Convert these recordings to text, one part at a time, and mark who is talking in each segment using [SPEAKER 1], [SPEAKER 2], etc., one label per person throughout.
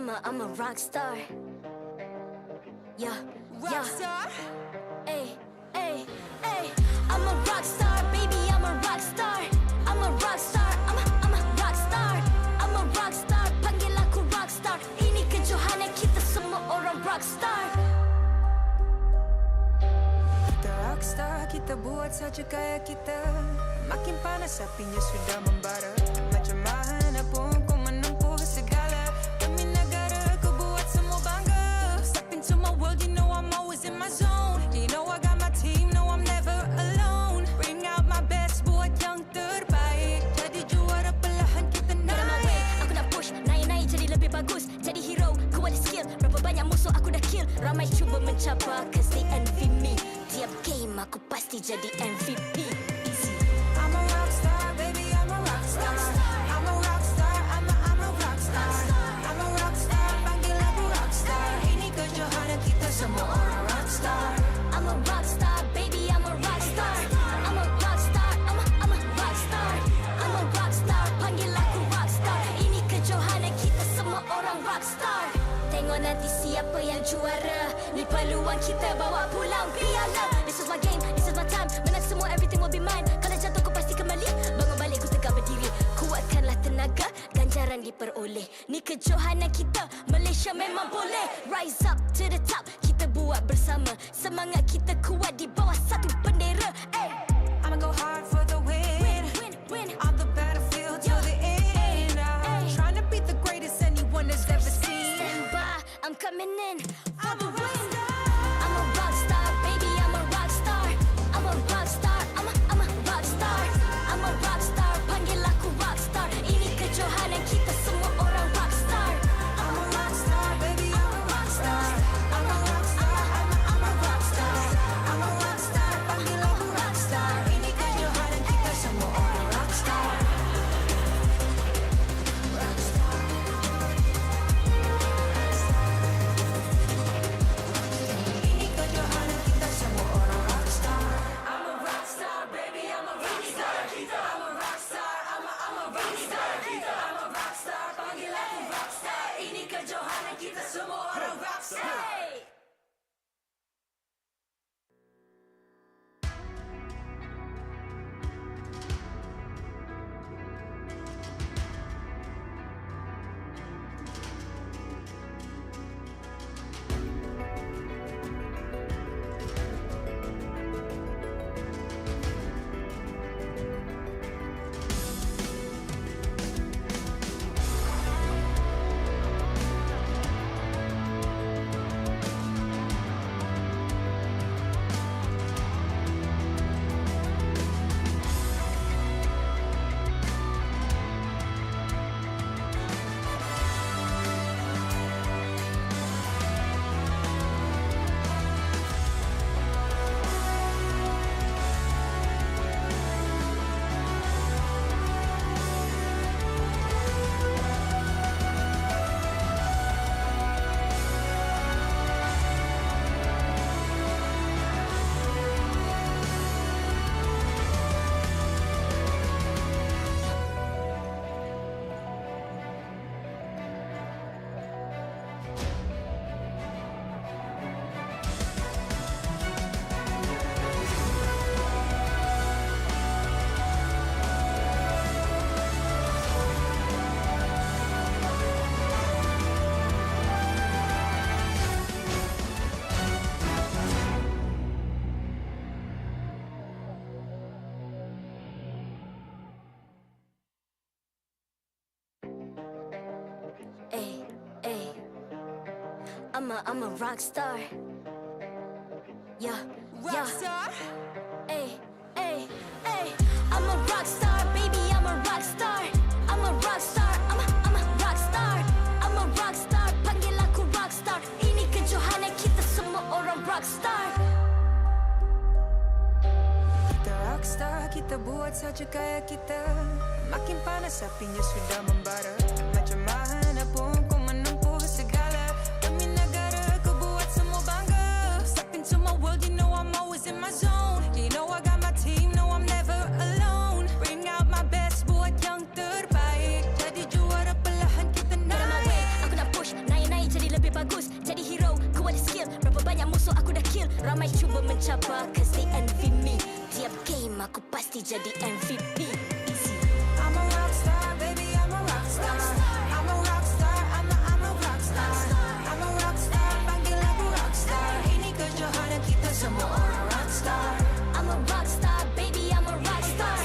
[SPEAKER 1] I'm a rock star. Yeah, rock star. Ay, ay, ay. I'm a rock star, baby. I'm a rock star. I'm a rock star. I'm a rock star. I'm a rock star. Panggil aku rock star. Ini kejohanan kita semua orang rock star.
[SPEAKER 2] Kita rock star, kita buat saja gaya kita. Makin panas apinya sudah membara. Macam mana pun ku menempuh segala. Demi negara ku buat semua bangga. Step into my world, you know I'm always in my zone. You know I got my team, no I'm never alone. Bring out my best, buat yang terbaik. Jadi juara perlahan kita naik.
[SPEAKER 1] Get on my way, aku nak push, naik-naik jadi lebih bagus. Jadi hero, ku ada skill. Berapa banyak musuh aku dah kill. Ramai cuba mencapai, cause they envy me. Tiap game aku pasti jadi MVP.
[SPEAKER 2] I'm a rock star, baby, I'm a rock star. I'm a rock star, I'm a rock star. I'm a rock star, panggil aku rock star. Ini kejohanan kita semua orang rock star.
[SPEAKER 1] I'm a rock star, baby, I'm a rock star. I'm a rock star, I'm a rock star. I'm a rock star, panggil aku rock star. Ini kejohanan kita semua orang rock star. Tengok nanti siapa yang juara. Ni peluang kita bawa pulang piala. This is my game, this is my time. Menang semua, everything will be mine. Kalau jatuh kau pasti kembali. Bangun balik ku tegak berdiri. Kuatkanlah tenaga, ganjaran diperoleh. Ni kejohanan kita, Malaysia memang boleh. Rise up to the top, kita buat bersama. Semangat kita kuat di bawah satu bendera. Ay.
[SPEAKER 2] I'ma go hard for the win.
[SPEAKER 1] Win.
[SPEAKER 2] On the battlefield till the end. I'm trying to beat the greatest anyone has ever seen.
[SPEAKER 1] Stand by, I'm coming in for
[SPEAKER 2] I'm
[SPEAKER 1] the
[SPEAKER 2] a rock
[SPEAKER 1] win.
[SPEAKER 2] star.
[SPEAKER 1] I'm a rock star, baby, I'm a rock star. I'm a rock star, I'm a rock star. I'm a rock star, panggil aku rock star. Ini kejohanan kita semua orang rock star.
[SPEAKER 2] I'm a rock star, baby, I'm a rock star. I'm a rock star, I'm a rock star. I'm a rock star, panggil aku rock star. Ini kejohanan kita semua orang rock star. Rock star. Ini kejohanan kita semua orang rock star. I'm a rock star, baby, I'm a rock star. I'm a rock star, I'm a rock star. I'm a rock star, panggil aku rock star. Ini kejohanan kita semua orang rock star.
[SPEAKER 1] Hey! Ay. I'm a rock star. Yeah.
[SPEAKER 2] Rock star.
[SPEAKER 1] Ay. I'm a rock star, baby, I'm a rock star. I'm a rock star, I'm a rock star. I'm a rock star, panggil aku rock star. Ini kejohanan kita semua orang rock star.
[SPEAKER 2] Kita rock star, kita buat saja gaya kita. Makin panas apinya sudah membara. Macam mana pun ku menempuh segala. Demi negara ku buat semua bangga. Step into my world, you know I'm always in my zone. You know I got my team, no I'm never alone. Bring out my best, buat yang terbaik. Jadi juara perlahan kita
[SPEAKER 1] Get on my way,
[SPEAKER 2] naik.
[SPEAKER 1] aku nak push, naik kill. Ramai cuba mencabar cause they envy me. Tiap game aku pasti jadi MVP. Easy.
[SPEAKER 2] I'm a rock star, baby, I'm a rock star. I'm a rock star, I'm a rock star. I'm a rock star, panggil aku rock star. Ini kejohanan kita semua orang rock star.
[SPEAKER 1] I'm a rock star, baby, I'm a rock star.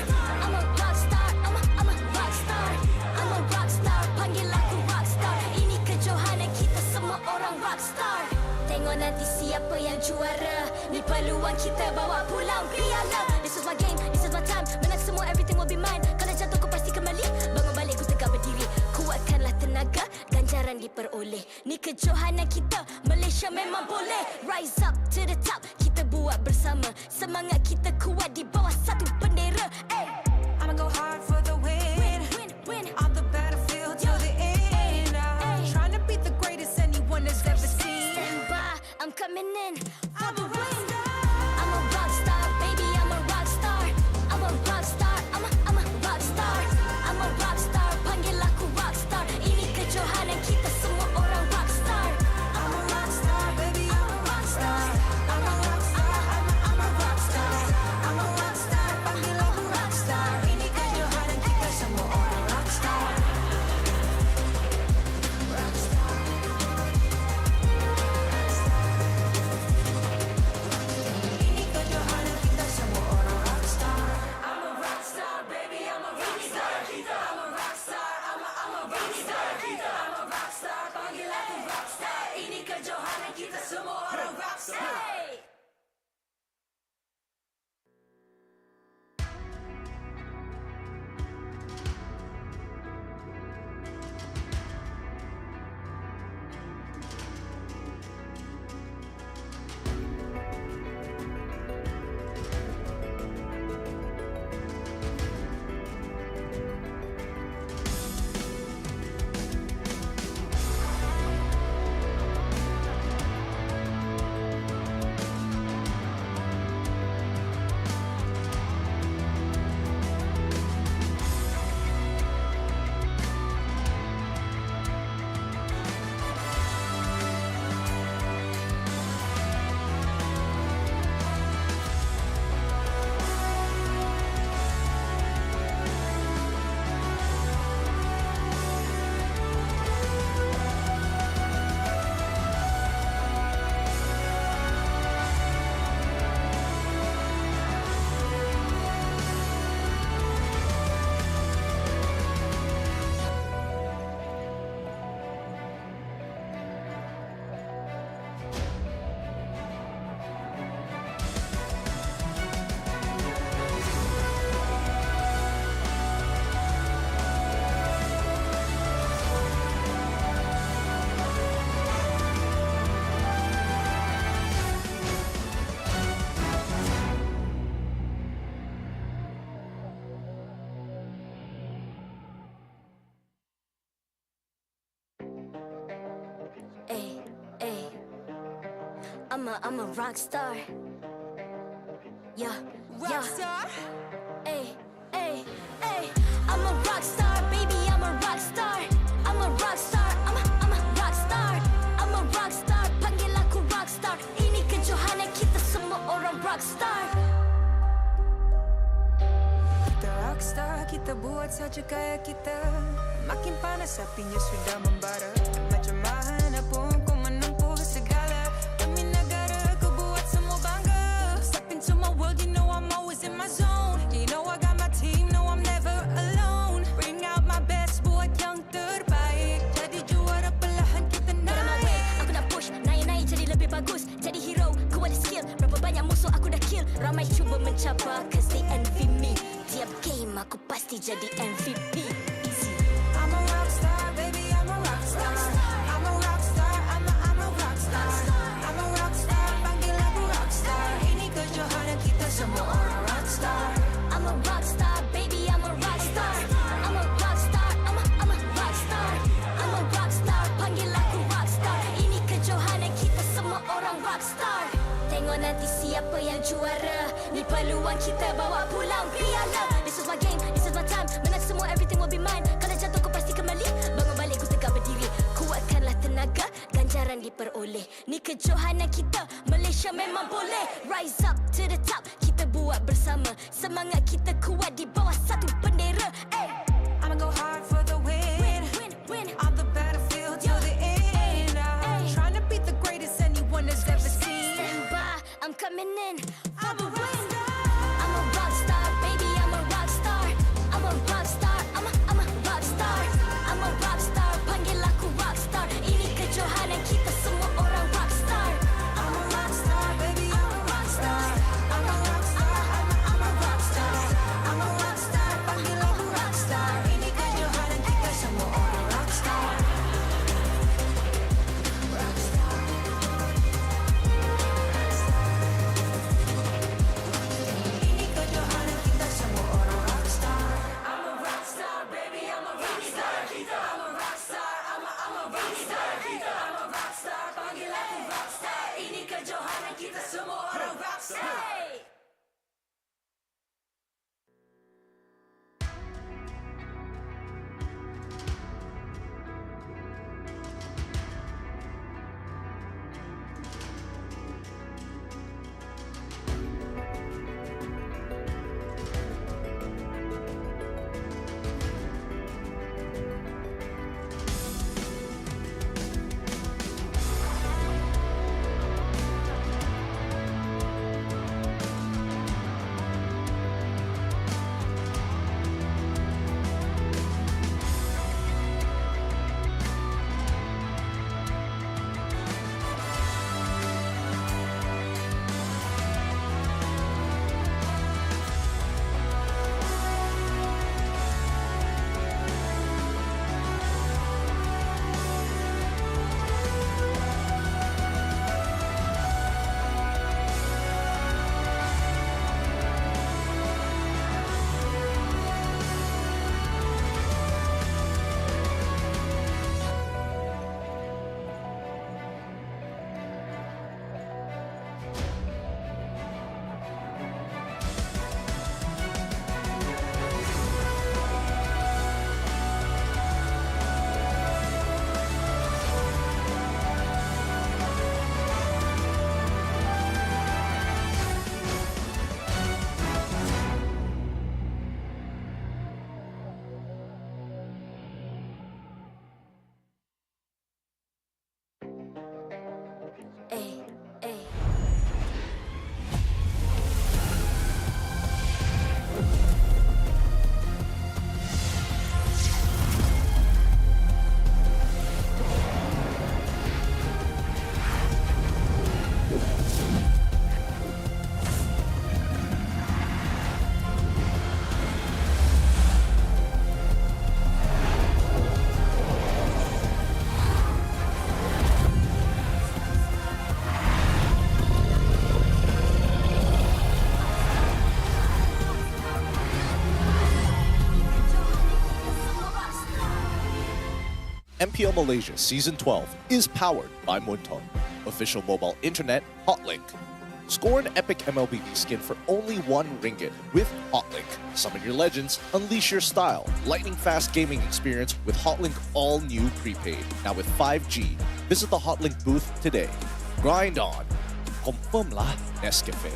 [SPEAKER 1] I'm a rock star, I'm a rock star. I'm a rock star, panggil aku rock star. Ini kejohanan kita semua orang rock star. Tengok nanti siapa yang juara. Ni peluang kita bawa pulang piala. This is my game, this is my time. Menang semua, everything will be mine. Kalau jatuh kau pasti kembali. Bangun balik ku tegak berdiri. Kuatkanlah tenaga, ganjaran diperoleh. Ni kejohanan kita, Malaysia memang boleh. Rise up to the top, kita buat bersama. Semangat kita kuat di bawah satu bendera. Hey.
[SPEAKER 2] I'ma go hard for the win.
[SPEAKER 1] Win.
[SPEAKER 2] On the battlefield till the end. I'm trying to beat the greatest anyone has ever seen.
[SPEAKER 1] Stand by, I'm coming in for the win. I'm a rock star, baby, I'm a rock star. I'm a rock star, I'm a rock star. I'm a rock star, panggil aku rock star. Ini kejohanan kita semua orang rock star.
[SPEAKER 2] I'm a rock star, baby, I'm a rock star. I'm a rock star, I'm a rock star. I'm a rock star, panggil aku rock star. Ini kejohanan kita semua orang rock star. Rock star. Ini kejohanan kita semua orang rock star. I'm a rock star, baby, I'm a rock star. I'm a rock star, I'm a rock star. I'm a rock star, panggil aku rock star. Ini kejohanan kita semua orang rock star.
[SPEAKER 1] Hey. Ay. I'm a rock star. Yeah.
[SPEAKER 2] Rock star.
[SPEAKER 1] Ay. I'm a rock star, baby, I'm a rock star. I'm a rock star, I'm a rock star. I'm a rock star, panggil aku rock star. Ini kejohanan kita semua orang rock star.
[SPEAKER 2] Kita rock star, kita buat saja gaya kita. Makin panas apinya sudah membara. Macam mana pun kau menempuh segala. Demi negara kau buat semua bangga. Step into my world, you know I'm always in my zone. You know I got my team, no I'm never alone. Bring out my best, buat yang terbaik. Jadi juara perlahan kita
[SPEAKER 1] Get on my way,
[SPEAKER 2] naik.
[SPEAKER 1] aku nak push. Naik jadi lebih bagus. Jadi hero, ku ada skill. Berapa banyak musuh aku dah kill. Ramai cuba mencabar cause they envy me. Tiap game aku pasti jadi MVP. Easy.
[SPEAKER 2] I'm a rock star, baby, I'm a rock star. I'm a rock star, I'm a rock star. I'm a rock star, panggil aku rock star. Ini kejohanan kita semua orang rock star.
[SPEAKER 1] I'm a rock star, baby, I'm a rock star. I'm a rock star, I'm a rock star. I'm a rock star, panggil aku rock star. Ini kejohanan kita semua orang rock star. Tengok nanti siapa yang juara. Ni peluang kita bawa pulang piala. This is my game, this is my time. Menang semua, everything will be mine. Kalau jatuh kau pasti kembali. Bangun balik ku tegak berdiri. Kuatkanlah tenaga, ganjaran diperoleh. Ni kejohanan kita, Malaysia memang memang boleh. Rise up to the top, kita buat bersama. Semangat kita kuat di bawah satu bendera.
[SPEAKER 2] I'ma go hard for the win. On the battlefield till the end. I'm trying to beat the greatest anyone has ever seen.
[SPEAKER 1] Stand by, I'm coming in for the win. I'm a rock star, baby, I'm a rock star. I'm a rock star, I'm a rock star. I'm a rock star, panggil aku rock star. Ini kejohanan kita semua orang rock star.
[SPEAKER 2] I'm a rock star, baby, I'm a rock star. I'm a rock star, I'm a rock star. I'm a rock star, panggil aku rock star. Ini kejohanan kita semua orang rock star. Rock star. Ini kejohanan kita semua orang rock star. I'm a rock star, baby, I'm a rock star. I'm a rock star, I'm a rock star. I'm a rock star, panggil aku rock star. Ini kejohanan kita semua orang rock star.
[SPEAKER 3] MPL Malaysia Season 12 is powered by Muntong, official mobile internet hotlink. Score an epic MLBB skin for only RM1 with Hotlink. Summon your legends, unleash your style. Lightning-fast gaming experience with Hotlink all new prepaid. Now with 5G. Visit the Hotlink booth today. Grind on. Confirm lah Nescafe.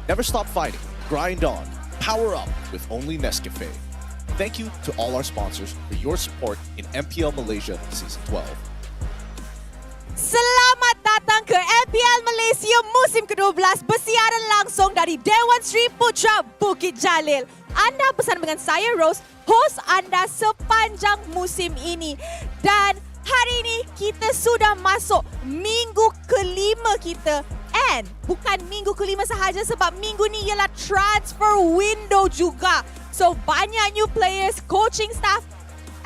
[SPEAKER 3] Never stop fighting. Grind on. Power up with only Nescafe. Thank you to all our sponsors for your support in MPL Malaysia Season 12.
[SPEAKER 4] Selamat datang ke MPL Malaysia musim ke-12 bersiaran langsung dari Dewan Sri Putra Bukit Jalil. Anda bersama dengan saya Rose, host anda sepanjang musim ini. Dan hari ini kita sudah masuk minggu kelima kita. And bukan minggu kelima sahaja sebab minggu ni ialah transfer window juga. So banyak new players, coaching staff,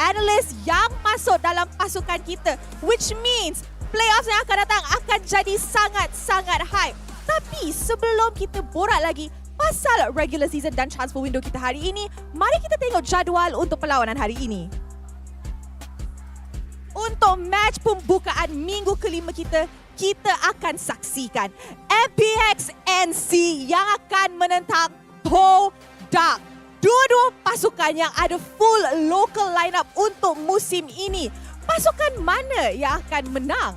[SPEAKER 4] analyst yang masuk dalam pasukan kita. Which means playoffs yang akan datang akan jadi sangat-sangat hype. Tapi sebelum kita borak lagi pasal regular season dan transfer window kita hari ini, mari kita tengok jadual untuk perlawanan hari ini. Untuk match pembukaan minggu kelima kita, kita akan saksikan MPNC yang akan menentang Todak. Dua-dua pasukan yang ada full local lineup untuk musim ini. Pasukan mana yang akan menang?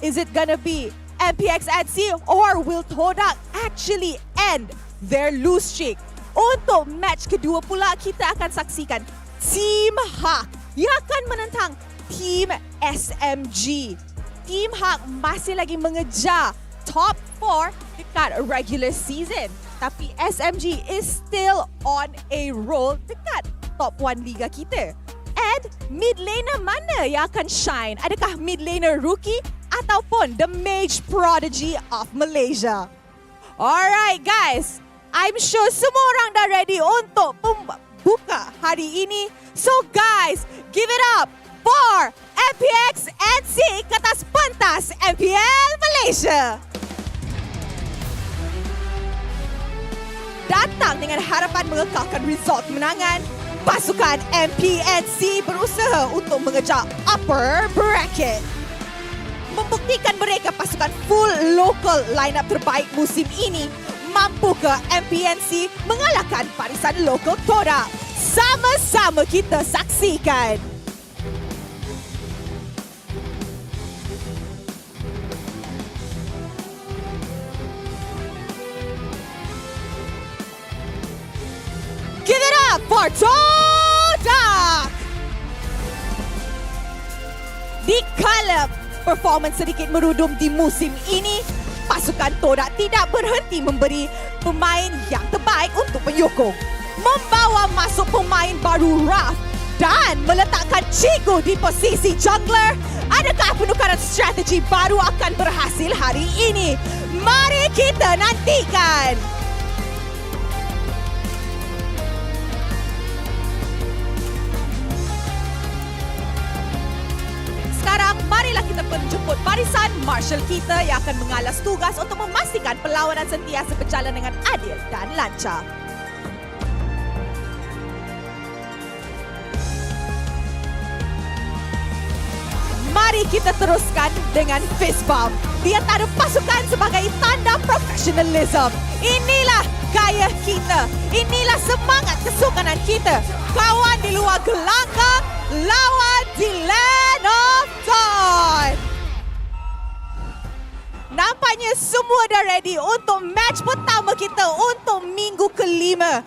[SPEAKER 4] Is it gonna be MPNC or will Todak actually end their lose streak? Untuk match kedua pula, kita akan saksikan Team HAQ yang akan menentang Team SMG. Team HAQ masih lagi mengejar top 4 dekat regular season. Tapi SMG is still on a roll dekat top 1 liga kita. And mid laner mana yang akan shine? Adakah mid laner rookie ataupun the mage prodigy of Malaysia? Alright guys, I'm sure semua orang dah ready untuk buka hari ini. So guys, give it up for MPNC ke atas pentas MPL Malaysia. Datang dengan harapan mengekalkan result kemenangan, pasukan MPNC berusaha untuk mengejar upper bracket. Membuktikan mereka pasukan full local lineup terbaik musim ini, mampukah MPNC mengalahkan barisan lokal Todak? Sama-sama kita saksikan. Give it up for Todak! Dikala performance sedikit merudum di musim ini, pasukan Todak tidak berhenti memberi pemain yang terbaik untuk penyokong. Membawa masuk pemain baru Raf dan meletakkan Chico di posisi jungler. Adakah penukaran strategi baru akan berhasil hari ini? Mari kita nantikan. Sekarang, marilah kita menjemput barisan marshal kita yang akan mengalas tugas untuk memastikan perlawanan sentiasa berjalan dengan adil dan lancar. Mari kita teruskan dengan fist bump di antara pasukan sebagai tanda profesionalism. Inilah gaya kita. Inilah semangat kesukanan kita. Kawan di luar gelanggang, lawan di land of dawn. Nampaknya semua dah ready untuk match pertama kita untuk minggu kelima.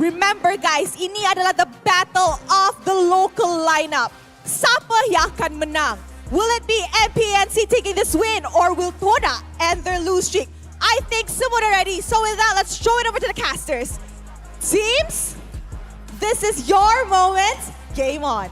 [SPEAKER 4] Remember guys, ini adalah the battle of the local lineup. Siapa yang akan menang? Will it be MPNC taking this win or will Todak end their lose streak? I think someone are ready. So with that, let's show it over to the casters. Teams, this is your moment. Game on.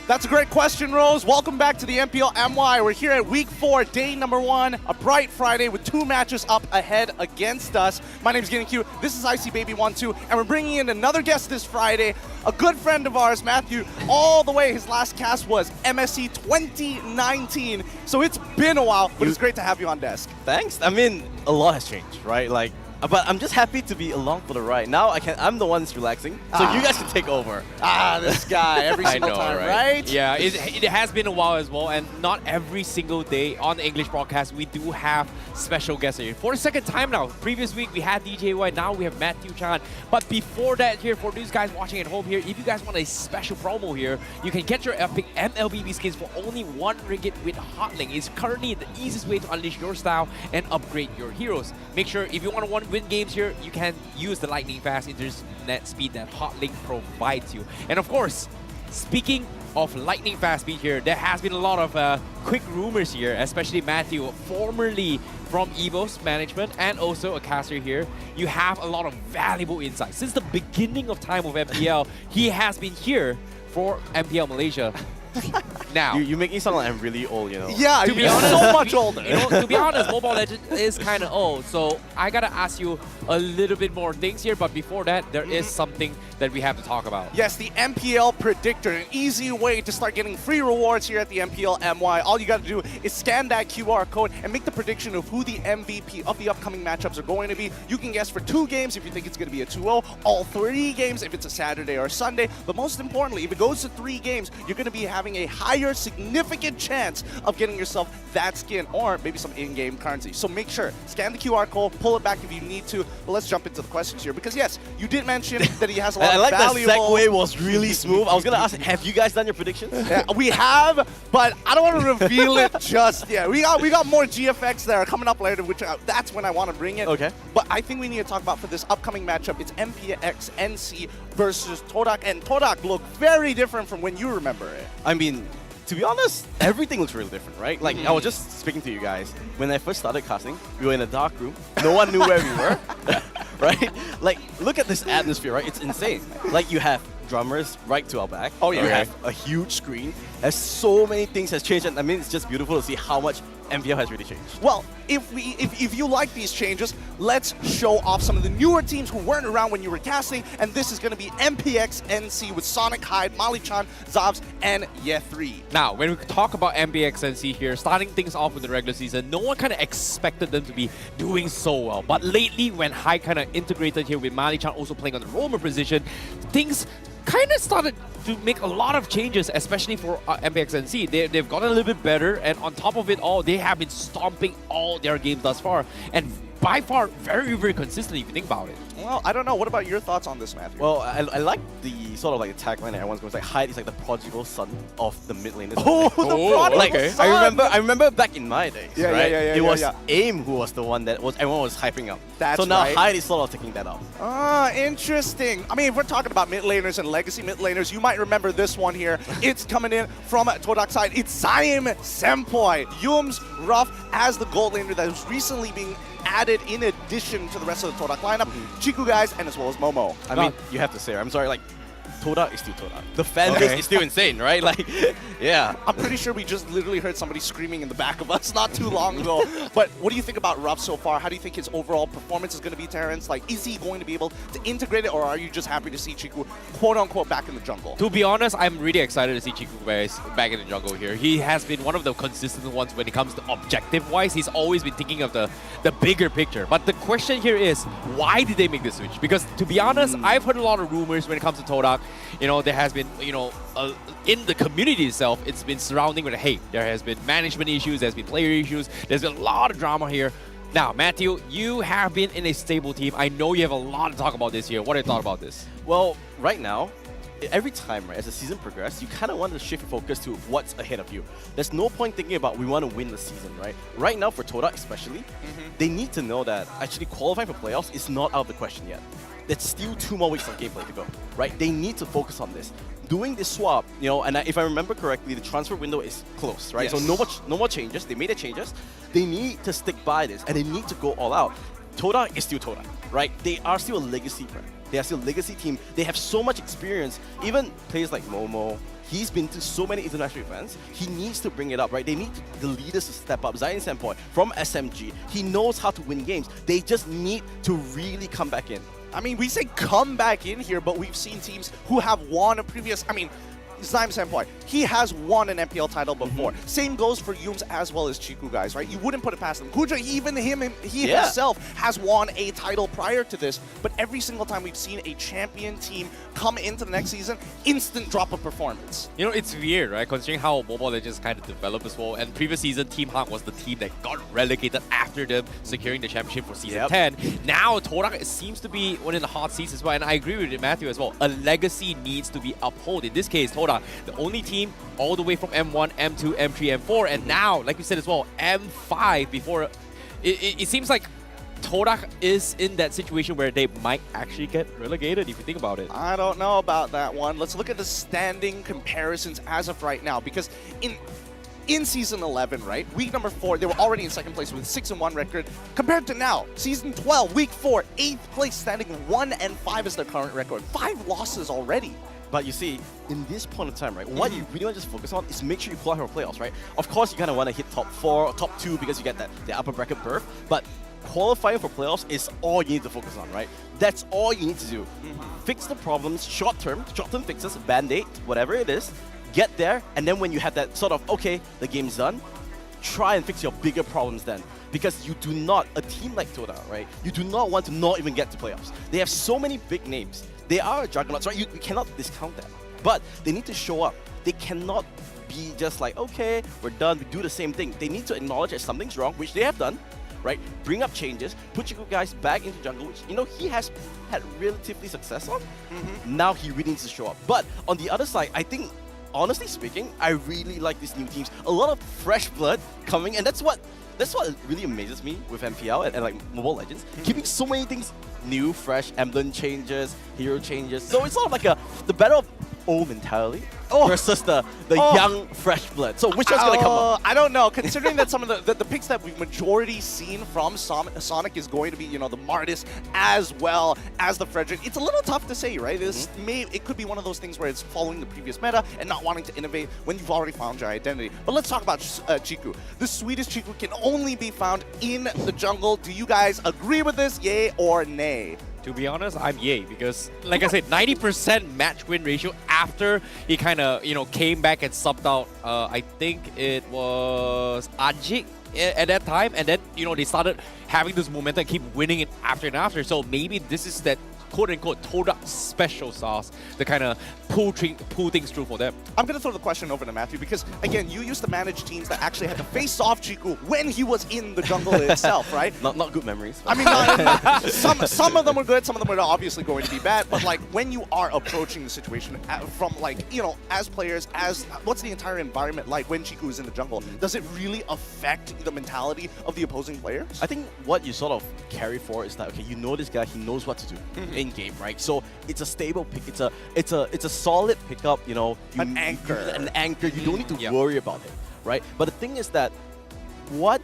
[SPEAKER 3] That's a great question, Rose. Welcome back to the MPL MY. We're here at week 4, day number 1, a bright Friday with 2 matches up ahead against us. My name is GettingQ. This is IC Baby 12, and we're bringing in another guest this Friday, a good friend of ours, Matthew. All the way, his last cast was MSC 2019. So it's been a while, but it's great to have you on desk.
[SPEAKER 5] Thanks. I mean, a lot has changed, right? But I'm just happy to be along for the ride. Now I'm the one that's relaxing, so you guys can take over.
[SPEAKER 3] This guy every single time, right?
[SPEAKER 6] Yeah, it has been a while as well, and not every single day on the English broadcast we do have special guests here. For the second time now. Previous week we had DJ Y, now we have Matthew Chan. But before that here, for these guys watching at home here, if you guys want a special promo here, you can get your epic MLBB skins for only 1 ringgit with Hotlink. It's currently the easiest way to unleash your style and upgrade your heroes. Make sure if you want to win games here, you can use the lightning fast internet speed that Hotlink provides you. And of course, speaking of lightning fast speed here, there has been a lot of quick rumors here, especially Matthew, formerly from EVO's management and also a caster here. You have a lot of valuable insights. Since the beginning of time of MPL, he has been here for MPL Malaysia. Now,
[SPEAKER 5] You make me sound like I'm really old, you know?
[SPEAKER 3] Yeah,
[SPEAKER 6] to be
[SPEAKER 3] you're
[SPEAKER 6] honest,
[SPEAKER 3] so much older.
[SPEAKER 6] You know, to be honest, Mobile Legends is kind of old. So I gotta ask you a little bit more things here. But before that, there is something that we have to talk about.
[SPEAKER 3] Yes, the MPL Predictor, an easy way to start getting free rewards here at the MPL MY. All you got to do is scan that QR code and make the prediction of who the MVP of the upcoming matchups are going to be. You can guess for 2 games if you think it's going to be a 2-0, all 3 games if it's a Saturday or a Sunday. But most importantly, if it goes to 3 games, you're going to be having a higher higher, significant chance of getting yourself that skin or maybe some in-game currency. So make sure, scan the QR code, pull it back if you need to. But let's jump into the questions here because yes, you did mention that he has a lot
[SPEAKER 5] I
[SPEAKER 3] of
[SPEAKER 5] like
[SPEAKER 3] valuable...
[SPEAKER 5] that segue was really smooth. I was going to ask, have you guys done your predictions?
[SPEAKER 3] Yeah, we have, but I don't want to reveal it just yet. We got more GFX that are coming up later, which that's when I want to bring it.
[SPEAKER 5] Okay.
[SPEAKER 3] But I think we need to talk about for this upcoming matchup, it's MPNC versus Todak, and Todak look very different from when you remember it.
[SPEAKER 5] I mean, to be honest, everything looks really different, right? Like, I was just speaking to you guys. When I first started casting, we were in a dark room. No one knew where we were, right? Like, look at this atmosphere, right? It's insane. Like, you have drummers right to our back.
[SPEAKER 3] Oh, yeah.
[SPEAKER 5] You have a huge screen. There's so many things has changed, and I mean, it's just beautiful to see how much MPL has really changed.
[SPEAKER 3] Well, if you like these changes, let's show off some of the newer teams who weren't around when you were casting, and this is going to be MPXNC with Sonic, Hyde, Mali-chan, Zabs, and Ye3.
[SPEAKER 6] Now, when we talk about MPXNC here, starting things off with the regular season, no one kind of expected them to be doing so well. But lately, when Hyde kind of integrated here with Mali-chan also playing on the roamer position, things kind of started to make a lot of changes, especially for MPXNC. They've gotten a little bit better, and on top of it all, they have been stomping all their games thus far, and by far, very, very consistently if you think about it.
[SPEAKER 3] Well, I don't know. What about your thoughts on this, Matthew?
[SPEAKER 5] Well, I like the sort of like the tagline that everyone's going to say, Hyde is like the prodigal son of the mid laners.
[SPEAKER 3] Oh, the prodigal
[SPEAKER 5] like,
[SPEAKER 3] son!
[SPEAKER 5] I remember back in my days,
[SPEAKER 3] Yeah,
[SPEAKER 5] right?
[SPEAKER 3] yeah,
[SPEAKER 5] it was
[SPEAKER 3] yeah.
[SPEAKER 5] AIM who was the one that everyone was hyping up.
[SPEAKER 3] That's
[SPEAKER 5] so now
[SPEAKER 3] right.
[SPEAKER 5] Hyde is sort of taking that up.
[SPEAKER 3] Ah, interesting. I mean, if we're talking about mid laners and legacy mid laners, you might remember this one here. It's coming in from Todak's side. It's Zaim Senpai. Yums Ruff as the gold laner that was recently being added in addition to the rest of the Todak lineup. Chiku guys, and as well as Momo.
[SPEAKER 5] I mean, you have to say, I'm sorry, like, Todak is still Todak. The fan base is still insane, right? Like, yeah.
[SPEAKER 3] I'm pretty sure we just literally heard somebody screaming in the back of us not too long ago. But what do you think about Ruff so far? How do you think his overall performance is going to be, Terrence? Like, is he going to be able to integrate it, or are you just happy to see Chiku, quote-unquote, back in the jungle?
[SPEAKER 6] To be honest, I'm really excited to see Chiku guys back in the jungle here. He has been one of the consistent ones when it comes to objective-wise. He's always been thinking of the bigger picture. But the question here is, why did they make this switch? Because to be honest, I've heard a lot of rumors when it comes to Todak. You know, there has been, you know, in the community itself, it's been surrounding with, hey, there has been management issues, there's been player issues, there's been a lot of drama here. Now, Matthew, you have been in a stable team. I know you have a lot to talk about this year. What are your thoughts about this?
[SPEAKER 5] Well, right now, every time, right, as the season progresses, you kind of want to shift your focus to what's ahead of you. There's no point thinking about we want to win the season, right? Right now, for Todak especially, they need to know that actually qualifying for playoffs is not out of the question yet. There's still 2 more weeks of gameplay to go, right? They need to focus on this. Doing this swap, you know, and if I remember correctly, the transfer window is closed, right?
[SPEAKER 3] Yes.
[SPEAKER 5] So no more changes. They made the changes. They need to stick by this, and they need to go all out. Todak is still Todak, right? They are still a legacy brand. They are still a legacy team. They have so much experience. Even players like Momo, he's been to so many international events. He needs to bring it up, right? They need the leaders to step up. Zain Senpai from SMG, he knows how to win games. They just need to really come back in.
[SPEAKER 3] I mean, we say come back in here, but we've seen teams who have won a previous... I mean, Zaim Senpai, he has won an MPL title before. Same goes for Yums as well as Chiku guys, right? You wouldn't put it past them. Kuja, even he himself has won a title prior to this, but every single time we've seen a champion team come into the next season, instant drop of performance.
[SPEAKER 6] You know, it's weird, right? Considering how Mobile Legends kind of developed as well. And previous season, Team HAQ was the team that got relegated after them securing the championship for Season 10. Now, Todak seems to be one of the hot seats as well. And I agree with Matthew as well. A legacy needs to be upheld. In this case, Todak, the only team all the way from M1, M2, M3, M4, and now, like you said as well, M5 before... It seems like Todak is in that situation where they might actually get relegated, if you think about it.
[SPEAKER 3] I don't know about that one. Let's look at the standing comparisons as of right now, because in Season 11, right, week number 4, they were already in second place with a 6-1 record, compared to now, Season 12, week 4, 8th place, standing 1-5 is their current record. 5 losses already.
[SPEAKER 5] But you see, in this point of time, right, what you really want to just focus on is make sure you qualify for playoffs, right? Of course, you kind of want to hit top 4 or top 2 because you get the upper bracket berth, but qualifying for playoffs is all you need to focus on, right? That's all you need to do. Fix the problems, short-term fixes, band-aid, whatever it is, get there, and then when you have that sort of, okay, the game's done, try and fix your bigger problems then. Because you do not, a team like Todak, right, you do not want to not even get to playoffs. They have so many big names. They are juggernauts, right? You cannot discount that. But they need to show up. They cannot be just like, okay, we're done, we do the same thing. They need to acknowledge that something's wrong, which they have done, right? Bring up changes, put you guys back into jungle, which, you know, he has had relatively success on. Now he really needs to show up. But on the other side, I think, honestly speaking, I really like these new teams. A lot of fresh blood coming, and that's what really amazes me with MPL and like Mobile Legends. Keeping so many things new, fresh, emblem changes, hero changes. So it's sort of like the battle of old mentality versus the young, fresh blood. So which one's going to come up?
[SPEAKER 3] I don't know. Considering that some of the picks that we've majority seen from Sonic is going to be, you know, the Martis as well as the Frederick. It's a little tough to say, right? It could be one of those things where it's following the previous meta and not wanting to innovate when you've already found your identity. But let's talk about Chiku. The sweetest Chiku can only be found in the jungle. Do you guys agree with this? Yay or nay?
[SPEAKER 6] To be honest, I'm yay because, like I said, 90% match win ratio after he kind of, you know, came back and subbed out. I think it was Ajik at that time, and then, you know, they started having this momentum and keep winning it after and after. So maybe this is that quote-unquote Todak special sauce to kind of pull things through for them.
[SPEAKER 3] I'm going to throw the question over to Matthew because, again, you used to manage teams that actually had to face off Chiku when he was in the jungle itself, right?
[SPEAKER 5] Not good memories.
[SPEAKER 3] I mean, some of them were good, some of them are obviously going to be bad, but like when you are approaching the situation from like, you know, as players, what's the entire environment like when Chiku is in the jungle? Does it really affect the mentality of the opposing players?
[SPEAKER 5] I think what you sort of carry for is that, okay, you know this guy, he knows what to do in game, right? So it's a stable pick. It's a solid pickup. You know,
[SPEAKER 3] an anchor.
[SPEAKER 5] An anchor. You don't need to worry about it, right? But the thing is that what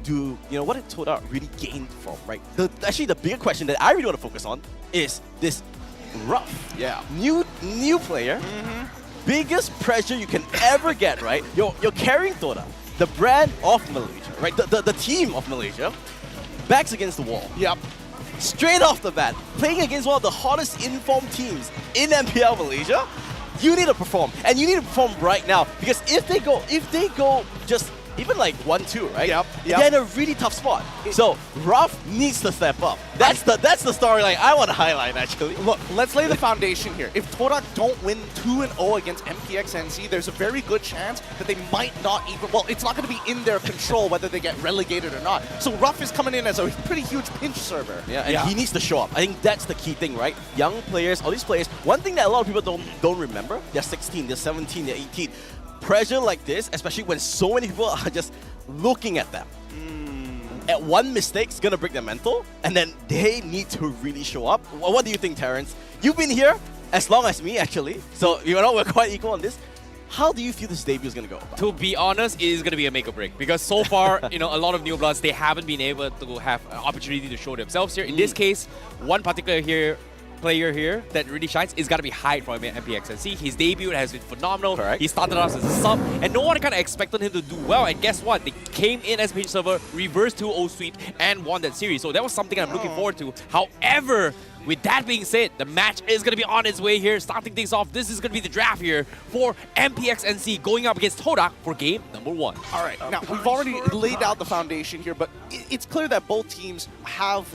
[SPEAKER 5] did Todak really gain from, right? Actually, the bigger question that I really want to focus on is this Rough.
[SPEAKER 3] Yeah.
[SPEAKER 5] New player. Biggest pressure you can ever get, right? You're carrying Todak, the brand of Malaysia, right? The team of Malaysia, backs against the wall.
[SPEAKER 3] Yep.
[SPEAKER 5] Straight off the bat, playing against one of the hottest informed teams in MPL Malaysia, you need to perform. And you need to perform right now. Because if they go just even like 1-2, right?
[SPEAKER 3] Yep.
[SPEAKER 5] They're in a really tough spot. So Rough needs to step up. That's the storyline I want to highlight, actually.
[SPEAKER 3] Look, let's lay the foundation here. If Todak don't win 2-0 against MPXNC, there's a very good chance that they might not even, well, it's not going to be in their control whether they get relegated or not. So Rough is coming in as a pretty huge pinch server.
[SPEAKER 5] Yeah, and he needs to show up. I think that's the key thing, right? Young players, all these players, one thing that a lot of people don't remember, they're 16, they're 17, they're 18. Pressure like this, especially when so many people are just looking at them. At one mistake's gonna break their mental, and then they need to really show up. What do you think, Terrence? You've been here as long as me, actually, so you know we're quite equal on this. How do you feel this debut is gonna go?
[SPEAKER 6] To be honest, it is going to be a make or break because so far, you know, a lot of new bloods, they haven't been able to have an opportunity to show themselves here. In this case, one particular player here that really shines is got to be Hyde from MPXNC. His debut has been phenomenal.
[SPEAKER 5] Correct.
[SPEAKER 6] He started out as a sub, and no one kind of expected him to do well. And guess what? They came in as pinch server, reversed 2-0 sweep, and won that series. So that was something I'm looking forward to. However, with that being said, the match is going to be on its way here. Starting things off, this is going to be the draft here for MPXNC going up against Todak for game number 1.
[SPEAKER 3] All right, now we've already laid out the foundation here, but it's clear that both teams have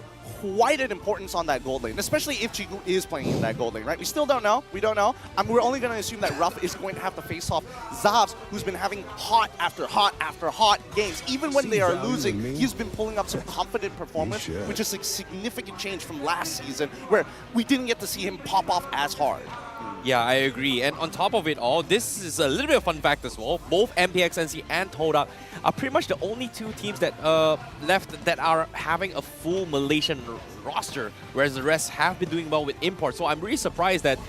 [SPEAKER 3] quite an importance on that gold lane, especially if Chiku is playing in that gold lane, right? We still don't know. We don't know. We're only going to assume that Rough is going to have to face off Zavs, who's been having hot after hot after hot games. Even when they are losing, he's been pulling up some confident performance, which is a significant change from last season, where we didn't get to see him pop off as hard.
[SPEAKER 6] Yeah, I agree. And on top of it all, this is a little bit of fun fact as well. Both MPXNC and Todak are pretty much the only two teams that left that are having a full Malaysian roster, whereas the rest have been doing well with imports. So I'm really surprised that,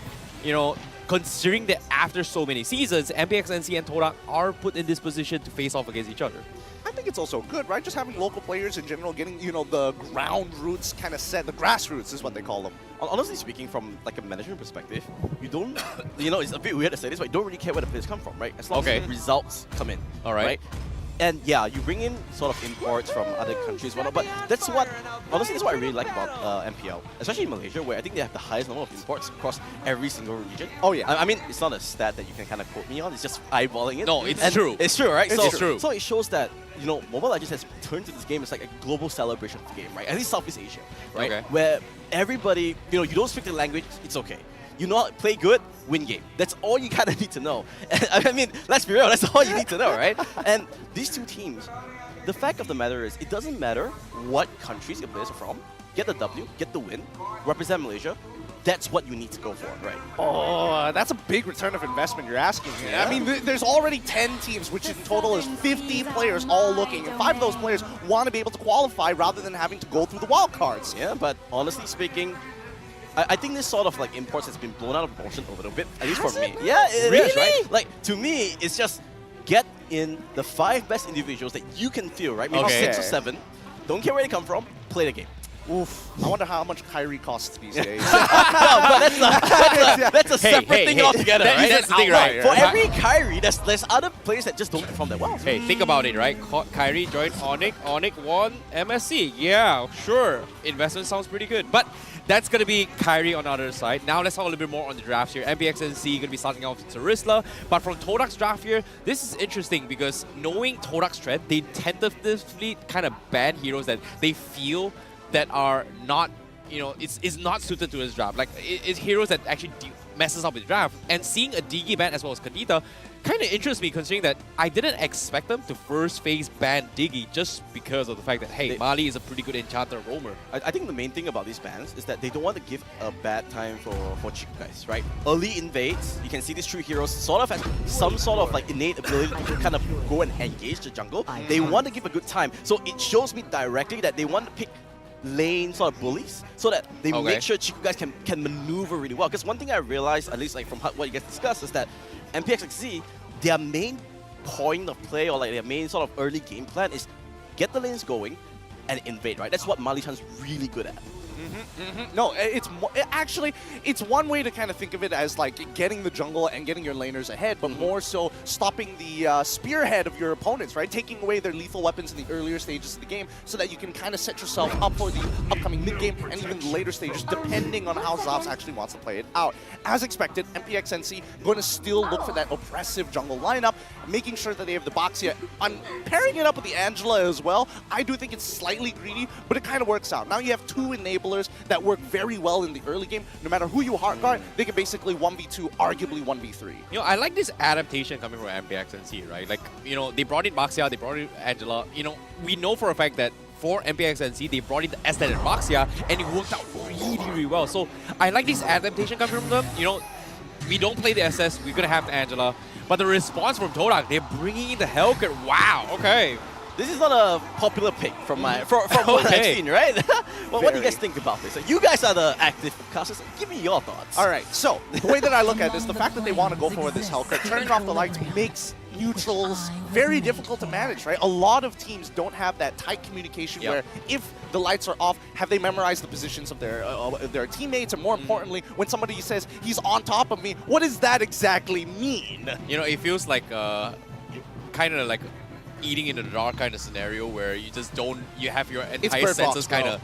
[SPEAKER 6] you know, considering that after so many seasons, MPXNC and Todak are put in this position to face off against each other.
[SPEAKER 3] I think it's also good, right? Just having local players in general, getting, you know, the ground roots kind of set. The grassroots is what they call them.
[SPEAKER 5] Honestly speaking, from like a management perspective, you don't, you know, it's a bit weird to say this, but you don't really care where the players come from, right? As long as results come in.
[SPEAKER 6] All right.
[SPEAKER 5] And yeah, you bring in sort of imports from other countries, whatnot, but that's what, honestly, that's what I really like about MPL, especially in Malaysia, where I think they have the highest number of imports across every single region.
[SPEAKER 3] Oh yeah.
[SPEAKER 5] I mean, it's not a stat that you can kind of quote me on, it's just eyeballing it.
[SPEAKER 6] No, it's true.
[SPEAKER 5] It's true, right?
[SPEAKER 6] It's true.
[SPEAKER 5] So it shows that, you know, Mobile Legends has turned to this game as like a global celebration of the game, right? At least Southeast Asia, right?
[SPEAKER 6] Okay.
[SPEAKER 5] Where everybody, you know, you don't speak the language, it's okay. You know how to play good, win game. That's all you kind of need to know. I mean, let's be real, that's all you need to know, right? And these two teams, the fact of the matter is, it doesn't matter what countries your players are from. Get the W, get the win, represent Malaysia. That's what you need to go for, right?
[SPEAKER 3] Oh, that's a big return of investment you're asking me.
[SPEAKER 5] Yeah.
[SPEAKER 3] I mean, there's already 10 teams, which in total is 50 players all looking, and 5 of those players want to be able to qualify rather than having to go through the wild cards.
[SPEAKER 5] Yeah, but honestly speaking, I think this sort of like imports has been blown out of proportion a little bit, at least for me. Yeah, it is, right? Like, to me, it's just get in the 5 best individuals that you can feel, right? Maybe
[SPEAKER 6] Okay.
[SPEAKER 5] 6 or 7. Don't care where they come from, play the game.
[SPEAKER 3] Oof. I wonder how much Kyrie costs these days.
[SPEAKER 5] No, but that's a separate thing altogether, right?
[SPEAKER 6] That's the thing, right?
[SPEAKER 5] For every Kyrie, there's other players that just don't perform that well.
[SPEAKER 6] Hey, think about it, right? Kyrie joined Onyx won MSC. Yeah, sure. Investment sounds pretty good. But that's going to be Kyrie on the other side. Now let's talk a little bit more on the drafts here. MPNC going to be starting off with Sarisla. But from Todak's draft here, this is interesting because knowing Todak's trend, they tentatively kind of ban heroes that they feel that are not, you know, it's not suited to his draft. Like, it's heroes that actually messes up his draft. And seeing a Digi ban as well as Kadita kind of interests me, considering that I didn't expect them to first phase ban Digi just because of the fact that, hey, Mali is a pretty good enchanter roamer.
[SPEAKER 5] I think the main thing about these bans is that they don't want to give a bad time for Chico guys, right? Early invades, you can see these 3 heroes sort of has some sort of like innate ability to kind of go and engage the jungle. They want to give a good time. So it shows me directly that they want to pick lane sort of bullies so that they make sure Chico guys can maneuver really well. Because one thing I realized, at least like from what you guys discussed, is that MPNC, their main point of play or like their main sort of early game plan is get the lanes going and invade, right? That's what Mali Chan's really good at.
[SPEAKER 3] No, actually, it's one way to kind of think of it as like getting the jungle and getting your laners ahead, but more so stopping the spearhead of your opponents, right? Taking away their lethal weapons in the earlier stages of the game so that you can kind of set yourself up for the upcoming mid-game and even the later stages, depending on how Zops actually wants to play it out. As expected, MPNC going to still look for that oppressive jungle lineup, making sure that they have the Boxia. I'm pairing it up with the Angela as well. I do think it's slightly greedy, but it kind of works out. Now you have 2 enablers that work very well in the early game. No matter who you hard guard, they can basically 1v2, arguably 1v3.
[SPEAKER 6] You know, I like this adaptation coming from MPNC, right? Like, you know, they brought in Baxia, they brought in Angela. You know, we know for a fact that for MPNC, they brought in the Estet and Baxia, and it worked out really, really well. So I like this adaptation coming from them. You know, we don't play the SS, we're gonna have the Angela, but the response from Todak, they're bringing in the Hellcat. Wow, okay.
[SPEAKER 5] This is not a popular pick from what I've seen, right? Well, what do you guys think about this? You guys are the active casters. Give me your thoughts.
[SPEAKER 3] All right, so the way that I look at this, the fact that they want to go for this Hellcat, turning off the lights makes neutrals very difficult to manage, right? A lot of teams don't have that tight communication where if the lights are off, have they memorized the positions of their teammates? And more importantly, when somebody says, he's on top of me, what does that exactly mean?
[SPEAKER 6] You know, it feels like kind of like eating in the dark kind of scenario where you just don't, you have your entire senses kind of.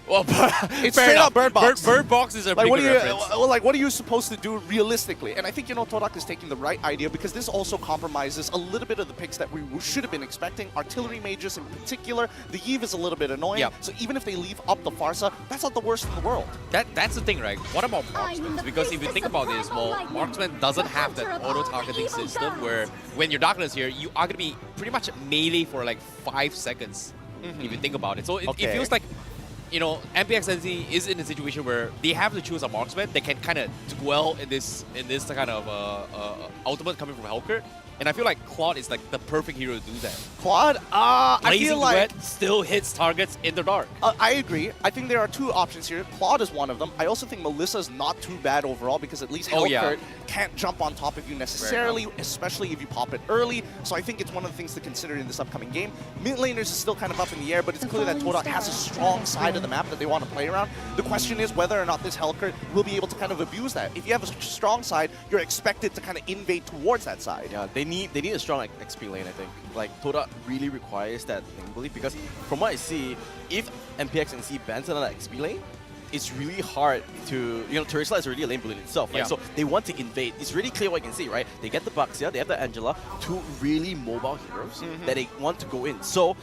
[SPEAKER 6] Well,
[SPEAKER 3] it's straight up Bird Box.
[SPEAKER 6] Bird Box is a
[SPEAKER 3] like,
[SPEAKER 6] pretty good reference.
[SPEAKER 3] What are you supposed to do realistically? And I think, you know, Todak is taking the right idea because this also compromises a little bit of the picks that we should have been expecting. Artillery mages in particular. The Eve is a little bit annoying.
[SPEAKER 6] Yep.
[SPEAKER 3] So even if they leave up the Farsa, that's not the worst in the world.
[SPEAKER 6] That's the thing, right? What about marksmen? Because if you think about this, well, marksman doesn't have that auto-targeting system where when your darkness here, you are going to be pretty much melee for like 5 seconds, if you think about it. So it feels like, you know, MPNC is in a situation where they have to choose a marksman that can kind of dwell in this kind of ultimate coming from Hellcat. And I feel like Claude is like the perfect hero to do that.
[SPEAKER 3] Claude, I feel like
[SPEAKER 6] Duet still hits targets in the dark.
[SPEAKER 3] I agree. I think there are 2 options here. Claude is one of them. I also think Melissa's not too bad overall because at least Hellcat can't jump on top of you necessarily, especially if you pop it early. So I think it's one of the things to consider in this upcoming game. Mid laners is still kind of up in the air, but it's clear that Todak has a strong side of the map that they want to play around. The question is whether or not this Hellcat will be able to kind of abuse that. If you have a strong side, you're expected to kind of invade towards that side.
[SPEAKER 5] Yeah, they need a strong like, XP lane, I think. Like, Todak really requires that thing, because from what I see, if MPNC bans another XP lane, it's really hard to, you know, Terisla is already a lane bully in itself, right? So they want to invade. It's really clear what you can see, right? They get the Baxia, they have the Angela, 2 really mobile heroes that they want to go in. So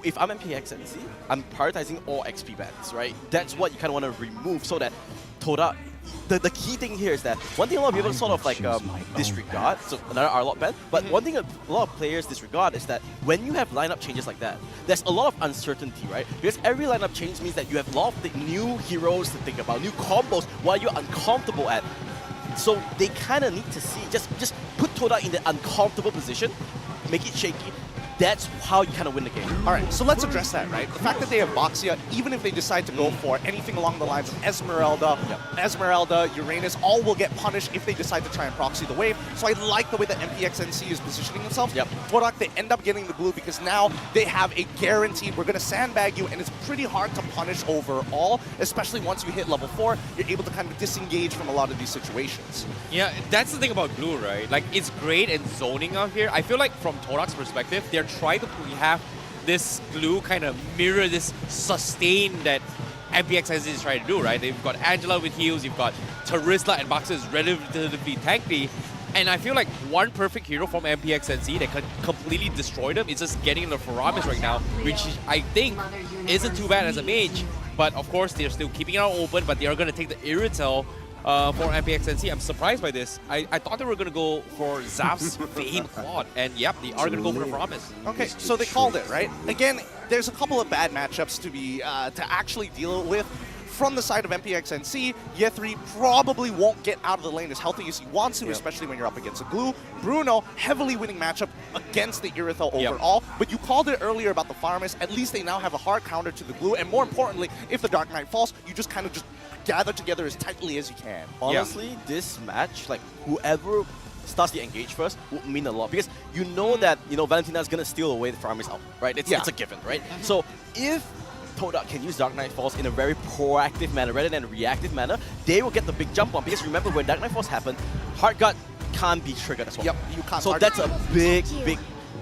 [SPEAKER 5] if I'm MPNC, I'm prioritizing all XP bans, right? That's what you kind of want to remove so that Todak the key thing here is that one thing a lot of people sort of like disregard, so another R-Lock ban, but one thing a lot of players disregard is that when you have lineup changes like that, there's a lot of uncertainty, right? Because every lineup change means that you have a lot of the new heroes to think about, new combos, what you're uncomfortable at. So they kind of need to see, just put Todak in the uncomfortable position, make it shaky. That's how you kind of win the game.
[SPEAKER 3] All right, so let's address that, right? The fact that they have Boxia, even if they decide to go for anything along the lines of Esmeralda, Uranus, all will get punished if they decide to try and proxy the wave. So I like the way that MPXNC is positioning themselves. Todak, they end up getting the blue because now they have a guaranteed, we're going to sandbag you, and it's pretty hard to punish overall, especially once you hit level 4, you're able to kind of disengage from a lot of these situations.
[SPEAKER 6] Yeah, that's the thing about blue, right? Like, it's great in zoning out here. I feel like from Todak's perspective, they're trying to have this glue kind of mirror this sustain that MPXNC is trying to do, right? They've got Angela with heals, you've got Terizla and Boxer is relatively tanky. And I feel like one perfect hero from MPXNC that can completely destroy them is just getting the Faramis right now, which I think isn't too bad as a mage. But of course, they're still keeping it all open, but they are going to take the Irritel for MPXNC. I'm surprised by this. I thought they were going to go for Zaf's Fame Quad, and yep, they are going to go for the Promise.
[SPEAKER 3] Okay, so they called it, right? Again, there's a couple of bad matchups to be to actually deal with. From the side of MPXNC, Ye3 probably won't get out of the lane as healthy as he wants to, especially when you're up against a Glue. Bruno, heavily winning matchup against the Irithel overall, but you called it earlier about the Faramis. At least they now have a hard counter to the Glue, and more importantly, if the Dark Knight falls, you just kind of just gather together as tightly as you can.
[SPEAKER 5] Honestly, this match, like whoever starts the engage first would mean a lot, because you know that Valentina is gonna steal away the Faramis out, right? It's a given, right? So if Todak can use Dark Knight Falls in a very proactive manner rather than a reactive manner, they will get the big jump on. Because remember, when Dark Knight Falls happen, Heart Guard can't be triggered as well.
[SPEAKER 3] Yep, you can't.
[SPEAKER 5] So that's a big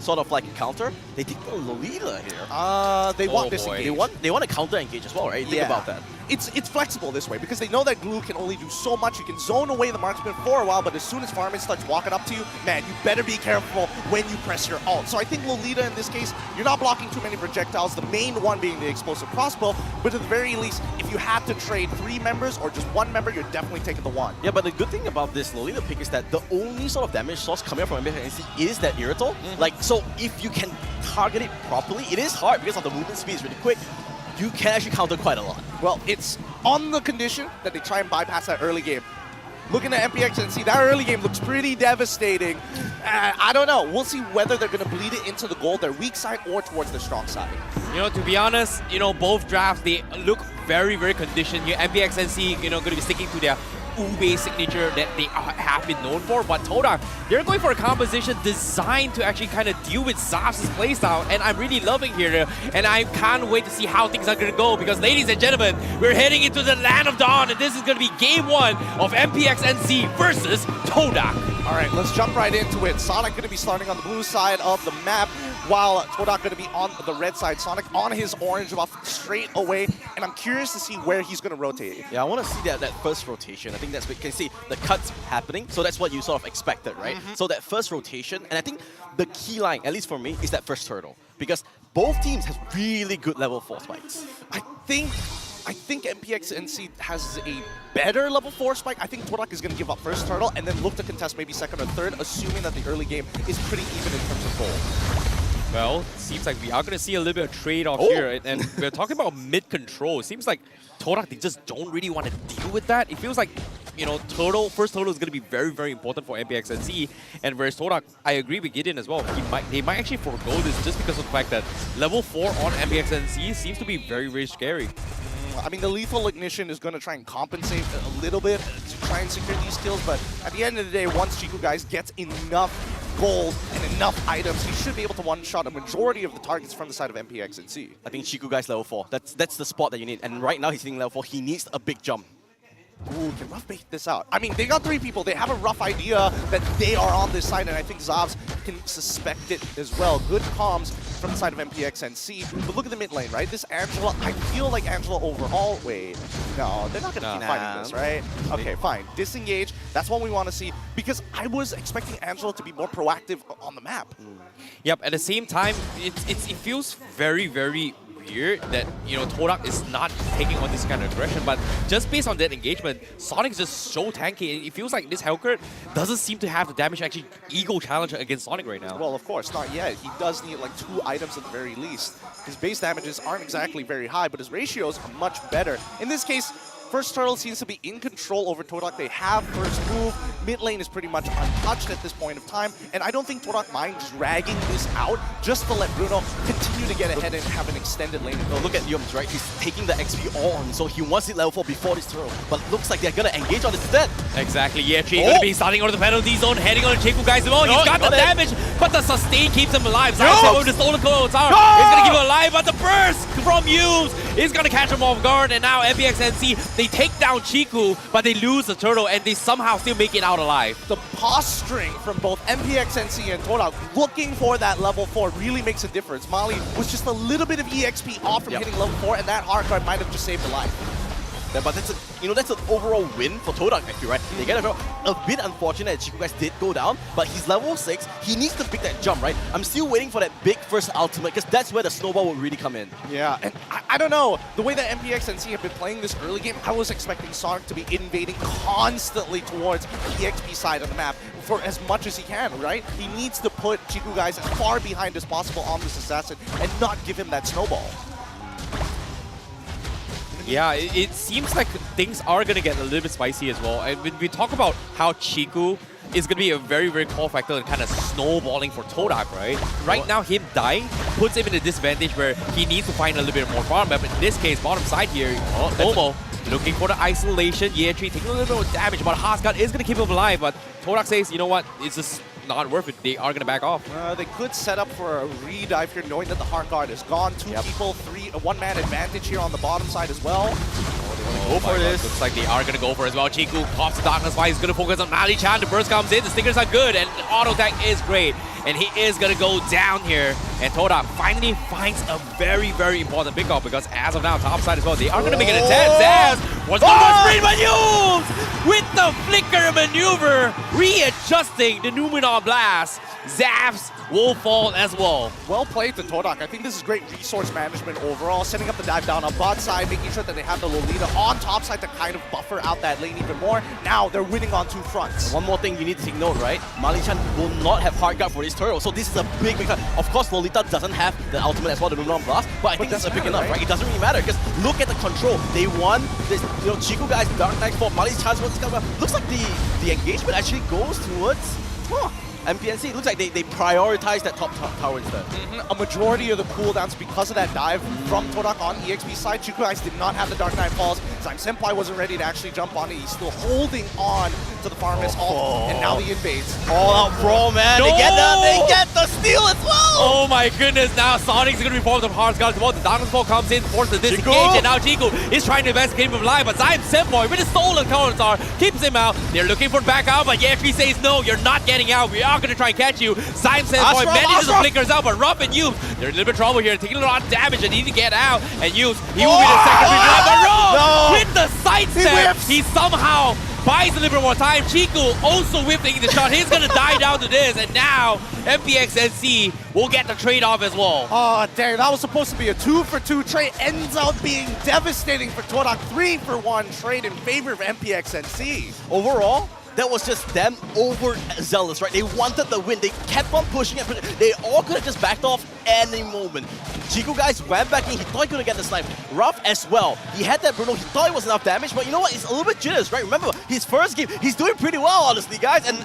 [SPEAKER 5] sort of like counter. They did the Lolita here.
[SPEAKER 3] They want this engage.
[SPEAKER 5] They want to counter engage as well, right? Think about that.
[SPEAKER 3] It's flexible this way because they know that Glue can only do so much. You can zone away the marksman for a while, but as soon as Faramis starts walking up to you, man, you better be careful when you press your ult. So I think Lolita in this case, you're not blocking too many projectiles, the main one being the explosive crossbow, but at the very least, if you had to trade 3 members or just 1 member, you're definitely taking the 1.
[SPEAKER 5] Yeah, but the good thing about this Lolita pick is that the only sort of damage source coming from MPNC is that Irrital. Like, so if you can target it properly, it is hard because of the movement speed is really quick. You can actually counter quite a lot.
[SPEAKER 3] Well, it's on the condition that they try and bypass that early game. Looking at MPXNC, that early game looks pretty devastating. I don't know. We'll see whether they're going to bleed it into the goal, their weak side, or towards their strong side.
[SPEAKER 6] To be honest, both drafts, they look very, very conditioned here. MPXNC, going to be sticking to their Ube signature that they have been known for, but Todak, they're going for a composition designed to actually kind of deal with Zaf's playstyle, and I'm really loving here, and I can't wait to see how things are going to go, because ladies and gentlemen, we're heading into the Land of Dawn, and this is going to be game 1 of MPXNC versus Todak.
[SPEAKER 3] All right, let's jump right into it. Sonic going to be starting on the blue side of the map, while Todak going to be on the red side. Sonic on his orange buff straight away, and I'm curious to see where he's going to rotate.
[SPEAKER 5] Yeah, I want to see that first rotation. I think that's what you can see the cuts happening, so that's what you sort of expected, right? So that first rotation, and I think the key line, at least for me, is that first turtle, because both teams have really good level 4 spikes.
[SPEAKER 3] I think MPXNC has a better level 4 spike. I think Todak is going to give up first turtle and then look to contest maybe second or third, assuming that the early game is pretty even in terms of gold.
[SPEAKER 6] Well, seems like we are going to see a little bit of trade-off here, and we're talking about mid-control. It seems like Todak, they just don't really want to deal with that. It feels like, first turtle is going to be very, very important for MPXNC, and whereas Todak, I agree with Gideon as well. They might actually forego this just because of the fact that level 4 on MPXNC seems to be very, very scary.
[SPEAKER 3] I mean, the lethal ignition is going to try and compensate a little bit to try and secure these kills, but at the end of the day, once Chico Guys gets enough gold and enough items, he should be able to one-shot a majority of the targets from the side of MPXNC.
[SPEAKER 5] I think Chico Guys level 4. That's the spot that you need, and right now he's hitting level 4. He needs a big jump.
[SPEAKER 3] Ooh, can Rough bait this out? I mean, they got 3 people. They have a rough idea that they are on this side, and I think Zavs can suspect it as well. Good comms from the side of MPXNC. But look at the mid lane, right? This Angela, I feel like Angela overall. Wait, no, they're not going to keep fighting this, right? Okay, fine. Disengage. That's what we want to see, because I was expecting Angela to be more proactive on the map.
[SPEAKER 6] Yep, at the same time, it feels very, very weird that, you know, Todak is not taking on this kind of aggression, but just based on that engagement, Sonic is just so tanky, and it feels like this Helkert doesn't seem to have the damage to actually ego challenge against Sonic right now.
[SPEAKER 3] Well, of course, not yet. He does need like 2 items at the very least. His base damages aren't exactly very high, but his ratios are much better. In this case, First Turtle seems to be in control over Todak. They have first move. Mid lane is pretty much untouched at this point of time, and I don't think Todak minds dragging this out just to let Bruno continue to get ahead and have an extended lane.
[SPEAKER 5] Oh, look at Yums, right? He's taking the XP all on, so he wants it level 4 before this turtle. But looks like they're gonna engage on it instead.
[SPEAKER 6] Exactly, yeah, Tree gonna be starting on the penalty zone, heading on Chiku guys. Oh, he's got the damage, but the sustain keeps him alive. Zayas with the stolen tower. He's gonna keep him alive, but the burst from Yums is gonna catch him off guard. And now MPXNC, they take down Chiku, but they lose the turtle, and they somehow still make it out alive.
[SPEAKER 3] The posturing from both MPXNC and Todak looking for that level 4 really makes a difference. Mali was just a little bit of EXP off from hitting level 4, and that hard card might have just saved a life.
[SPEAKER 5] Yeah, but that's that's an overall win for Todak, actually, right? They get a bit unfortunate that Chiku guys did go down, but he's level 6. He needs to pick that jump, right? I'm still waiting for that big first ultimate, because that's where the snowball will really come in.
[SPEAKER 3] Yeah, and I don't know. The way that MPXNC have been playing this early game, I was expecting Sonic to be invading constantly towards the EXP side of the map for as much as he can, right? He needs to put Chiku guys as far behind as possible on this assassin and not give him that snowball.
[SPEAKER 6] Yeah, it seems like things are going to get a little bit spicy as well. And when we talk about how Chiku is going to be a very, very core factor in kind of snowballing for Todak, right? Right now, him dying puts him in a disadvantage where he needs to find a little bit more farm. But in this case, bottom side here, Momo looking for the isolation. Yeah, Tree taking a little bit of damage, but Haskat is going to keep him alive. But Todak says, you know what, it's just not worth it. They are going to back off.
[SPEAKER 3] They could set up for a re-dive here, knowing that the hard guard is gone. 2 people, 1-man advantage here on the bottom side as well.
[SPEAKER 6] Go for this. Looks like they are going to go for it as well. Chiku pops the Darkness Fire. He's going to focus on Mali-chan. The burst comes in. The stickers are good. And auto attack is great. And he is going to go down here. And Todak finally finds a very, very important pickup, because as of now, top side as well, they are going to make it intense. Zaz was going to sprint maneuvers with the flicker maneuver, readjusting the Numenor blast. Zavs will fall as well.
[SPEAKER 3] Well played to Todak. I think this is great resource management overall, setting up the dive down on bot side, making sure that they have the Lolita on top side to kind of buffer out that lane even more. Now they're winning on 2 fronts.
[SPEAKER 5] One more thing you need to take note, right? Mali-chan will not have hard guard for this turtle, so this is a big cut. Of course, Lolita doesn't have the ultimate as well, the Numenor blast, but I think this is big enough, right? It doesn't really matter, because look at the control. They won this, Chiku guys, Dark Knight for Mali-chan's what's coming up. Looks like the engagement actually goes towards MPNC. It looks like they prioritize that top tower instead.
[SPEAKER 3] A majority of the cooldowns because of that dive from Todak on EXP side. Chiku guys did not have the Dark Knight Falls. Zyme Senpai wasn't ready to actually jump on it. He's still holding on to the Farmist ult, and now the invades.
[SPEAKER 5] All out brawl, man.
[SPEAKER 6] No!
[SPEAKER 5] They get the steal as well.
[SPEAKER 6] Oh my goodness, now Sonic's going to be formed of hard guard as well. The Darkness Ball comes in, forces the disengage, and now Chiku is trying to advance, keep him alive, but Zyme Senpai with a stolen counter star keeps him out. They're looking for back out, but Yefri says, no, you're not getting out. We are going to try and catch you. Zyme Senpai manages the flickers out, but Ruff and Yums, they're in a little bit of trouble here, taking a lot of damage and need to get out. And Yums, he will be the second redraw, but Ruff with the sidestep, he somehow buys a little bit more time. Chiku also whipping the shot. He's going to die down to this, and now MPXNC will get the trade-off as well.
[SPEAKER 3] Oh, dang, that was supposed to be a 2-for-2 trade. Ends up being devastating for Todak. 3-for-1 trade in favor of MPXNC.
[SPEAKER 5] Overall, that was just them overzealous, right? They wanted the win. They kept on pushing it. They all could have just backed off any moment. Chiku guys went back in. He thought he could get the snipe. Ruff as well. He had that Bruno. He thought it was enough damage, but you know what? It's a little bit jitters, right? Remember, his first game, he's doing pretty well, honestly, guys. And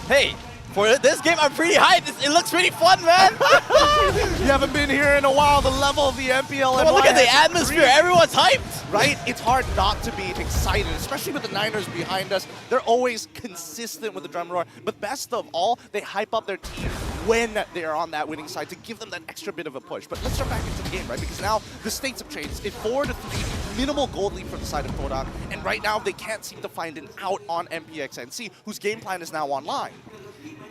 [SPEAKER 5] hey, for this game, I'm pretty hyped. It looks pretty fun, man.
[SPEAKER 3] You haven't been here in a while. The level of the MPL.
[SPEAKER 5] Look at the atmosphere. Everyone's hyped.
[SPEAKER 3] Right? It's hard not to be excited, especially with the Niners behind us. They're always consistent with the drum roar. But best of all, they hype up their team when they are on that winning side to give them that extra bit of a push. But let's jump back into the game, right? Because now the stakes have changed. It's 4-3, minimal gold lead from the side of Todak. And right now, they can't seem to find an out on MPXNC, whose game plan is now online.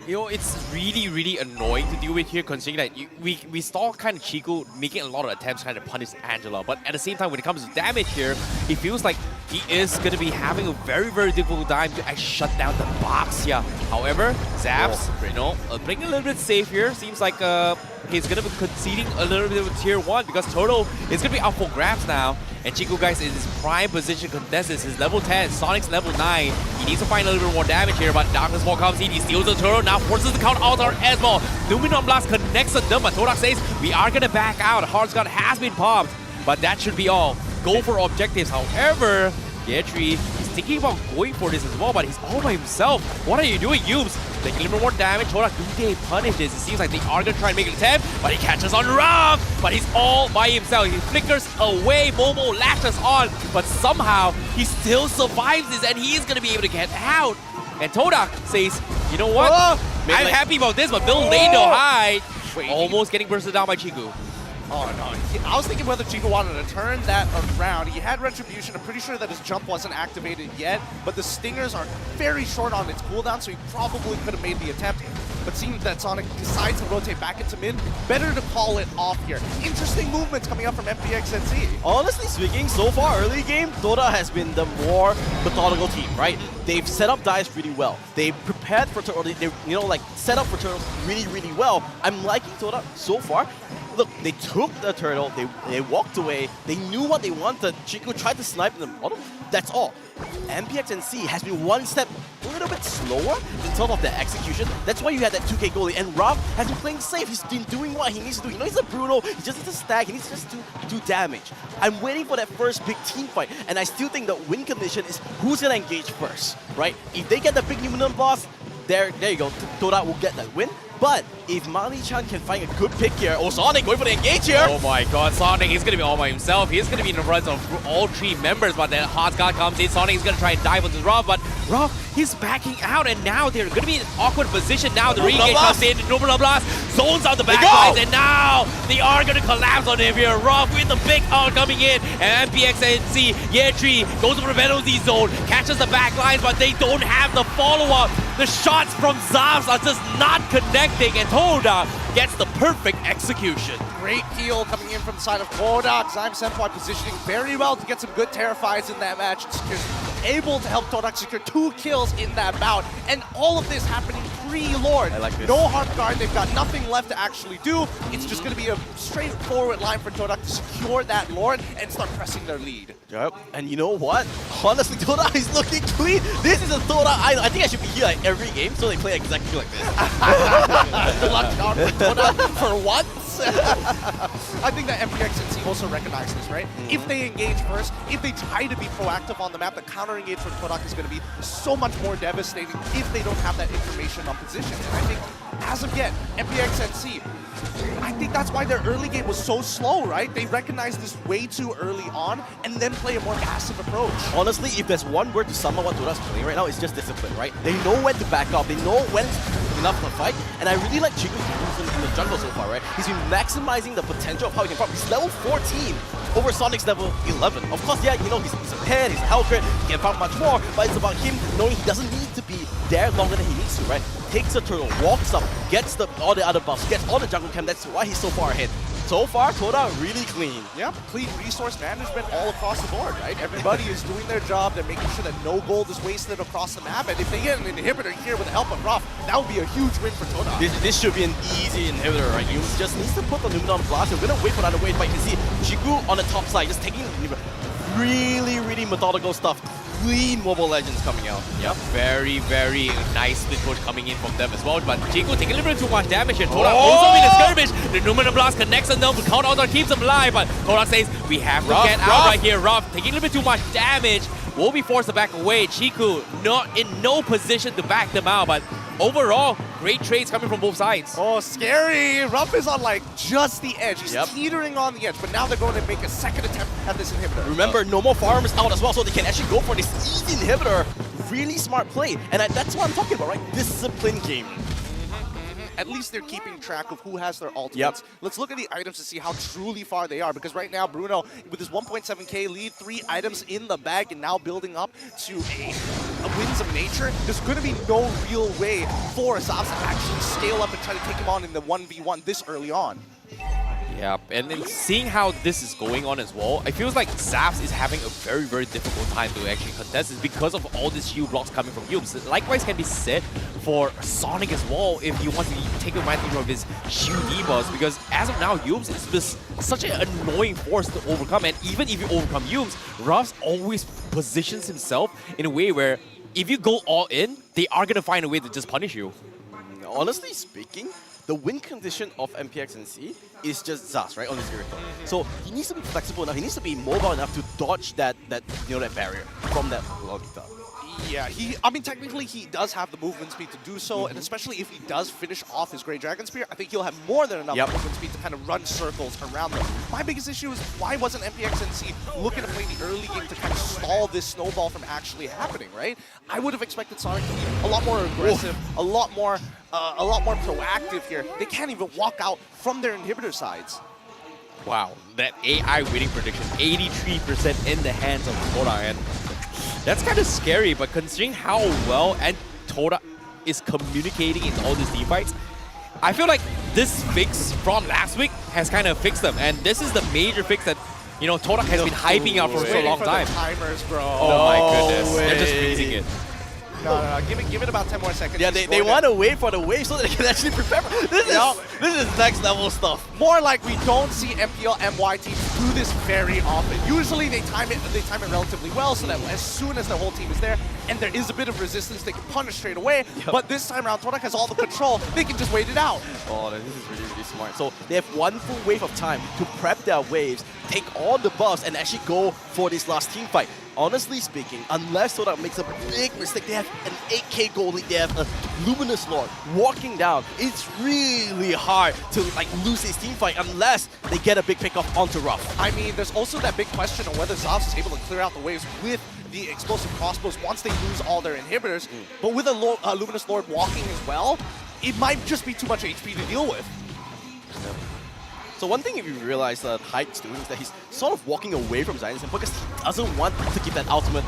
[SPEAKER 6] You know, it's really, really annoying to deal with here, considering that we saw kind of Chiku making a lot of attempts trying to punish Angela, but at the same time, when it comes to damage here, it feels like he is going to be having a very, very difficult time to shut down the box here. However, Zaps, playing a little bit safe here. Seems like he's going to be conceding a little bit of tier 1 because Toto is going to be up for grabs now. And Chico, guys, is his prime position contested. His level 10, Sonic's level 9. He needs to find a little bit more damage here, but Darkness Ball comes in. He steals the turtle, now forces the count out as well. Luminon Blast connects on them, but Todak says, we are going to back out. Heart's Gun has been popped, but that should be all. Go for objectives. However, Yetri is thinking about going for this as well, but he's all by himself. What are you doing, Yubes? Taking a little more damage. Todak, do they punish this? It seems like they are going to try and make an attempt, but he catches on Ruff, but he's all by himself. He flickers away. Momo lashes on, but somehow he still survives this, and he is going to be able to get out. And Todak says, you know what? I'm happy about this, but Bill Lando high, almost getting bursted down by Chiku.
[SPEAKER 3] Oh no, I was thinking whether Chico wanted to turn that around. He had Retribution. I'm pretty sure that his jump wasn't activated yet, but the Stingers are very short on its cooldown, so he probably could have made the attempt. But seems that Sonic decides to rotate back into mid. Better to call it off here. Interesting movements coming up from MPNC.
[SPEAKER 5] Honestly speaking, so far early game, Todak has been the more methodical team, right? They've set up dives really well. They prepared for turtle. They set up for turtles really, really well. I'm liking Todak so far. Look, they took the turtle, they walked away, they knew what they wanted. Chico tried to snipe them. That's all. MPNC has been one step a little bit slower in terms of the execution. That's why you had that 2K goalie. And Rob has been playing safe. He's been doing what he needs to do. You know, he's a Bruno. He just needs to stack. He needs to just do damage. I'm waiting for that first big team fight. And I still think the win condition is who's going to engage first, right? If they get the big Numinum boss, there you go. Todak will get that win. But if Mali-chan can find a good pick here, Sonic going for the engage here.
[SPEAKER 6] Oh my god, Sonic is going to be all by himself. He's going to be in the front of all 3 members, but then Heart's Guard comes in. Sonic is going to try and dive onto Ruff, but Ruff, he's backing out, and now they're going to be in an awkward position. Now the re-engage comes in, Nobler Blast zones out the back lines, and now they are going to collapse on him here. Ruff with the big ult coming in, and MPNC, Yetri goes over the penalty zone, catches the back lines, but they don't have the follow-up. The shots from Zavs are just not connecting, and Todak gets the perfect execution.
[SPEAKER 3] Great heal coming in from the side of Todak. Zyme Senpai positioning very well to get some good Terrifies in that match. Just able to help Todak secure 2 kills in that bout. And all of this happening pre-Lord.
[SPEAKER 5] I like this.
[SPEAKER 3] No Heart Guard. They've got nothing left to actually do. It's just going to be a straightforward line for Todak to secure that Lord and start pressing their lead.
[SPEAKER 5] Yep. And you know what? Honestly, Todak is looking clean. This is a Todak. I think I should be here like every game so they play exactly like this.
[SPEAKER 3] Luck down for Todak for once. I think that MPNC also recognized this, right? If they engage first, if they try to be proactive on the map, the counter engage from Todak is going to be so much more devastating if they don't have that information on position. And I think, as of yet, MPNC, I think that's why their early game was so slow, right? They recognized this way too early on and then play a more passive approach.
[SPEAKER 5] Honestly, if there's one word to sum up what Todak's playing right now, it's just discipline, right? They know when to back up, they know when it's enough to fight, and I really like Chico's movement in the jungle so far, right? He's been maximizing the potential of how he can fight. He's level 14 over Sonic's level 11. Of course, yeah, you know, he's a head, he's a Hellcrit, he can fight much more, but it's about him knowing he doesn't need to be there longer than he needs to, right? Takes the turtle, walks up, gets all the other buffs, gets all the jungle camp. That's why he's so far ahead. So far, Todak really clean.
[SPEAKER 3] Yeah, clean resource management all across the board, right? Everybody is doing their job. They're making sure that no gold is wasted across the map. And if they get an inhibitor here with the help of Ruff, that would be a huge win for Todak.
[SPEAKER 5] This should be an easy inhibitor, right? You just need to put the Luminon Blast. You're gonna wait for another wave, but you can see Chiku on the top side, just taking really, really methodical stuff. Clean Mobile Legends coming out.
[SPEAKER 6] Yep, very, very nice split push coming in from them as well. But Chico taking a little bit too much damage here. Todak also in a skirmish. The Numinum Blast connects on them. The count keeps them alive. But Todak says, we have to get out right here. Ruff taking a little bit too much damage. Will be forced to back away. Chico not in no position to back them out. But overall, great trades coming from both sides.
[SPEAKER 3] Oh, scary. Ruff is on like just the edge. He's teetering on the edge, but now they're going to make a second attempt at this inhibitor.
[SPEAKER 5] Remember, no more farmers out as well, so they can actually go for this easy inhibitor. Really smart play. And that's what I'm talking about, right? Discipline game.
[SPEAKER 3] At least they're keeping track of who has their ultimates. Let's look at the items to see how truly far they are, because right now Bruno, with his 1.7k lead, 3 items in the bag, and now building up to a Winds of Nature, there's going to be no real way for Zavs to actually scale up and try to take him on in the 1v1 this early on.
[SPEAKER 6] Yeah, and then seeing how this is going on as well, it feels like Zaps is having a very, very difficult time to actually contest this because of all these shield blocks coming from Yubes. Likewise can be said for Sonic as well if you want to take advantage of his shield debuffs, because as of now, Yubes is just such an annoying force to overcome, and even if you overcome Yubes, Ruffs always positions himself in a way where if you go all in, they are going to find a way to just punish you.
[SPEAKER 5] Honestly speaking, the win condition of MPXNC is just Zas, right, on this vehicle. So he needs to be flexible enough, he needs to be mobile enough to dodge that barrier from that Logita.
[SPEAKER 3] Yeah, I mean, technically he does have the movement speed to do so, and especially if he does finish off his Grey Dragon Spear, I think he'll have more than enough movement speed to kind of run circles around them. My biggest issue is why wasn't MPXNC looking to play the early game to kind of stall this snowball from actually happening, right? I would have expected Sonic to be a lot more aggressive, a lot more proactive here. They can't even walk out from their inhibitor sides.
[SPEAKER 6] Wow, that AI winning prediction, 83% in the hands of Todak, and that's kind of scary, but considering how well and Todak is communicating in all these team fights, I feel like this fix from last week has kind of fixed them, and this is the major fix that, you know, Todak has been hyping out for so long time.
[SPEAKER 3] Timers, bro.
[SPEAKER 6] Oh my goodness, they're just freezing it.
[SPEAKER 3] No, give it about 10 more seconds.
[SPEAKER 5] Yeah, they want to wait for the wave so that they can actually prepare. This is next level stuff.
[SPEAKER 3] More like we don't see MPL MY teams do this very often. Usually they time it relatively well so that as soon as the whole team is there and there is a bit of resistance, they can punish straight away.
[SPEAKER 5] Yep.
[SPEAKER 3] But this time around, Todak has all the control. They can just wait it out.
[SPEAKER 5] Oh, this is really, really smart. So they have one full wave of time to prep their waves, take all the buffs, and actually go for this last team fight. Honestly speaking, unless Todak makes a big mistake, they have an 8k goal lead, they have a Luminous Lord walking down. It's really hard to lose this team fight unless they get a big pickoff onto Ruff.
[SPEAKER 3] I mean, there's also that big question on whether Zavs is able to clear out the waves with the explosive crossbows once they lose all their inhibitors. But with a Luminous Lord walking as well, it might just be too much HP to deal with.
[SPEAKER 5] So one thing if you realize that HAQ's doing is that he's sort of walking away from Zion Senpai because he doesn't want to give that ultimate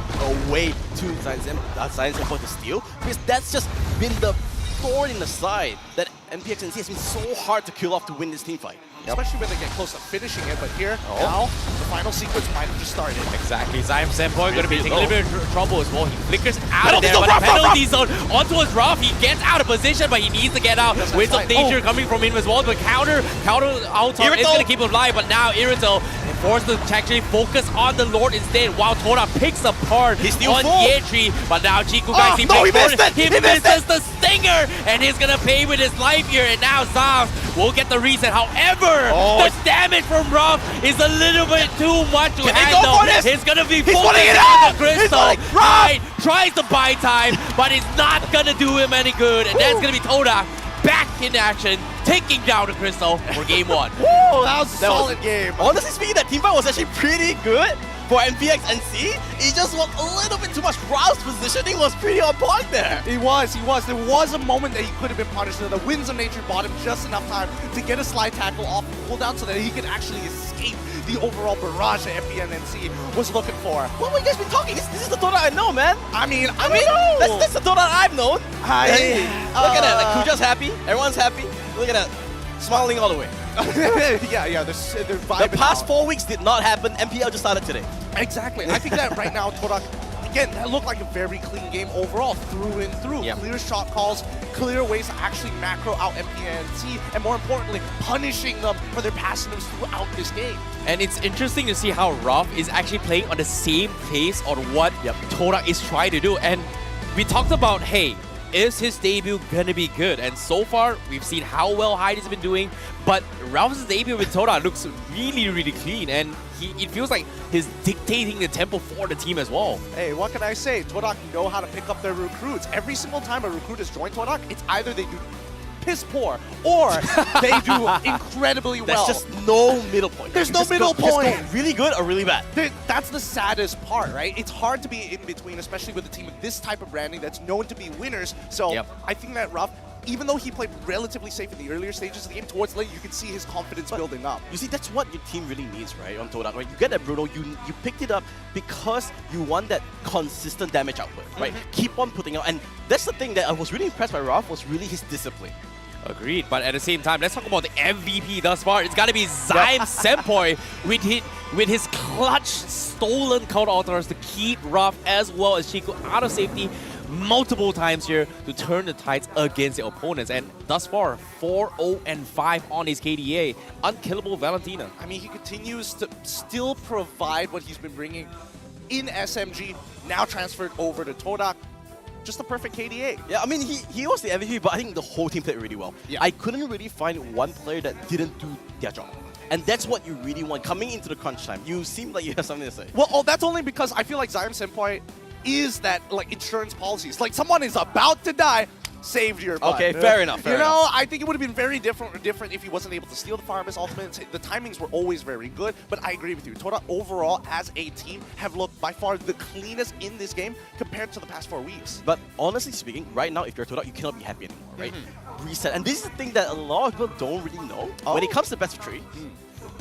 [SPEAKER 5] away to Zion Senpai to steal, because that's just been the thorn in the side that MPXNC has been so hard to kill off to win this team fight.
[SPEAKER 3] Especially when they get close to finishing it, but here, now, the final sequence might have just started.
[SPEAKER 6] Exactly, Zion Senpai going to be taking a little bit of trouble as well. He flickers out
[SPEAKER 5] Penalty
[SPEAKER 6] there,
[SPEAKER 5] zone,
[SPEAKER 6] but the
[SPEAKER 5] Ruff,
[SPEAKER 6] penalty zone onto his Ruff. He gets out of position, but he needs to get out. With some danger coming from him as well. But counter out is going to keep him alive, but now Irito forced to actually focus on the Lord instead, while Todak picks apart on Yetri. But now Chiku guys,
[SPEAKER 5] he missed it!
[SPEAKER 6] He misses the stinger, and he's going to pay with his life here, and now Zavs will get the reset. However, the damage from Ruff is a little bit too much to handle. He's going to be focusing on the crystal. Right, tries to buy time, but it's not going to do him any good, and that's going to be Todak back in action, taking down the crystal for game one.
[SPEAKER 3] Woo, that was a solid game.
[SPEAKER 5] Honestly speaking, that team fight was actually pretty good for MPXNC. He just was a little bit too much. Rao's positioning was pretty on point there.
[SPEAKER 3] He was. There was a moment that he could have been punished. The Winds of Nature bought him just enough time to get a slide tackle off the cooldown so that he could actually escape the overall barrage that MPNC was looking for.
[SPEAKER 5] What have you guys been talking? This is the Todak I know, man.
[SPEAKER 3] I mean,
[SPEAKER 5] that's the Todak I've known. Look at that. Like, Kuja's happy. Everyone's happy. Look at that. Smiling all the way.
[SPEAKER 3] yeah, they're vibing.
[SPEAKER 5] The past 4 weeks did not happen. MPL just started today.
[SPEAKER 3] Exactly. I think that right now, Todak, again, that looked like a very clean game overall, through and through.
[SPEAKER 6] Yep.
[SPEAKER 3] Clear shot calls, clear ways to actually macro out MPNC, and more importantly, punishing them for their passives throughout this game.
[SPEAKER 6] And it's interesting to see how Ruff is actually playing on the same pace on what Todak is trying to do. And we talked about, hey, is his debut gonna be good? And so far, we've seen how well Heidi's been doing, but Ruff's debut with Todak looks really, really clean, and it feels like he's dictating the tempo for the team as well.
[SPEAKER 3] Hey, what can I say? Todak know how to pick up their recruits. Every single time a recruit has joined Todak, it's either they do piss poor or they do incredibly well.
[SPEAKER 5] There's just no middle point.
[SPEAKER 3] There's no middle point.
[SPEAKER 5] Just go really good or really bad.
[SPEAKER 3] That's the saddest part, right? It's hard to be in between, especially with a team with this type of branding that's known to be winners. So I think that Ruff, even though he played relatively safe in the earlier stages of the game, towards late, you can see his confidence building up.
[SPEAKER 5] You see, that's what your team really needs, right, on Todak, right? You get that Bruno, you picked it up because you want that consistent damage output, right? Keep on putting out, and that's the thing that I was really impressed by Ruff, was really his discipline.
[SPEAKER 6] Agreed, but at the same time, let's talk about the MVP thus far. It's got to be Zyme Senpoi with his clutch stolen counter alternatives to keep Ruff as well as Chico out of safety multiple times here to turn the tides against the opponents. And thus far, 4-0-5 on his KDA. Unkillable Valentina.
[SPEAKER 3] I mean, he continues to still provide what he's been bringing in SMG, now transferred over to Todak. Just a perfect KDA.
[SPEAKER 5] Yeah, I mean, he was the MVP, but I think the whole team played really well.
[SPEAKER 3] Yeah.
[SPEAKER 5] I couldn't really find one player that didn't do their job. And that's what you really want. Coming into the crunch time, you seem like you have something to say.
[SPEAKER 3] Well, that's only because I feel like Zyme Senpai is that like insurance policies. Like someone is about to die, saved your butt.
[SPEAKER 5] Okay, fair enough. Fair enough.
[SPEAKER 3] I think it would have been very different if he wasn't able to steal the Farmer's ultimate. The timings were always very good, but I agree with you. Todak overall as a team have looked by far the cleanest in this game compared to the past 4 weeks.
[SPEAKER 5] But honestly speaking, right now, if you're Todak, you cannot be happy anymore, right? Reset. And this is the thing that a lot of people don't really know. When it comes to best of 3,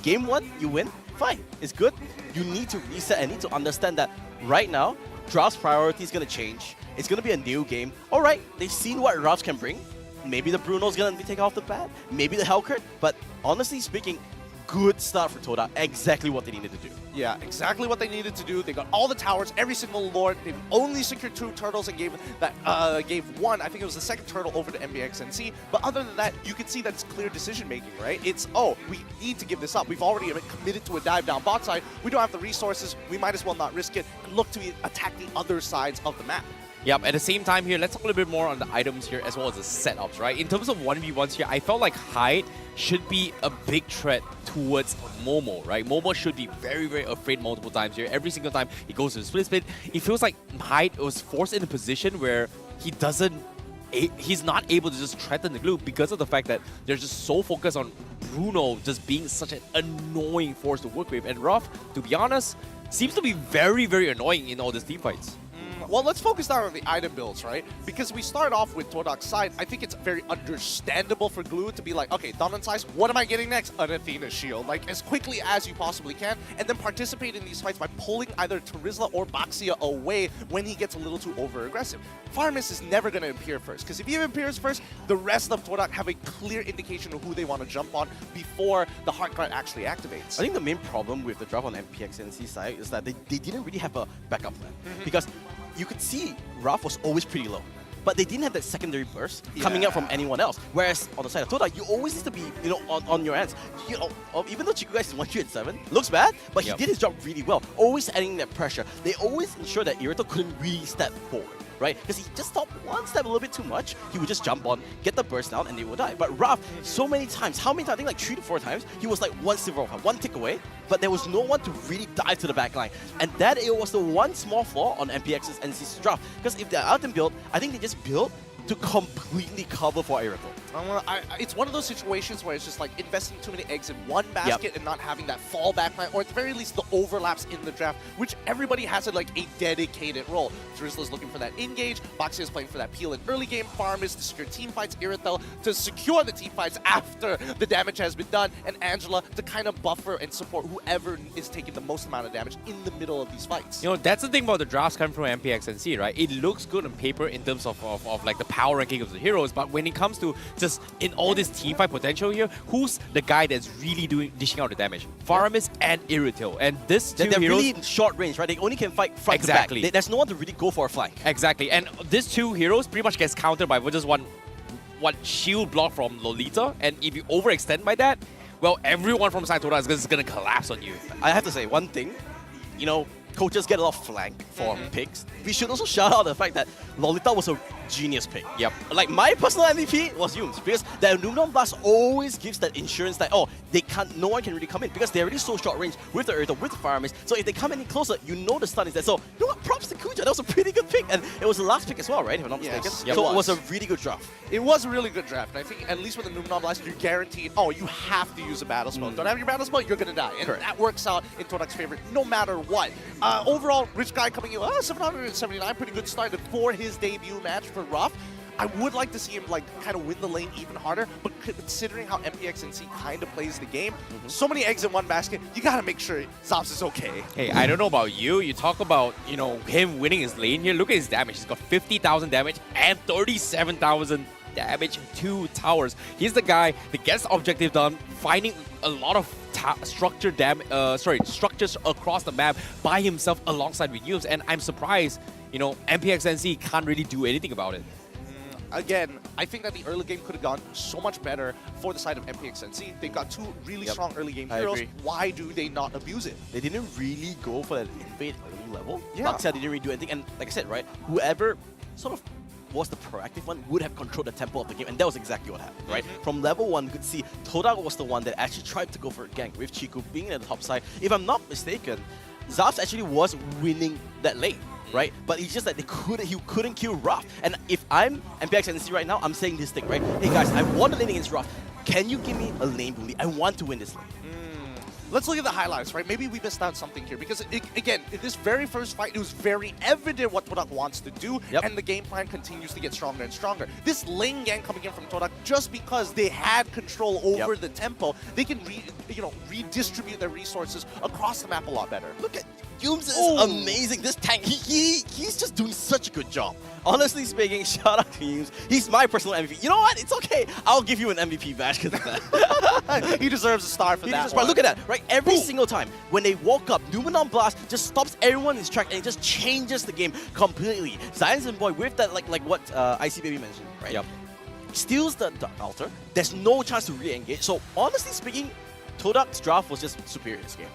[SPEAKER 5] game 1, you win, fine. It's good. You need to reset and need to understand that right now, Draft's priority is going to change. It's going to be a new game. All right, they've seen what Draft can bring. Maybe the Bruno's going to be taken off the bat. Maybe the Hellcurt. But honestly speaking, good start for Todak. Exactly what they needed to do.
[SPEAKER 3] Yeah, exactly what they needed to do. They got all the towers, every single lord. They've only secured 2 turtles and gave one. I think it was the second turtle over to MPNC. But other than that, you can see that it's clear decision making, right? It's we need to give this up. We've already committed to a dive down bot side. We don't have the resources. We might as well not risk it and look to attack the other sides of the map.
[SPEAKER 6] Yep, at the same time here, let's talk a little bit more on the items here as well as the setups, right? In terms of 1v1s here, I felt like Hyde should be a big threat towards Momo, right? Momo should be very, very afraid multiple times here. Every single time he goes to the split, it feels like Hyde was forced in a position where he's not able to just threaten the glue because of the fact that they're just so focused on Bruno just being such an annoying force to work with. And Ruff, to be honest, seems to be very, very annoying in all these team fights.
[SPEAKER 3] Well, let's focus down on the item builds, right? Because we start off with Todak's side. I think it's very understandable for Glue to be like, okay, dominant size, what am I getting next? An Athena shield. Like, as quickly as you possibly can, and then participate in these fights by pulling either Terizla or Baxia away when he gets a little too over-aggressive. Farmis is never going to appear first, because if he appears first, the rest of Todak have a clear indication of who they want to jump on before the Heart Guard actually activates.
[SPEAKER 5] I think the main problem with the draft on MPNC side is that they didn't really have a backup plan. Because you could see Ruff was always pretty low, but they didn't have that secondary burst coming out from anyone else. Whereas on the side of Todak, you always need to be, on your ends. Even though Chico guys is 107, looks bad, but he did his job really well. Always adding that pressure. They always ensured that Irito couldn't really step forward, right? Because he just stopped one step a little bit too much, he would just jump on, get the burst down, and they would die. But Ruff, so many times, how many times? I think like 3 to 4 times, he was like one silver off, one tick away, but there was no one to really dive to the back line. And that it was the one small flaw on MPX's NC's draft. Because if they're out and build, I think they just build to completely cover for Irito.
[SPEAKER 3] It's one of those situations where it's just like investing too many eggs in one basket and not having that fallback plan, or at the very least the overlaps in the draft, which everybody has like a dedicated role. Terizla's looking for that engage, Baxia is playing for that peel in early game, Farm is to secure team fights, Irito to secure the team fights after the damage has been done, and Angela to kind of buffer and support whoever is taking the most amount of damage in the middle of these fights.
[SPEAKER 6] That's the thing about the drafts coming from MPXNC, right? It looks good on paper in terms of like the power ranking of the heroes, but when it comes to just in all this team fight potential here, who's the guy that's really dishing out the damage? Faramis and Irito. And this two
[SPEAKER 5] they're
[SPEAKER 6] heroes,
[SPEAKER 5] really in short range, right? They only can fight front to back. There's no one to really go for a flank.
[SPEAKER 6] Exactly. And these 2 heroes pretty much gets countered by just one shield block from Lolita. And if you overextend by that, well, everyone from side Todak is going to collapse on you.
[SPEAKER 5] I have to say one thing, coaches get a lot of flank for picks. We should also shout out the fact that Lolita was a genius pick.
[SPEAKER 6] Yep.
[SPEAKER 5] Like my personal MVP was Yums, because the Aluminum Blast always gives that insurance that no one can really come in, because they're already so short range with the Irito, with the Faramis. So if they come any closer, the stun is there. So props to Kuja. That was a pretty good pick, and it was the last pick as well, right? If I'm not mistaken.
[SPEAKER 3] Yep.
[SPEAKER 5] So it was a really good draft.
[SPEAKER 3] It was a really good draft. And I think at least with the Numenon Blast, you're guaranteed, you have to use a battle spell. Don't have your battle spell, you're going to die. And that works out in Todak's favor no matter what. Overall, Rich Guy coming in, 779, pretty good start for his debut match for Ruff. I would like to see him kind of win the lane even harder, but considering how MPXNC kind of plays the game, so many eggs in one basket, you got to make sure Zops is okay.
[SPEAKER 6] Hey, I don't know about you. You talk about, him winning his lane here. Look at his damage. He's got 50,000 damage and 37,000 damage to towers. He's the guy that gets the objective done, finding a lot of structures across the map by himself alongside with Yums, and I'm surprised, you know, MPXNC can't really do anything about it.
[SPEAKER 3] Again, I think that the early game could have gone so much better for the side of MPXNC. They've got two really strong early game
[SPEAKER 5] I
[SPEAKER 3] heroes.
[SPEAKER 5] agree.
[SPEAKER 3] Why do they not abuse it?
[SPEAKER 5] They didn't really go for that invade early level.
[SPEAKER 3] Yeah.
[SPEAKER 5] Baxia didn't really do anything, and like I said, right, whoever sort of was the proactive one would have controlled the tempo of the game, and that was exactly what happened, right? From level 1, you could see Todak was the one that actually tried to go for a gank with Chiku being at the top side. If I'm not mistaken, Zaps actually was winning that lane, right? But it's just that he couldn't kill Ruff. And if I'm MPXNC right now, I'm saying this thing, right? Hey guys, I want a lane against Ruff. Can you give me a lane bully? I want to win this lane.
[SPEAKER 3] Let's look at the highlights, right? Maybe we missed out something here because, again, in this very first fight, it was very evident what Todak wants to do, and the game plan continues to get stronger and stronger. This lane gang coming in from Todak, just because they had control over the tempo, they can redistribute their resources across the map a lot better.
[SPEAKER 5] Look at Yums is amazing. This tank, he's just doing such a good job. Honestly speaking, shout out to Yums. He's my personal MVP. You know what? It's okay. I'll give you an MVP badge because of that.
[SPEAKER 3] He deserves a star for that.
[SPEAKER 5] But look at that, right? Every single time when they walk up, Numenon Blast just stops everyone in his track and it just changes the game completely. Zions and Boy with that, like what IC Baby mentioned, right?
[SPEAKER 6] Yep.
[SPEAKER 5] Steals the Dark Altar. There's no chance to re-engage. So honestly speaking, Todak's draft was just superior in this game.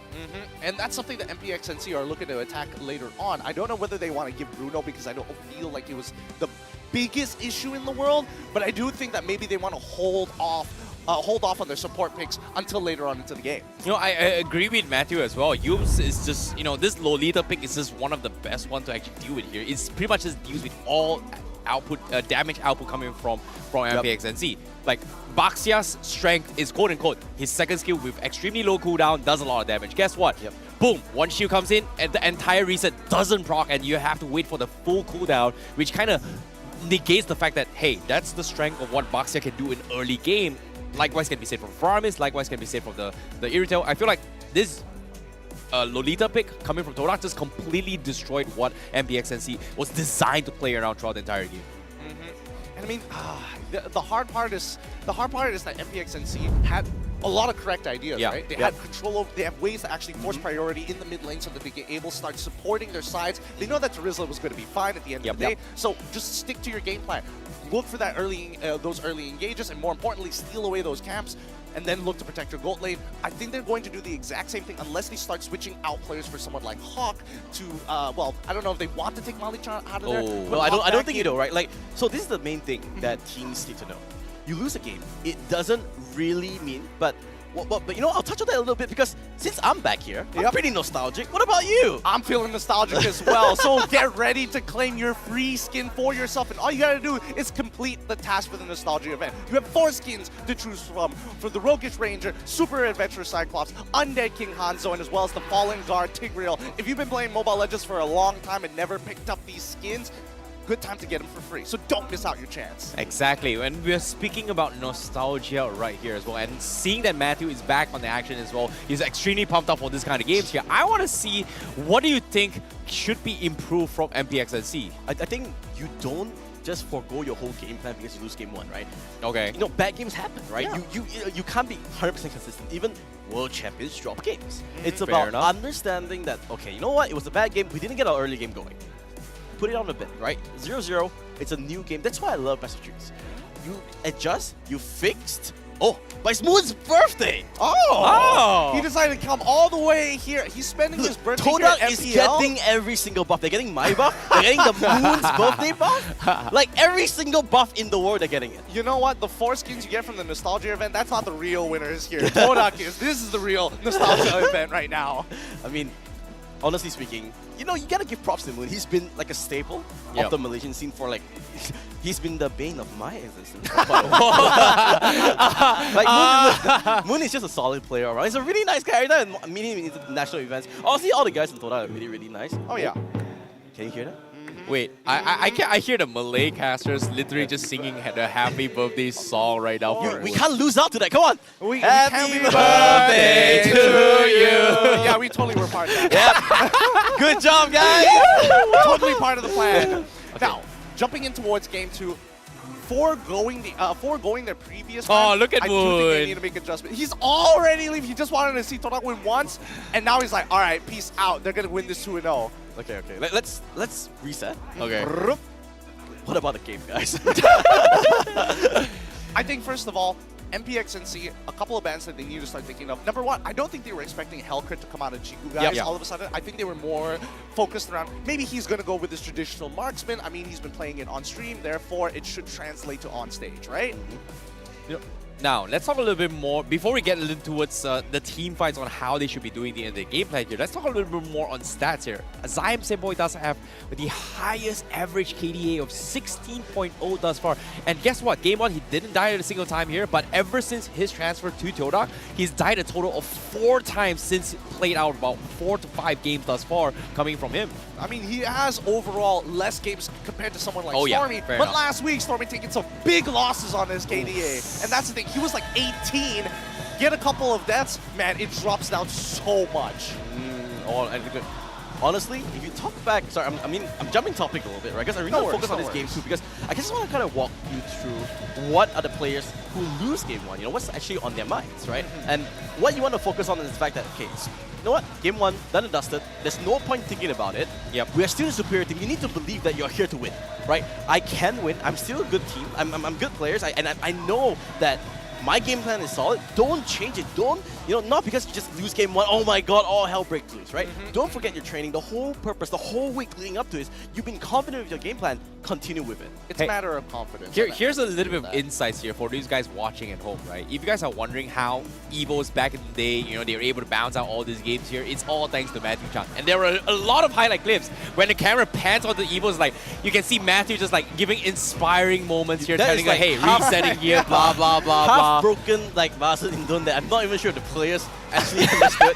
[SPEAKER 3] And that's something that MPXNC are looking to attack later on. I don't know whether they want to give Bruno because I don't feel like it was the biggest issue in the world, but I do think that maybe they want to hold off on their support picks until later on into the game.
[SPEAKER 6] You know, I agree with Matthew as well. Yums is just, you know, this Lolita pick is just one of the best ones to actually deal with here. It's pretty much just deals with all output, damage output coming from MPXNC. Like, Baxia's strength is quote-unquote his second skill with extremely low cooldown, does a lot of damage. Guess what? Boom, one shield comes in and the entire reset doesn't proc and you have to wait for the full cooldown, which kind of negates the fact that, hey, that's the strength of what Baxia can do in early game. Likewise can be said from Faramis, likewise can be said from the Irritel. I feel like this Lolita pick coming from Todak just completely destroyed what MPXNC was designed to play around throughout the entire game.
[SPEAKER 3] And I mean, the hard part is that MPXNC had a lot of correct ideas, right? They had control over, they have ways to actually force priority in the mid lane so that they get able to start supporting their sides. They know that Terizla was going to be fine at the end of the day, so just stick to your game plan. Look for that those early engages, and more importantly, steal away those camps, and then look to protect your gold lane. I think they're going to do the exact same thing unless they start switching out players for someone like HAQ to, well, I don't know if they want to take Mali-chan out of there.
[SPEAKER 5] Well, I don't think you know, right? Like, so this is the main thing that teams need to know. You lose a game, it doesn't really mean, but you know, I'll touch on that a little bit because since I'm back here, I'm pretty nostalgic. What about you?
[SPEAKER 3] I'm feeling nostalgic as well, so get ready to claim your free skin for yourself, and all you gotta do is complete the task for the nostalgia event. You have 4 skins to choose from for the Roguish Ranger, Super Adventurer Cyclops, Undead King Hanzo, and as well as the Fallen Guard Tigreal. If you've been playing Mobile Legends for a long time and never picked up these skins, good time to get them for free, so don't miss out your chance.
[SPEAKER 6] Exactly, and we're speaking about nostalgia right here as well, and seeing that Matthew is back on the action as well, he's extremely pumped up for this kind of games here. I want to see, what do you think should be improved from MPXNC?
[SPEAKER 5] I think you don't just forego your whole game plan because you lose game 1, right?
[SPEAKER 6] Okay.
[SPEAKER 5] You know, bad games happen, right? You can't be 100% consistent. Even world champions drop games. It's about understanding that, okay, you know what? It was a bad game. We didn't get our early game going. Put it on a bit, right? 0-0, it's a new game. That's why I love Best of Trees. You adjust, you fixed. Oh, but it's Moon's birthday!
[SPEAKER 3] Oh! He decided to come all the way here. He's spending his birthday here at
[SPEAKER 5] Todak is
[SPEAKER 3] MPL.
[SPEAKER 5] getting every single buff. They're getting my buff, they're getting the Moon's birthday buff. Like every single buff in the world, they're getting it.
[SPEAKER 3] You know what? The 4 skins you get from the nostalgia event, that's not the real winners here. Todak is. This is the real nostalgia event right now.
[SPEAKER 5] I mean, honestly speaking, you know, you gotta give props to Moon. He's been like a staple of the Malaysian scene for like, he's been the bane of my existence. Like Moon is just a solid player, right? He's a really nice character, and meeting him in international events. Honestly, all the guys in Todak are really, really nice.
[SPEAKER 3] Oh yeah.
[SPEAKER 5] Can you hear that?
[SPEAKER 6] Wait, I hear the Malay casters literally just singing the happy birthday song right now.
[SPEAKER 5] We can't lose out to that. Come on.
[SPEAKER 3] We
[SPEAKER 5] Happy
[SPEAKER 3] can't be
[SPEAKER 5] birthday to you.
[SPEAKER 3] Yeah, we totally were part of that.
[SPEAKER 5] Yep. Good job, guys.
[SPEAKER 3] Totally part of the plan. Now, jumping in towards game 2, foregoing their previous
[SPEAKER 6] Oh,
[SPEAKER 3] win,
[SPEAKER 6] look at
[SPEAKER 3] I do think they
[SPEAKER 6] Moon.
[SPEAKER 3] need to make adjustments. He's already leaving. He just wanted to see Todak win once, and now he's like, all right, peace out. They're gonna win this 2-0.
[SPEAKER 5] Okay. Let's reset.
[SPEAKER 6] Okay.
[SPEAKER 5] What about the game, guys?
[SPEAKER 3] I think first of all, MPXNC, a couple of bands that they need to start thinking of. Number one, I don't think they were expecting Hellcrit to come out of Jiku, guys,
[SPEAKER 6] Yep.
[SPEAKER 3] all of a sudden. I think they were more focused around, maybe he's going to go with his traditional marksman. I mean, he's been playing it on stream, therefore it should translate to on stage, right?
[SPEAKER 6] Now, let's talk a little bit more, before we get a little towards the team fights on how they should be doing the game plan here, let's talk a little bit more on stats here. Zion Senpai does have the highest average KDA of 16.0 thus far. And guess what? Game 1, he didn't die at a single time here, but ever since his transfer to Todak, he's died a total of 4 times since played out about 4 to 5 games thus far coming from him.
[SPEAKER 3] I mean, he has overall less games compared to someone like
[SPEAKER 6] Oh, yeah,
[SPEAKER 3] Stormy,
[SPEAKER 6] fair
[SPEAKER 3] but
[SPEAKER 6] enough.
[SPEAKER 3] last week Stormy taking some big losses on his KDA, and that's the thing. He was like 18, get a couple of deaths, man, it drops down so much.
[SPEAKER 5] Honestly, if you talk back, sorry, I'm jumping topic a little bit, right? Because I really
[SPEAKER 3] No
[SPEAKER 5] want to
[SPEAKER 3] worries,
[SPEAKER 5] focus on
[SPEAKER 3] no
[SPEAKER 5] this game
[SPEAKER 3] worries.
[SPEAKER 5] too, because I just want to kind of walk you through what are the players who lose game 1, you know, what's actually on their minds, right? And what you want to focus on is the fact that, okay, you know what, game 1, done and dusted, there's no point thinking about it.
[SPEAKER 6] Yep.
[SPEAKER 5] We are still the superior team. You need to believe that you're here to win, right? I can win, I'm still a good team, I'm good players, and I know that my game plan is solid. Don't change it. Don't, you know, not because you just lose game 1, oh my god, all hell breaks loose, right? Don't forget your training. The whole purpose, the whole week leading up to it is you've been confident with your game plan, continue with it.
[SPEAKER 3] It's
[SPEAKER 6] Hey,
[SPEAKER 3] a matter of confidence.
[SPEAKER 6] Here's a little bit of insights here for these guys watching at home, right? If you guys are wondering how Evos back in the day, you know, they were able to bounce out all these games here, it's all thanks to Matthew Chan. And there were a lot of highlight clips when the camera pans on the Evos, like, you can see Matthew just like giving inspiring moments here,
[SPEAKER 5] That
[SPEAKER 6] telling
[SPEAKER 5] is
[SPEAKER 6] like,
[SPEAKER 5] like
[SPEAKER 6] hey,
[SPEAKER 5] half-
[SPEAKER 6] resetting here, blah, blah, blah, blah.
[SPEAKER 5] Half broken like Vasan in Dun that I'm not even sure the players actually understood.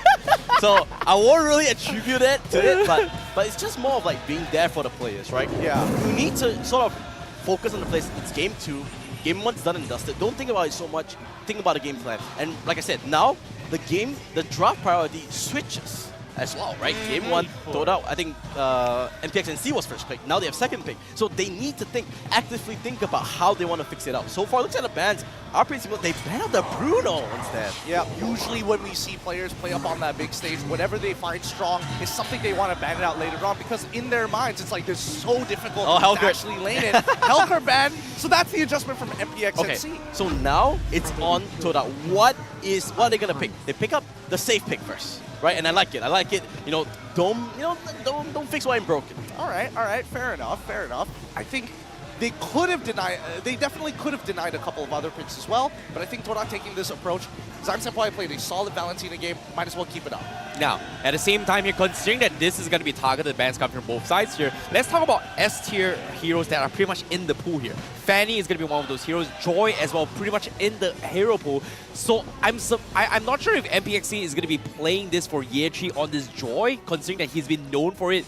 [SPEAKER 5] So I won't really attribute it to it, but it's just more of like being there for the players, right?
[SPEAKER 3] Yeah.
[SPEAKER 5] You need to sort of focus on the players. It's game 2. Game 1's done and dusted. Don't think about it so much. Think about the game plan. And like I said, now the draft priority switches as well, right? Game 1, Todak, I think MPXNC was first pick. Now they have second pick. So they need to actively think about how they want to fix it out. So far, look at the bans. Are pretty simple. They ban out the Bruno instead.
[SPEAKER 3] Yeah, usually when we see players play up on that big stage, whatever they find strong is something they want to ban it out later on, because in their minds, it's like, it's so difficult to
[SPEAKER 5] Hellcrit.
[SPEAKER 3] actually lane it. Hellcrit ban, so that's the adjustment from MPXNC.
[SPEAKER 5] Okay, so now it's on Todak. What are they gonna pick? They pick up the safe pick first, right? And I like it. You know, don't fix what ain't broken.
[SPEAKER 3] All right, fair enough. I think they could have denied, they definitely could have denied a couple of other picks as well, but I think Todak taking this approach, Zime Senpai played a solid Valentina game, might as well keep it up.
[SPEAKER 6] Now, at the same time, you're considering that this is going to be targeted bans coming from both sides here. Let's talk about S-tier heroes that are pretty much in the pool here. Fanny is going to be one of those heroes. Joy as well, pretty much in the hero pool. So I'm not sure if MPXC is going to be playing this for year 3 on this Joy, considering that he's been known for it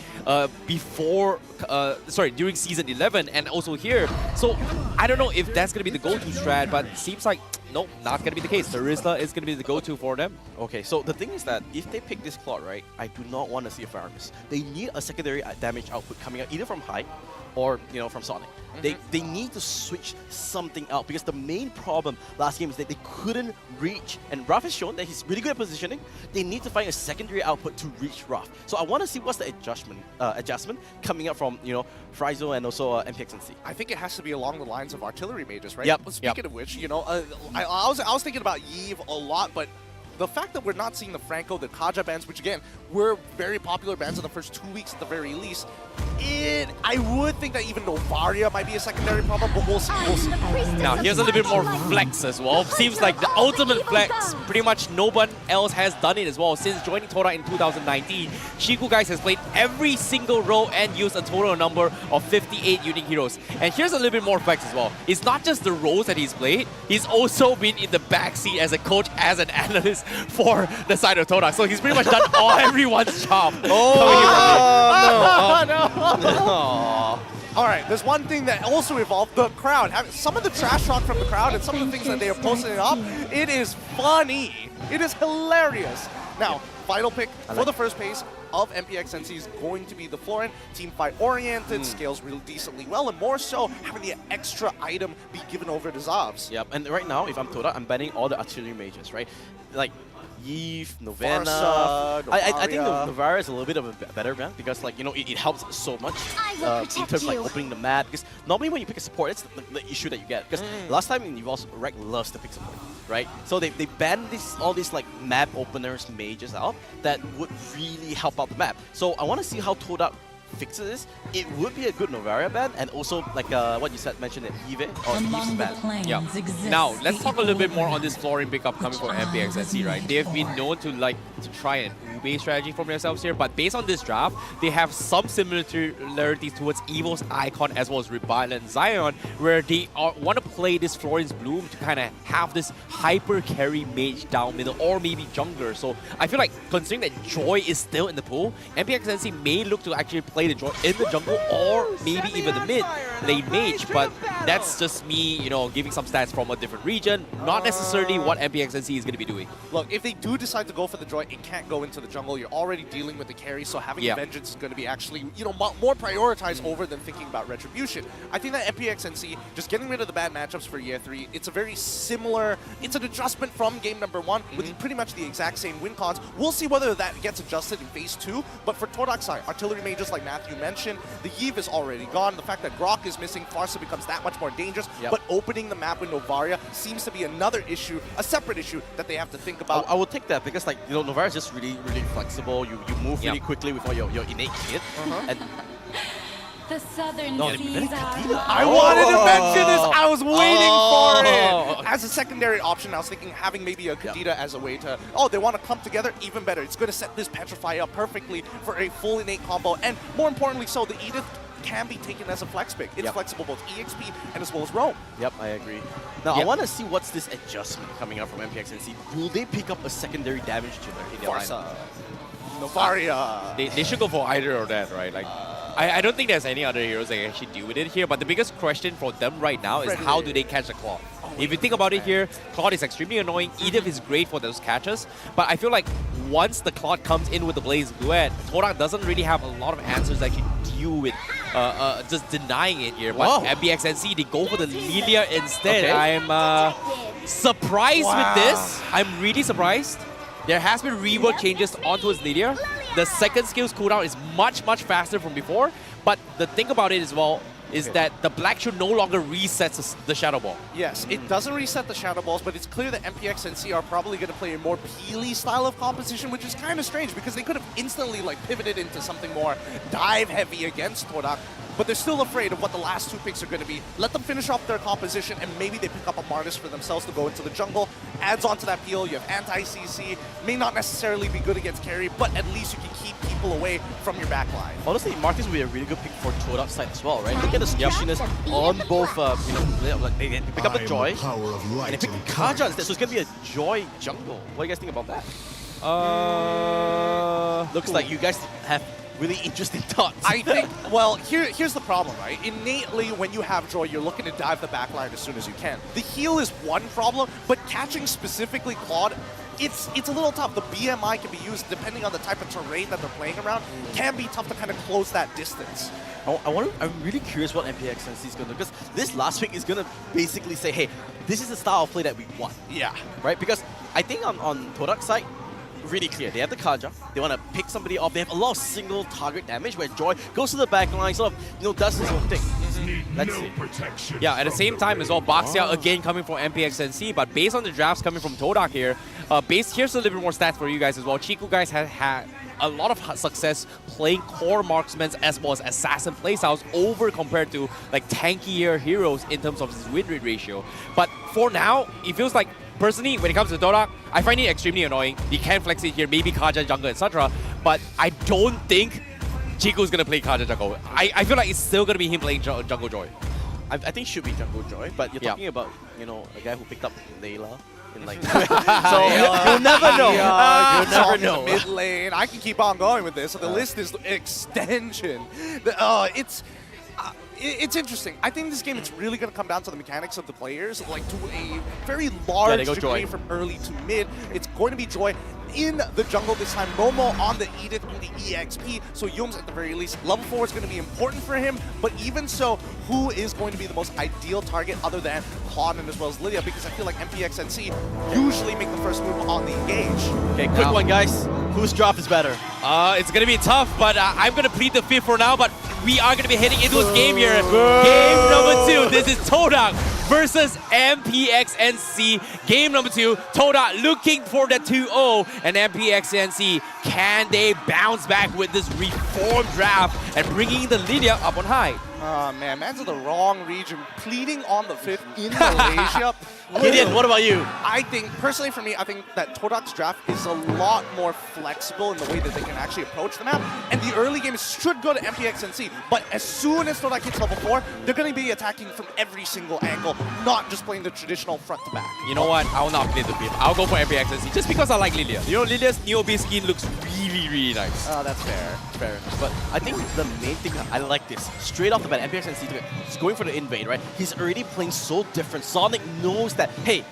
[SPEAKER 6] during season 11 and also here. So I don't know if that's going to be the go-to strat, but it seems like nope, not going to be the case. Sarissa is going to be the go-to for them.
[SPEAKER 5] Okay, so the thing is that if they pick this Claude, right, I do not want to see a Faramis. They need a secondary damage output coming out either from High or, you know, from Sonic. They need to switch something out, because the main problem last game is that they couldn't reach, and Raph has shown that he's really good at positioning. They need to find a secondary output to reach Raph. So I want to see what's the adjustment coming up from, you know, Frizo and also MPXNC.
[SPEAKER 3] I think it has to be along the lines of artillery mages, right?
[SPEAKER 5] Yep.
[SPEAKER 3] Well, speaking of which, you know, I was thinking about Yves a lot, but the fact that we're not seeing the Franco, the Kaja bans, which again, were very popular bans in the first 2 weeks at the very least, I would think that even Novaria might be a secondary problem, but we'll see.
[SPEAKER 6] Now, here's a little bit more flex as well. Seems like the ultimate flex. Pretty much no one else has done it as well. Since joining Todak in 2019, Shiku guys has played every single role and used a total number of 58 unique heroes. And here's a little bit more flex as well. It's not just the roles that he's played, he's also been in the backseat as a coach, as an analyst for the side of Todak. So he's pretty much done everyone's job.
[SPEAKER 3] All right, there's one thing that also evolved, the crowd. Some of the trash talk from the crowd and some of the things that they are posting up, it is funny. It is hilarious. Now, final pick
[SPEAKER 5] I
[SPEAKER 3] for
[SPEAKER 5] like
[SPEAKER 3] the first pace of MPXNC is going to be the Florent. Team fight oriented, scales really decently well, and more so having the extra item be given over to Zavs.
[SPEAKER 5] Yep, and right now, if I'm Todak, I'm banning all the artillery mages, right? Like Eve, Novena.
[SPEAKER 3] Farsa,
[SPEAKER 5] I think
[SPEAKER 3] Novaria.
[SPEAKER 5] Novaria is a little bit of a better brand because, like, you know, it helps so much
[SPEAKER 1] I will
[SPEAKER 5] in
[SPEAKER 1] protect
[SPEAKER 5] terms of like
[SPEAKER 1] you.
[SPEAKER 5] opening the map. Because normally when you pick a support, it's the issue that you get. Because last time in Evolve, Rec loves to pick support, right? So they banned all these like map openers, mages out that would really help out the map. So I want to see how Todak fixes this. It would be a good Novaria ban, and also like what you said, mentioned it, Eve or Eve's
[SPEAKER 7] Among the
[SPEAKER 5] ban.
[SPEAKER 7] planes
[SPEAKER 6] Yeah.
[SPEAKER 7] exists
[SPEAKER 6] Now, let's
[SPEAKER 7] the
[SPEAKER 6] talk a little bit more on
[SPEAKER 7] equilibrium,
[SPEAKER 6] this flooring pickup coming from
[SPEAKER 7] which I
[SPEAKER 6] MPXNC, right?
[SPEAKER 7] was
[SPEAKER 6] They've been
[SPEAKER 7] made
[SPEAKER 6] known to to try an ube strategy for themselves here, but based on this draft, they have some similarities towards Evo's Icon as well as Rebile and Zion, where they want to play this Florence Bloom to kind of have this hyper carry mage down middle or maybe jungler. So I feel like considering that Joy is still in the pool, MPXNC may look to actually play the Joy in the jungle or maybe even the mid lane mage, but that's just me, you know, giving some stats from a different region, not necessarily what MPXNC is going to be doing.
[SPEAKER 3] Look, if they do decide to go for the Joy, it can't go into the jungle. You're already dealing with the carry, so having
[SPEAKER 6] Yeah.
[SPEAKER 3] Vengeance is going to be actually, you know, more prioritized over than thinking about Retribution. I think that MPXNC, just getting rid of the bad matchups for year 3, it's a very similar, it's an adjustment from game number 1 with pretty much the exact same win cons. We'll see whether that gets adjusted in phase 2, but for Todak's side, artillery mages like Matthew mentioned, the Eve is already gone. The fact that Grok is missing, Farsa becomes that much more dangerous,
[SPEAKER 5] Yep.
[SPEAKER 3] but opening the map with Novaria seems to be another issue, a separate issue that they have to think about.
[SPEAKER 5] I would take that because, like, you know, Novaria is just really flexible. You move really
[SPEAKER 6] Yep.
[SPEAKER 5] quickly with all your innate kit. And
[SPEAKER 7] The southern
[SPEAKER 5] no,
[SPEAKER 7] seas are
[SPEAKER 3] I wanted to mention this.
[SPEAKER 5] Oh.
[SPEAKER 3] I was waiting for
[SPEAKER 5] Oh.
[SPEAKER 3] it. As a secondary option, I was thinking having maybe a Kadita as a way to, oh, they want to clump together, even better. It's going to set this Petrify up perfectly for a full innate combo. And more importantly so, the Edith can be taken as a flex pick. It's
[SPEAKER 5] Yep.
[SPEAKER 3] flexible both EXP and as well as roam.
[SPEAKER 5] Yep, I agree. Now, I
[SPEAKER 6] Yep.
[SPEAKER 5] want to see what's this adjustment coming up from MPXNC. Will they pick up a secondary damage dealer in their
[SPEAKER 3] Farsa,
[SPEAKER 5] lineup?
[SPEAKER 3] Novaria.
[SPEAKER 6] They should go for either or that, right? Like, I don't think there's any other heroes that can actually deal with it here, but the biggest question for them right now is how do they catch the Claw? If you think about it here, Claude is extremely annoying. Edith is great for those catches, but I feel like once the Claude comes in with the Blaze Duet, Todak doesn't really have a lot of answers that can deal with just denying it here. But
[SPEAKER 5] Wow.
[SPEAKER 6] MPXNC, they go for the Lilia instead.
[SPEAKER 5] Okay.
[SPEAKER 6] I'm surprised with this. I'm really surprised. There has been rework changes onto his Lilia. The second skill's cooldown is much faster from before, but the thing about it as well is that the black should no longer reset the Shadow Ball.
[SPEAKER 3] Yes, it doesn't reset the Shadow Balls, but it's clear that MPXNC are probably going to play a more Peely style of composition, which is kind of strange because they could have instantly like pivoted into something more dive heavy against Todak, but they're still afraid of what the last two picks are going to be. Let them finish off their composition and maybe they pick up a Martis for themselves to go into the jungle. Adds on to that peel, you have anti-CC, may not necessarily be good against carry, but at least you can keep people away from your backline.
[SPEAKER 5] Honestly, Marcus would be a really good pick for Todak's side as well, right? Look at the squishiness on both, you know, like they pick up the Joy, and they pick Kaja instead, so it's going to be a Joy jungle. What do you guys think about that? Looks like you guys have really interesting thoughts.
[SPEAKER 3] I think, well, here's the problem, right? Innately, when you have Joy, you're looking to dive the backline as soon as you can. The heal is one problem, but catching specifically Claude, it's a little tough. The BMI can be used depending on the type of terrain that they're playing around. Can be tough to kind of close that distance.
[SPEAKER 5] I'm really curious what MPXNC is going to do, because this last pick is going to basically say, hey, this is the style of play that we want.
[SPEAKER 3] Yeah.
[SPEAKER 5] Right? Because I think on Todak's side, really clear. They have the Kaja. They want to pick somebody off. They have a lot of single target damage where Joy goes to the back line, sort of, you know, does his own thing. Let's see.
[SPEAKER 6] Yeah, at the same time as well, Baxia again coming from MPXNC, but based on the drafts coming from Todak here, here's a little bit more stats for you guys as well. Chiku guys have had a lot of success playing core marksmen as well as assassin playstyles over compared to like tankier heroes in terms of his win rate ratio. But for now, it feels like personally, when it comes to Todak, I find it extremely annoying. He can flex it here, maybe Kaja jungle, etc. But I don't think Chiku's gonna play Kaja jungle. I feel like it's still gonna be him playing jungle Joy.
[SPEAKER 5] I think it should be Jungle Joy, but you're
[SPEAKER 6] Yeah.
[SPEAKER 5] talking about, you know, a guy who picked up Layla in like... so you'll never know. You'll never know.
[SPEAKER 3] Mid lane. I can keep on going with this. So the list is extension. It's interesting. I think this game, it's really going to come down to the mechanics of the players, like to a very large
[SPEAKER 6] they go
[SPEAKER 3] degree
[SPEAKER 6] Joy.
[SPEAKER 3] from early to mid. It's going to be Joy. in the jungle this time. Momo on the Edith and the EXP, so Yums at the very least. Level 4 is going to be important for him, but even so, who is going to be the most ideal target other than Claude and as well as Lydia? Because I feel like MPXNC usually make the first move on the engage.
[SPEAKER 5] Okay, quick one, guys. Whose draft is better?
[SPEAKER 6] It's gonna be tough, but I'm gonna plead the fifth for now. But we are gonna be heading into this game here. Game number 2. This is Todak versus MPXNC. Game number 2. Todak looking for the 2-0, and MPXNC, can they bounce back with this reformed draft and bringing the Lydia up on high?
[SPEAKER 3] Oh man, man's in the wrong region, pleading on the 5th in Malaysia.
[SPEAKER 5] Gideon, what about you?
[SPEAKER 3] I think, personally for me, I think that Todak's draft is a lot more flexible in the way that they can actually approach the map. And the early game should go to MPXNC, but as soon as Todak hits level 4, they're going to be attacking from every single angle, not just playing the traditional front to back.
[SPEAKER 6] You know what? I will not play the fifth. I'll go for MPXNC just because I like Lydia. You know, Lydia's Neo-B skin looks really, really nice.
[SPEAKER 3] Oh, that's fair.
[SPEAKER 5] Fair enough. But I think the main thing, I like this. Straight off the bat, MPXNC is going for the invade, right? He's already playing so different. Sonic knows that, hey,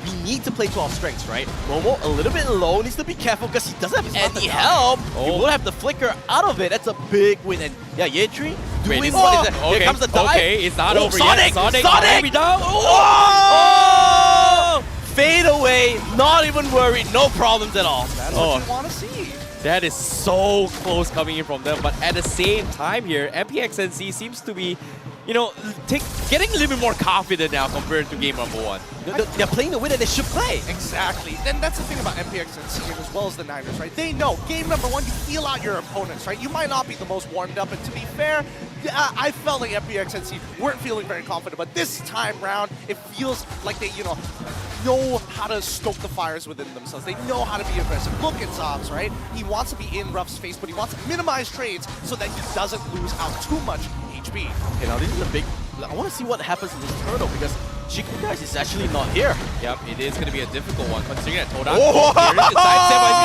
[SPEAKER 5] we need to play to our strengths, right? Momo, a little bit low, needs to be careful because he doesn't have any help. He will have the flicker out of it. That's a big win. And yeah, Yetri doing what is that?
[SPEAKER 6] Okay.
[SPEAKER 5] Here comes the dive.
[SPEAKER 6] Okay, it's not over
[SPEAKER 5] Sonic,
[SPEAKER 6] yet. Sonic!
[SPEAKER 5] Sonic!
[SPEAKER 6] Down.
[SPEAKER 5] Oh! Fade away, not even worried, no problems at all.
[SPEAKER 3] That's what you want to see.
[SPEAKER 6] That is so close coming in from them, but at the same time here, MPXNC seems to be, you know, getting a little bit more confident now compared to game number 1.
[SPEAKER 5] They're playing the way that they should play.
[SPEAKER 3] Exactly. And that's the thing about MPXNC as well as the Niners, right? They know game number 1, you feel out your opponents, right? You might not be the most warmed up, and to be fair, I felt like MPXNC weren't feeling very confident, but this time round, it feels like they, you know how to stoke the fires within themselves. They know how to be aggressive. Look at Zobs, right? He wants to be in Ruff's face, but he wants to minimize trades so that he doesn't lose out too much HP.
[SPEAKER 5] Okay, now this is a big... I want to see what happens in this turtle because Chiku guys is actually not here.
[SPEAKER 6] Yep, it is going to be a difficult one considering that Todak is going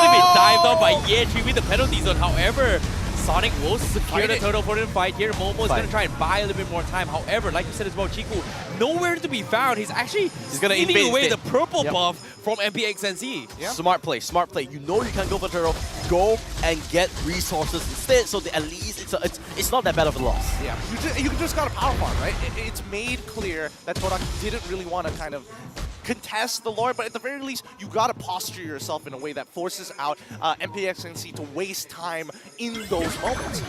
[SPEAKER 6] to be dived on by Yetri with the penalty zone. However, Sonic will secure the turtle for the fight here. Momo is going to try and buy a little bit more time. However, like you said as well, Chiku, nowhere to be found. He's actually
[SPEAKER 5] going to
[SPEAKER 6] stealing away the purple buff from MPXNC.
[SPEAKER 5] Yep. Smart play, smart play. You know you can't go for turtle. Go and get resources instead, so that at least it's not that bad of a loss.
[SPEAKER 3] Yeah, you just got a power farm, right? It's made clear that Todak didn't really want to kind of contest the lore, but at the very least, you gotta posture yourself in a way that forces out MPXNC to waste time in those moments.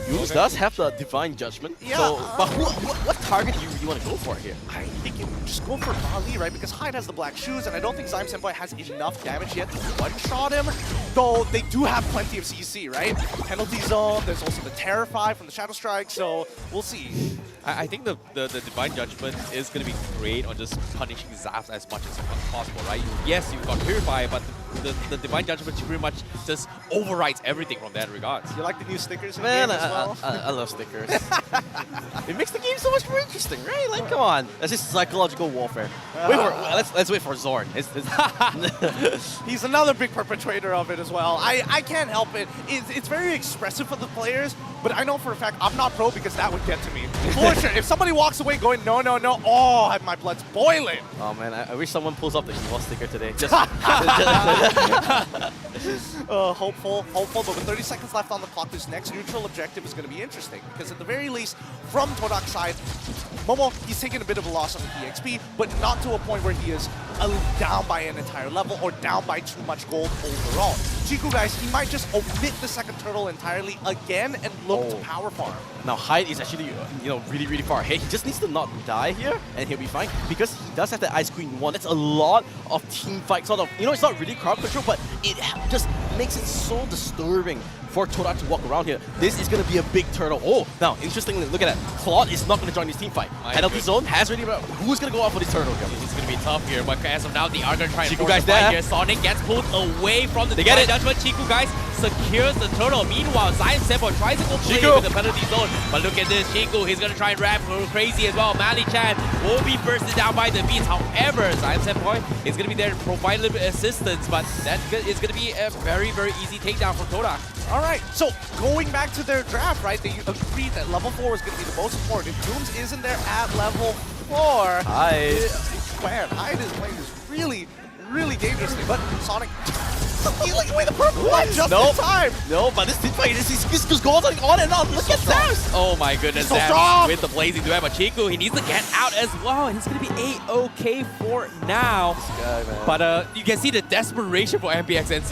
[SPEAKER 5] Yums does have the divine judgment.
[SPEAKER 3] Yeah.
[SPEAKER 5] So, but what target do you really want to go for here?
[SPEAKER 3] I think you just go for Bali, right? Because Hyde has the black shoes, and I don't think Zyme Senpai has enough damage yet to one-shot him. Though they do have plenty of CC, right? Penalty zone. There's also the Terrify from the Shadow Strike. So we'll see.
[SPEAKER 6] I think the Divine Judgment is going to be great on just punishing Zaps as much as possible, right? Yes, you've got Purify, but the Divine Judgment pretty much just overrides everything from that regards.
[SPEAKER 3] You like the new stickers in
[SPEAKER 5] Man,
[SPEAKER 3] the game as well?
[SPEAKER 5] I love stickers. It makes the game so much more interesting, right? Like, come on. That's just psychological warfare. Let's wait for Zorn.
[SPEAKER 3] He's another big perpetrator of it as well. I can't help it. It's very expressive for the players, but I know for a fact I'm not pro because that would get to me. For sure. If somebody walks away going, no, no, no, oh, my blood's boiling.
[SPEAKER 5] Oh man, I wish someone pulls up the Evo sticker today. Just
[SPEAKER 3] hopeful, but with 30 seconds left on the clock, this next neutral objective is going to be interesting because at the very least, from Todak's side, Momo, he's taking a bit of a loss on the EXP, but not to a point where he is down by an entire level or down by too much gold overall. Chiku, guys, he might just omit the second turtle entirely again and look to power farm.
[SPEAKER 5] Now Hyde is actually, really, really far ahead. He just needs to not die here, and he'll be fine because he does have the Ice Queen 1. That's a lot of team fight, sort of. It's not really crowd control, but it just makes it so disturbing for Todak to walk around here. This is going to be a big turtle. Oh, now, interestingly, look at that. Claude is not going to join this team fight. Penalty zone has already... Who's going to go out for this turtle here?
[SPEAKER 6] It's going to be tough here, but as of now, they are going to try and
[SPEAKER 5] Chiku
[SPEAKER 6] force
[SPEAKER 5] guys
[SPEAKER 6] the fight
[SPEAKER 5] there.
[SPEAKER 6] here. Sonic gets pulled away from the Divine Judgment. Chiku, guys, secures the turtle. Meanwhile, Zyme Senpai tries to go play with the penalty zone. But look at this, Chiku, he's going to try and rap crazy as well. Mali-chan will be bursted down by the beats. However, Zyme Senpai is going to be there to provide a little bit of assistance, but that is going to be a very, very easy takedown for Todak.
[SPEAKER 3] All right, so going back to their draft, right, they agreed that level 4 was going to be the most important. If Dooms isn't there at level 4,
[SPEAKER 5] Hyde.
[SPEAKER 3] Man, Hyde is playing this really, really dangerously, but Sonic stealing away the purple light just in time.
[SPEAKER 5] No, but this teamfight, this goes on and on. Look at Zams.
[SPEAKER 6] Oh my goodness,
[SPEAKER 3] So
[SPEAKER 6] Zams
[SPEAKER 3] strong.
[SPEAKER 6] with the blazing duet, but Chiku, he needs to get out as well, and he's going to be A-okay for now.
[SPEAKER 5] Guy, man.
[SPEAKER 6] But you can see the desperation for MPXNC.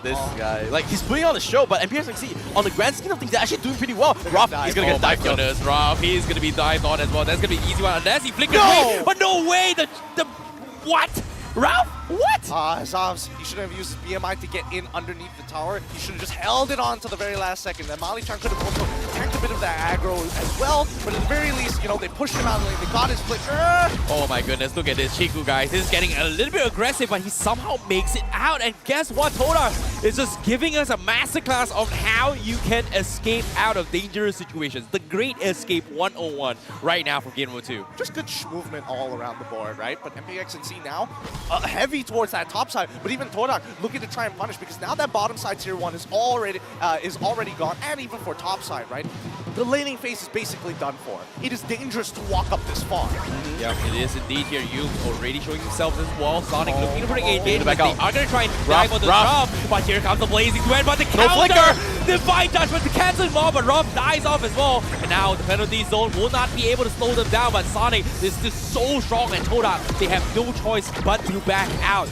[SPEAKER 5] This guy, like, he's putting on the show, but MPNC, on the grand scheme of things, they're actually doing pretty well. Ruff, he's gonna
[SPEAKER 6] Oh
[SPEAKER 5] get
[SPEAKER 6] my
[SPEAKER 5] dived on.
[SPEAKER 6] goodness, Ruff, he's going to be dived on as well. That's going to be an easy one unless he flickers
[SPEAKER 3] No!
[SPEAKER 6] away. But no way, the what? Ruff, what?
[SPEAKER 3] Zavs, he shouldn't have used his BMI to get in underneath the tower. He should have just held it on to the very last second. Then Mali-chan could have also tanked a bit of that aggro as well, but at the very least, you know, they pushed him out of the lane. They got his flicker.
[SPEAKER 6] Oh my goodness, look at this Chiku, guys. This is getting a little bit aggressive, but he somehow makes it out. And guess what? Todak is just giving us a masterclass on how you can escape out of dangerous situations. The Great Escape 101 right now from Game 2.
[SPEAKER 3] Just good movement all around the board, right? But MPXNC now heavy towards that top side, but even Todak looking to try and punish because now that bottom side tier 1 is already gone, and even for top side, right? The laning phase is basically done for. It is dangerous to walk up this far.
[SPEAKER 6] Yeah, it is indeed here. You already showing himself as well. Sonic looking to bring a game.
[SPEAKER 5] back
[SPEAKER 6] They
[SPEAKER 5] out.
[SPEAKER 6] are going to try and dive on the
[SPEAKER 5] Ruff.
[SPEAKER 6] jump, but here comes the blazing duet. But the
[SPEAKER 5] No
[SPEAKER 6] counter,
[SPEAKER 5] flicker.
[SPEAKER 6] divine judgment to cancel him off, but Ruff dies off as well. And now the penalty zone will not be able to slow them down. But Sonic is just so strong, and Todak, they have no choice but to back out.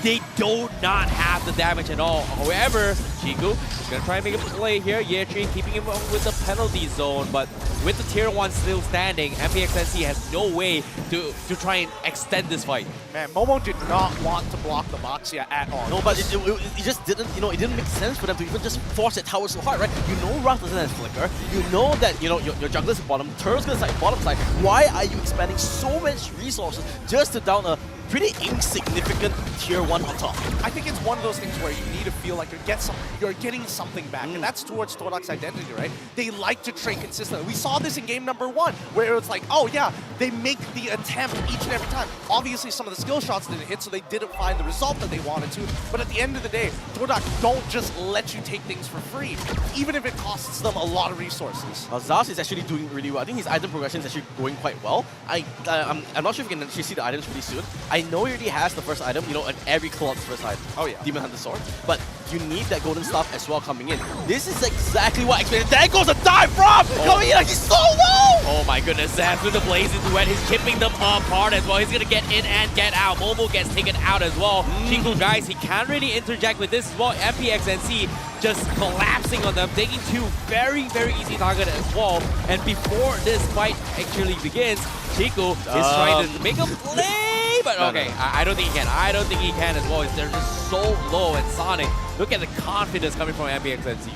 [SPEAKER 6] They do not have the damage at all. However, Chiku is going to try and make a play here. Yetri keeping him with the penalty zone, but with the tier 1 still standing, MPXNC has no way to try and extend this fight.
[SPEAKER 3] Man, Momo did not want to block the Moxia at all.
[SPEAKER 5] No, but it just didn't, you know, it didn't make sense for them to even just force that tower so hard, right? You know Ruff doesn't have flicker. You know that, you know, your jungler's bottom, Turtle's gonna side bottom side. Why are you expending so much resources just to down a pretty insignificant tier 1 on top?
[SPEAKER 3] I think it's one of those things where you need to feel like you're getting something back, and that's towards Todak's identity, right? They like to trade consistently. We saw this in game number 1, where it's like, oh yeah, they make the attempt each and every time. Obviously, some of the skill shots didn't hit, so they didn't find the result that they wanted to. But at the end of the day, Todak don't just let you take things for free, even if it costs them a lot of resources.
[SPEAKER 5] Zaz is actually doing really well. I think his item progression is actually going quite well. I'm not sure if we can actually see the items pretty soon. I know he already has the first item, you know, and every club's first item.
[SPEAKER 3] Oh yeah.
[SPEAKER 5] Demon Hunter Sword. But you need that golden stuff as well coming in. This is exactly what I expected. There goes a dive from! Coming in like he's so low!
[SPEAKER 6] Oh my goodness, Zaz with the blazing duet, he's chipping them apart as well. He's gonna get in and get out. Momo gets taken out as well. Chiku, guys, he can't really interject with this as well. MPXNC just collapsing on them, taking 2 very, very easy targets as well. And before this fight actually begins, Chiku is trying to make a play, but okay, I don't think he can. I don't think he can as well. They're just so low, and Sonic, look at the confidence coming from MPXNC.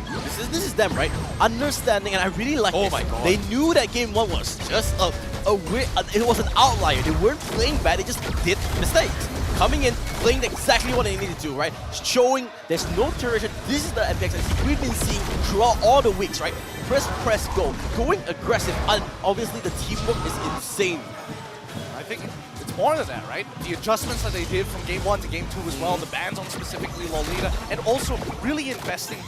[SPEAKER 5] This is them, right? Understanding, and I really like this.
[SPEAKER 6] My God.
[SPEAKER 5] They knew that game 1 was just it was an outlier. They weren't playing bad, they just did mistakes. Coming in, playing exactly what they needed to, right? Showing there's no duration. This is the MPXNC we've been seeing throughout all the weeks, right? Press, go. Going aggressive, and obviously the teamwork is insane.
[SPEAKER 3] I think it's more than that, right? The adjustments that they did from game 1 to game 2 as well, the bans on specifically Lolita, and also really investing,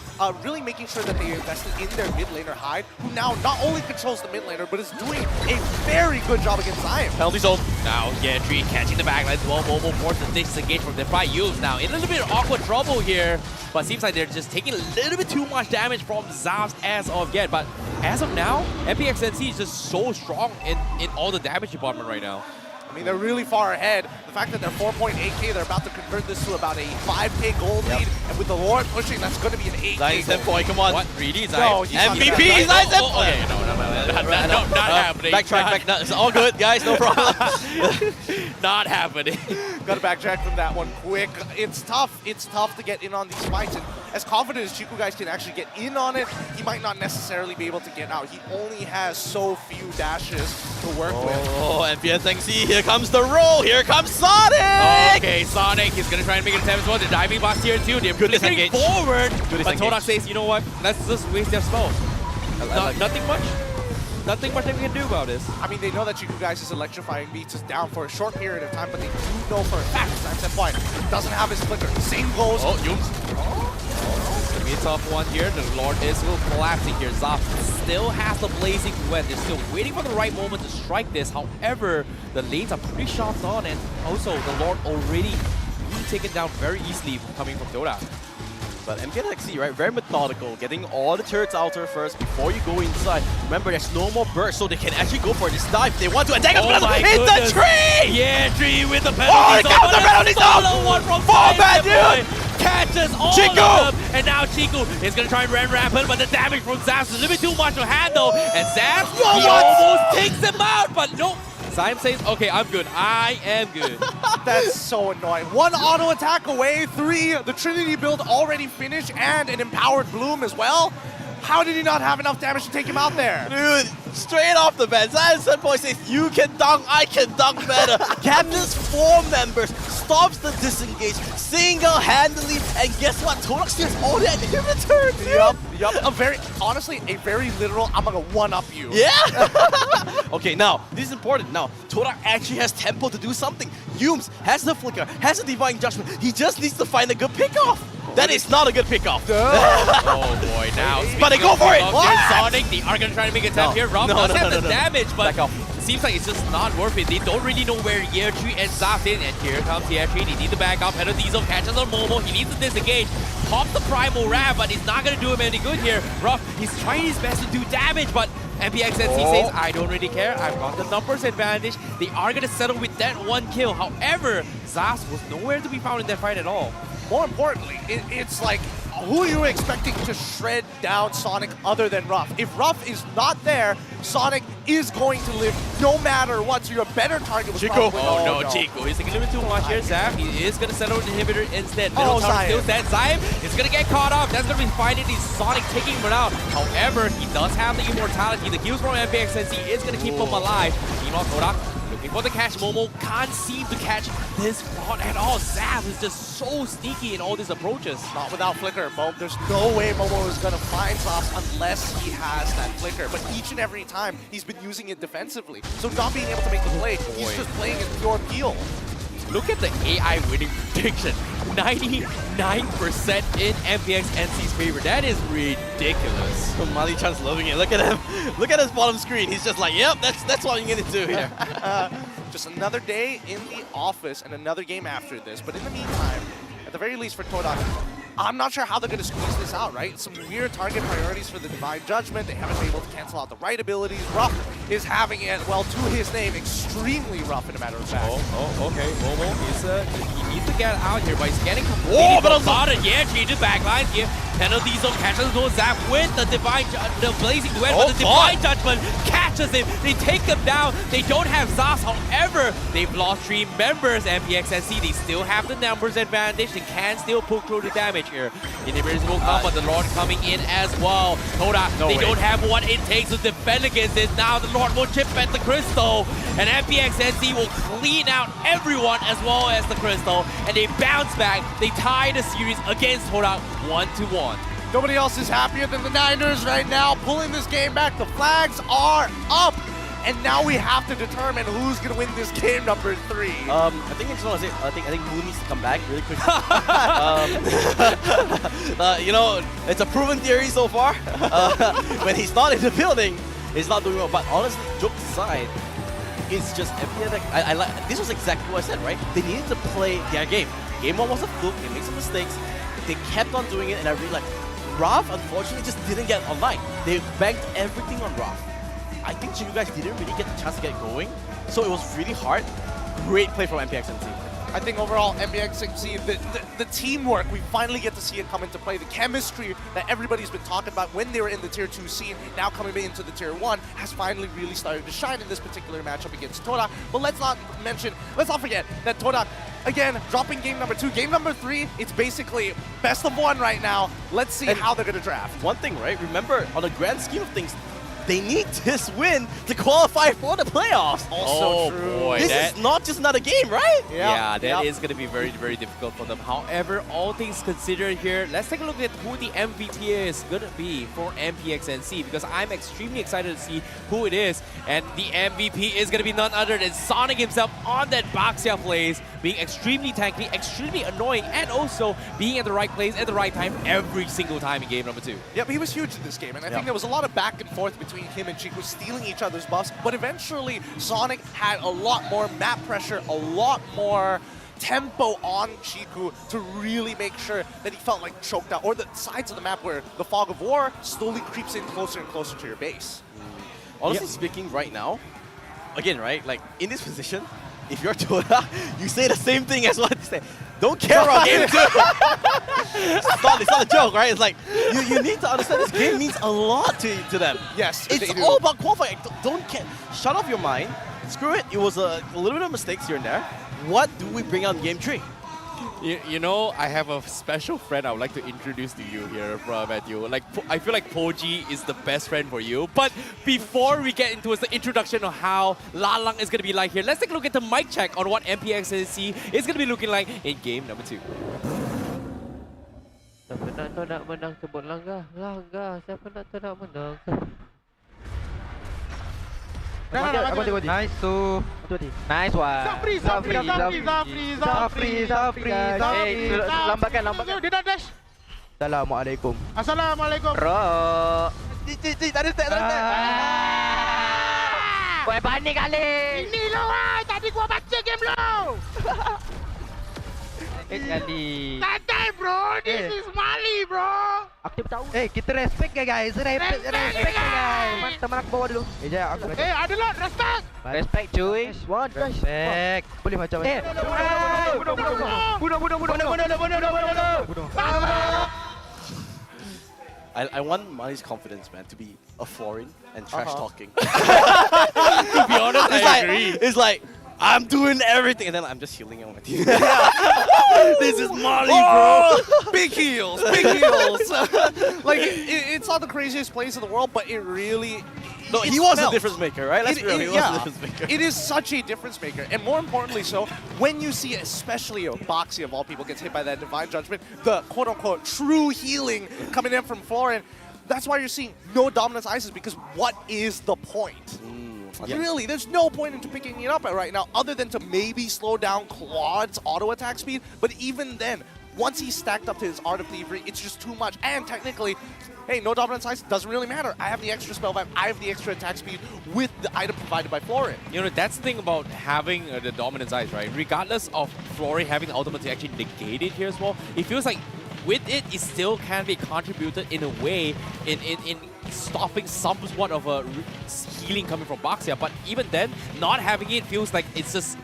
[SPEAKER 3] really making sure that they invested in their mid laner Hyde, who now not only controls the mid laner, but is doing a very good job against Zion.
[SPEAKER 5] Penalty zone.
[SPEAKER 6] Now, Yetri catching the backline as well. Momo forced to disengage from their fight. Youth now in a little bit of awkward trouble here, but seems like they're just taking a little bit too much damage from Zavs as of yet. But as of now, MPXNC is just so strong in all the damage department right now.
[SPEAKER 3] I mean, they're really far ahead. The fact that they're 4.8k, they're about to convert this to about a 5k gold lead, and with the Lord pushing, that's going to be an 8k
[SPEAKER 5] Nice,
[SPEAKER 3] gold.
[SPEAKER 5] boy, come on.
[SPEAKER 6] What? Really?
[SPEAKER 3] No, he's not
[SPEAKER 5] MVP,
[SPEAKER 3] gonna-
[SPEAKER 5] Zion!
[SPEAKER 6] Okay, no, not happening.
[SPEAKER 5] Backtrack, back. It's all good, guys, no problem.
[SPEAKER 6] Not happening.
[SPEAKER 3] Got to backtrack from that one quick. It's tough. It's tough to get in on these fights. And as confident as Chiku guys can actually get in on it, he might not necessarily be able to get out. He only has so few dashes to work with.
[SPEAKER 5] Oh, MPNC, here comes the roll. Here comes Sonic!
[SPEAKER 6] Okay, Sonic is gonna try and make an attempt as well. They're diving box here too. They're
[SPEAKER 5] Good
[SPEAKER 6] flickering
[SPEAKER 5] disengage.
[SPEAKER 6] forward.
[SPEAKER 5] Good
[SPEAKER 6] But Todak
[SPEAKER 5] disengage.
[SPEAKER 6] says, you know what? Let's just waste their spell. Nothing much. Nothing much that we can do about this.
[SPEAKER 3] I mean, they know that Chiku guys' electrifying beats is down for a short period of time, but they do know for a fact that Senpai doesn't have his flicker. Same goes.
[SPEAKER 6] Oh, Yums. It's gonna be be a tough one here. The Lord is still collapsing here. Zaf still has the blazing duet. They're still waiting for the right moment to strike this. However, the lanes are pretty shots on, and also the Lord already being taken down very easily coming from Todak.
[SPEAKER 5] But MPNC, right, very methodical, getting all the turrets out there first before you go inside. Remember, there's no more burst, so they can actually go for this dive. They want to attack us, but it's the tree!
[SPEAKER 6] Yeah, tree with the penalties.
[SPEAKER 5] Oh, it counts the penalties off!
[SPEAKER 6] One from
[SPEAKER 5] Fall back, dude!
[SPEAKER 6] Catches all
[SPEAKER 5] Chico!
[SPEAKER 6] of them, and now Chico is gonna try and run rapid, but the damage from Zaf is a little bit too much to handle, and Zaf, he almost takes him out, but no. Zyme says, okay, I'm good. I am good.
[SPEAKER 3] That's so annoying. One auto attack away, 3, the Trinity build already finished, and an empowered Bloom as well. How did he not have enough damage to take him out there?
[SPEAKER 5] Dude, straight off the bat, Zion Sunboy says, you can dunk, I can dunk better. Captains 4 members, stops the disengage single-handedly, and guess what? Todak steals all the inhibitor, dude.
[SPEAKER 3] Yup. Honestly, a very literal, I'm gonna one-up you.
[SPEAKER 5] Yeah? Okay, now, this is important. Now, Todak actually has tempo to do something. Yumes has the flicker, has the divine judgment. He just needs to find a good pickoff. That is not a good pickoff.
[SPEAKER 6] Oh boy, now.
[SPEAKER 5] But they go for it.
[SPEAKER 6] Sonic, they are gonna try to make a tap here. Rob does have the damage, but it seems like it's just not worth it. They don't really know where Year 3 and Zaf in, and here comes Year 3. They need the backup. Head of Diesel catches on Momo. He needs to disengage. Pops the Primal Ram, but it's not gonna do him any good here. Ruff, he's trying his best to do damage, but MPNC says, I don't really care. I've got the numbers advantage. They are gonna settle with that 1 kill. However, Zaf was nowhere to be found in that fight at all.
[SPEAKER 3] More importantly, it's like, who are you expecting to shred down Sonic other than Ruff? If Ruff is not there, Sonic is going to live no matter what, so your better target was
[SPEAKER 5] Chico.
[SPEAKER 3] probably...
[SPEAKER 6] Oh no, Chico. He's taking a little bit too much here, Zaf. He is going to settle an inhibitor instead. Middle tower still dead. Zyme is going to get caught up. That's going to be finally Sonic taking him out. However, he does have the immortality. The heals from MPNC is going to keep him alive. Meanwhile, Todak looking for the catch. Momo can't seem to catch this rod at all. Zaf is just so sneaky in all these approaches.
[SPEAKER 3] Not without flicker, Mo. There's no way Momo is going to find Zaf unless he has that flicker. But each and every time, he's been using it defensively. So not being able to make the play, he's just playing in pure peel.
[SPEAKER 6] Look at the AI winning prediction. 99% in MPNC's favor. That is ridiculous.
[SPEAKER 5] Mali Chan's loving it. Look at him. Look at his bottom screen. He's just like, yep, that's what I'm going to do here.
[SPEAKER 3] Just another day in the office and another game after this. But in the meantime, at the very least for Todak, I'm not sure how they're going to squeeze this out, right? Some weird target priorities for the Divine Judgment. They haven't been able to cancel out the right abilities. Ruff is having it, well, to his name, extremely rough in a matter of fact.
[SPEAKER 6] Oh, okay. Momo, he needs to get out here, but he's getting completely bombarded. Yeah, changes backlines here. Penalties on catches goes Zap with the the blazing duet, but the Divine Judgment catches him. They take him down. They don't have Zas, however, they've lost 3 members. MPNC, they still have the numbers advantage. They can still pull through the damage here. Inhibitors will come, but the Lord coming in as well. Todak, they don't have what it takes to defend against this. Now the Lord will chip at the Crystal, and MPNC will clean out everyone as well as the Crystal, and they bounce back. They tie the series against Todak 1-1.
[SPEAKER 3] Nobody else is happier than the Niners right now, pulling this game back. The flags are up, and now we have to determine who's going to win this game number 3.
[SPEAKER 5] I think I just want to say, I think Blue needs to come back really quickly. You know, it's a proven theory so far. When he's not in the building, he's not doing well. But honestly, jokes aside, it's just MPNC. This was exactly what I said, right? They needed to play their game. Game 1 was a fluke. They made some mistakes. They kept on doing it, and I really like. Raph, unfortunately, just didn't get online. They banked everything on Raph. I think you guys didn't really get the chance to get going, so it was really hard. Great play from MPNC.
[SPEAKER 3] I think overall, MPNC, the teamwork, we finally get to see it come into play. The chemistry that everybody's been talking about when they were in the Tier 2 scene, now coming into the Tier 1, has finally really started to shine in this particular matchup against Todak. But let's not forget that Todak, again, dropping game number 2. Game number 3, it's basically best of 1 right now. Let's see how they're going to draft.
[SPEAKER 5] One thing, right? Remember, on the grand scheme of things, they need this win to qualify for the playoffs.
[SPEAKER 6] Oh boy,
[SPEAKER 5] This
[SPEAKER 6] that,
[SPEAKER 5] is not just another game, right?
[SPEAKER 6] yeah, that is going to be very, very difficult for them. However, all things considered here, let's take a look at who the MVP is going to be for MPXNC, because I'm extremely excited to see who it is. And the MVP is going to be none other than Sonic himself on that Baxia plays, being extremely tanky, extremely annoying, and also being at the right place at the right time every single time in game number 2.
[SPEAKER 3] Yep, he was huge in this game, and I think there was a lot of back and forth between him and Chico stealing each other's buffs, but eventually Sonic had a lot more map pressure, a lot more tempo on Chiku to really make sure that he felt like choked out, or the sides of the map where the fog of war slowly creeps in closer and closer to your base.
[SPEAKER 5] Honestly speaking, right now, again, right, like in this position, if you're Todak, you say the same thing as what you say. Don't care about game 2. It's not a joke, right? It's like, you need to understand this game means a lot to them.
[SPEAKER 3] Yes,
[SPEAKER 5] It's all about qualifying. Don't care. Shut off your mind. Screw it. It was a little bit of mistakes here and there. What do we bring out in game 3?
[SPEAKER 6] You know, I have a special friend I would like to introduce to you here, Matthew. Like, I feel like Poji is the best friend for you. But before we get into the introduction of how Lalang is going to be like here, let's take a look at the mic check on what MPXNC is going to be looking like in game number 2.
[SPEAKER 8] Siapa nak Todak menang sebut langgar? Langgar. Siapa nak Todak menang? Nice to. Nice one. Zafri. Lambatkan.
[SPEAKER 9] Dia dah dash.
[SPEAKER 8] Assalamualaikum.
[SPEAKER 9] Assalamualaikum.
[SPEAKER 8] Bro. Tak ada. Kau panik kali.
[SPEAKER 9] Ini lo tadi gua baca game lo.
[SPEAKER 8] Kali.
[SPEAKER 9] Santai bro, this is Mali bro.
[SPEAKER 8] Aku tahu. Kita respect guys. Respect guys. Mantap aku bawa dulu. Aku.
[SPEAKER 9] Ada lot, respect.
[SPEAKER 8] Respect cuy. Respect. Boleh macam mana? Bunuh.
[SPEAKER 5] I want Mali's confidence, man, to be a foreign and trash talking.
[SPEAKER 6] To be honest, I agree.
[SPEAKER 5] It's like, I'm doing everything, and then I'm just healing on my team. This is Mali, bro.
[SPEAKER 3] Big heals, big heals. Like, it's not the craziest place in the world, but it really...
[SPEAKER 5] No, he was a difference maker, right? Let's be real, he was a difference maker.
[SPEAKER 3] It is such a difference maker. And more importantly so, when you see especially a Boxy of all people gets hit by that Divine Judgment, the quote-unquote true healing coming in from Florin, that's why you're seeing no Dominance Ices, because what is the point? Really, there's no point into picking it up right now other than to maybe slow down Claude's auto attack speed. But even then, once he's stacked up to his Art of Thievery, it's just too much. And technically, hey, no Dominance Ice doesn't really matter. I have the extra spell vibe, I have the extra attack speed with the item provided by Florin.
[SPEAKER 6] You know, that's the thing about having the Dominance Ice, right? Regardless of Florin having the ultimate to actually negate it here as well, it feels like with it, it still can be contributed in a way in stopping somewhat of a healing coming from Baxia. But even then, not having it feels like it's just,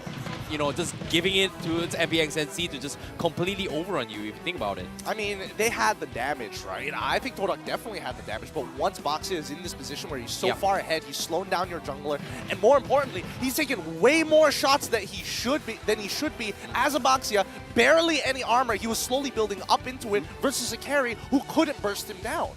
[SPEAKER 6] you know, just giving it to its MPXNC to just completely overrun you, if you think about it.
[SPEAKER 3] I mean, they had the damage, right? I think Todak definitely had the damage, but once Boxia is in this position where he's so far ahead, he's slowing down your jungler, and more importantly, he's taking way more shots than he should be as a Boxia. Barely any armor, he was slowly building up into it versus a carry who couldn't burst him down.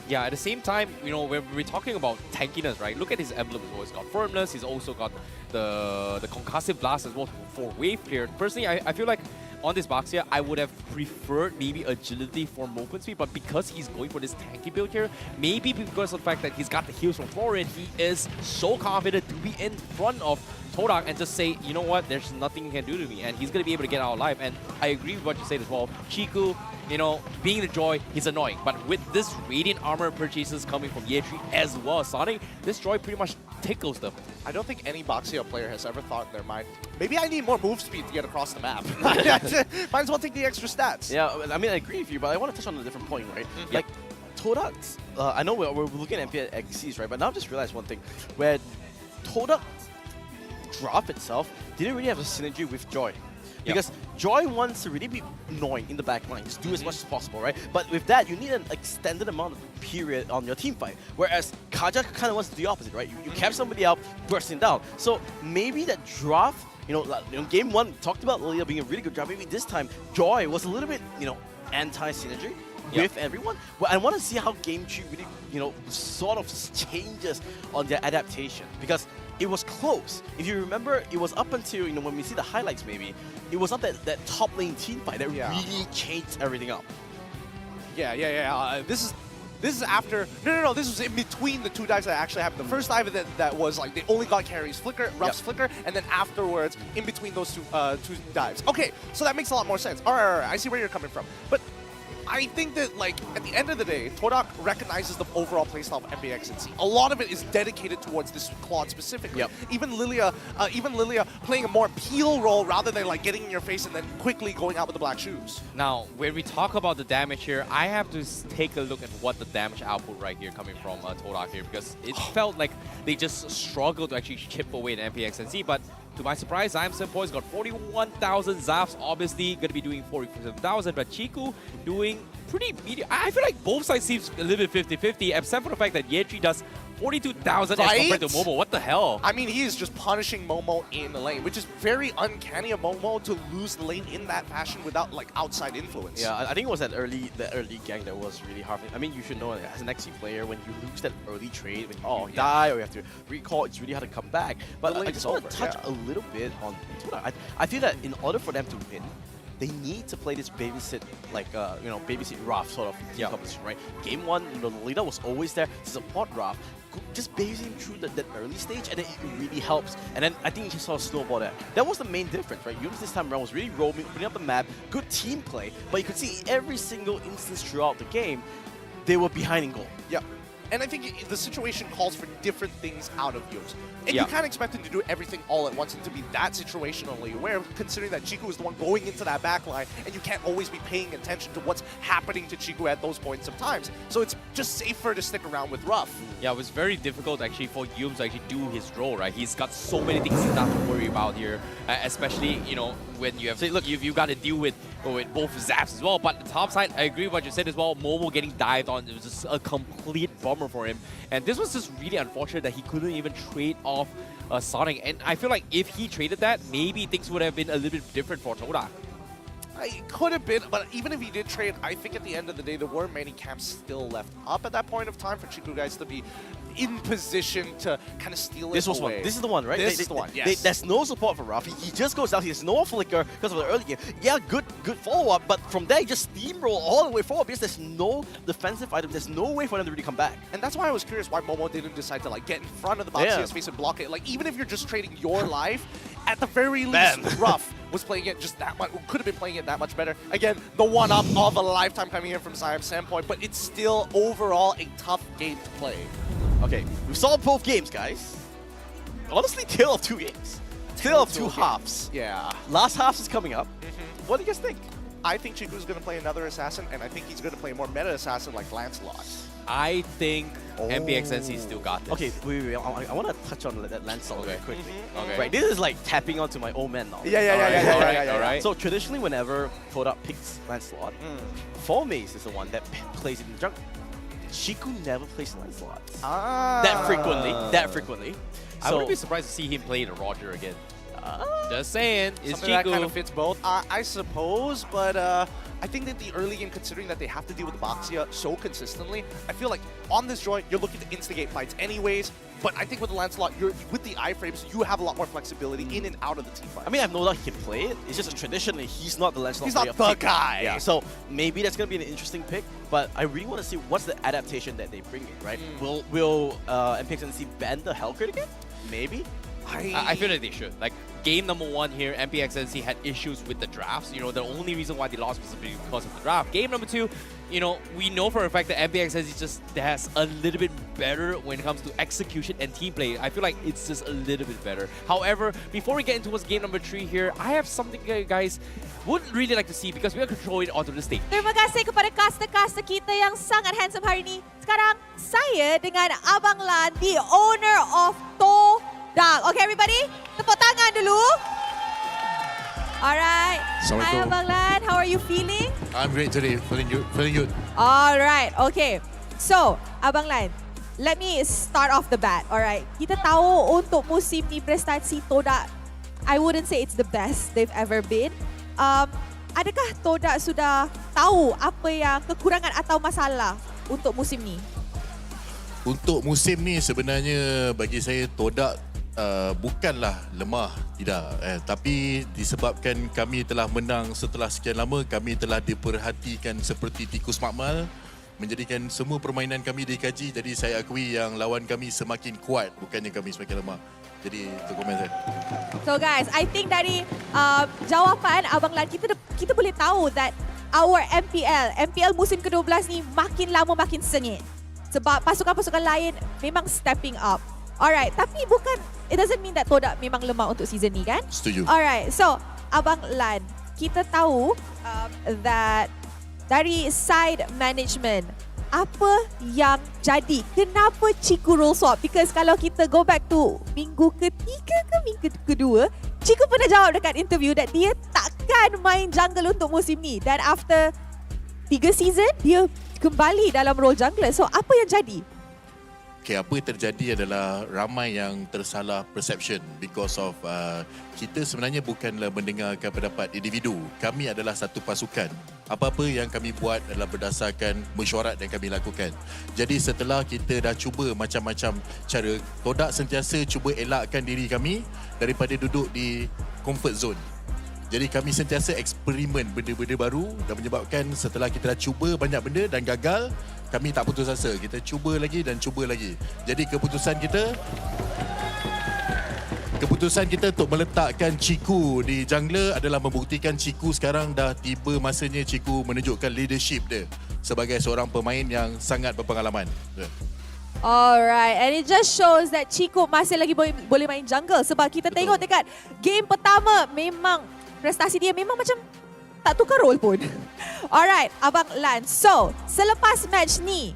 [SPEAKER 6] Yeah, at the same time, you know, when we're talking about tankiness, right? Look at his emblem as well. He's got firmness, he's also got the concussive blast as well for wave clear. Personally, I feel like on this Baxia, I would have preferred maybe agility for movement speed, but because he's going for this tanky build here, maybe because of the fact that he's got the heals from Florin, he is so confident to be in front of Todak and just say, you know what, there's nothing he can do to me, and he's going to be able to get out alive. And I agree with what you said as well. Chiku, you know, being the Joy, he's annoying. But with this Radiant Armor purchases coming from Yetri as well as Sonic, this Joy pretty much tickles them.
[SPEAKER 3] I don't think any Boxia player has ever thought in their mind, maybe I need more move speed to get across the map. Might as well take the extra stats.
[SPEAKER 5] Yeah, I mean, I agree with you, but I want to touch on a different point, right? Like, Todak's, I know we're looking at MPXCs, right? But now I've just realized one thing, where Todak draft itself didn't really have a synergy with Joy. Because Joy wants to really be annoying in the back line, just do as much as possible, right? But with that, you need an extended amount of period on your team fight. Whereas Kaja kind of wants to do the opposite, right? You cap somebody out, bursting down. So maybe that draft, you know, game one, we talked about earlier being a really good draft. Maybe this time, Joy was a little bit, you know, anti-synergy. with everyone. But I want to see how Game 3 really, sort of changes on their adaptation, because it was close. If you remember, it was up until, when we see the highlights maybe, it was not that top lane team fight that really changed everything up.
[SPEAKER 3] This is after. No. This was in between the two dives that actually happened. The first dive that was like they only got carries flicker, Ruff's flicker, and then afterwards, in between those two dives. Okay, so that makes a lot more sense. All right, I see where you're coming from. But I think that, like, at the end of the day, Todak recognizes the overall playstyle of MPNC. A lot of it is dedicated towards this Claude specifically. Even Lilia playing a more peel role rather than like getting in your face and then quickly going out with the black shoes.
[SPEAKER 6] Now, when we talk about the damage here, I have to take a look at what the damage output right here coming from Todak here, because it felt like they just struggled to actually chip away at MPNC, but to my surprise, I'm Poise got 41,000. Zaf's obviously going to be doing 47,000, but Chiku doing pretty medium. I feel like both sides seems a little bit 50-50, except for the fact that Yetri does 42,000 as compared to Momo. What the hell?
[SPEAKER 3] I mean, he is just punishing Momo in the lane, which is very uncanny of Momo to lose the lane in that fashion without like outside influence.
[SPEAKER 5] Yeah, I think it was that early gank that was really hard. I mean, you should know as an XC player, when you lose that early trade, when you die or you have to recall, it's really hard to come back. But I just want to touch a little bit on Todak. I feel that in order for them to win, they need to play this babysit, like, babysit Raph sort of team competition, right? Game 1, the leader was always there to support Raph. Just babysit him through that early stage, and then it really helps. And then I think he just saw a snowball there. That was the main difference, right? Yums this time around was really roaming, putting up the map, good team play, but you could see every single instance throughout the game, they were behind in goal.
[SPEAKER 3] Yeah. And I think the situation calls for different things out of Yums. And you can't expect him to do everything all at once and to be that situationally aware, considering that Chiku is the one going into that backline, and you can't always be paying attention to what's happening to Chiku at those points of times. So it's just safer to stick around with Ruff.
[SPEAKER 6] Yeah, it was very difficult actually for Yums to actually do his role, right? He's got so many things he's not to worry about here, especially, when you have... So look, you've got to deal with both Zaps as well, but the top side, I agree with what you said as well. Momo getting dived on, it was just a complete bummer for him. And this was just really unfortunate that he couldn't even trade off Sonic. And I feel like if he traded that, maybe things would have been a little bit different for Todak.
[SPEAKER 3] It could have been, but even if he did trade, I think at the end of the day, there were many camps still left up at that point of time for Chiku guys to be in position to kind of steal it away.
[SPEAKER 5] This is the one, right?
[SPEAKER 3] This is the one, yes.
[SPEAKER 5] There's no support for Ruff. He just goes down. He has no flicker because of the early game. Yeah, good follow-up, but from there, he just steamroll all the way forward because there's no defensive item. There's no way for them to really come back.
[SPEAKER 3] And that's why I was curious why Momo didn't decide to like get in front of the Baxia's face and block it. Like, even if you're just trading your life, at the very least, Ruff was playing it just that much, could have been playing it that much better. Again, the one-up of a lifetime coming in from Siam's standpoint, but it's still overall a tough game to play.
[SPEAKER 5] Okay, we saw both games, guys. Honestly, tale of two games. Tale of two halves.
[SPEAKER 3] Yeah.
[SPEAKER 5] Last half is coming up. What do you guys think?
[SPEAKER 3] I think Chiku's going to play another assassin, and I think he's going to play a more meta assassin like Lancelot.
[SPEAKER 6] I think MPNC still got this.
[SPEAKER 5] Okay, wait. I want to touch on that Lancelot very quickly.
[SPEAKER 6] Okay.
[SPEAKER 5] Right, this is like tapping onto my old man now.
[SPEAKER 3] Yeah.
[SPEAKER 6] Alright.
[SPEAKER 5] So traditionally, whenever Todak picks Lancelot, 4Maze is the one that plays it in the jungle. Chiku never plays Lancelot. That frequently.
[SPEAKER 6] I wouldn't be surprised to see him play the Roger again. Just saying, it's
[SPEAKER 3] something
[SPEAKER 6] Chiku.
[SPEAKER 3] that kind of fits both, I suppose, but I think that the early game, considering that they have to deal with Baxia so consistently, I feel like on this joint, you're looking to instigate fights anyways, but I think with the Lancelot, with the iframes, you have a lot more flexibility in and out of the team fight.
[SPEAKER 5] I mean, I have no doubt he can play it. It's just traditionally, he's not the Lancelot
[SPEAKER 3] player. He's not the guy.
[SPEAKER 5] Yeah, so maybe that's going to be an interesting pick, but I really want to see what's the adaptation that they bring in, right? Will MPNC ban the Hellcrit again? Maybe?
[SPEAKER 6] I feel like they should. Like, game number 1 here, MPNC had issues with the drafts. The only reason why they lost was because of the draft. Game number 2, we know for a fact that MPNC just has a little bit better when it comes to execution and team play. I feel like it's just a little bit better. However, before we get into what's game number 3 here, I have something you guys would really like to see because we are controlling onto the stage.
[SPEAKER 4] Terima kasih kepada kasta-kasta kita yang sangat handsome hari ini. Sekarang saya dengan Abang Lan, the owner of Todak. Okay, everybody, tepuk tangan dulu. Alright. Hi, Abang Lan. How are you feeling?
[SPEAKER 10] I'm great today. Feeling good.
[SPEAKER 4] Alright. Okay. So, Abang Lan, let me start off the bat. Alright. Kita tahu untuk musim ni prestasi Todak, I wouldn't say it's the best they've ever been. adakah Todak sudah tahu apa yang kekurangan atau masalah untuk musim ni?
[SPEAKER 10] Untuk musim ni sebenarnya bagi saya Todak bukanlah lemah, tidak. Tapi disebabkan kami telah menang setelah sekian lama, kami telah diperhatikan seperti tikus makmal, menjadikan semua permainan kami dikaji. Jadi saya akui yang lawan kami semakin kuat, bukannya kami semakin lemah. Jadi itu komen saya.
[SPEAKER 4] So guys, I think dari jawapan Abang Lan, kita boleh tahu that our MPL musim ke-12 ni makin lama makin sengit. Sebab pasukan-pasukan lain memang stepping up. Alright, tapi it doesn't mean that Todak memang lemah untuk season ni kan?
[SPEAKER 10] Setuju.
[SPEAKER 4] Alright, so Abang Lan, kita tahu that dari side management, apa yang jadi? Kenapa Ciku role swap? Because kalau kita go back to minggu ketiga ke minggu kedua, Ciku pernah jawab dekat interview that dia takkan main jungle untuk musim ni. Dan after 3 season, dia kembali dalam role jungler. So, apa yang jadi?
[SPEAKER 10] Okay, apa yang terjadi adalah ramai yang tersalah perception because of kita sebenarnya bukanlah mendengarkan pendapat individu. Kami adalah satu pasukan. Apa-apa yang kami buat adalah berdasarkan mesyuarat yang kami lakukan. Jadi setelah kita dah cuba macam-macam cara, Todak sentiasa cuba elakkan diri kami daripada duduk di comfort zone. Jadi kami sentiasa eksperimen benda-benda baru dan menyebabkan setelah kita dah cuba banyak benda dan gagal, kami tak putus asa. Kita cuba lagi dan cuba lagi. Jadi keputusan kita untuk meletakkan Ciku di jungler adalah membuktikan Ciku sekarang dah tiba masanya Ciku menunjukkan leadership dia sebagai seorang pemain yang sangat berpengalaman.
[SPEAKER 4] Alright, and it just shows that Ciku masih lagi boleh main jungle sebab kita tengok dekat game pertama memang prestasi dia memang macam tak tukar role pun. Alright, Abang Lan. So, selepas match ni,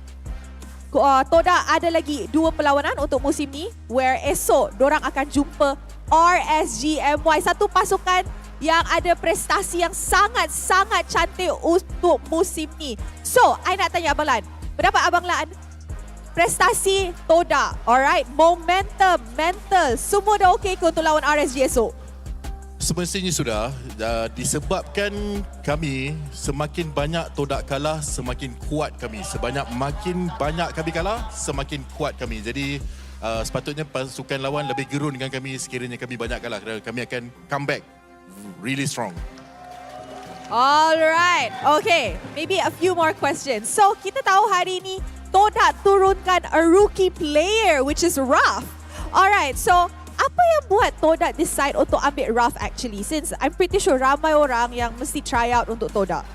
[SPEAKER 4] Todak ada lagi 2 perlawanan untuk musim ni where esok dorang akan jumpa RSGMY, satu pasukan yang ada prestasi yang sangat-sangat cantik untuk musim ni. So, I nak tanya Abang Lan, pendapat Abang Lan, prestasi Todak, alright, momentum, mental, semua dah okey ke untuk lawan RSG esok?
[SPEAKER 10] Semestinya sudah, disebabkan kami semakin banyak Todak kalah, semakin kuat kami. Makin banyak kami kalah, semakin kuat kami. Jadi sepatutnya pasukan lawan lebih gerun dengan kami sekiranya kami banyak kalah. Kami akan come back really strong.
[SPEAKER 4] Alright, okay, maybe a few more questions. So kita tahu hari ini Todak turunkan a rookie player which is Raf. Alright, so apa yang buat Todak decide untuk ambil Raf actually? Since I'm pretty sure ramai orang yang mesti try out untuk Todak.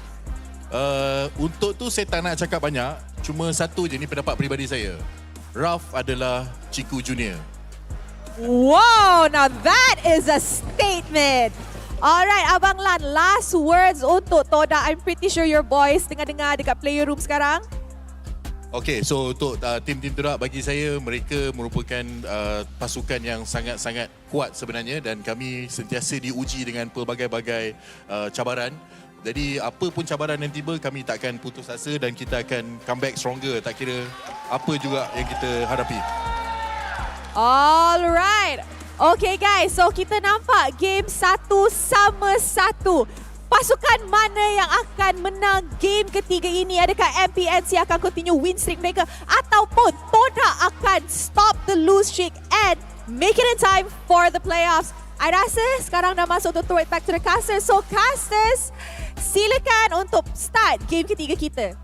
[SPEAKER 10] Untuk tu saya tak nak cakap banyak. Cuma satu je, ni pendapat peribadi saya. Raf adalah Ciku Junior.
[SPEAKER 4] Wow, now that is a statement. Alright, Abang Lan, last words untuk Todak. I'm pretty sure your boys tengah dengar dekat player room sekarang.
[SPEAKER 10] Okay, so untuk tim-tim Todak, bagi saya mereka merupakan pasukan yang sangat-sangat kuat sebenarnya dan kami sentiasa diuji dengan pelbagai-bagai cabaran. Jadi apa pun cabaran yang tiba, kami takkan putus asa dan kita akan come back stronger, tak kira apa juga yang kita hadapi.
[SPEAKER 4] Alright. Okay guys, so kita nampak game 1-1. Pasukan mana yang akan menang game ketiga ini? Adakah MPNC akan continue win streak mereka ataupun Todak akan stop the lose streak and make it in time for the playoffs? I rasa sekarang dah masuk untuk throw it back to the casters. So casters, silakan untuk start game ketiga kita.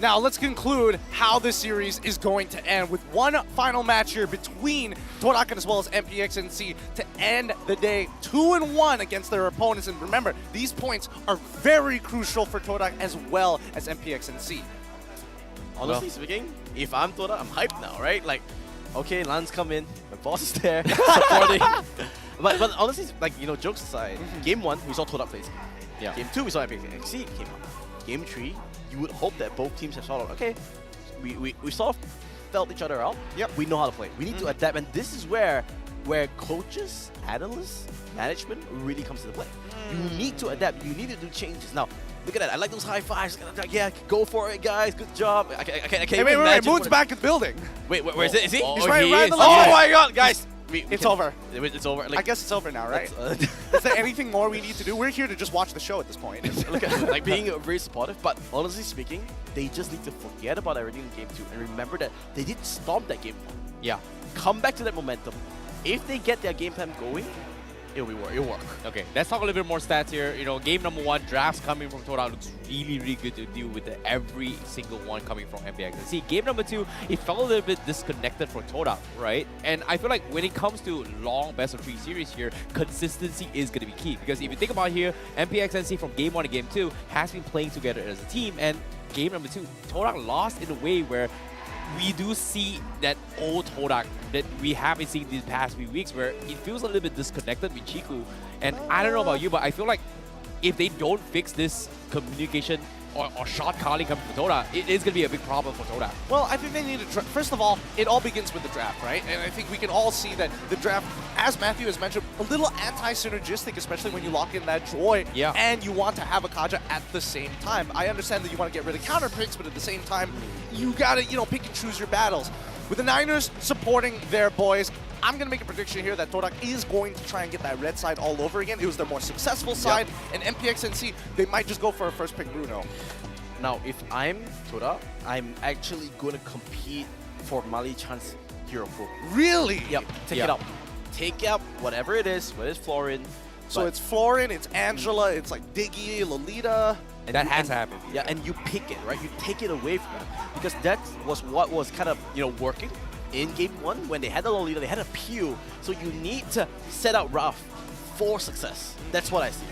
[SPEAKER 3] Now let's conclude how this series is going to end with one final match here between Todak as well as MPNC to end the day 2-1 against their opponents. And remember, these points are very crucial for Todak as well as MPNC.
[SPEAKER 5] Honestly speaking, if I'm Todak, I'm hyped now, right? Like, okay, Lan's come in, my boss is there, supporting. but honestly, like, you know, jokes aside, game 1, we saw Todak play.
[SPEAKER 6] Yeah.
[SPEAKER 5] Game 2, we saw MPNC came up. Game 3, you would hope that both teams have sort of, okay, we sort of felt each other out.
[SPEAKER 3] Yep.
[SPEAKER 5] We know how to play. We need to adapt, and this is where coaches, analysts, management really comes into play. You need to adapt. You need to do changes. Now, look at that. I like those high fives. Yeah, go for it, guys. Good job. I can't
[SPEAKER 3] Hey, wait, Moon's back in the building.
[SPEAKER 5] Wait, where is it? Is he?
[SPEAKER 3] He's right around the
[SPEAKER 5] Oh
[SPEAKER 3] line.
[SPEAKER 5] my god, guys.
[SPEAKER 3] It's over.
[SPEAKER 5] It's over.
[SPEAKER 3] I guess it's over now, right?
[SPEAKER 5] That's,
[SPEAKER 3] Is there anything more we need to do? We're here to just watch the show at this point.
[SPEAKER 5] look at like being very supportive, but honestly speaking, they just need to forget about everything in game 2 and remember that they did stomp that game 1.
[SPEAKER 6] Yeah.
[SPEAKER 5] Come back to that momentum. If they get their game plan going, it'll work.
[SPEAKER 6] Okay, let's talk a little bit more stats here. You know, game number 1, drafts coming from Todak looks really good to deal with every single one coming from MPX. See, game number 2, it felt a little bit disconnected for Todak, right? And I feel like when it comes to long best of 3 series here, consistency is going to be key. Because if you think about here, MPXNC from game 1 to game 2 has been playing together as a team, and game number 2, Todak lost in a way where we do see that old Todak that we have been seeing these past few weeks where it feels a little bit disconnected with Chiku. And I don't know about you, but I feel like if they don't fix this communication or shot calling coming from Todak, it is going to be a big problem for Todak.
[SPEAKER 3] Well, I think they need to, first of all, it all begins with the draft, right? And I think we can all see that the draft, as Matthew has mentioned, a little anti-synergistic, especially when you lock in that Joy and you want to have a Kaja at the same time. I understand that you want to get rid of counter picks, but at the same time, you got to, pick and choose your battles. With the Niners supporting their boys, I'm going to make a prediction here that Todak is going to try and get that red side all over again. It was their more successful side, and MPXNC, they might just go for a first pick Bruno.
[SPEAKER 5] Now, if I'm Todak, I'm actually going to compete for Mali Chan's hero pool.
[SPEAKER 3] Really?
[SPEAKER 5] Yep, take it up. Take up whatever it is, whether it's Florin.
[SPEAKER 3] So it's Florin, it's Angela, it's like Diggy, Lolita.
[SPEAKER 6] And that has to happen.
[SPEAKER 5] Yeah, and you pick it, right? You take it away from them. Because that was what was kind of, working in game 1 when they had the Lolita, they had a Pew. So you need to set out Ruff for success. That's what I see.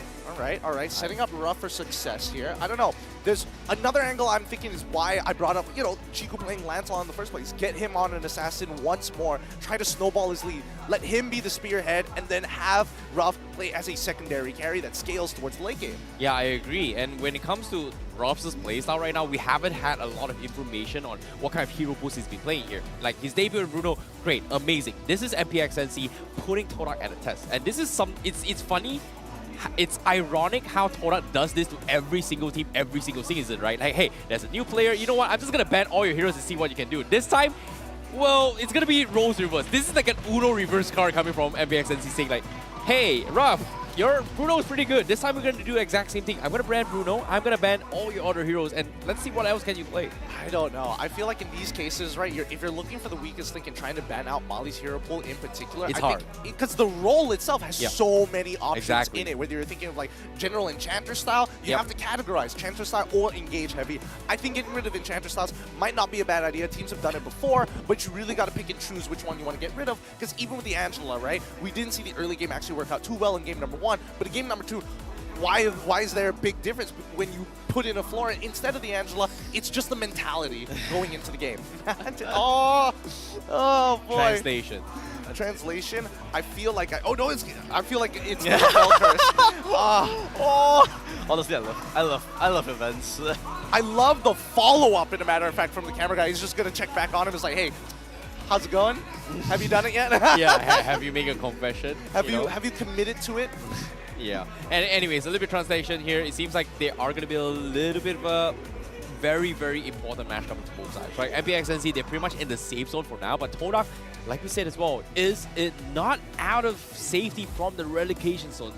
[SPEAKER 3] All right. Setting up Ruff for success here. I don't know. There's another angle I'm thinking is why I brought up, Chiku playing Lancelot in the first place. Get him on an assassin once more. Try to snowball his lead. Let him be the spearhead and then have Ruff play as a secondary carry that scales towards the late game.
[SPEAKER 6] Yeah, I agree. And when it comes to Ruff's playstyle right now, we haven't had a lot of information on what kind of hero boost he's been playing here. Like his debut in Bruno, great, amazing. This is MPXNC putting Todak at a test. And this is it's funny. It's ironic how Todak does this to every single team, every single season, right? Like, hey, there's a new player. You know what? I'm just going to ban all your heroes and see what you can do. This time, well, it's going to be roles reverse. This is like an Uno reverse card coming from MPXNC saying like, hey, Ruff, your Bruno is pretty good. This time we're going to do the exact same thing. I'm going to ban Bruno. I'm going to ban all your other heroes. And let's see what else can you play.
[SPEAKER 3] I don't know. I feel like in these cases, right, if you're looking for the weakest link and trying to ban out Molly's hero pool in particular,
[SPEAKER 6] it's
[SPEAKER 3] I
[SPEAKER 6] hard.
[SPEAKER 3] Because the role itself has so many options in it. Whether you're thinking of like general enchanter style, you have to categorize enchanter style or engage heavy. I think getting rid of enchanter styles might not be a bad idea. Teams have done it before, but you really got to pick and choose which one you want to get rid of. Because even with the Angela, right, we didn't see the early game actually work out too well in game number 1, but in game number 2, why is there a big difference when you put in a Florin instead of the Angela? It's just the mentality going into the game. Oh boy. Translation. I feel like I feel like it's
[SPEAKER 5] Honestly, I love events.
[SPEAKER 3] I love the follow-up, in a matter of fact, from the camera guy. He's just gonna check back on him. It's like, hey, how's it going? Have you done it yet?
[SPEAKER 6] Yeah, have you made a confession?
[SPEAKER 3] Have you committed to it?
[SPEAKER 6] Yeah. And anyways, a little bit of translation here. It seems like they are going to be a little bit of a very, very important match coming to both sides, right? MPXNC, they're pretty much in the safe zone for now, but Todak, like we said as well, is it not out of safety from the relegation zone?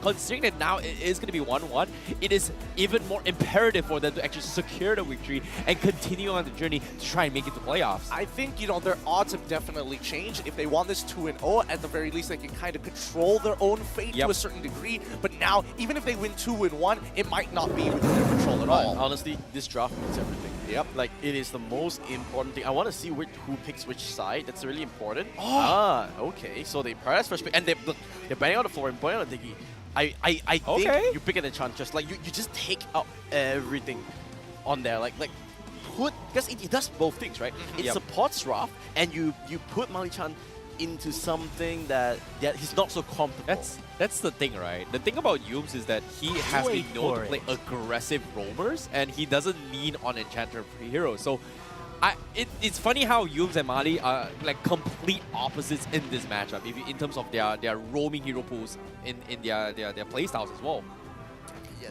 [SPEAKER 6] Considering that now it is going to be 1-1, it is even more imperative for them to actually secure the victory and continue on the journey to try and make it to playoffs.
[SPEAKER 3] I think, their odds have definitely changed. If they want this 2-0, at the very least, they can kind of control their own fate to a certain degree. But now, even if they win 2-1, it might not be within their control at all.
[SPEAKER 5] Honestly, this draft means everything.
[SPEAKER 3] Yep.
[SPEAKER 5] Like, it is the most important thing. I want to see who picks which side. That's really important. Okay. So they prioritize first pick. And they're banning out the Florin, banning out the Diggy. I think you pick an Enchantress. Like, you just take out everything on there. Because it does both things, right? It supports Ruff, and you put Mali-chan into something that he's not so comfortable.
[SPEAKER 6] That's the thing, right? The thing about Yums is that he has been known to play aggressive roamers, and he doesn't lean on Enchanter heroes. So it's funny how Yums and Mali are like complete opposites in this matchup, in terms of their roaming hero pools in their playstyles as well.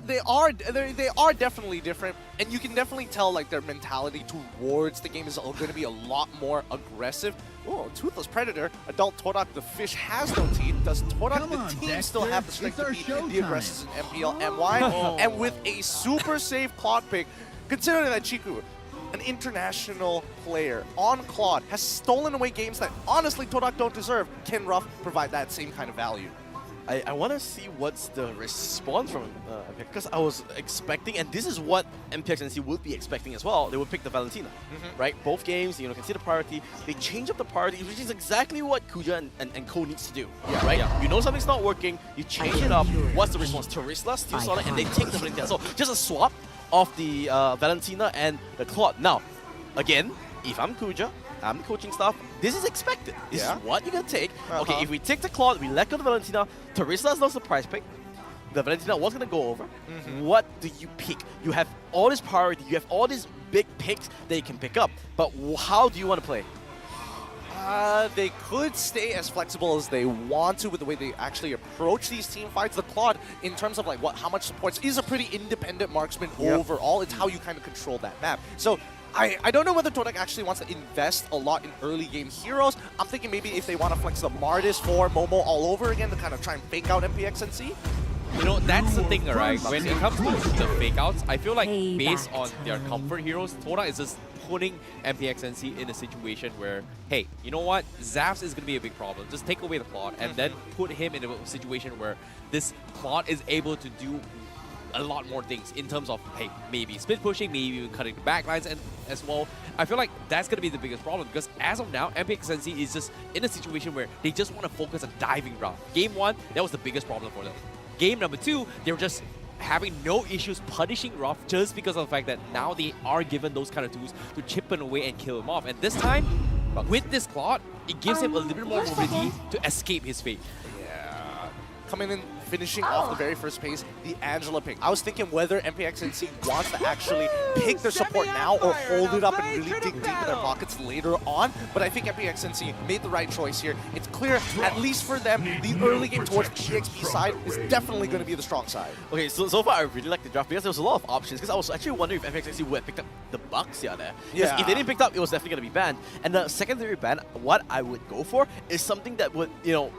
[SPEAKER 3] they are definitely different, and you can definitely tell like their mentality towards the game is going to be a lot more aggressive. Oh, Toothless Predator, Adult Todak the fish has no teeth. Does Todak the team still have the strength to beat the aggressors in MPL MY? And with a super safe Claude pick, considering that Chiku, an international player on Claude, has stolen away games that honestly Todak don't deserve, can Ruff provide that same kind of value?
[SPEAKER 5] I want to see what's the response from because I was expecting, and this is what MPXNC would be expecting as well. They would pick the Valentina, right? Both games, you know, consider priority. They change up the priority, which is exactly what Kuja and Co needs to do, right? Yeah. You know something's not working, you change it up. What's the response? Terisla, Steel Sonic, and they take the Valentina. So just a swap of the Valentina and the Claude. Now, again, if I'm Kuja, I'm the coaching staff. This is expected. This is what you're gonna take. Okay, if we take the Claude, we let go of the Valentina. Terisla is not a surprise pick. The Valentina was gonna go over. What do you pick? You have all this priority. You have all these big picks that you can pick up. But how do you want to play?
[SPEAKER 3] They could stay as flexible as they want to with the way they actually approach these team fights. The Claude, in terms of like how much supports, is a pretty independent marksman overall. It's how you kind of control that map. So I don't know whether Todak actually wants to invest a lot in early game heroes. I'm thinking maybe if they want to flex the Mardis for Momo all over again to kind of try and fake out MPXNC.
[SPEAKER 6] You know, that's the thing, right? When it comes to the fake outs, I feel like based on their comfort heroes, Todak is just putting MPXNC in a situation where, hey, you know what? Zafs is going to be a big problem. Just take away the Claude and then put him in a situation where this Claude is able to do a lot more things in terms of, hey, maybe split pushing, maybe even cutting the backlines and as well. I feel like that's going to be the biggest problem because as of now, MPXNC is just in a situation where they just want to focus on diving round. Game 1, that was the biggest problem for them. Game number 2, they were just having no issues punishing Ruff just because of the fact that now they are given those kind of tools to chip him away and kill him off. And this time, with this Claude, it gives him a little bit more mobility to escape his fate.
[SPEAKER 3] Yeah. Coming in, finishing off the very first pace, the Angela pick. I was thinking whether MPXNC wants to actually pick their support now or hold it up and really dig deep in their pockets later on, but I think MPXNC made the right choice here. It's clear, at least for them, the early game towards the EXP side is definitely going to be the strong side.
[SPEAKER 5] Okay, so far I really like the draft because there was a lot of options because I was actually wondering if MPXNC would have picked up the Bucks here there. Because if they didn't pick up, it was definitely going to be banned. And the secondary ban, what I would go for is something that would, you know,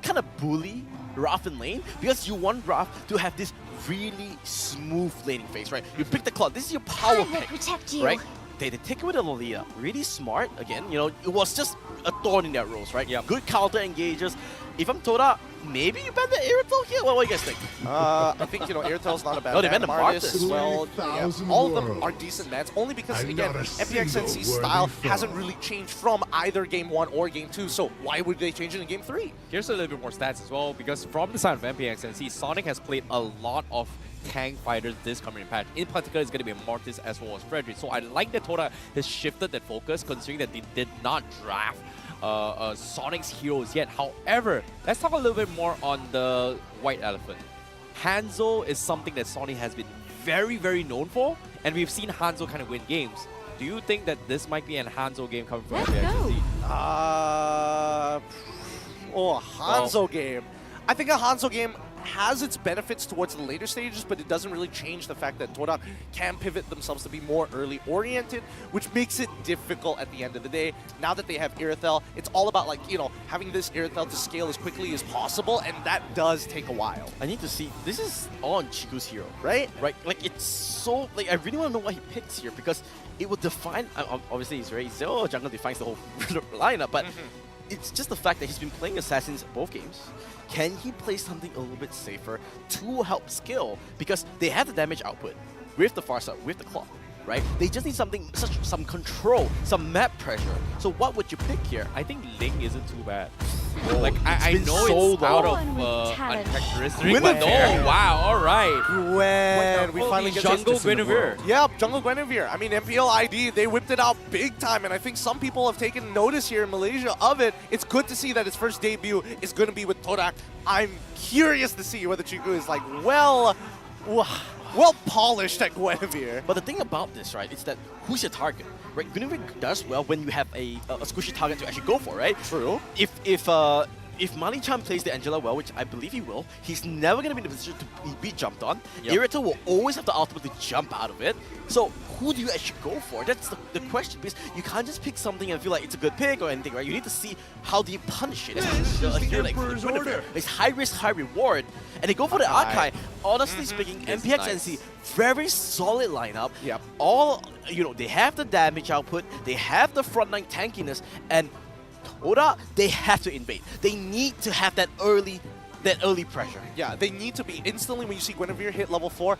[SPEAKER 5] kind of bully Ruff in lane because you want Ruff to have this really smooth laning phase, right? You pick the Claude, this is your power pick, right? They take away the Lolita, really smart, again, you know, it was just a thorn in their rose, right? Good counter engages. If I'm Todak, maybe you ban the Irrital here? What do you guys think?
[SPEAKER 3] I think, you know, Irrital's not a bad
[SPEAKER 5] No, they
[SPEAKER 3] ban.
[SPEAKER 5] banned the
[SPEAKER 3] Mardis
[SPEAKER 5] Martis.
[SPEAKER 3] as well. Yeah, all of them are decent bans, only because, again, MPXNC's style hasn't really changed from either Game 1 or Game 2, so why would they change it in Game 3?
[SPEAKER 6] Here's a little bit more stats as well, because from the side of MPXNC, Sonic has played a lot of tank fighters this coming patch. In particular, it's going to be Mortis as well as Frederick. So I like that Todak has shifted that focus, considering that they did not draft Sonic's heroes yet. However, let's talk a little bit more on the White Elephant. Hanzo is something that Sonic has been very, very known for, and we've seen Hanzo kind of win games. Do you think that this might be an Hanzo game coming from MPXNC?
[SPEAKER 3] Hanzo game. I think a Hanzo game has its benefits towards the later stages, but it doesn't really change the fact that Todak can pivot themselves to be more early oriented, which makes it difficult at the end of the day. Now that they have Irithel, it's all about, like, you know, having this Irithel to scale as quickly as possible, and that does take a while.
[SPEAKER 5] I need to see, this is all on Chiku's hero, right? Like, it's so, like, I really want to know what he picks here because it will define, obviously he's very easy, jungle defines the whole lineup, but it's just the fact that he's been playing Assassins both games. Can he play something a little bit safer to help skill? Because they have the damage output with the Farsa, with the clock, right? They just need something, some control, some map pressure. So what would you pick here?
[SPEAKER 6] I think Ling isn't too bad. Like, I know
[SPEAKER 5] so
[SPEAKER 6] it's out of uncharacteristic, but no, wow, alright.
[SPEAKER 3] Gwen, we finally get
[SPEAKER 6] Jungle Guinevere.
[SPEAKER 3] Yeah, Jungle Guinevere. I mean, MPL ID, they whipped it out big time, and I think some people have taken notice here in Malaysia of it. It's good to see that its first debut is going to be with Todak. I'm curious to see whether Chiku is like, well polished at Guinevere.
[SPEAKER 5] But the thing about this, right, is that who's your target? Right, Guinevere does well when you have a squishy target to actually go for, right?
[SPEAKER 3] True.
[SPEAKER 5] If if Mali Chan plays the Angela well, which I believe he will, he's never going to be in a position to be jumped on.
[SPEAKER 6] Yep.
[SPEAKER 5] Irito will always have the ultimate to jump out of it. So who do you actually go for? That's the question, because you can't just pick something and feel like it's a good pick or anything, right? You need to see how do you punish it. It's high risk, high reward. And they go for the Archive. Honestly speaking,
[SPEAKER 6] It's
[SPEAKER 5] MPX
[SPEAKER 6] nice.
[SPEAKER 5] NC, very solid lineup.
[SPEAKER 6] Yep.
[SPEAKER 5] All, they have the damage output, they have the frontline tankiness, and Todak, they have to invade. They need to have that early pressure.
[SPEAKER 3] Yeah, they need to be instantly when you see Guinevere hit level 4.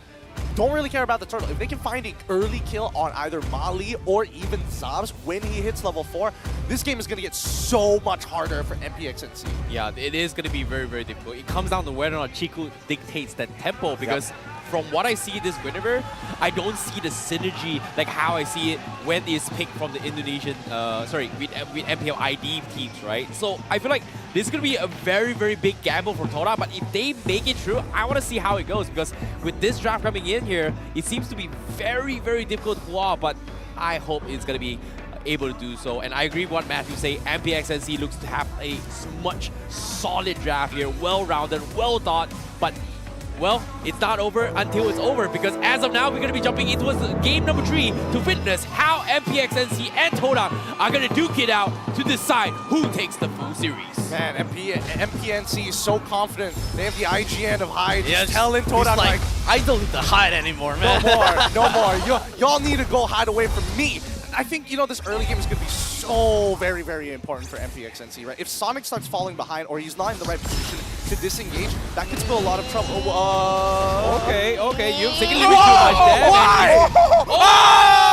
[SPEAKER 3] Don't really care about the turtle. If they can find an early kill on either Mali or even Zabs when he hits level 4, this game is going to get so much harder for MPXNC.
[SPEAKER 6] Yeah, it is going to be very, very difficult. It comes down to whether or not Chiku dictates that tempo, because from what I see this Guinevere, I don't see the synergy like how I see it when it's picked from the Indonesian, with MPL ID teams, right? So I feel like this is going to be a very, very big gamble for Todak, but if they make it through, I want to see how it goes, because with this draft coming in here, it seems to be very, very difficult to pull off, but I hope it's going to be able to do so. And I agree with what Matthew say, MPXNC looks to have a much solid draft here, well-rounded, well thought, but well, it's not over until it's over, because as of now, we're going to be jumping into game number 3 to witness how MPXNC and Todak are going to duke it out to decide who takes the full series.
[SPEAKER 3] Man, MPNC is so confident. They have the IGN of hide.
[SPEAKER 5] Yeah,
[SPEAKER 3] Just telling Todak like,
[SPEAKER 5] I don't need to hide anymore, man.
[SPEAKER 3] no more. Y'all need to go hide away from me. I think, this early game is going to be so very, very important for MPXNC, right? If Sonic starts falling behind or he's not in the right position to disengage, that could spell a lot of trouble.
[SPEAKER 6] Okay, you're taking a little bit too much damage.
[SPEAKER 3] Why?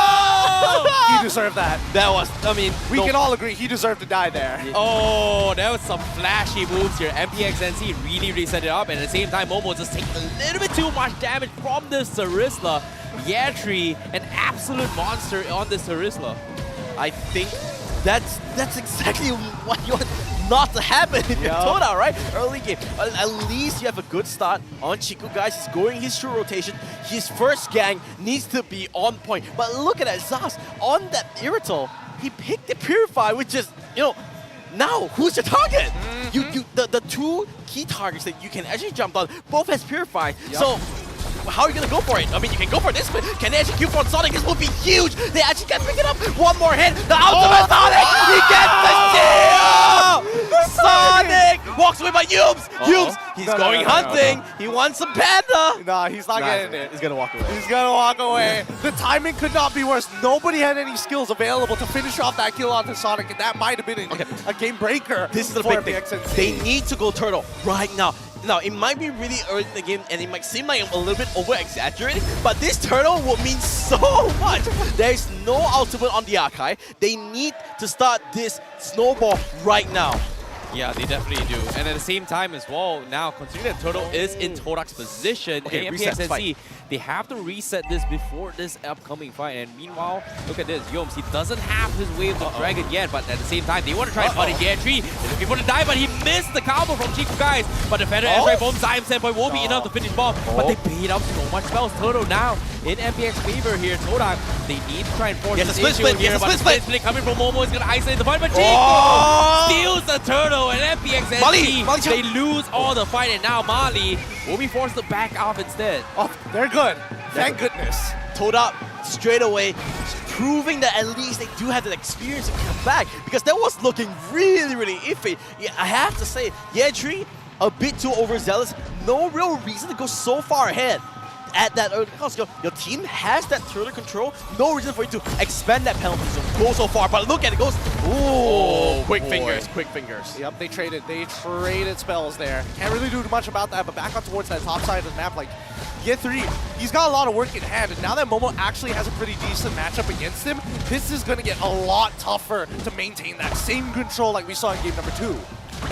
[SPEAKER 3] He deserved that.
[SPEAKER 5] That was,
[SPEAKER 3] We can all agree he deserved to die there.
[SPEAKER 6] Oh, that was some flashy moves here. MPXNC really set it up, and at the same time, Momo just taking a little bit too much damage from the Sarisla. Yatri, an absolute monster on the Sarisla.
[SPEAKER 5] I think that's exactly what you want not to happen if you're Todak, right? Early game. At least you have a good start on Chiku, guys. He's going his true rotation. His first gang needs to be on point. But look at that, Zaz. On that Irritol, he picked the Purify, which is, now who's your target? The two key targets that you can actually jump on, both has Purify. So how are you gonna go for it? You can go for this, but can they actually queue for Sonic? This will be huge. They actually can pick it up. One more hit. The ultimate Sonic. He gets the steal. Sonic walks away by Yubes. Yubes, he's going hunting. He wants some panda.
[SPEAKER 3] Nah, he's not getting it.
[SPEAKER 5] He's gonna walk away.
[SPEAKER 3] He's gonna walk away. The timing could not be worse. Nobody had any skills available to finish off that kill onto Sonic, and that might have been a game breaker.
[SPEAKER 5] This is the
[SPEAKER 3] for
[SPEAKER 5] big thing.
[SPEAKER 3] MPXNC.
[SPEAKER 5] They need to go turtle right now. Now, it might be really early in the game, and it might seem like I'm a little bit over-exaggerating, but this turtle will mean so much. There's no ultimate on the Archive. They need to start this snowball right now.
[SPEAKER 6] Yeah, they definitely do. And at the same time as well, now, considering that Turtle is in Todak's position,
[SPEAKER 5] Okay,
[SPEAKER 6] MPXNC,
[SPEAKER 5] reset,
[SPEAKER 6] they have to reset this before this upcoming fight. And meanwhile, look at this. Yomes, he doesn't have his wave of Dragon yet, but at the same time, they want to try and punish Yatri. They're looking for the dive, but he missed the combo from Chiku, guys. But the Feather Airstrike from Zion standpoint won't be enough to finish bomb. But they paid up so much spells. Turtle now in MPX favor here. Todak, they need to try and force this issue here. But the split coming from Momo is going to isolate the fight, but Chiku steals the Turtle, and MPXNC, they lose all the fight, and now Mali will be forced to back off instead.
[SPEAKER 3] Oh, they're good. Thank goodness.
[SPEAKER 5] Todak straight away, proving that at least they do have that experience to come back, because that was looking really, really iffy. Yeah, I have to say, Yatri, a bit too overzealous. No real reason to go so far ahead at that early cost. Your team has that turtle control. No reason for you to expand that penalty zone, go so far. But look at it, goes. Ooh, quick fingers.
[SPEAKER 3] Yep, they traded spells there. Can't really do much about that, but back up towards that top side of the map, like, Ye3, he's got a lot of work in hand, and now that Momo actually has a pretty decent matchup against him, this is going to get a lot tougher to maintain that same control like we saw in game number 2.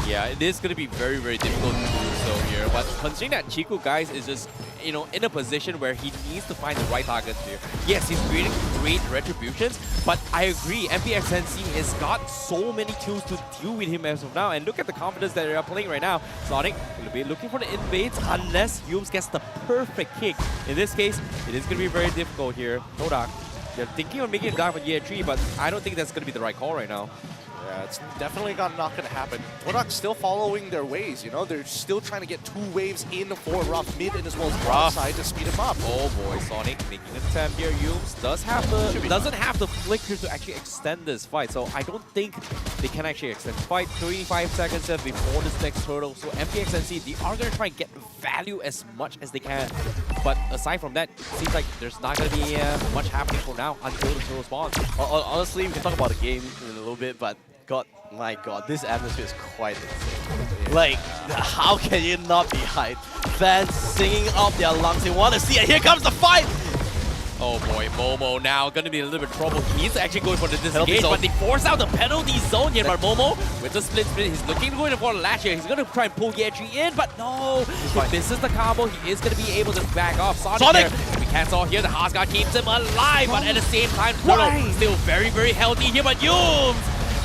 [SPEAKER 6] Yeah, it is going to be very, very difficult to do so here. But considering that Chiku, guys, is just, in a position where he needs to find the right targets here. Yes, he's creating great retributions, but I agree, MPXNC has got so many tools to deal with him as of now. And look at the confidence that they are playing right now. Sonic will be looking for the invades unless Yums gets the perfect kick. In this case, it is going to be very difficult here. Todak, they're thinking of making a dive on Ye3, but I don't think that's going to be the right call right now.
[SPEAKER 3] Yeah, it's definitely not going to happen. Todak's still following their ways, you know? They're still trying to get 2 waves in for Ruff mid and as well as Ruff side to speed him up.
[SPEAKER 6] Oh boy, Sonic making an attempt here. Yums doesn't have the flicker to actually extend this fight, so I don't think they can actually extend the fight. 35 seconds left before this next turtle, so MPXNC, they are going to try and get value as much as they can. But aside from that, it seems like there's not going to be much happening for now until the turtle spawns.
[SPEAKER 5] Honestly, we can talk about the game in a little bit, but my God, this atmosphere is quite insane. Like, how can you not be hyped? Fans singing up their lungs, they want to see it. Here comes the fight!
[SPEAKER 6] Oh boy, Momo now gonna be a little bit trouble. He's actually going for the disengage, but they force out the penalty zone here. But Momo, with the split, he's looking to go in for the latch here. He's gonna try and pull Yeji in, but no. This is the combo. He is gonna be able to back off. Sonic! Here. We cancel here. The HAQ keeps him alive, but at the same time, Turtle still very, very healthy here. But Yums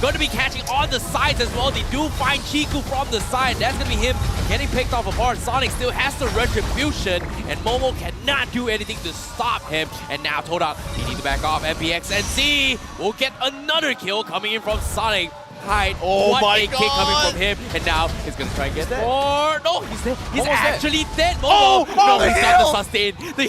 [SPEAKER 6] going to be catching on the sides as well. They do find Chiku from the side. That's going to be him getting picked off apart. Sonic still has the retribution, and Momo cannot do anything to stop him. And now Todak, he needs to back off. MPXNC will get another kill coming in from Sonic. Hide.
[SPEAKER 5] Oh
[SPEAKER 6] what
[SPEAKER 5] my
[SPEAKER 6] a
[SPEAKER 5] God.
[SPEAKER 6] kick coming from him, and now he's gonna try and get more. No, he's dead. He's
[SPEAKER 5] Almost
[SPEAKER 6] actually dead.
[SPEAKER 5] Oh,
[SPEAKER 6] no,
[SPEAKER 5] the
[SPEAKER 6] he's got
[SPEAKER 5] heal.
[SPEAKER 6] the sustain. The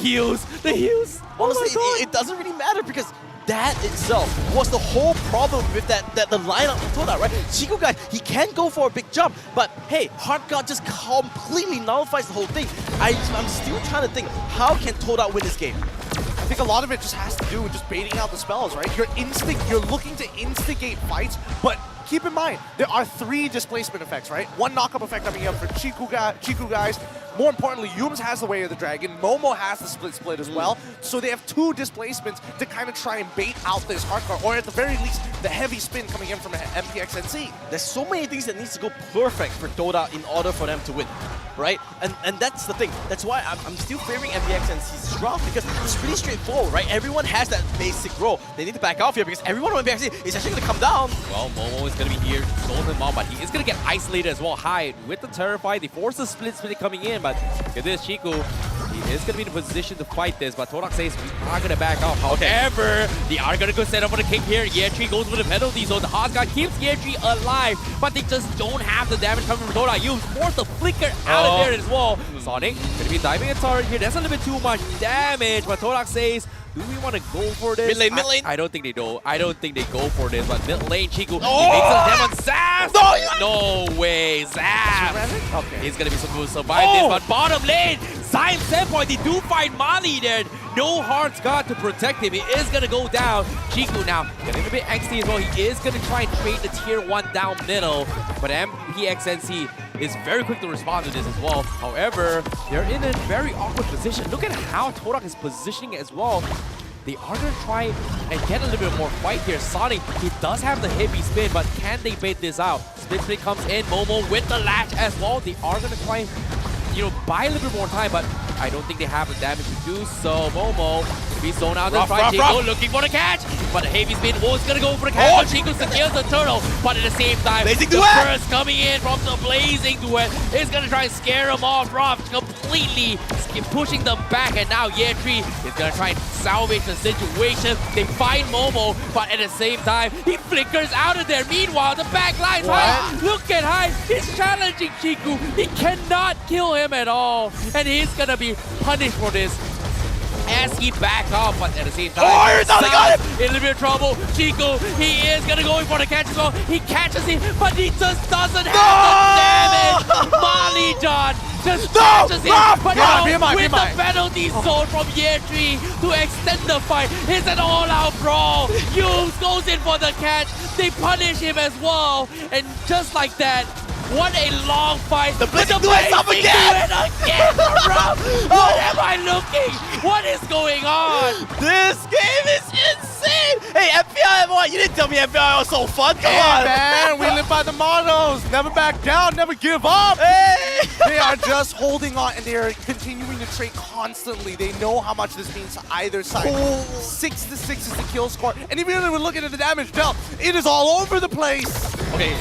[SPEAKER 6] heals.
[SPEAKER 5] Honestly, it doesn't really matter because that itself was the whole problem with the lineup of Todak, right? Chiku guy, he can go for a big jump, but hey, Hard God just completely nullifies the whole thing. I'm still trying to think, how can Todak win this game?
[SPEAKER 3] I think a lot of it just has to do with just baiting out the spells, right? You're looking to instigate fights, but keep in mind, there are 3 displacement effects, right? 1 knock-up effect coming up for Chiku guys. More importantly, Yums has the Way of the Dragon, Momo has the split as well, so they have 2 displacements to kind of try and bait out this hardcore, or at the very least, the heavy spin coming in from MPXNC.
[SPEAKER 5] There's so many things that needs to go perfect for Todak in order for them to win, right? And that's the thing. That's why I'm still favoring MPXNC's draft, because it's pretty straightforward, right? Everyone has that basic role. They need to back off here because everyone on MPXNC is actually going to come down.
[SPEAKER 6] Well, Momo is going to be here, stole him off, but he is going to get isolated as well. Hide with the Terrify. They force the split coming in, but look at this, Chiku. He is going to be in a position to fight this, but Todak says we are going to back off. However, they are going to go set up for the kick here. Yeji goes with the penalty, so the HAQ keeps Yeji alive, but they just don't have the damage coming from Todak. You force the flicker out of there as well. Sonic going to be diving a turret here. That's a little bit too much damage, but Todak says, do we want to go for this?
[SPEAKER 5] Mid lane.
[SPEAKER 6] I don't think they do. I don't think they go for this, but mid lane, Chiku, he makes a attempt on Zaf! No way, Zaf! Okay. He's going to be supposed to survive this, but bottom lane, Zion Senpai, they do find Mali there. No Heart's God to protect him. He is going to go down. Chiku now getting a bit angsty as well. He is going to try and trade the tier 1 down middle, but MPXNC is very quick to respond to this as well. However, they're in a very awkward position. Look at how Todak is positioning as well. They are going to try and get a little bit more fight here. Sonic, he does have the heavy spin, but can they bait this out? Split comes in, Momo with the latch as well. They are going to try and, buy a little bit more time, but I don't think they have the damage to do so. Momo be zone out in front. Chiku looking for the catch, but the heavy spin was gonna go for the catch. Chiku secures the turtle, but at the same time, the burst coming in from the blazing duet is gonna try and scare him off. Ruff completely pushing them back, and now Yeji is gonna try and salvage the situation. They find Momo, but at the same time, he flickers out of there. Meanwhile, the back line's High. Look at High. He's challenging Chiku. He cannot kill him at all, and he's gonna be punished for this as he back off, but at the same time, got him in a little bit of trouble. Chiku, he is gonna go in for the catch as well. He catches him, but he just doesn't have the damage. Mali John just catches him, but now with the penalty zone from Yeji to extend the fight, it's an all-out brawl. Yums goes in for the catch. They punish him as well, and just like that, what a long fight. The blazing duet up again! What am I looking? What is going on?
[SPEAKER 5] This game is insane! Hey, MPL, you didn't tell me MPL was so fun. Come on,
[SPEAKER 3] man, we live by the mottos. Never back down, never give up.
[SPEAKER 5] Hey!
[SPEAKER 3] They are just holding on, and they are continuing to trade constantly. They know how much this means to either side. 6-6 is the kill score, and even when we're looking at the damage dealt, it is all over the place.
[SPEAKER 5] Okay,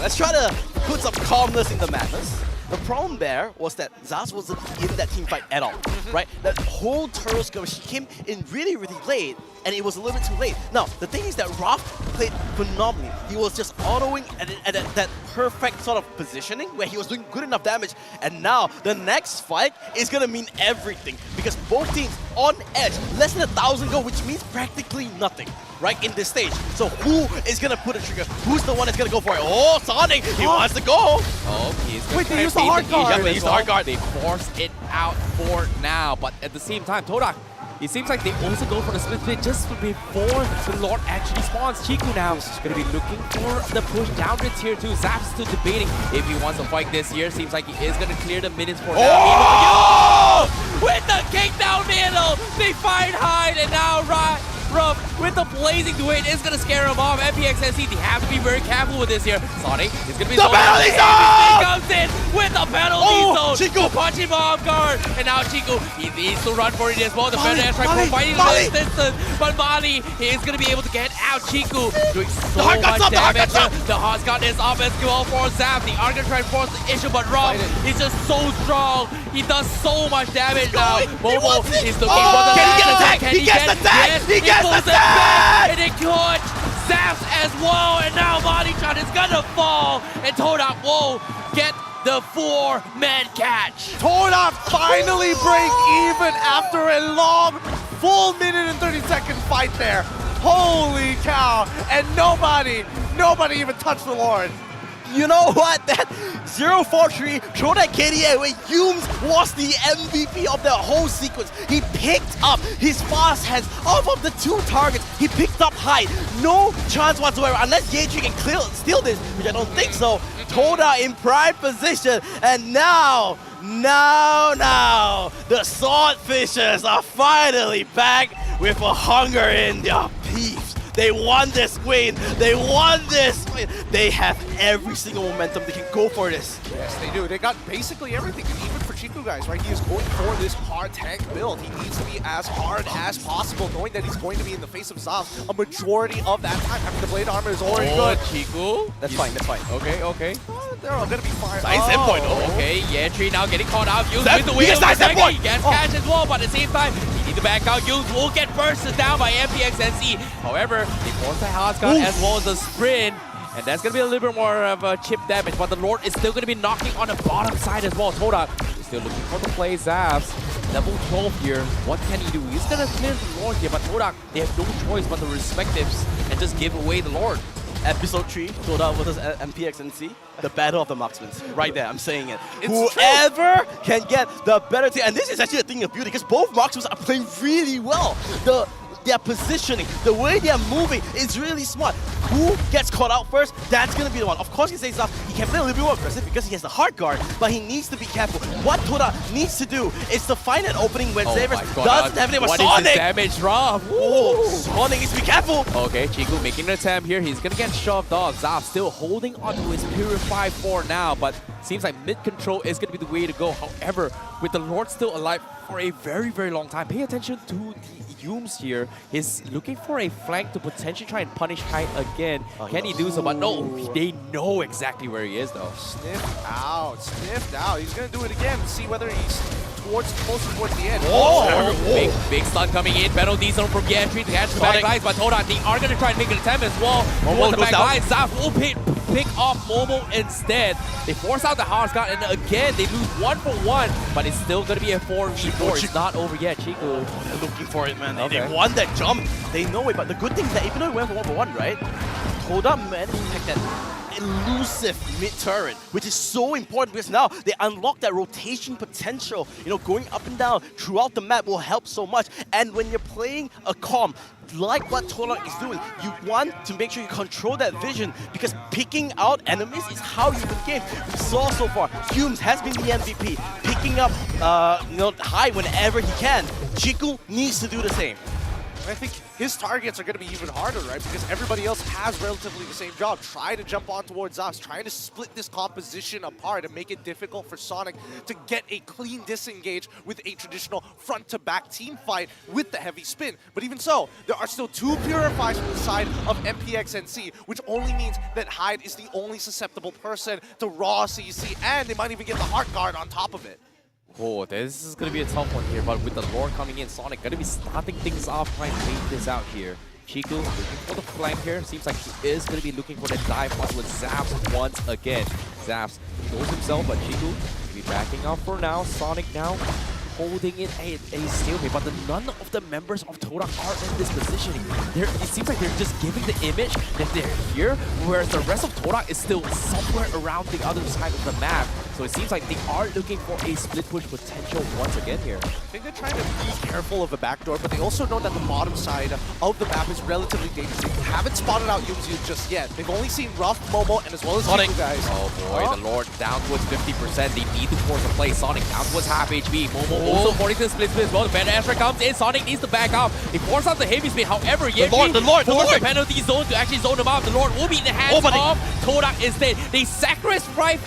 [SPEAKER 5] let's try to put some calmness in the madness. The problem there was that Zaz wasn't in that team fight at all, right? That whole turtle skirmish, she came in really, really late, and it was a little bit too late. Now, the thing is that Raph played phenomenally. He was just autoing at that perfect sort of positioning where he was doing good enough damage, and now the next fight is gonna mean everything because both teams on edge, less than 1,000 gold, which means practically nothing, right, in this stage. So who is gonna pull the trigger? Who's the one that's gonna go for it? Oh, Sonic, he wants to go.
[SPEAKER 6] Oh, he's
[SPEAKER 5] Wait, they used the hard guard.
[SPEAKER 6] Yeah, they used the hard guard. They force it out for now, but at the same time, Todak, it seems like they also go for the split split just before the Lord actually spawns. Chiku now is going to be looking for the push down to tier 2. Zap's still debating if he wants to fight this year. Seems like he is going to clear the minions for now. Oh! With the kick down middle, they fight hide, and now Ruff with the blazing to it is going to scare him off. MPNC, they have to be very careful with this here. Sonic is going to be
[SPEAKER 5] the penalty zone!
[SPEAKER 6] Comes in with the penalty zone.
[SPEAKER 5] Chiku
[SPEAKER 6] Punch him off guard, and now Chiku, he needs to run for it as well. The better try providing the distance, but Mali is going to be able to get out. Chiku doing so much damage. The Hotshot is up as well for Zap. They are going to try and force the issue, but Rob is just so strong. He does so much damage now. Momo is looking for the
[SPEAKER 5] Can he get attack? He gets the tag!
[SPEAKER 6] Yes,
[SPEAKER 5] he gets the tag!
[SPEAKER 6] and it could. Zaps as well, and now Mali-chan is going to fall, and Todak will get the 4-man catch.
[SPEAKER 3] Todak finally break even after a long, full minute and 30-second fight there. Holy cow! And nobody even touched the Lord.
[SPEAKER 5] You know what? That 0-4-3 throw that KDA where Humes was the MVP of the whole sequence. He picked up his fast hands off of the 2 targets. He picked up high. No chance whatsoever unless Yeji can steal this, which I don't think so. Toda in prime position, and now, the Swordfishers are finally back with a hunger in their peeps. They want this win. They want this win. They have every single momentum. They can go for this.
[SPEAKER 3] Yes, they do. They got basically everything, and even for Chiku, guys, right? He is going for this hard tank build. He needs to be as hard as possible, knowing that he's going to be in the face of Zav a majority of that time. I mean, the blade armor is already good.
[SPEAKER 6] Chiku.
[SPEAKER 5] That's fine.
[SPEAKER 6] Okay.
[SPEAKER 3] They're all going to be fine.
[SPEAKER 5] Nice endpoint.
[SPEAKER 6] Okay, Yetri now getting caught out. Yuz
[SPEAKER 5] That-
[SPEAKER 6] with the
[SPEAKER 5] he
[SPEAKER 6] wheel.
[SPEAKER 5] gets nice endpoint.
[SPEAKER 6] He gets catch as well, but at the same time, he needs to back out. Yuz will get bursted down by MPNC. However, they force the Hotshot as well as the sprint. And that's going to be a little bit more of a chip damage, but the Lord is still going to be knocking on the bottom side as well. Todak is still looking for the play. Zaps, level 12 here. What can he do? He's going to clear the Lord here, but Todak, they have no choice but to respect this and just give away the Lord.
[SPEAKER 5] Episode 3, Toda versus MPNC, the battle of the marksmen. Right there, I'm saying it. Whoever can get the better team, and this is actually a thing of beauty because both marksmen are playing really well. Their positioning, the way they are moving is really smart. Who gets caught out first, that's going to be the one. Of course, he says he can play a little bit more aggressive because he has the hard guard, but he needs to be careful. What Toda needs to do is to find an opening when Xavers doesn't have anything but Sonic.
[SPEAKER 6] What is this damage, Rob?
[SPEAKER 5] Oh, Sonic needs to be careful.
[SPEAKER 6] Okay, Chiku making an attempt here. He's gonna get shoved off. Zap still holding onto his Purify 4 now, but seems like mid-control is gonna be the way to go. However, with the Lord still alive for a very, very long time, pay attention to the Humes here. He's looking for a flank to potentially try and punish Hyde again. Can he do so? But no, they know exactly where he is though.
[SPEAKER 3] Sniffed out. He's going to do it again and see whether he's closer towards the end.
[SPEAKER 6] Big stun coming in. Penalty zone from Gantry to catch the back lines, but Todak, they are going to try and make an attempt as well. Towards the back lines, Zaf will pick off Momo instead. They force out the Hotshot, and again, they lose 1 for 1, but it's still going to be a 4v4. It's not over yet. Chiku
[SPEAKER 5] Looking for it, man.
[SPEAKER 6] Okay.
[SPEAKER 5] They won that jump. They know it, but the good thing is that even though we went for 1 for 1, right? Toda managed to take that elusive mid-turret, which is so important because now they unlock that rotation potential. You know, going up and down throughout the map will help so much. And when you're playing a comp, like what Todak is doing, you want to make sure you control that vision because picking out enemies is how you win games. We saw so far, Humes has been the MVP, picking up high whenever he can. Chiku needs to do the same.
[SPEAKER 3] I think his targets are going to be even harder, right? Because everybody else has relatively the same job. Try to jump on towards us, trying to split this composition apart and make it difficult for Sonic to get a clean disengage with a traditional front-to-back team fight with the heavy spin. But even so, there are still 2 Purifies from the side of MPXNC, which only means that Hyde is the only susceptible person to raw CC, and they might even get the Heart Guard on top of it.
[SPEAKER 6] Oh, this is going to be a tough one here, but with the Lord coming in, Sonic going to be starting things off, trying to make this out here. Chico looking for the flank here. Seems like he is going to be looking for the dive onto with Zaps once again. Zaps knows himself, but Chico will be backing up for now. Sonic now holding it a stalemate, but none of the members of Todak are in this positioning. It seems like they're just giving the image that they're here, whereas the rest of Todak is still somewhere around the other side of the map. So it seems like they are looking for a split push potential once again here.
[SPEAKER 3] I think they're trying to be careful of a backdoor, but they also know that the bottom side of the map is relatively dangerous. They haven't spotted out Yumzu just yet. They've only seen Ruff, Momo, and as well as
[SPEAKER 6] Sonic,
[SPEAKER 3] Chico, guys.
[SPEAKER 6] Oh boy, the Lord down towards 50%. They need to force a play. Sonic down towards half HP. Momo also forcing the split as well. The better Astra comes in. Sonic needs to back up. They force out the heavy spin. However, Yeji force the penalty zone to actually zone him out. The Lord will be in the hands of Todak instead. They sacrifice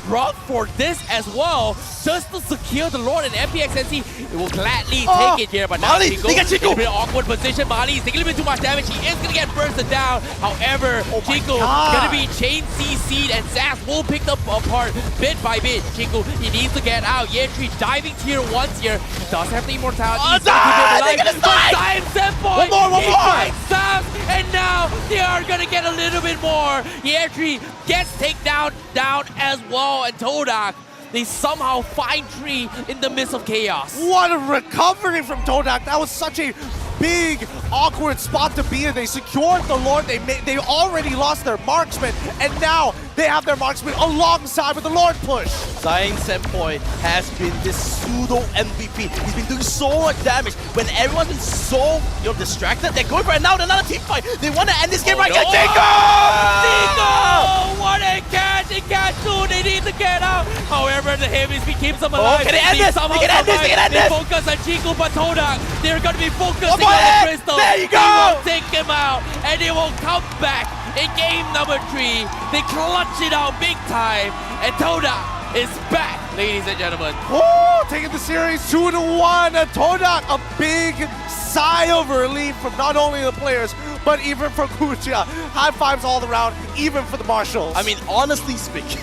[SPEAKER 6] Ruff for this as well, just to secure the Lord, and MPXNC will gladly take it here. But now Chico in a bit awkward position. Mali is taking a little bit too much damage. He is going to get bursted down. However, Chico going to be chain CC'd, and Zaz will pick them apart bit by bit. Chico, he needs to get out. Yetri diving tier 1s here. He does have the immortality. He's going to keep him alive. One more! Zaz, and now they are going to get a little bit more. Yetri gets taken down as well, and Todak, they somehow find Tree in the midst of chaos.
[SPEAKER 3] What a recovery from Todak. That was such a big, awkward spot to be in. They secured the Lord. They already lost their marksman, and now they have their marksman alongside with the Lord push.
[SPEAKER 5] Zion Senpoi has been this pseudo MVP. He's been doing so much damage. When everyone's been so distracted, they're going for another team fight. They want to end this game right here.
[SPEAKER 6] What a catch! It can't do. They need to get out. However, the heavy speed keeps them alive.
[SPEAKER 5] Can they end this? They can end this.
[SPEAKER 6] They focus on Chico, but Todak, they're going to be focusing on Crystal.
[SPEAKER 5] There you go.
[SPEAKER 6] They will take him out, and they will come back in game number 3. They clutch it out big time, and Todak is back, ladies and gentlemen.
[SPEAKER 3] Oh, taking the series 2-1. Todak, a big sigh of relief from not only the players, but even for Kucha. High fives all around, even for the Marshals.
[SPEAKER 5] I mean, honestly speaking,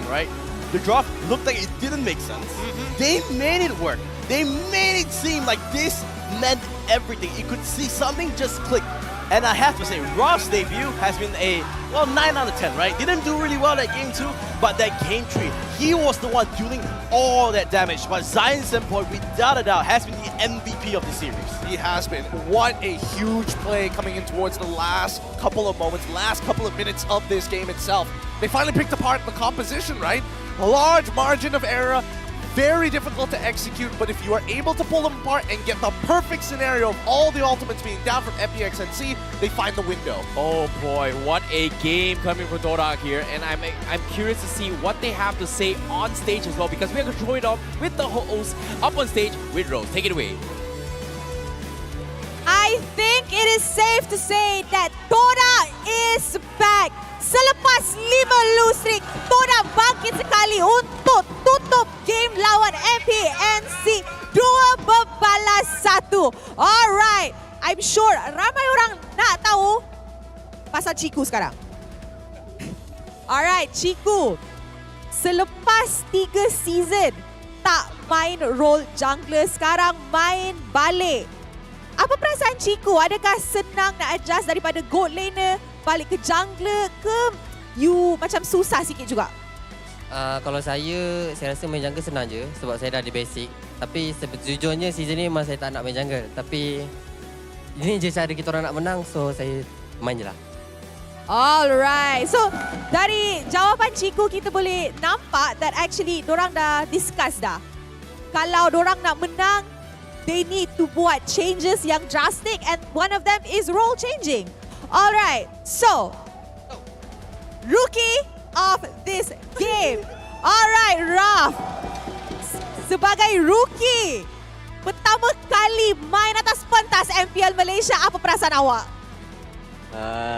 [SPEAKER 5] right? The draft looked like it didn't make sense. They made it work. They made it seem like this meant everything. You could see something just click. And I have to say, Ruff's debut has been a, 9 out of 10, right? Didn't do really well at game 2, but that game 3, he was the one dealing all that damage. But Zion Senpoi, without a doubt, has been the MVP of the series.
[SPEAKER 3] He has been. What a huge play coming in towards the last couple of moments, last couple of minutes of this game itself. They finally picked apart the composition, right? A large margin of error. Very difficult to execute, but if you are able to pull them apart and get the perfect scenario of all the ultimates being down from MPXNC, they find the window.
[SPEAKER 6] Oh boy, what a game coming from Todak here, and I'm curious to see what they have to say on stage as well, because we are going to throw it up with the host up on stage with Rose. Take it away.
[SPEAKER 4] I think it is safe to say that Todak is back. Selepas 5 lose streak, Todak bangkit sekali untuk tutup game lawan MPNC 2-1. Alright, I'm sure ramai orang nak tahu pasal Chiku sekarang. Alright, Chiku. Selepas 3 season tak main role jungler, sekarang main balik. Apa perasaan Chiku? Adakah senang nak adjust daripada gold laner balik ke jungler ke you macam susah sikit juga?
[SPEAKER 11] Kalau saya rasa main jungle senang je sebab saya dah ada basic. Tapi sejujurnya season ni memang saya tak nak main jungle. Tapi ini je cara kita orang nak menang, so saya main je lah.
[SPEAKER 4] Alright, so dari jawapan Chiku kita boleh nampak that actually dorang dah discuss dah. Kalau dorang nak menang, they need to buat changes yang drastic, and one of them is role changing. Alright, so rookie of this game. Alright, Ruff. Sebagai rookie, pertama kali main atas MPL Malaysia. Apa perasaan awak?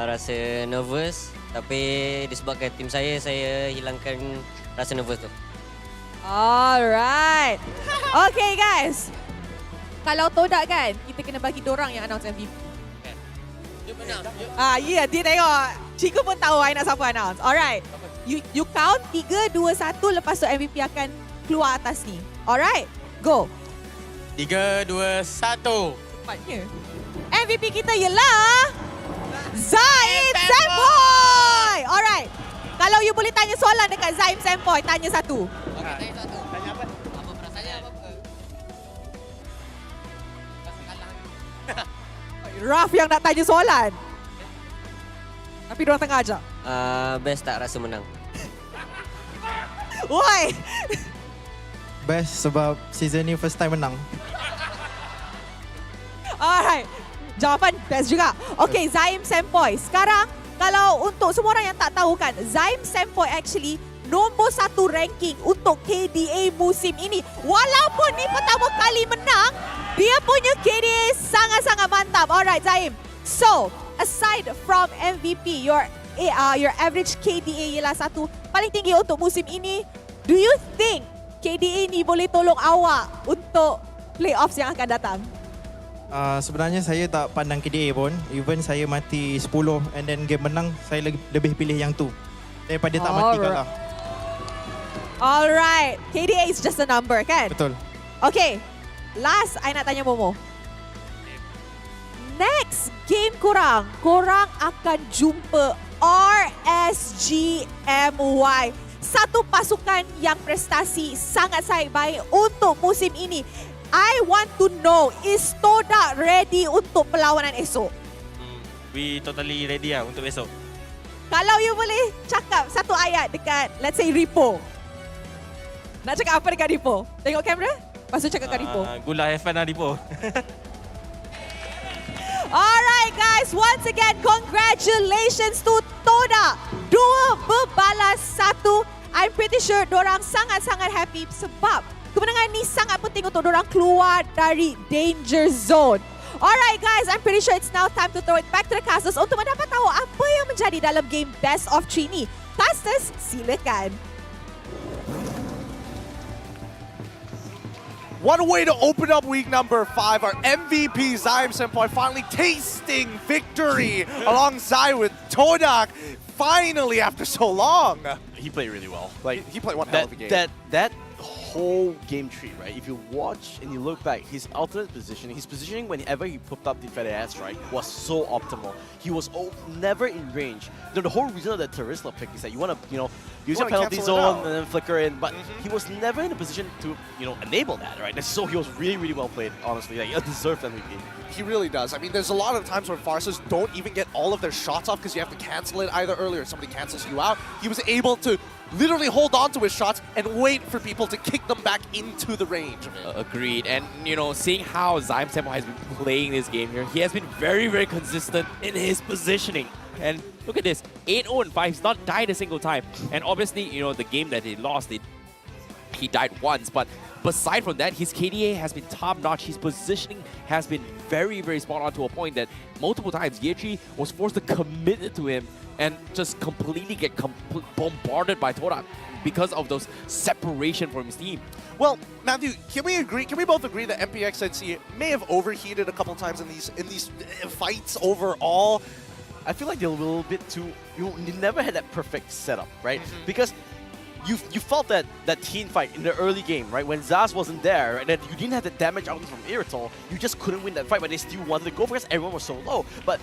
[SPEAKER 11] Rasa nervous, tapi disebabkan tim saya hilangkan rasa nervous tu.
[SPEAKER 4] Alright. Okay guys. Kalau Todak kan, kita kena bagi dorang yang announce MVP. Ya, dia tengok. Cikgu pun tahu I nak siapa announce. Alright. You count 3, 2, 1, lepas tu MVP akan keluar atas ni. Alright, go.
[SPEAKER 12] 3, 2, 1.
[SPEAKER 4] Cepatnya. MVP kita ialah Zaim Sempoy. Alright. Kalau you boleh tanya soalan dekat Zaim Sempoy, tanya satu.
[SPEAKER 11] Okey, tanya satu. Tanya apa? Apa perasaannya apa? Rasa kalah.
[SPEAKER 4] Raf yang nak tanya soalan. Tapi diorang tengah ajar.
[SPEAKER 11] Best tak rasa menang?
[SPEAKER 4] Why?
[SPEAKER 8] Best sebab season ni first time menang.
[SPEAKER 4] Alright. Jawapan best juga. Okay, Zaim Sempoy. Sekarang, kalau untuk semua orang yang tak tahu kan, Zaim Sempoy actually nombor 1 ranking untuk KDA musim ini. Walaupun ni pertama kali menang, dia punya KDA sangat-sangat mantap. Alright, Zaim. So, aside from MVP, your average KDA ialah 1 paling tinggi untuk musim ini. Do you think KDA ni boleh tolong awak untuk playoffs yang akan datang?
[SPEAKER 8] Sebenarnya saya tak pandang KDA pun. Even saya mati 10 and then game menang, saya lebih pilih yang tu daripada tak mati kalah.
[SPEAKER 4] Alright, KDA is just a number kan?
[SPEAKER 8] Betul.
[SPEAKER 4] Okay, last I nak tanya Momo. Next game korang akan jumpa RSGMY. Satu pasukan yang prestasi sangat-sangat baik untuk musim ini. I want to know, is Todak ready untuk perlawanan esok?
[SPEAKER 12] We totally ready lah untuk besok.
[SPEAKER 4] Kalau you boleh cakap satu ayat dekat, let's say, Ripo. Nak cakap apa dekat Ripo? Tengok kamera, lepas tu cakap kat Ripo.
[SPEAKER 12] Gula have fun lah, Dipo.
[SPEAKER 4] Alright guys, once again, congratulations to Todak. 2-1. I'm pretty sure dorang sangat-sangat happy sebab kemenangan ni sangat penting untuk dorang keluar dari danger zone. Alright guys, I'm pretty sure it's now time to throw it back to the casters untuk mendapat tahu apa yang menjadi dalam game best of 3 ni. Casters, silakan.
[SPEAKER 3] What a way to open up week number 5. Our MVP, Zaim Sempoy, finally tasting victory alongside with Todak. Finally, after so long.
[SPEAKER 5] He played really well.
[SPEAKER 3] He played one hell of a game.
[SPEAKER 5] That whole game tree, right? If you watch and you look back, his alternate positioning, his positioning whenever he popped up the fed ass strike was so optimal. He was never in range. The whole reason of that Terisla pick is that you want to, use your penalty zone and then flicker in, but he was never in a position to, enable that, right? So he was really, really well played, honestly. Like, a deserved MVP.
[SPEAKER 3] He really does. I mean, there's a lot of times where Farses don't even get all of their shots off because you have to cancel it either early or somebody cancels you out. He was able to literally hold on to his shots and wait for people to kick them back into the range.
[SPEAKER 6] Agreed. And, seeing how Zaim Sempoy has been playing this game here, he has been very, very consistent in his positioning. And look at this, 8-0-5, he's not died a single time. And obviously, the game that he lost, he died once, but aside from that, his KDA has been top-notch. His positioning has been very, very spot on to a point that multiple times Yechi was forced to commit it to him and just completely get bombarded by Todak because of those separation from his team.
[SPEAKER 3] Well, Matthew, can we both agree that MPXNC may have overheated a couple times in these fights overall?
[SPEAKER 5] I feel like they're a little bit too... You never had that perfect setup, right? Because you felt that team fight in the early game, right? When Zaz wasn't there, and then you didn't have the damage out from Iritol, you just couldn't win that fight, but they still wanted to go because everyone was so low. But,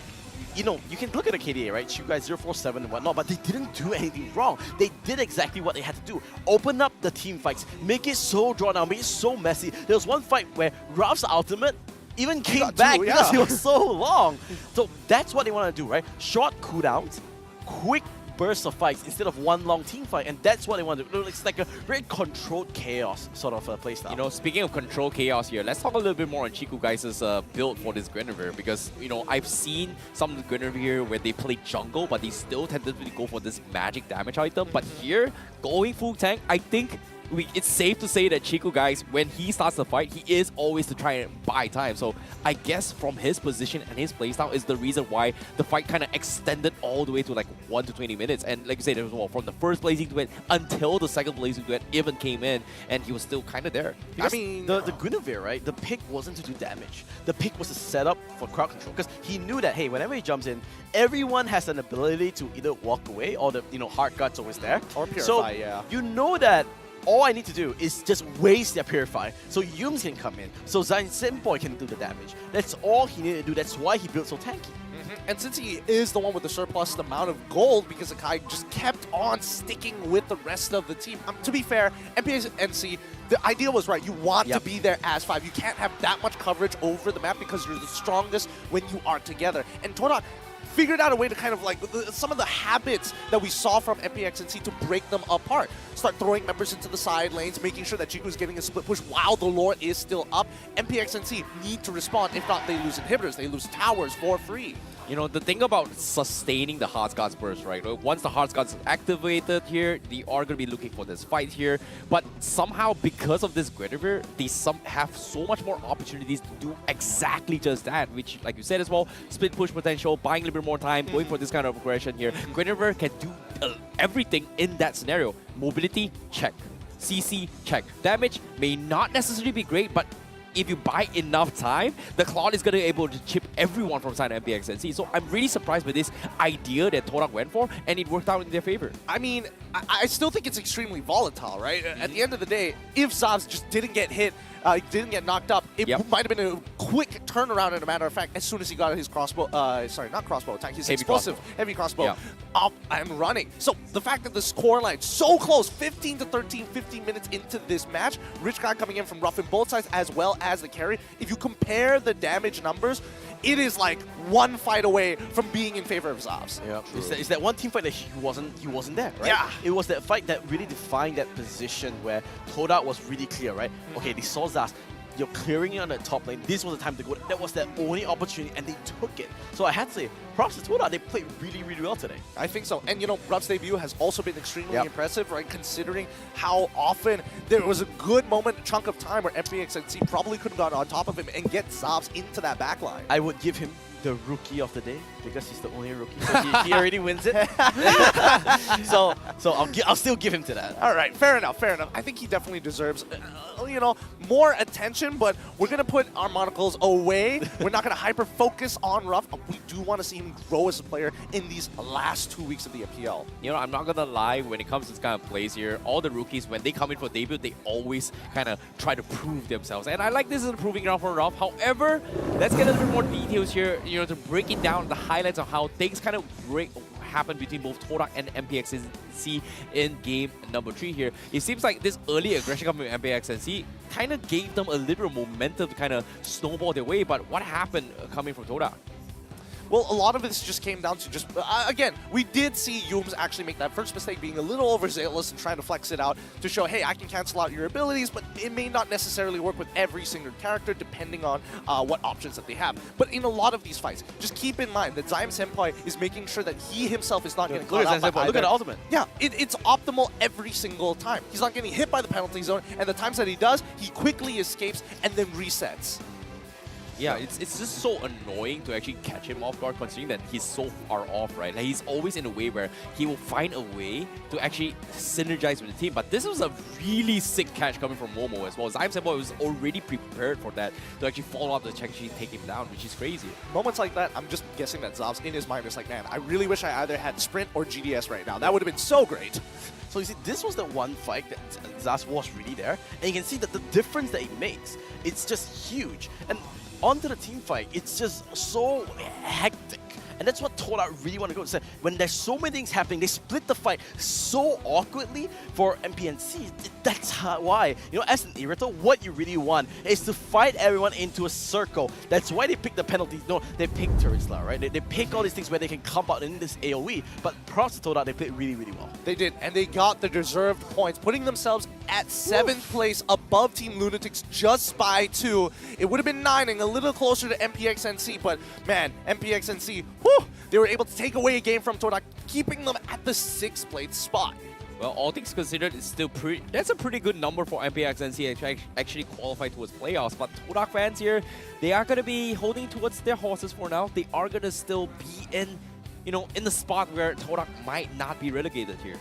[SPEAKER 5] you can look at the KDA, right? You guys 0-4-7 and whatnot, but they didn't do anything wrong. They did exactly what they had to do. Open up the team fights, make it so drawn out, make it so messy. There was one fight where Ralph's ultimate even came back because it was so long. So that's what they want to do, right? Short cooldowns, quick bursts of fights instead of one long team fight, and that's what they want to do. It's like a very controlled chaos sort of playstyle.
[SPEAKER 6] Speaking of controlled chaos here, let's talk a little bit more on Chiku guys' build for this Guinevere, because, I've seen some of the Guinevere where they play jungle, but they still tend to go for this magic damage item. But here, going full tank, I think it's safe to say that Chico, guys, when he starts the fight, he is always to try and buy time. So I guess from his position and his playstyle is the reason why the fight kind of extended all the way to like 1 to 20 minutes. And like you said, it was from the first placing duet until the second placing duet even came in, and he was still kind of there.
[SPEAKER 5] Because the Guinevere, right? The pick wasn't to do damage. The pick was to set up for crowd control. Because he knew that, hey, whenever he jumps in, everyone has an ability to either walk away or the hard guard's always there.
[SPEAKER 3] Or Purify,
[SPEAKER 5] so
[SPEAKER 3] yeah.
[SPEAKER 5] you know that all I need to do is just waste their Purify so Yums can come in, so Zayn Simboy can do the damage. That's all he needed to do. That's why he built so tanky.
[SPEAKER 3] And since he is the one with the surplus amount of gold, because Akai just kept on sticking with the rest of the team. To be fair, MPNC, the idea was right. You want to be there as 5. You can't have that much coverage over the map because you're the strongest when you are together. And Todak figured out a way to kind of like some of the habits that we saw from MPNC to break them apart. Start throwing members into the side lanes, making sure that Chico's getting a split push while the lore is still up. MPNC need to respond. If not, they lose inhibitors. They lose towers for free.
[SPEAKER 6] You know, the thing about sustaining the Hearts Guards burst, right? Once the Hearts Guards is activated here, they are going to be looking for this fight here. But somehow, because of this Guinevere, they have so much more opportunities to do exactly just that, which, like you said as well, split push potential, buying a little bit more time, going for this kind of aggression here. Guinevere can do everything in that scenario. Mobility, check. CC, check. Damage may not necessarily be great, but if you buy enough time, the Cloud is going to be able to chip everyone from side of MPNC. So I'm really surprised by this idea that Todak went for, and it worked out in their favor.
[SPEAKER 3] I mean, I still think it's extremely volatile, right? At the end of the day, if Zavs just didn't get hit, didn't get knocked up, it might have been a quick turnaround, as a matter of fact, as soon as he got his crossbow, sorry, not crossbow attack, his explosive heavy crossbow up and running. So the fact that the score line so close, 15 to 13, 15 minutes into this match, Rich Guy coming in from roughing both sides as well as the carry. If you compare the damage numbers, it is like one fight away from being in favor of Zavs.
[SPEAKER 5] Yeah, it's that one team fight that he wasn't there, right?
[SPEAKER 3] Yeah.
[SPEAKER 5] It was that fight that really defined that position where Todak was really clear, right? Okay, they saw Zaz. You're clearing it on the top lane. This was the time to go. That was their only opportunity, and they took it. So I had to say, props to Todak. They played really, really well today.
[SPEAKER 3] I think so. And, you know, Rub's debut has also been extremely impressive, right? Considering how often there was a good chunk of time where MPNC probably could have gone on top of him and get Zavs into that backline.
[SPEAKER 5] I would give him the rookie of the day because he's the only rookie. So he already wins it. so I'll still give him to that.
[SPEAKER 3] All right, fair enough, fair enough. I think he definitely deserves, you know, more attention, but we're going to put our monocles away. We're not going to hyper-focus on Ruff. We do want to see him grow as a player in these last 2 weeks of the MPL.
[SPEAKER 6] You know, I'm not going to lie, when it comes to this kind of plays here, all the rookies, when they come in for debut, they always kind of try to prove themselves. And I like this as a proving ground for Ruff. However, let's get a little bit more details here, you know, to break it down, the highlights of how things kind of happen between both Todak and MPNC in game number 3 here. It seems like this early aggression coming from MPNC kind of gave them a little momentum to kind of snowball their way, but what happened coming from Todak?
[SPEAKER 3] Well, a lot of this just came down to just, again, we did see Yums actually make that first mistake, being a little overzealous and trying to flex it out to show, hey, I can cancel out your abilities, but it may not necessarily work with every single character depending on what options that they have. But in a lot of these fights, just keep in mind that Zaym Senpai is making sure that he himself is not getting caught out by either.
[SPEAKER 5] Look at the ultimate.
[SPEAKER 3] Yeah, it's optimal every single time. He's not getting hit by the penalty zone, and the times that he does, he quickly escapes and then resets.
[SPEAKER 6] Yeah, it's just so annoying to actually catch him off guard, considering that he's so far off, right? Like, he's always in a way where he will find a way to actually synergize with the team. But this was a really sick catch coming from Momo as well. Zaym Senpai was already prepared for that to actually follow up the check and take him down, which is crazy.
[SPEAKER 3] Moments like that, I'm just guessing that Zavs in his mind is like, man, I really wish I either had Sprint or GDS right now. That would have been so great.
[SPEAKER 5] So you see, this was the one fight that Zaz was really there. And you can see that the difference that it makes, it's just huge. And onto the team fight, it's just so hectic. And that's what Todak really want to go. So when there's so many things happening, they split the fight so awkwardly for MPNC. That's why. You know, as an Irito, what you really want is to fight everyone into a circle. That's why they pick the penalties. No, they pick turrets now, right? They pick all these things where they can come out in this AoE. But props to Todak, they played really, really well.
[SPEAKER 3] They did, and they got the deserved points, putting themselves at 7th place above Team Lunatics just by 2. It would have been 9 and a little closer to MPNC, but man, MPNC, whew, they were able to take away a game from Todak, keeping them at the 6th place spot.
[SPEAKER 6] Well, all things considered, it's still that's a pretty good number for MPX and CH actually qualify towards playoffs. But Todak fans here, they are going to be holding towards their horses for now. They are going to still be in, in the spot where Todak might not be relegated here.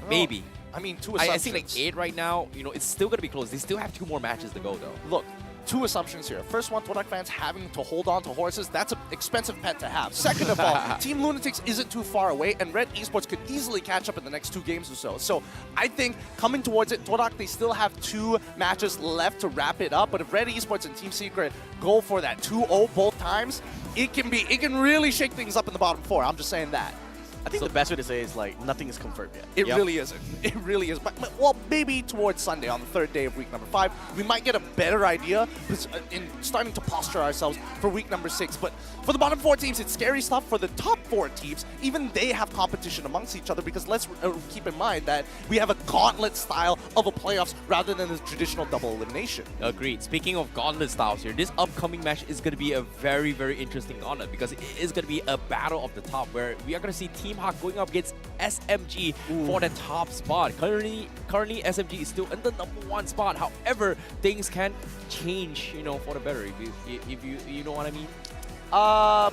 [SPEAKER 3] Well,
[SPEAKER 6] Maybe.
[SPEAKER 3] I mean, two
[SPEAKER 6] I
[SPEAKER 3] assumptions.
[SPEAKER 6] see like 8 right now. It's still going to be close. They still have 2 more matches to go, though.
[SPEAKER 3] Look, 2 assumptions here. First one, Todak fans having to hold on to horses. That's an expensive pet to have. Second of all, Team Lunatics isn't too far away, and Red Esports could easily catch up in the next 2 games or so. So I think coming towards it, Todak, they still have 2 matches left to wrap it up. But if Red Esports and Team Secret go for that 2-0 both times, it can really shake things up in the bottom 4. I'm just saying that.
[SPEAKER 5] I think the best way to say is like nothing is confirmed yet.
[SPEAKER 3] It really isn't. It really is. But, well, maybe towards Sunday on the 3rd day of week number 5, we might get a better idea in starting to posture ourselves for week number 6. But for the bottom 4 teams, it's scary stuff. For the top 4 teams, even they have competition amongst each other because let's keep in mind that we have a gauntlet style of a playoffs rather than the traditional double elimination.
[SPEAKER 6] Agreed. Speaking of gauntlet styles here, this upcoming match is going to be a very, very interesting gauntlet because it is going to be a battle of the top where we are going to see Team HAQ going up against SMG for the top spot. Currently SMG is still in the number 1 spot. However, things can change, for the better, if you know what I mean.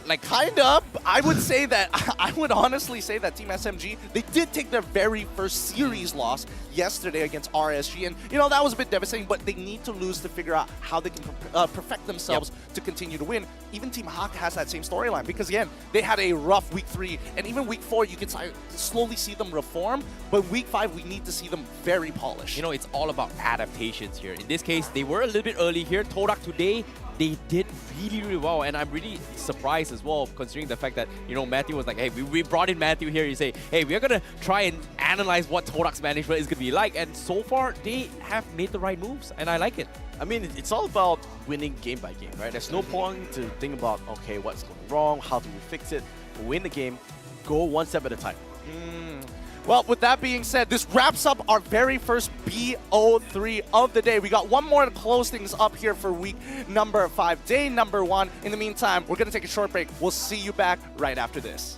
[SPEAKER 3] Like kind of. I would honestly say that Team SMG, they did take their very first series loss yesterday against RSG, and that was a bit devastating, but they need to lose to figure out how they can perfect themselves to continue to win. Even Team HAQ has that same storyline because again, they had a rough week 3, and even week 4 you can slowly see them reform, but week 5 we need to see them very polished.
[SPEAKER 6] It's all about adaptations here. In this case, they were a little bit early here. Todak today, they did really, really well, and I'm really surprised as well, considering the fact that, Matthew was like, hey, we brought in Matthew here. You say, hey, we're going to try and analyze what Todak's management is going to be like, and so far, they have made the right moves, and I like it.
[SPEAKER 5] I mean, it's all about winning game by game, right? There's no point to think about, okay, what's going wrong, how do we fix it? Win the game, go one step at a time.
[SPEAKER 3] Well, with that being said, this wraps up our very first BO3 of the day. We got one more to close things up here for week number 5, day number 1. In the meantime, we're going to take a short break. We'll see you back right after this.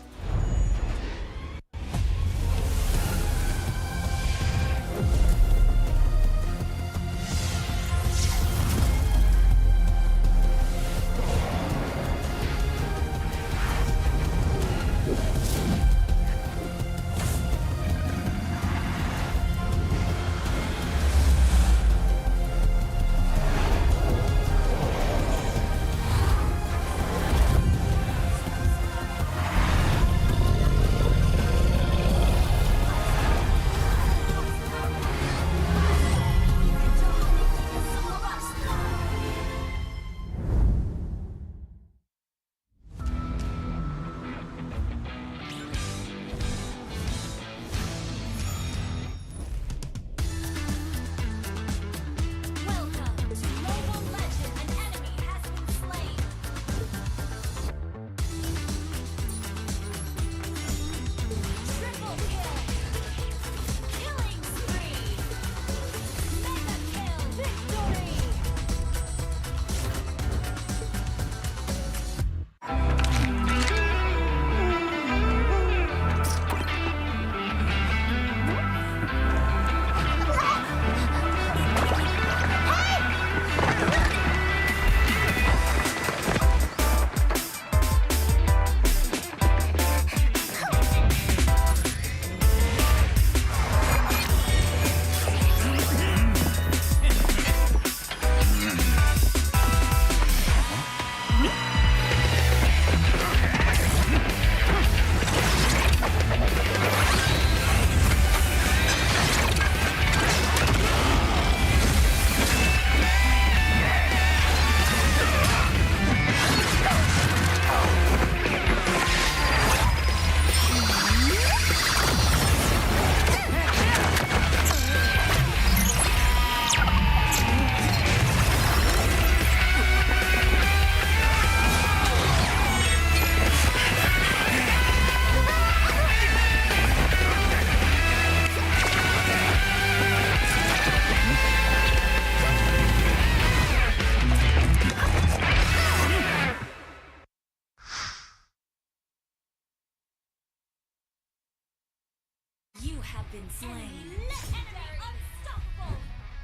[SPEAKER 1] been slain. Legendary. Unstoppable.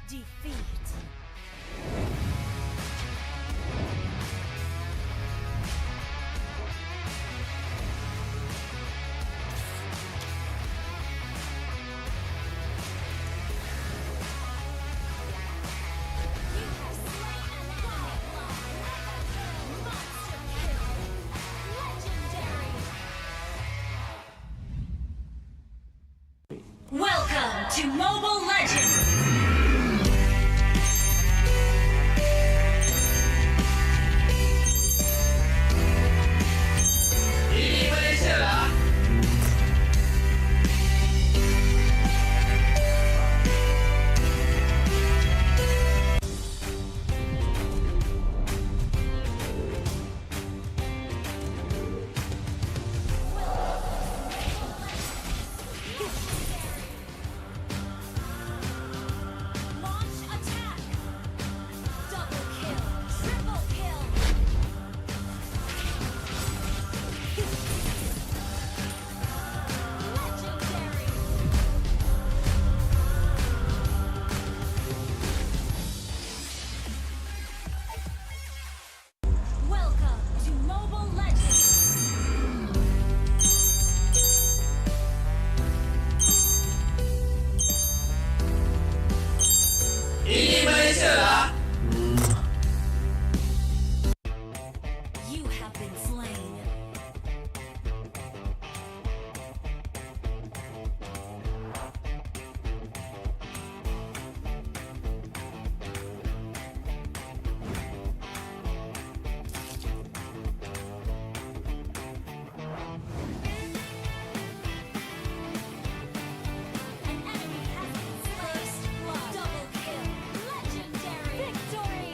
[SPEAKER 1] Defeat. Welcome to Mobile Legends!
[SPEAKER 13] Ini Malaysia lah.
[SPEAKER 1] Launch attack! Double kill! Triple kill! Legendary! Welcome to Mobile Legends!
[SPEAKER 13] Ini Malaysia lah.
[SPEAKER 1] You have been slain. An enemy has been slain. Double kill. Legendary. Victory.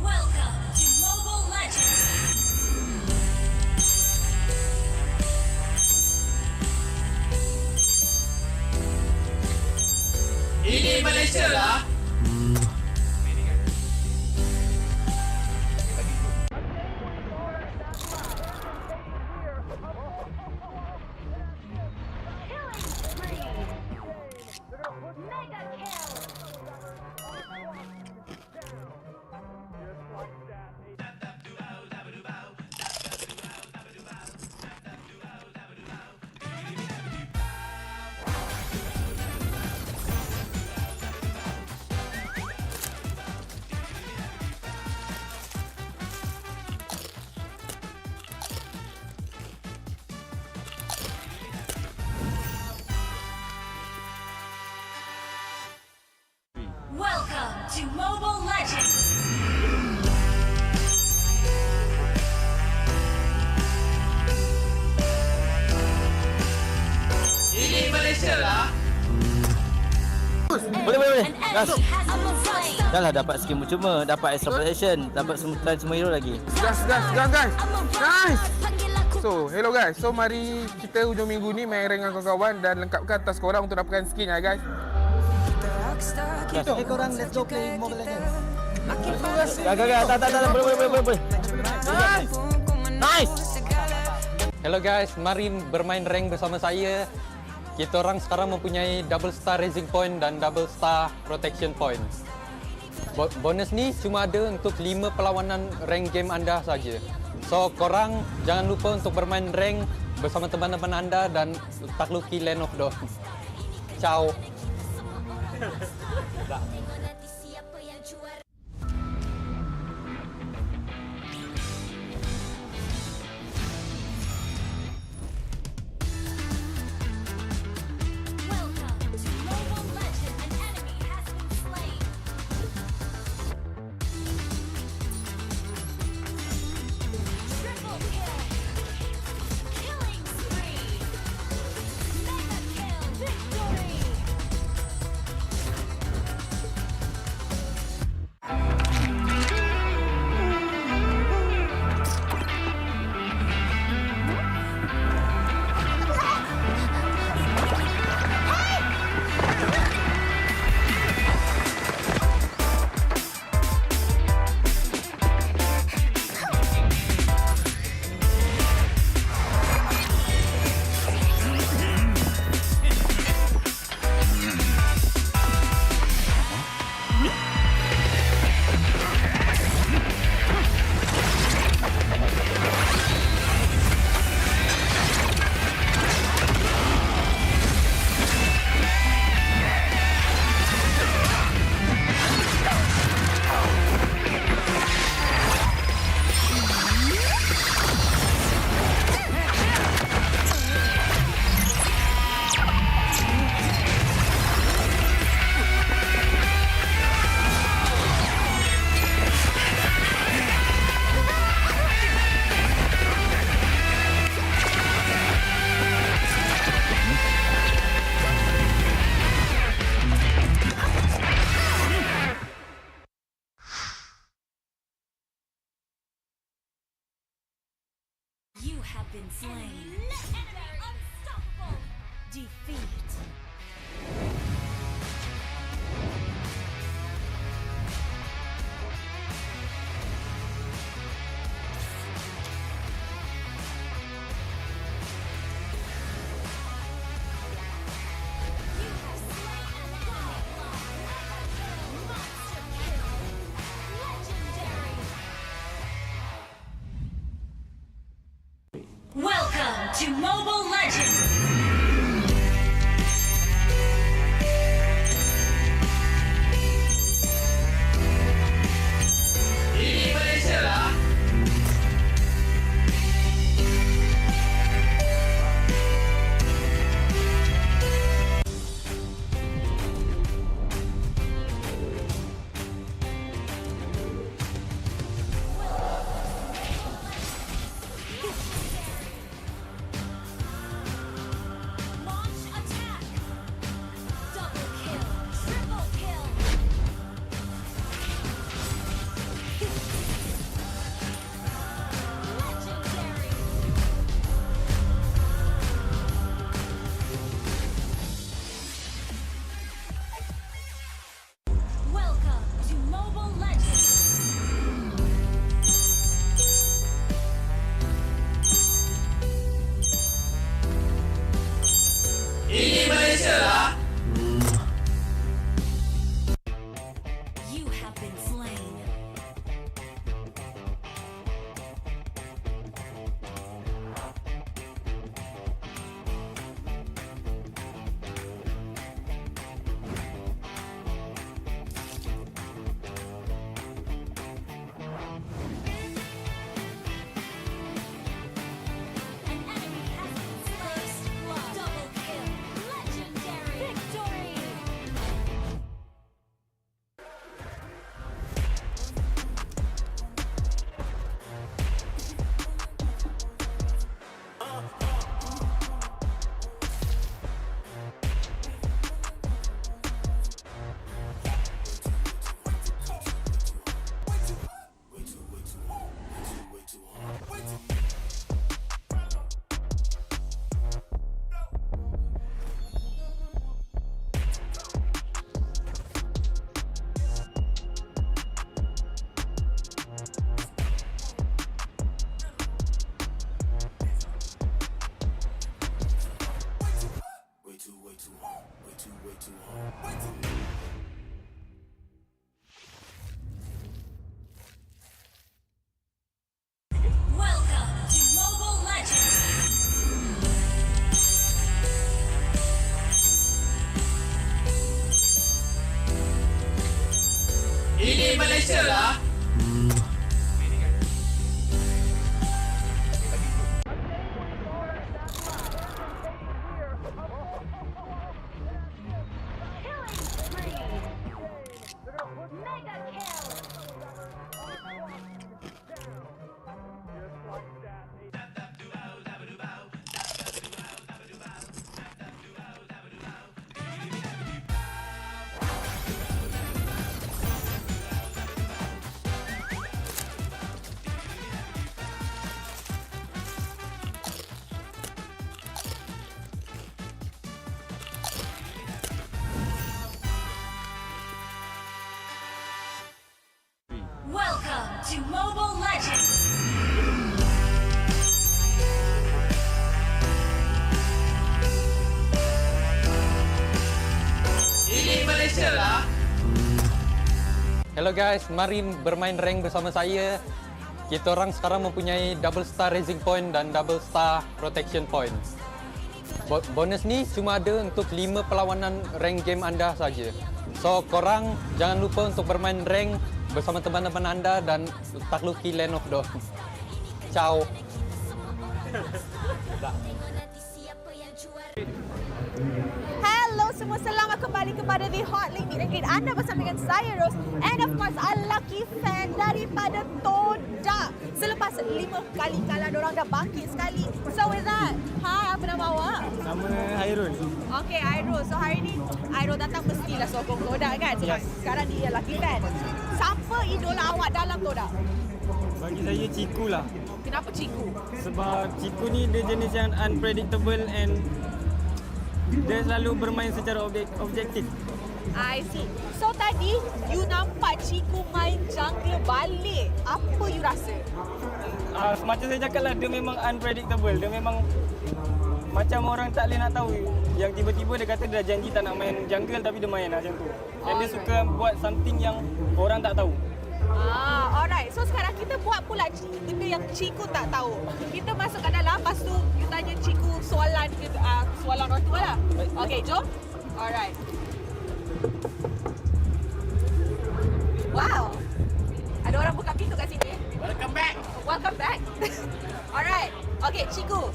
[SPEAKER 1] Welcome to Mobile Legends!
[SPEAKER 13] Ini Malaysia lah.
[SPEAKER 1] Killing spree! Mega kill! Welcome to Mobile Legends!
[SPEAKER 13] Ini Malaysia lah.
[SPEAKER 11] Boleh.
[SPEAKER 1] An enemy has been slain.
[SPEAKER 11] Dah lah dapat skin percuma, dapat extra protection, dapat semua hero lagi.
[SPEAKER 9] Gas guys.
[SPEAKER 1] I'm a
[SPEAKER 9] Nice.
[SPEAKER 1] rockstar. Panggil aku
[SPEAKER 9] So, hello guys. So, mari kita hujung minggu ni main rank dengan kawan-kawan dan lengkapkan task korang untuk dapatkan skin ya guys.
[SPEAKER 2] Kita rockstar, kita
[SPEAKER 11] korang, let's go play
[SPEAKER 2] kita.
[SPEAKER 11] Mobile Legends.
[SPEAKER 2] Makin
[SPEAKER 11] Tak, boleh. Nice.
[SPEAKER 12] Hello guys, mari bermain rank bersama saya. Kita orang sekarang mempunyai double star raising point dan double star protection points. Bonus ni cuma ada untuk 5 perlawanan rank game anda saja. So korang jangan lupa untuk bermain rank bersama teman-teman anda dan takluki Land of Dawn. Ciao.
[SPEAKER 1] tengok nanti siapa yang juara. been slain. Unstoppable. Defeat. Welcome to Mobile Legends!
[SPEAKER 13] Ini Malaysia lah.
[SPEAKER 1] Launch attack! Double kill! Triple kill! Legendary! Welcome to Mobile Legends!
[SPEAKER 13] Ini Malaysia lah.
[SPEAKER 1] You have been slain. An enemy has been slain. Double kill. Legendary. Victory. Welcome to Mobile Legends!
[SPEAKER 13] Ini Malaysia lah.
[SPEAKER 1] Mega kill! Welcome to Mobile Legends!
[SPEAKER 13] Ini Malaysia lah.
[SPEAKER 12] Hello guys, mari bermain rank bersama saya. Kita orang sekarang mempunyai double star raising point dan double star protection points. Bonus ni cuma ada untuk 5 perlawanan rank game anda saja. So korang jangan lupa untuk bermain rank bersama teman-teman anda dan takluki Land of Dawn. Ciao.
[SPEAKER 4] Hello semua, selamat kembali kepada The Hot Link Meet and Greet anda bersama dengan saya Rose and of course a lucky fan daripada Todak. Selepas 5 kali kalah, diorang dah bangkit sekali. So with that, hi, apa nama awak?
[SPEAKER 14] Nama Hairul.
[SPEAKER 4] Okay, Hairul. So hari ni Hairul datang mestilah sokong Todak kan? Sebab sekarang dia lucky fan. Siapa idola awak dalam Todak?
[SPEAKER 14] Bagi saya Ciku lah.
[SPEAKER 4] Kenapa Ciku?
[SPEAKER 12] Sebab Ciku ni dia jenis yang unpredictable and dia selalu bermain secara objektif.
[SPEAKER 4] I see. So tadi you nampak Ciku main jungle balik. Apa you rasa?
[SPEAKER 12] Macam saya cakap lah, dia memang unpredictable. Dia memang macam orang tak boleh nak tahu. Yang tiba-tiba dia kata dia dah janji tak nak main jungle tapi dia main macam tu. Dan dia suka buat something yang orang tak tahu.
[SPEAKER 4] Alright. So sekarang kita buat pula benda yang Ciku tak tahu. Kita masuk kat dalam, lepas tu you tanya Ciku soalan soalan orang tua lah. Okay, jom. Alright. Wow. Ada orang buka pintu kat sini.
[SPEAKER 13] Welcome back.
[SPEAKER 4] Welcome back. Alright. Okay, Ciku.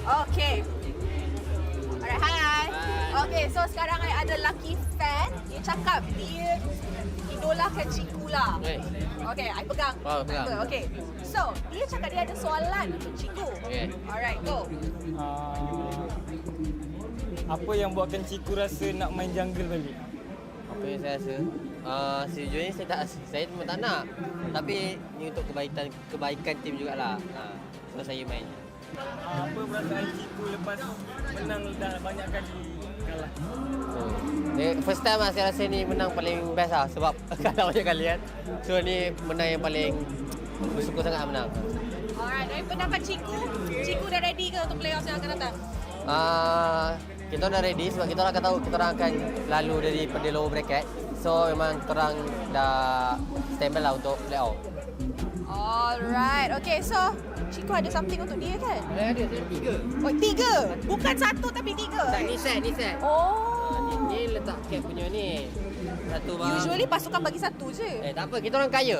[SPEAKER 4] Okay. Alright, hi. Okay, so sekarang I ada lucky fan. Dia cakap dia idolakan Ciku lah. Okay, I pegang.
[SPEAKER 11] Pegang.
[SPEAKER 4] Okay. So, dia cakap dia ada soalan untuk Ciku.
[SPEAKER 11] Okay.
[SPEAKER 4] Alright, go.
[SPEAKER 12] Apa yang buatkan Ciku rasa nak main jungle balik?
[SPEAKER 11] Apa yang saya rasa? Sejujurnya saya memang tak nak. Tapi ni untuk kebaikan tim jugalah. So saya main.
[SPEAKER 12] Apa perasaan Ciku lepas menang dah banyak kali kalah?
[SPEAKER 11] First time lah saya rasa ni menang paling best lah. Sebab kalah banyak kali kan. So ni menang yang paling bersyukur sangat menang.
[SPEAKER 4] Alright, dari pendapat Ciku dah ready ke untuk playoffs yang akan datang?
[SPEAKER 11] Kita dah ready sebab kita orang akan tahu kita orang akan lalu daripada lower bracket. So memang kita orang dah standby lah untuk playoff.
[SPEAKER 4] Alright, okay, so Ciku ada something untuk dia kan?
[SPEAKER 11] Ada 3.
[SPEAKER 4] Oh, 3? Bukan 1 tapi 3?
[SPEAKER 11] Ni set.
[SPEAKER 4] Oh.
[SPEAKER 11] Ni letak cap punya ni. Satu bang.
[SPEAKER 4] Usually pasukan bagi 1 je.
[SPEAKER 11] Tak apa, kita orang kaya.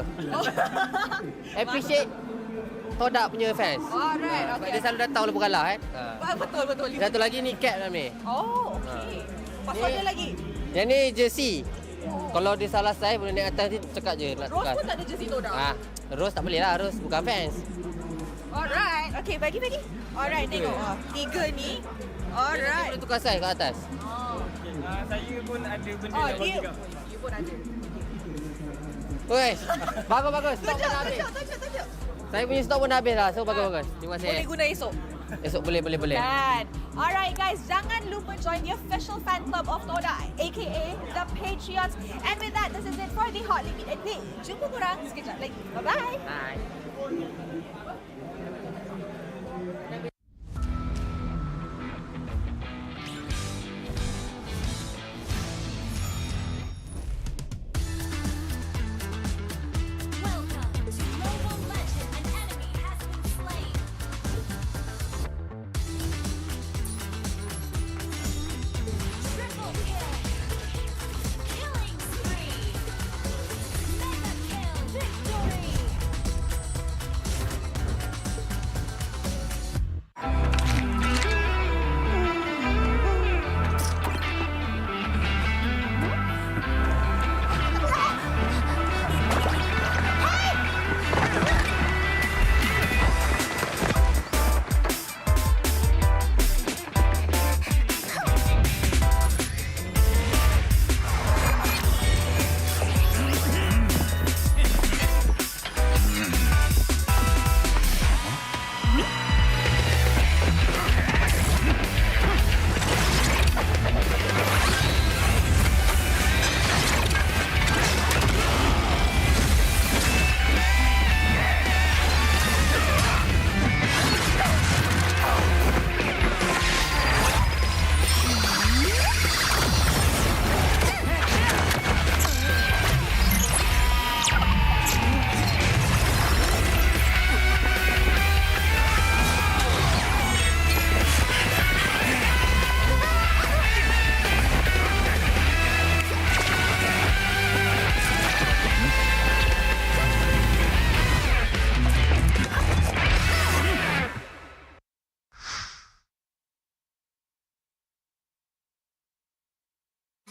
[SPEAKER 11] Appreciate Todak punya fans.
[SPEAKER 4] Alright, okay.
[SPEAKER 11] Dia selalu datang walaupun kalah kan.
[SPEAKER 4] Betul.
[SPEAKER 11] Satu lagi ni cap dalam ni.
[SPEAKER 4] Oh, okay. Pasal dia lagi?
[SPEAKER 11] Yang ni jersey. Kalau dia salah saya boleh naik atas ni cakap je nak
[SPEAKER 4] Rose
[SPEAKER 11] tukar.
[SPEAKER 4] pun tak ada jersey Todak.
[SPEAKER 11] Rose tak boleh lah, Rose bukan fans.
[SPEAKER 4] Alright, okay, bagi. Alright, tengok. 3 ni. Alright.
[SPEAKER 11] Boleh tukar saya kat atas.
[SPEAKER 12] Saya pun ada benda nak bagi kau.
[SPEAKER 4] You pun ada.
[SPEAKER 11] Wes, bagus. Stok pun dah habis.
[SPEAKER 4] Tunjuk.
[SPEAKER 11] Saya punya stok pun dah habis lah, so bagus. Terima kasih.
[SPEAKER 4] Boleh guna esok.
[SPEAKER 11] Esok boleh.
[SPEAKER 4] Kan. Alright guys, jangan lupa join the official fan club of Todak, aka the Patriots. And with that, this is it for the Hot Limit and Day. Jumpa korang sekejap lagi. Bye-bye.
[SPEAKER 11] Bye.
[SPEAKER 1] Welcome to Mobile Legend. An enemy has been slain. Triple kill. Killing spree. Mega kill. Victory.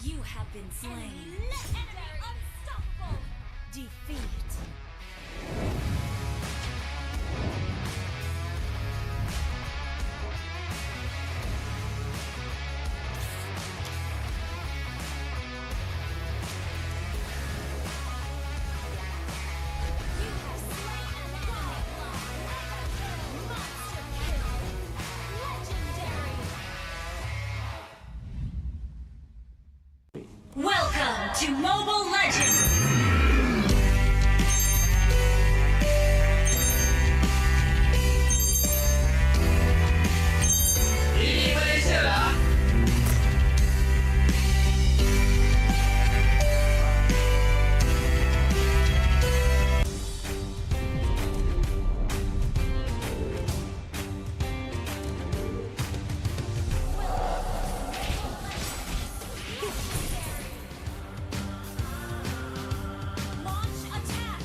[SPEAKER 1] You have been slain. Enemy unstoppable. Defeat. You have slain an ally. Welcome to Mobile Legends.
[SPEAKER 13] Ini Malaysia lah.
[SPEAKER 1] Launch attack.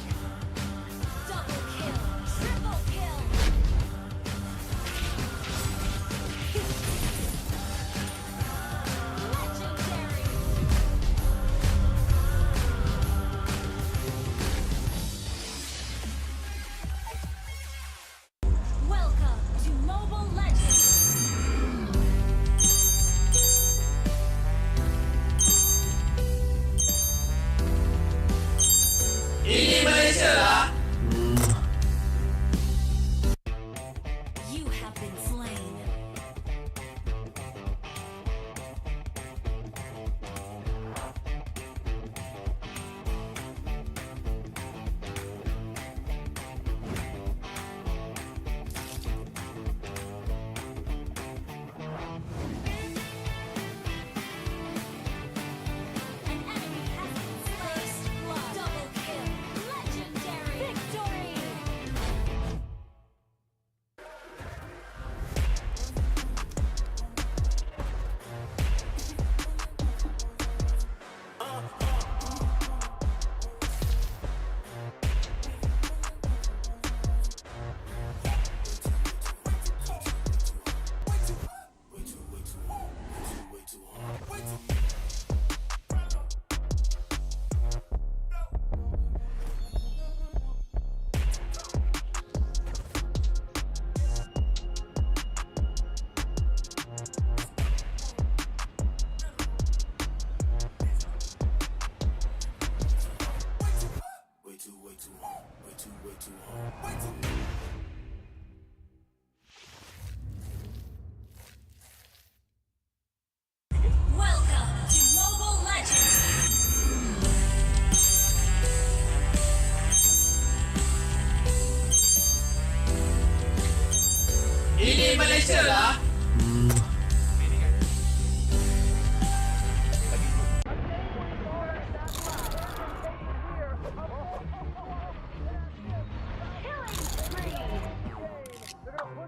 [SPEAKER 1] Double kill. Triple kill. Legendary. Welcome to Mobile Legends.
[SPEAKER 13] Ini Malaysia lah.
[SPEAKER 1] You have been slain. An enemy has been slain. Double kill. Legendary. Victory. Welcome to Mobile Legends.
[SPEAKER 13] Ini Malaysia lah.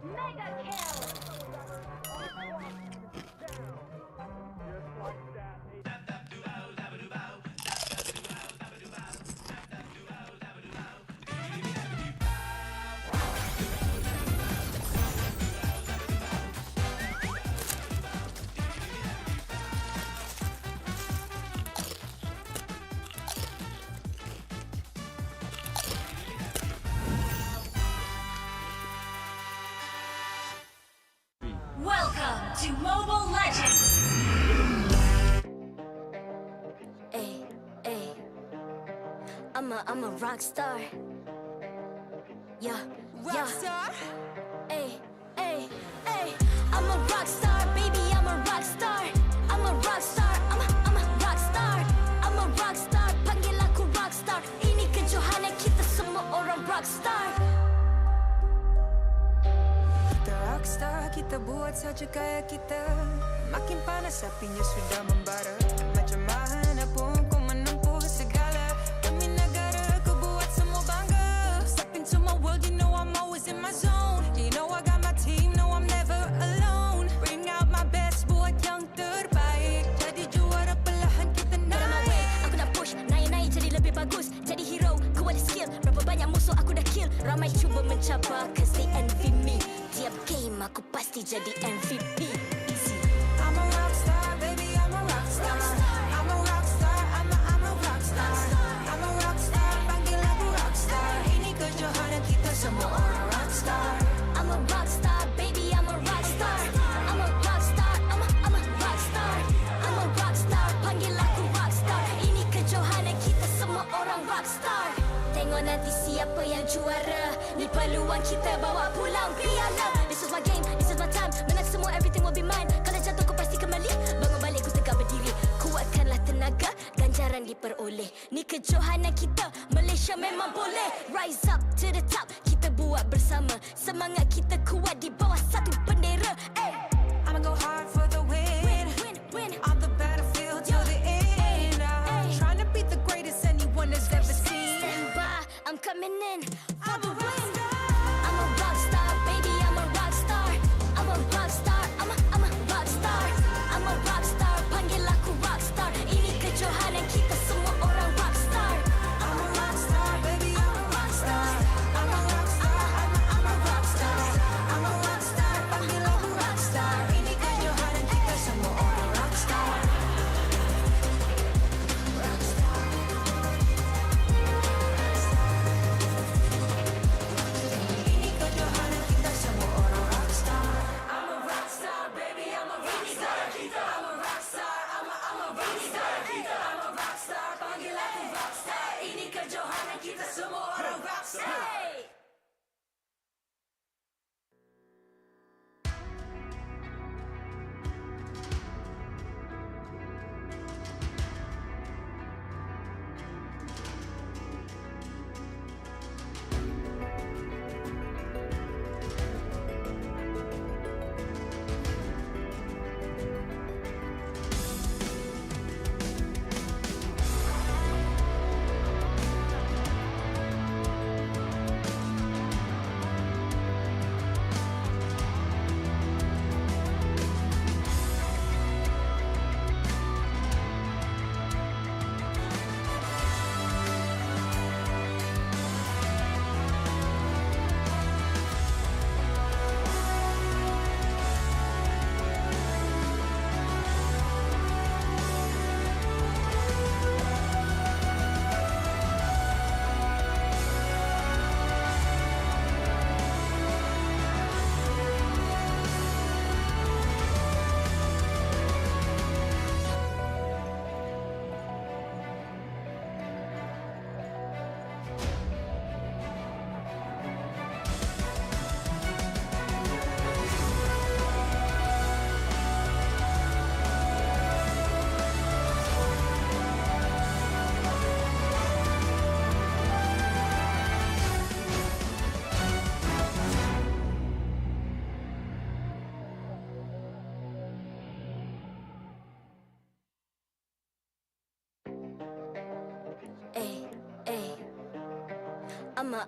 [SPEAKER 1] Mega kill. Welcome to Mobile Legends. Ay, ay. I'm a rock star. Yeah,
[SPEAKER 2] Rock star?
[SPEAKER 1] Ay, ay, ay. I'm a rock star, baby. I'm a rock star. I'm a rock star. I'm a rock star. I'm a rock star. Panggil aku rock star. Ini kejohanan kita semua orang rock star.
[SPEAKER 2] Kita rockstar, kita buat saja gaya kita. Makin panas apinya sudah membara. Macam mana pun ku menempuh segala. Demi negara ku buat semua bangga. Step into my world, you know I'm always in my zone. You know I got my team, no I'm never alone. Bring out my best, buat yang terbaik. Jadi juara perlahan kita
[SPEAKER 1] Get on my way,
[SPEAKER 2] naik.
[SPEAKER 1] aku nak push. Naik-naik jadi lebih bagus. Jadi hero, ku ada skill. Berapa banyak musuh aku dah kill. Ramai cuba mencabar, cause they envy me. Tiap game aku pasti jadi MVP. Easy.
[SPEAKER 2] I'm a rockstar, baby, I'm a rockstar. I'm a rockstar, I'm a rockstar. I'm a rockstar, panggil aku rockstar. Ini kejohanan kita semua orang rockstar.
[SPEAKER 1] I'm a rockstar, baby, I'm a rockstar. I'm a rockstar, I'm a rockstar. I'm a rockstar, panggil aku rockstar. Ini kejohanan kita semua orang rockstar. Tengok nanti siapa yang juara. Ni peluang kita bawa pulang piala. This is my game, this is my time. Menang semua, everything will be mine. Kalau jatuh kau pasti kembali. Bangun balik, ku tegak berdiri. Kuatkanlah tenaga. boleh. Ni kejohanan kita, Malaysia memang boleh. Rise up to the top, kita buat bersama. Semangat kita kuat di bawah satu bendera.
[SPEAKER 2] I'ma go hard for the win. On the battlefield till the end. Trying to beat the greatest anyone has ever seen.
[SPEAKER 1] Stand by, I'm coming in for the win. I'm a rock star, baby, I'm a rock star. I'm a rock star, I'm a rock star. I'm a rock star, panggil aku rock star. Ini kejohanan kita semua orang rock star.
[SPEAKER 2] I'm a rock star, baby, I'm a rock star. I'm a rock star, I'm a rock star. I'm a rock star, panggil aku rock star. Ini kejohanan kita semua orang rock star. Rock star. Ini kejohanan kita semua orang rock star. I'm a rock star, baby, I'm a rock star. I'm a rock star, I'm a rock star. I'm a rock star, panggil aku rock star. Ini kejohanan kita semua orang rock star.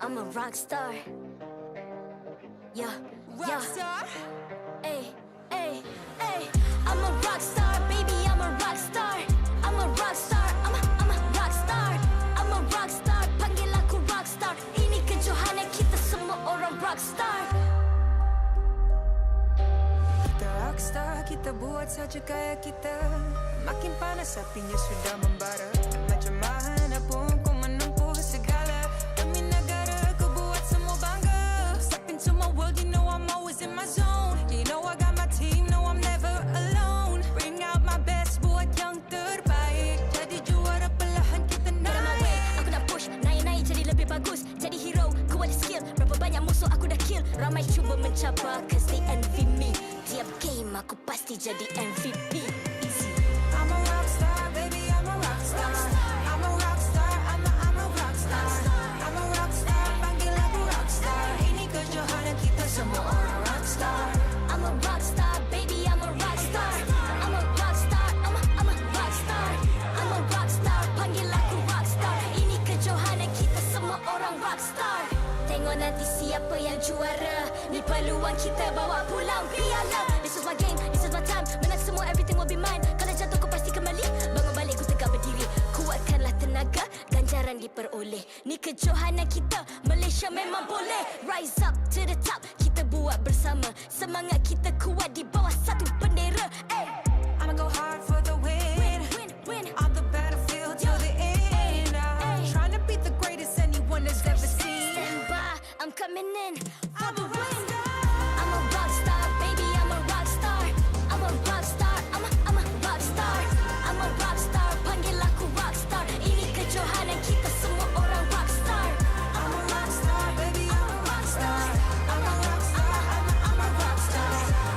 [SPEAKER 1] I'm a rock star. Yeah,
[SPEAKER 2] Rock star.
[SPEAKER 1] Ay. I'm a rock star, baby, I'm a rock star. I'm a rock star, I'm a rock star. I'm a rock star, panggil aku rock star. Ini kejohanan kita semua orang rock star.
[SPEAKER 2] Kita rock star, kita buat saja gaya kita. Makin panas apinya sudah membara. Macam mana pun ku menempuh segala. Demi negara ku buat semua bangga. Step into my world, you know I'm always in my zone. You know I got my team, no I'm never alone. Bring out my best, buat yang terbaik. Jadi juara perlahan kita
[SPEAKER 1] Get on my way,
[SPEAKER 2] naik.
[SPEAKER 1] aku nak push, naik jadi lebih bagus. Jadi hero, ku ada skill. Berapa banyak musuh aku dah kill. Ramai cuba mencabar, cause they envy me. Tiap game aku pasti jadi MVP. Easy.
[SPEAKER 2] I'm a rock star, baby, I'm a rock star. I'm a rock star, I'm a rock star. I'm a rock star, panggil aku rock star. Ini kejohanan kita semua orang rock star.
[SPEAKER 1] I'm a rock star, baby, I'm a rock star. I'm a rock star, I'm a rock star. I'm a rock star, panggil aku rock star. Ini kejohanan kita semua orang rock star. Tengok nanti siapa yang juara. Ni peluang kita bawa pulang piala. This is my game, this is my time. Menang semua, everything will be mine. Kalau jatuh kau pasti kembali. Bangun balik ku tegak berdiri. Kuatkanlah tenaga, ganjaran diperoleh. Ni kejohanan kita, Malaysia memang boleh. Rise up to the top, kita buat bersama. Semangat kita kuat di bawah satu bendera.
[SPEAKER 2] I'ma go hard for the win. On the battlefield till the end. Trying to beat the greatest anyone has ever seen.
[SPEAKER 1] Stand by, I'm coming in for the win. I'm a rock star, baby, I'm a rock star. I'm a rock star, I'm a rock star. I'm a rock star, panggil aku rock star. Ini kejohanan kita semua orang rock star.
[SPEAKER 2] I'm a rock star, baby, I'm a rock star. I'm a rock star, I'm a rock star.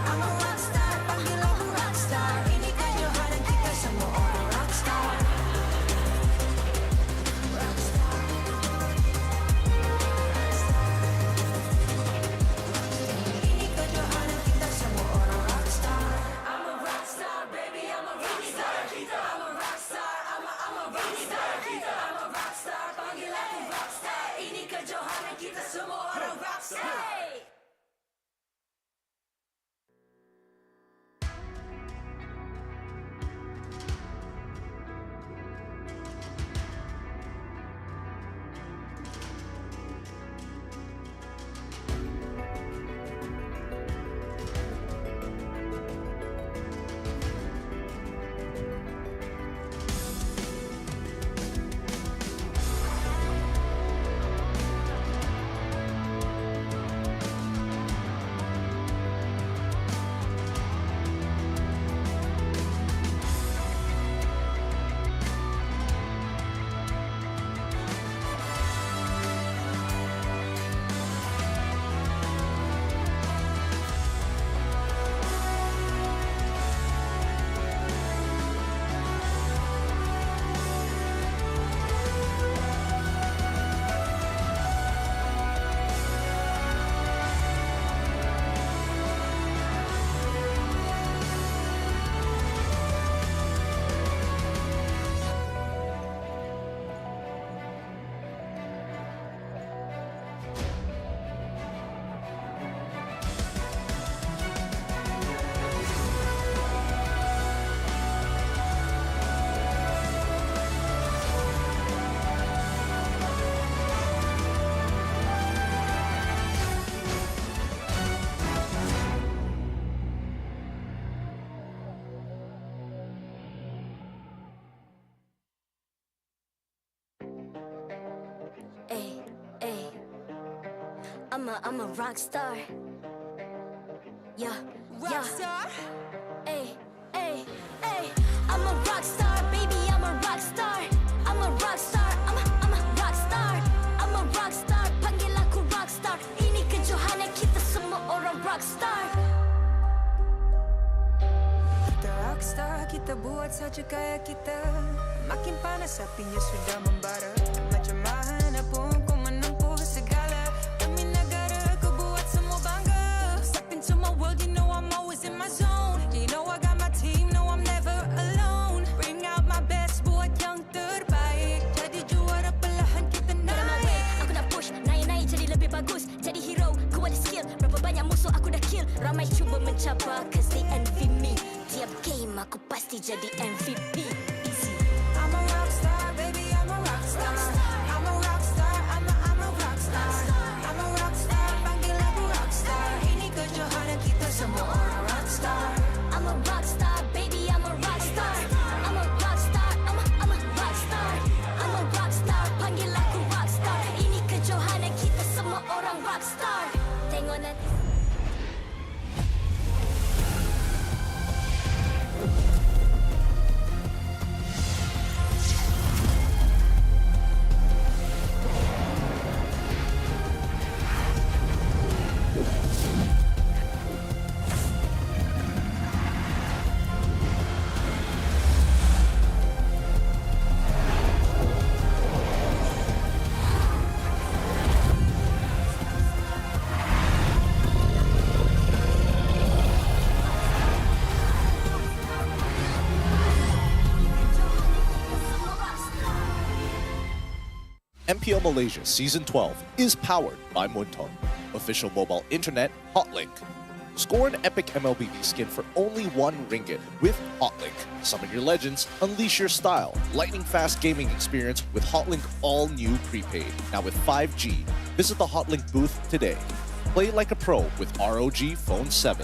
[SPEAKER 2] I'm a rock star, panggil aku rock star. Ini kejohanan kita semua orang rock star.
[SPEAKER 1] Ay, ay. I'm a rock star. Yeah, yeah. Ay, ay, ay. I'm a rock star, baby. I'm a rock star. I'm a rock star. I'm a rock star. I'm a rock star. Panggil aku rock star. Ini kejohanan kita semua orang rock star.
[SPEAKER 2] Kita rockstar, kita buat saja gaya kita. Makin panas apinya sudah membara. Macam mana pun ku menempuh segala. Demi negara ku buat semua bangga. Step into my world, you know I'm always in my zone. You know I got my team, no I'm never alone. Bring out my best, buat yang terbaik. Jadi juara perlahan kita
[SPEAKER 1] Get on my way,
[SPEAKER 2] naik.
[SPEAKER 1] aku nak push. Naik-naik jadi lebih bagus. Jadi hero, ku ada skill. Berapa banyak musuh aku dah kill. Ramai cuba mencabar, cause they envy me. Tiap game aku pasti jadi MVP. Easy.
[SPEAKER 2] I'm a rockstar, baby, I'm a rockstar. I'm a rockstar, I'm a rockstar. I'm a rockstar, panggil aku rockstar. Ini kejohanan kita semua orang rockstar.
[SPEAKER 1] I'm a rock star, baby, I'm a rock star. I'm a rock star, I'm a rock star. I'm a rock star, panggil aku rock star. Ini kejohanan kita semua orang rock star. Tengok nanti.
[SPEAKER 3] MPL Malaysia Season 12 is powered by Muntong, official mobile internet hotlink. Score an epic MLBB skin for only RM1 with Hotlink. Summon your legends, unleash your style. Lightning-fast gaming experience with Hotlink all new prepaid. Now with 5G. Visit the Hotlink booth today. Play like a pro with ROG Phone 7.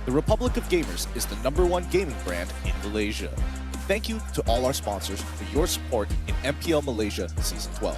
[SPEAKER 3] The Republic of Gamers is the #1 gaming brand in Malaysia. Thank you to all our sponsors for your support in MPL Malaysia Season 12.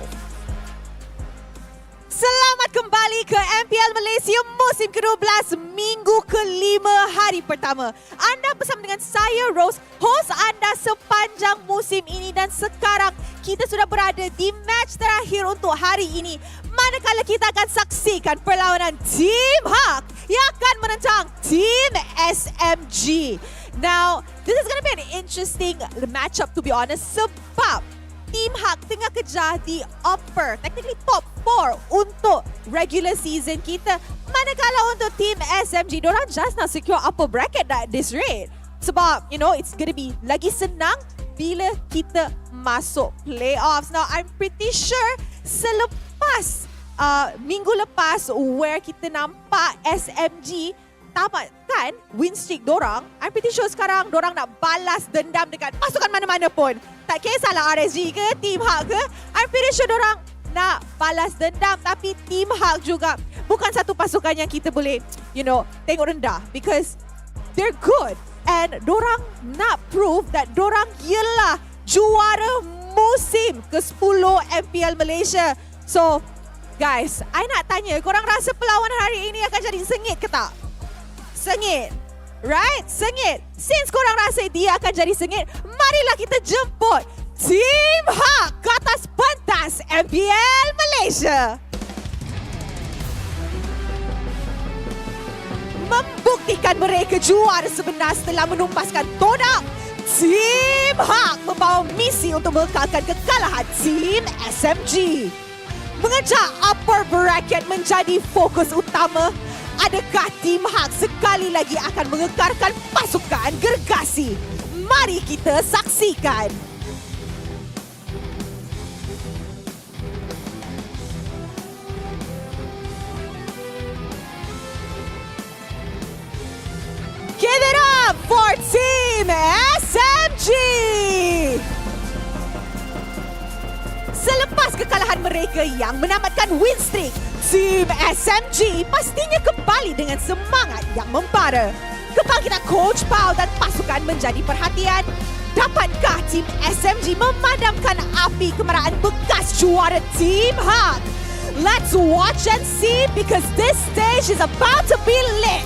[SPEAKER 4] Selamat kembali ke MPL Malaysia musim ke-12 minggu ke-5 hari pertama. Anda bersama dengan saya Rose, host anda sepanjang musim ini dan sekarang kita sudah berada di match terakhir untuk hari ini. Manakala kita akan saksikan perlawanan Team HAQ yang akan menentang Team SMG. Now, this is going to be an interesting matchup to be honest sebab Team HAQ tengah kejar di upper, technically top 4 untuk regular season kita. Manakala untuk Team SMG, diorang just nak secure upper bracket at this rate. Sebab, you know, it's going to be lagi senang bila kita masuk playoffs. Now, I'm pretty sure selepas minggu lepas where kita nampak SMG tamatkan win streak dorang, I'm pretty sure sekarang dorang nak balas dendam dekat pasukan mana-mana pun. Tak kisahlah RSG ke, Team HAQ ke, I'm pretty sure dorang nak balas dendam. Tapi Team HAQ juga bukan satu pasukan yang kita boleh, you know, tengok rendah because they're good. And dorang nak prove that dorang ialah juara musim ke-10 MPL Malaysia. So, guys, I nak tanya, korang rasa perlawanan hari ini akan jadi sengit ke tak? Sengit. Right? Sengit. Since korang rasa dia akan jadi sengit, marilah kita jemput Team HAQ ke atas pentas MPL Malaysia. Membuktikan mereka juara sebenar setelah menumpaskan Todak, Team HAQ membawa misi untuk mengekalkan kekalahan Team SMG. Mengejar upper bracket menjadi fokus utama. Adakah Team HAQ sekali lagi akan mengekarkan pasukan gergasi? Mari kita saksikan. Give it up for Team SMG! Selepas kekalahan mereka yang menamatkan win streak, Team SMG pastinya kembali dengan semangat yang membara. Kebangkitan Coach Pau dan pasukan menjadi perhatian. Dapatkah tim SMG memadamkan api kemarahan bekas juara Team HAQ? Let's watch and see because this stage is about to be lit.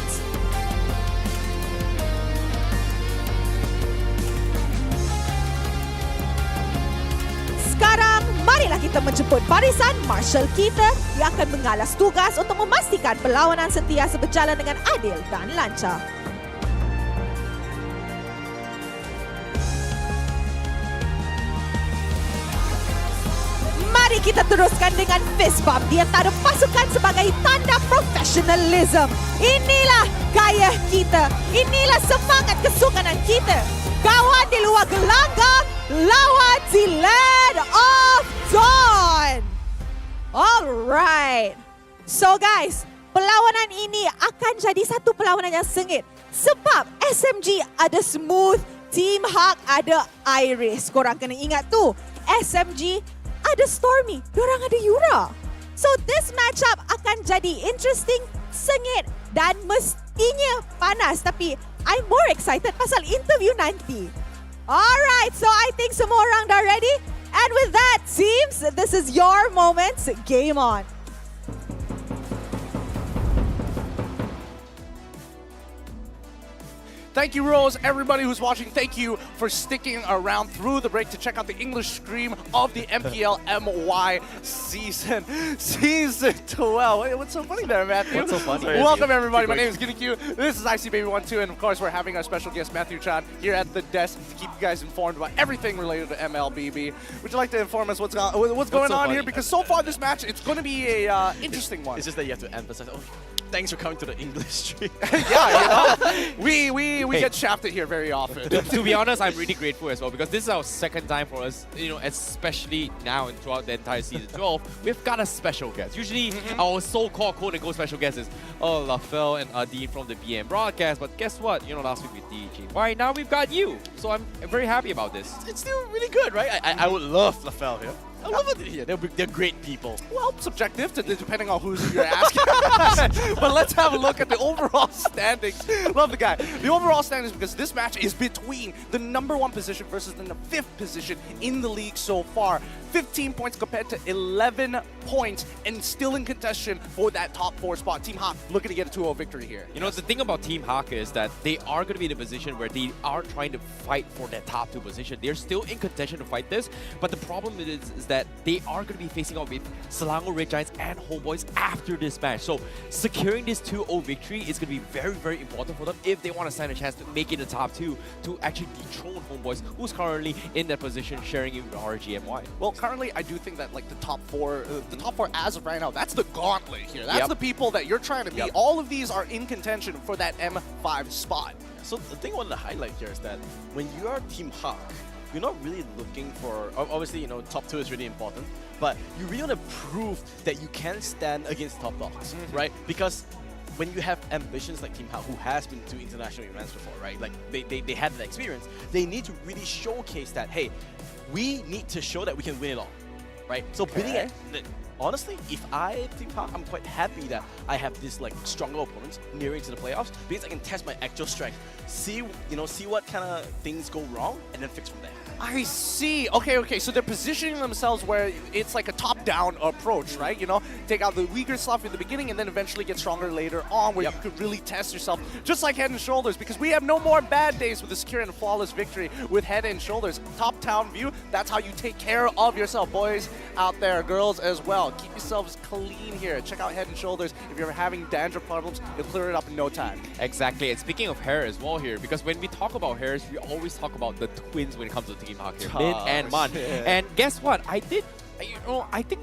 [SPEAKER 4] Sekarang, marilah kita menjemput barisan marshal kita yang akan mengalas tugas untuk memastikan perlawanan sentiasa berjalan dengan adil dan lancar. Mari kita teruskan dengan fist bump di antara pasukan sebagai tanda profesionalism. Inilah gaya kita. Inilah semangat kesukanan kita. Kawan di luar gelanggang, lawan di Land of Dawn. Alright. So guys, perlawanan ini akan jadi satu perlawanan yang sengit. Sebab SMG ada smooth, Team HAQ ada Iris. Korang kena ingat tu. SMG ada Stormy, diorang ada Yura. So this matchup akan jadi interesting, sengit dan mestinya panas. Tapi I'm more excited pasal interview nanti. Alright, so I think semua orang dah ready. And with that, teams, this is your moment. Game on.
[SPEAKER 3] Thank you, Rose. Everybody who's watching, thank you for sticking around through the break to check out the English stream of the MPL MY season 12. Wait, what's so funny there, Matthew?
[SPEAKER 5] What's so funny?
[SPEAKER 3] Welcome, everybody. My name is GiddyQ. This is ICBaby12, and of course, we're having our special guest, Matthew Chan, here at the desk to keep you guys informed about everything related to MLBB. Would you like to inform us what's going on here? Because so far, this match, it's going to be a interesting one.
[SPEAKER 5] It's just that you have to emphasize, oh, thanks for coming to the English stream.
[SPEAKER 3] Yeah, you know, we get shafted here very often.
[SPEAKER 6] To be honest, I'm really grateful as well because this is our second time for us, you know, especially now and throughout the entire season 12, we've got a special guest. Usually our so-called quote-unquote special guest is Lafel and Adine from the BM broadcast, but guess what? You know, last week with DJ. Why now we've got you. So I'm very happy about this.
[SPEAKER 5] It's still really good, right? I would love Lafel here. I love it here. They're great people.
[SPEAKER 3] Well, subjective, depending on who you're asking. But let's have a look at the overall standings. Love the guy. The overall standings, because this match is between the #1 position versus the 5th position in the league so far. 15 points compared to 11 points, and still in contention for that top 4 spot. Team HAQ looking to get a 2-0 victory here.
[SPEAKER 6] You know, the thing about Team HAQ is that they are going to be in a position where they are trying to fight for that top 2 position. They're still in contention to fight this, but the problem is that they are going to be facing off with Selangor Red Giants and Homeboys after this match. So securing this 2-0 victory is going to be very, very important for them if they want to stand a chance to make it the top 2 to actually dethrone Homeboys, who's currently in that position sharing it with RGMY.
[SPEAKER 3] Well, currently, I do think that like the top four as of right now, that's the gauntlet here. That's the people that you're trying to beat. All of these are in contention for that M5 spot.
[SPEAKER 5] So the thing I wanted to highlight here is that when you are Team HAQ, you're not really looking for, obviously, you know, top 2 is really important, but you really want to prove that you can stand against top dogs, right? Because when you have ambitions like Team HAQ, who has been to international events before, right? Like they had that experience, they need to really showcase that, hey, we need to show that we can win it all, right? So bidding at, honestly, if I Team HAQ, I'm quite happy that I have this like stronger opponents nearing to the playoffs because I can test my actual strength, see what kind of things go wrong, and then fix from there.
[SPEAKER 3] I see. Okay. So they're positioning themselves where it's like a top-down approach, right? You know, take out the weaker stuff in the beginning and then eventually get stronger later on where you could really test yourself, just like Head and Shoulders, because we have no more bad days with a secure and flawless victory with Head and Shoulders. Top-down view, that's how you take care of yourself, boys out there, girls as well. Keep yourselves clean here. Check out Head and Shoulders. If you're having dandruff problems, you'll clear it up in no time.
[SPEAKER 6] Exactly. And speaking of hair as well here, because when we talk about hairs, we always talk about the twins when it comes to Team HAQ here, Min and Man. And guess what? I think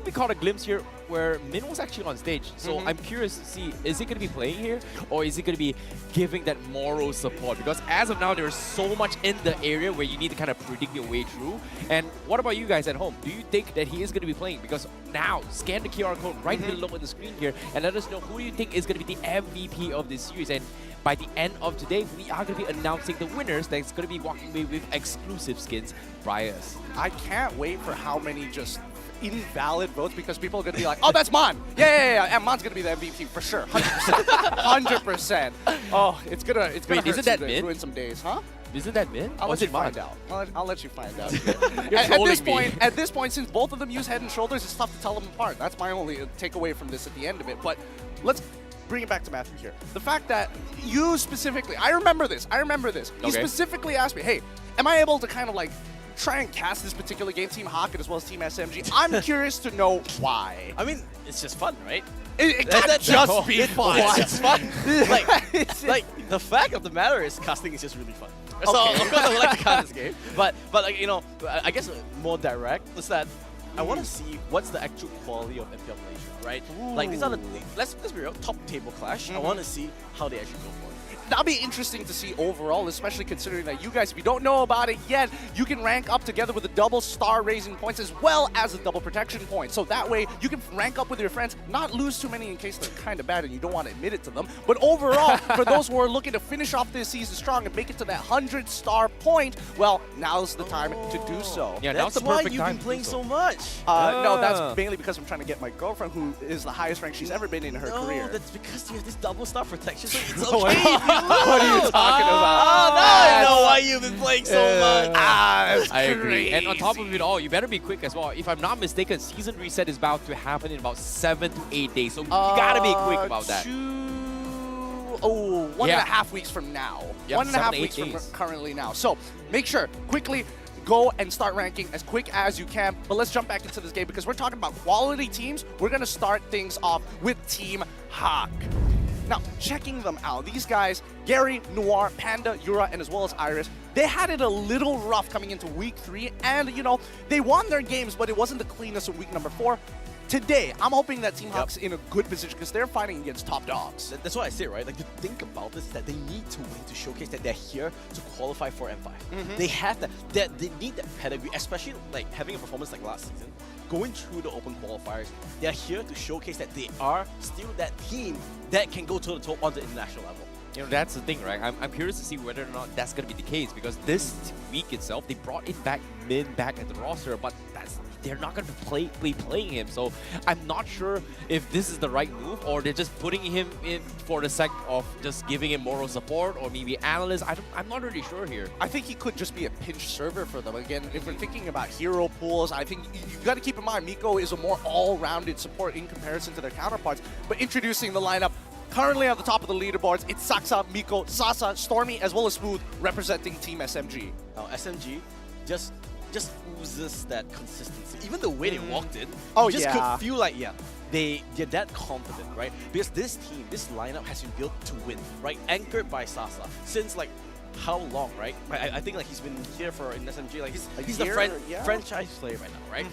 [SPEAKER 6] we caught a glimpse here where Min was actually on stage. So I'm curious to see, is he going to be playing here or is he going to be giving that moral support? Because as of now, there's so much in the area where you need to kind of predict your way through. And what about you guys at home? Do you think that he is going to be playing? Because now, scan the QR code right below on the screen here and let us know who you think is going to be the MVP of this series. And by the end of today, we are going to be announcing the winners that's going to be walking away with exclusive skins by us.
[SPEAKER 3] I can't wait for how many just invalid votes because people are going to be like, oh, that's Man. Yeah. And Man's going to be the MVP for sure. 100%. 100%. Oh, it's gonna
[SPEAKER 6] Wait, isn't that Min?
[SPEAKER 3] ruin some days, huh?
[SPEAKER 6] Isn't that mid?
[SPEAKER 3] I'll
[SPEAKER 6] Or
[SPEAKER 3] let
[SPEAKER 6] is
[SPEAKER 3] you
[SPEAKER 6] it mine?
[SPEAKER 3] find out. I'll let you find out.
[SPEAKER 6] You're trolling me.
[SPEAKER 3] At this point, since both of them use Head and Shoulders, it's tough to tell them apart. That's my only takeaway from this at the end of it. But let's bring it back to Matthew here. The fact that you specifically, I remember this. He specifically asked me, hey, am I able to kind of like try and cast this particular game, Team HAQ as well as Team SMG? I'm curious to know why.
[SPEAKER 5] I mean, it's just fun, right?
[SPEAKER 3] It can't just be fun.
[SPEAKER 5] It's fun. like the fact of the matter is casting is just really fun. So of course I would like to cast this game, but like, you know, I guess more direct is that I want to see what's the actual quality of MPL Malaysia, right? Like these are the let's be real, top table clash. I want to see how they actually go for it.
[SPEAKER 3] That'll be interesting to see overall, especially considering that you guys, if you don't know about it yet, you can rank up together with the double star raising points as well as the double protection points. So that way you can rank up with your friends, not lose too many in case they're kind of bad and you don't want to admit it to them. But overall, for those who are looking to finish off this season strong and make it to that 100-star point, well, now's the time to do so.
[SPEAKER 6] Yeah,
[SPEAKER 5] that's
[SPEAKER 6] the
[SPEAKER 5] why
[SPEAKER 6] perfect
[SPEAKER 5] you've
[SPEAKER 6] time
[SPEAKER 5] been playing
[SPEAKER 6] to do
[SPEAKER 5] so much.
[SPEAKER 3] No, that's mainly because I'm trying to get my girlfriend, who is the highest rank she's ever been in her career.
[SPEAKER 5] No, that's because you have this double star protection, so it's
[SPEAKER 3] What
[SPEAKER 5] okay.
[SPEAKER 3] are you talking about?
[SPEAKER 5] Oh, now I know why you've been playing so much.
[SPEAKER 6] I agree. And on top of it all, you better be quick as well. If I'm not mistaken, season reset is about to happen in about 7 to 8 days. So you gotta be quick about that.
[SPEAKER 3] 1.5 weeks from now.
[SPEAKER 6] Yep,
[SPEAKER 3] 1.5 weeks from currently now. So make sure, quickly, go and start ranking as quick as you can. But let's jump back into this game because we're talking about quality teams. We're going to start things off with Team HAQ. Now, checking them out, these guys, Gary, Noir, Panda, Yura, and as well as Iris, they had it a little rough coming into week 3, and, you know, they won their games, but it wasn't the cleanest in week number 4. Today, I'm hoping that Team HAQ's in a good position because they're fighting against top dogs.
[SPEAKER 5] That's what I say, right? Like, the think about this is that they need to win to showcase that they're here to qualify for M5. They have that, they need that pedigree, especially like having a performance like last season, going through the open qualifiers. They're here to showcase that they are still that team that can go toe-to-toe on the international level.
[SPEAKER 6] You know, that's the thing, right? I'm curious to see whether or not that's going to be the case because this week itself, they brought in Min back at the roster, but they're not going to be playing him. So I'm not sure if this is the right move or they're just putting him in for the sake of just giving him moral support or maybe analyst. I'm not really sure here.
[SPEAKER 3] I think he could just be a pinch server for them. Again, if we're thinking about hero pools, I think you've got to keep in mind Miko is a more all-rounded support in comparison to their counterparts. But introducing the lineup, currently on the top of the leaderboards, it's Saksa, Miko, Sasa, Stormy, as well as Smooth representing Team SMG.
[SPEAKER 5] Now, SMG just oozes that consistency. Even the way they walked in,
[SPEAKER 3] you
[SPEAKER 5] just could feel like, they're that confident, right? Because this team, this lineup has been built to win, right? Anchored by Sasa since like how long, right? I think like he's been here for in SMG, like he's the franchise player right now, right?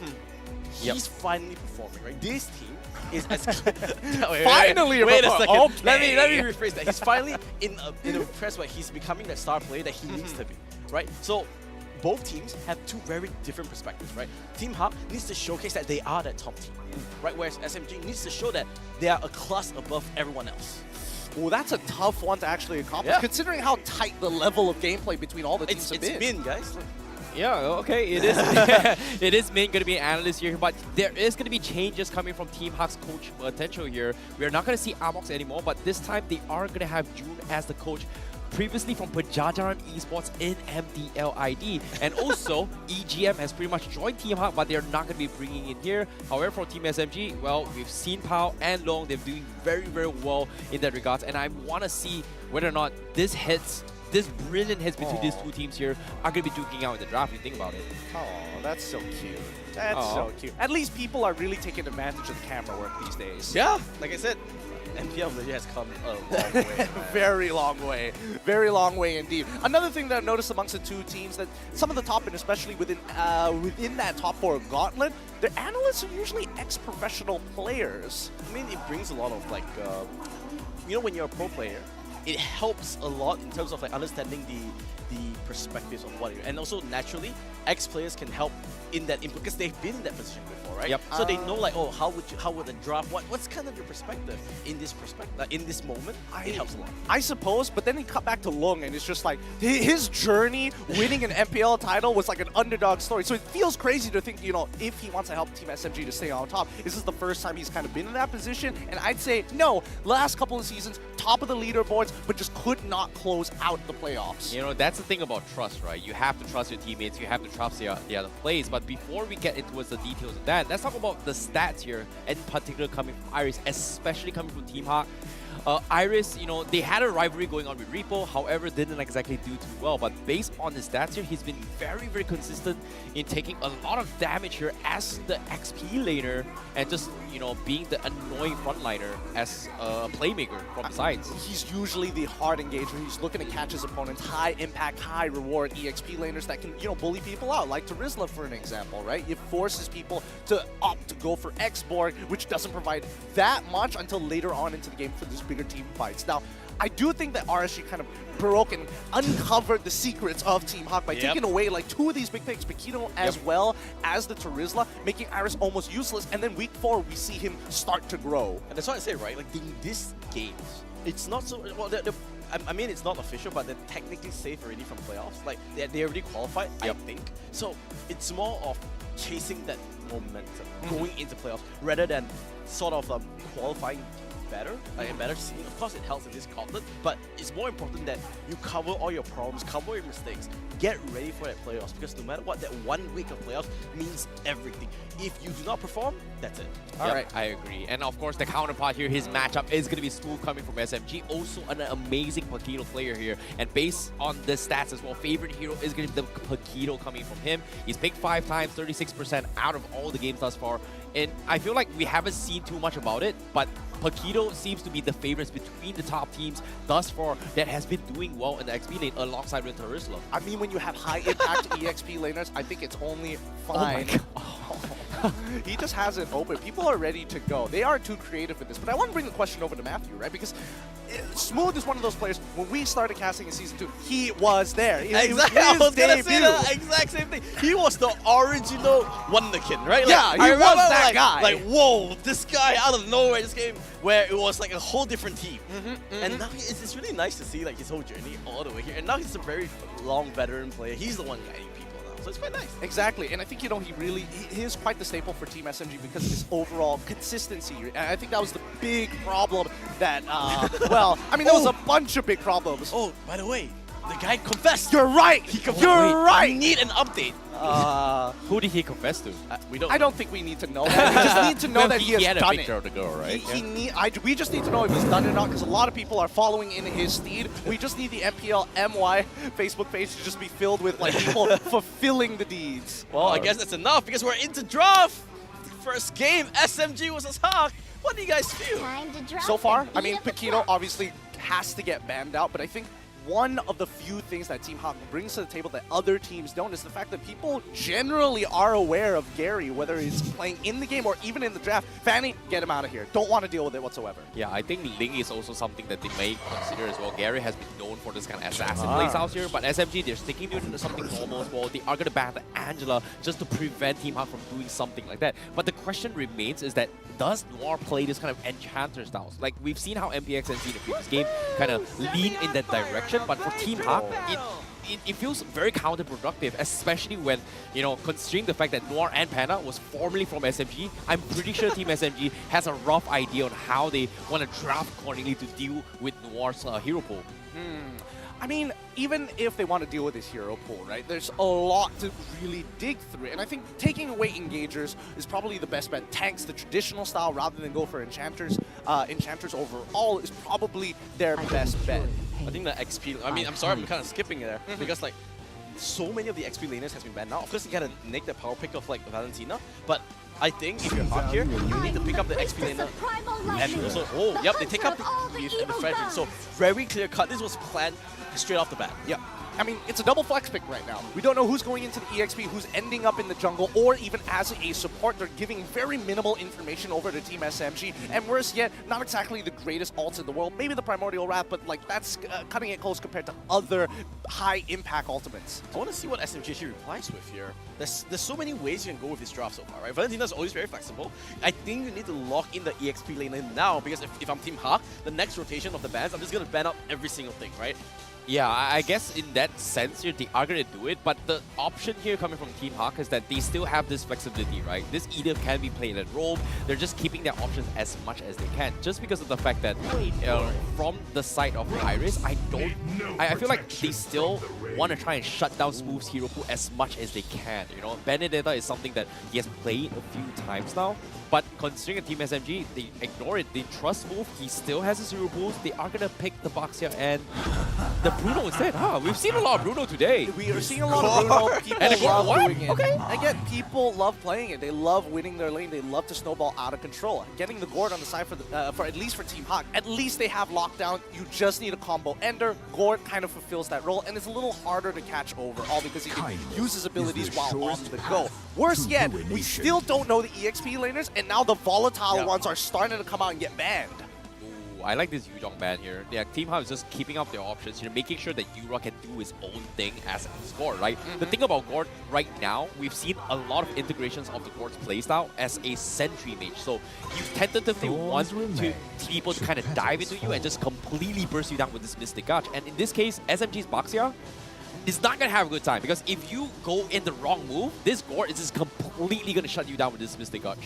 [SPEAKER 5] He's finally performing, right? This team is as
[SPEAKER 3] finally.
[SPEAKER 5] Wait a second.
[SPEAKER 3] Okay.
[SPEAKER 5] Let me rephrase that. He's finally in a press where he's becoming that star player that he needs to be, right? So both teams have two very different perspectives, right? Team HAQ needs to showcase that they are that top team, right? Whereas SMG needs to show that they are a class above everyone else.
[SPEAKER 3] Well, that's a tough one to actually accomplish, considering how tight the level of gameplay between all the teams have been.
[SPEAKER 5] It's Min, guys.
[SPEAKER 6] Yeah, okay, it is. It is Min going to be an analyst here, but there is going to be changes coming from Team HAQ's coach potential here. We are not going to see Amox anymore, but this time they are going to have June as the coach. Previously from Pajajaran Esports in MDL ID. And also, EGM has pretty much joined Team HAQ, but they're not going to be bringing in here. However, for Team SMG, well, we've seen Pao and Long. They're doing very, very well in that regards. And I want to see whether or not this brilliant hits between these two teams here are going to be duking out in the draft, if you think about it.
[SPEAKER 3] Oh, that's so cute. That's so cute. At least people are really taking advantage of the camera work these days.
[SPEAKER 5] Yeah, like I said, MPL Malaysia has come a long way.
[SPEAKER 3] Very long way. Very long way indeed. Another thing that I've noticed amongst the two teams, that some of the top, and especially within that top 4 gauntlet, their analysts are usually ex-professional players.
[SPEAKER 5] I mean, it brings a lot of like, you know, when you're a pro player, it helps a lot in terms of like understanding the perspectives of what you're, and also naturally, ex-players can help in that input because they've been in that position before, right?
[SPEAKER 6] Yep.
[SPEAKER 5] So they know like, oh, how would the draft? What's kind of your perspective in this in this moment? It helps a lot.
[SPEAKER 3] I suppose, but then he cut back to Long, and it's just like his journey winning an MPL title was like an underdog story. So it feels crazy to think, you know, if he wants to help Team SMG to stay on top, this is the first time he's kind of been in that position. And I'd say no. Last couple of seasons, top of the leaderboards, but just could not close out the playoffs.
[SPEAKER 6] You know, that's the thing about trust, right? You have to trust your teammates, you have to trust the other plays. But before we get into the details of that, let's talk about the stats here, in particular coming from Iris, especially coming from Team HAQ. Iris, you know, they had a rivalry going on with Repo, however, didn't exactly do too well. But based on his stats here, he's been very, very consistent in taking a lot of damage here as the XP laner and just, you know, being the annoying frontliner as a playmaker from the sides.
[SPEAKER 3] He's usually the hard engager. He's looking to catch his opponents, high impact, high reward EXP laners that can, you know, bully people out, like Terizla for an example, right? It forces people to opt to go for X-Borg, which doesn't provide that much until later on into the game for this bigger team fights. Now, I do think that RSG kind of broke and uncovered the secrets of Team HAQ by taking away like 2 of these big picks, Paquito as well as the Terizla, making Iris almost useless. And then week 4, we see him start to grow.
[SPEAKER 5] And that's why I say, right, like in these games, it's not so, well, I mean, it's not official, but they're technically safe already from playoffs. Like, they already qualified, I think. So, it's more of chasing that momentum, going into playoffs, rather than sort of qualifying better, like a better scene. Of course, it helps in this gauntlet, but it's more important that you cover all your problems, cover your mistakes, get ready for that playoffs, because no matter what, that 1 week of playoffs means everything. If you do not perform, that's it.
[SPEAKER 6] All right, I agree. And of course, the counterpart here, his matchup is going to be smooth coming from SMG. Also, an amazing Paquito player here. And based on the stats as well, favorite hero is going to be the Paquito coming from him. He's picked 5 times, 36% out of all the games thus far. And I feel like we haven't seen too much about it, but Paquito seems to be the favorites between the top teams thus far that has been doing well in the XP lane alongside with Terizla.
[SPEAKER 3] I mean, when you have high impact EXP laners, I think it's only fine. He just has it open. People are ready to go. They are too creative with this. But I want to bring the question over to Matthew, right? Because Smooth is one of those players, when we started casting in Season 2, he was there.
[SPEAKER 5] Exactly, I was going to say the exact same thing. He was the original Wonderkin, right?
[SPEAKER 3] Yeah,
[SPEAKER 5] like,
[SPEAKER 3] he was that guy.
[SPEAKER 5] Like, whoa, this guy out of nowhere, this game, where it was like a whole different team. And now it's really nice to see like his whole journey all the way here. And now he's a very long veteran player. He's the one guiding people now, so it's quite nice.
[SPEAKER 3] Exactly, and I think, you know, he is quite the staple for Team SMG because of his overall consistency. And I think that was the big problem that, well, I mean, there was a bunch of big problems.
[SPEAKER 5] Oh, by the way, the guy confessed.
[SPEAKER 3] You're right.
[SPEAKER 5] He confessed.
[SPEAKER 3] You're right.
[SPEAKER 5] We need an update.
[SPEAKER 6] Who did he confess to?
[SPEAKER 5] We don't.
[SPEAKER 3] I don't think we need to know that. We just need to know
[SPEAKER 6] Well,
[SPEAKER 3] that he has
[SPEAKER 6] had a
[SPEAKER 3] done
[SPEAKER 6] picture
[SPEAKER 3] it.
[SPEAKER 6] of the girl, right?
[SPEAKER 3] We just need to know if he's done it or not, because a lot of people are following in his steed. We just need the MPL MY Facebook page to just be filled with like people fulfilling the deeds.
[SPEAKER 5] Well, I guess that's enough because we're into draft. First game, SMG versus HAQ. What do you guys feel?
[SPEAKER 3] So far, I mean, Paquito obviously has to get banned out, but I think one of the few things that Team HAQ brings to the table that other teams don't is the fact that people generally are aware of Gary, whether he's playing in the game or even in the draft. Fanny, get him out of here. Don't want to deal with it whatsoever.
[SPEAKER 6] Yeah, I think Ling is also something that they may consider as well. Gary has been known for this kind of assassin playstyle here, but SMG, they're sticking to it into something normal as well. They are going to ban Angela just to prevent Team HAQ from doing something like that. But the question remains is that does Noir play this kind of enchanter styles? Like, we've seen how MPXNC in the previous game kind of lean in that direction, but for Team HAQ, it feels very counterproductive, especially when, you know, considering the fact that Noir and Panna was formerly from SMG. I'm pretty sure Team SMG has a rough idea on how they want to draft accordingly to deal with Noir's hero pool.
[SPEAKER 3] I mean, even if they want to deal with this hero pool, right, there's a lot to really dig through. And I think taking away Engagers is probably the best bet. Tanks, the traditional style, rather than go for Enchanters. Enchanters overall is probably their best bet.
[SPEAKER 5] I think the XP, I mean, I'm sorry, I'm kind of skipping there because like so many of the XP laners has been banned now. Of course, you gotta nick the power pick of like Valentina, but I think if you're HAQ here, you need to pick up the XP laner. And also, oh, yep, they take up the Frederick. So very clear cut. This was planned straight off the bat.
[SPEAKER 3] Yep. I mean, it's a double flex pick right now. We don't know who's going into the EXP, who's ending up in the jungle, or even as a support. They're giving very minimal information over to Team SMG. And worse yet, not exactly the greatest ults in the world. Maybe the Primordial Wrath, but like that's cutting it close compared to other high-impact ultimates.
[SPEAKER 5] I want to see what SMG actually replies with here. There's so many ways you can go with this draft so far, right? Valentina's always very flexible. I think you need to lock in the EXP lane now, because if I'm Team HAQ, the next rotation of the bans, I'm just going to ban out every single thing, right?
[SPEAKER 6] Yeah, I guess in that sense here, they are going to do it, but the option here coming from Team HAQ is that they still have this flexibility, right? This Edith can be played at roam. They're just keeping their options as much as they can, just because of the fact that from the side of Iris, I feel like they still want to try and shut down Smooth's hero pool as much as they can. You know, Benedetta is something that he has played a few times now, but considering a Team SMG, they ignore it. They trust Smooth. He still has his hero pools. They are going to pick the box here and the Bruno instead. We've seen a lot of Bruno today.
[SPEAKER 3] We are seeing a lot of Bruno. People
[SPEAKER 6] And again,
[SPEAKER 3] love
[SPEAKER 6] what?
[SPEAKER 3] doing it.
[SPEAKER 6] Okay.
[SPEAKER 3] Again, people love playing it. They love winning their lane. They love to snowball out of control. Getting the Gord on the side for at least for Team HAQ. At least they have lockdown. You just need a combo ender. Gord kind of fulfills that role, and it's a little harder to catch overall because he can use his abilities while on the go. Worse yet, we still don't know the EXP laners, and now the volatile ones are starting to come out and get banned.
[SPEAKER 6] I like this Yuzhong ban here. Yeah, Team HAQ is just keeping up their options, you know, making sure that Yura can do his own thing as a score, right? The thing about Gord right now, we've seen a lot of integrations of the Gord's playstyle as a sentry mage. So you tentatively want people to kind of dive into you and just completely burst you down with this Mystic Gouge. And in this case, SMG's Baxia is not going to have a good time, because if you go in the wrong move, this Gord is just completely going to shut you down with this Mystic Gouge.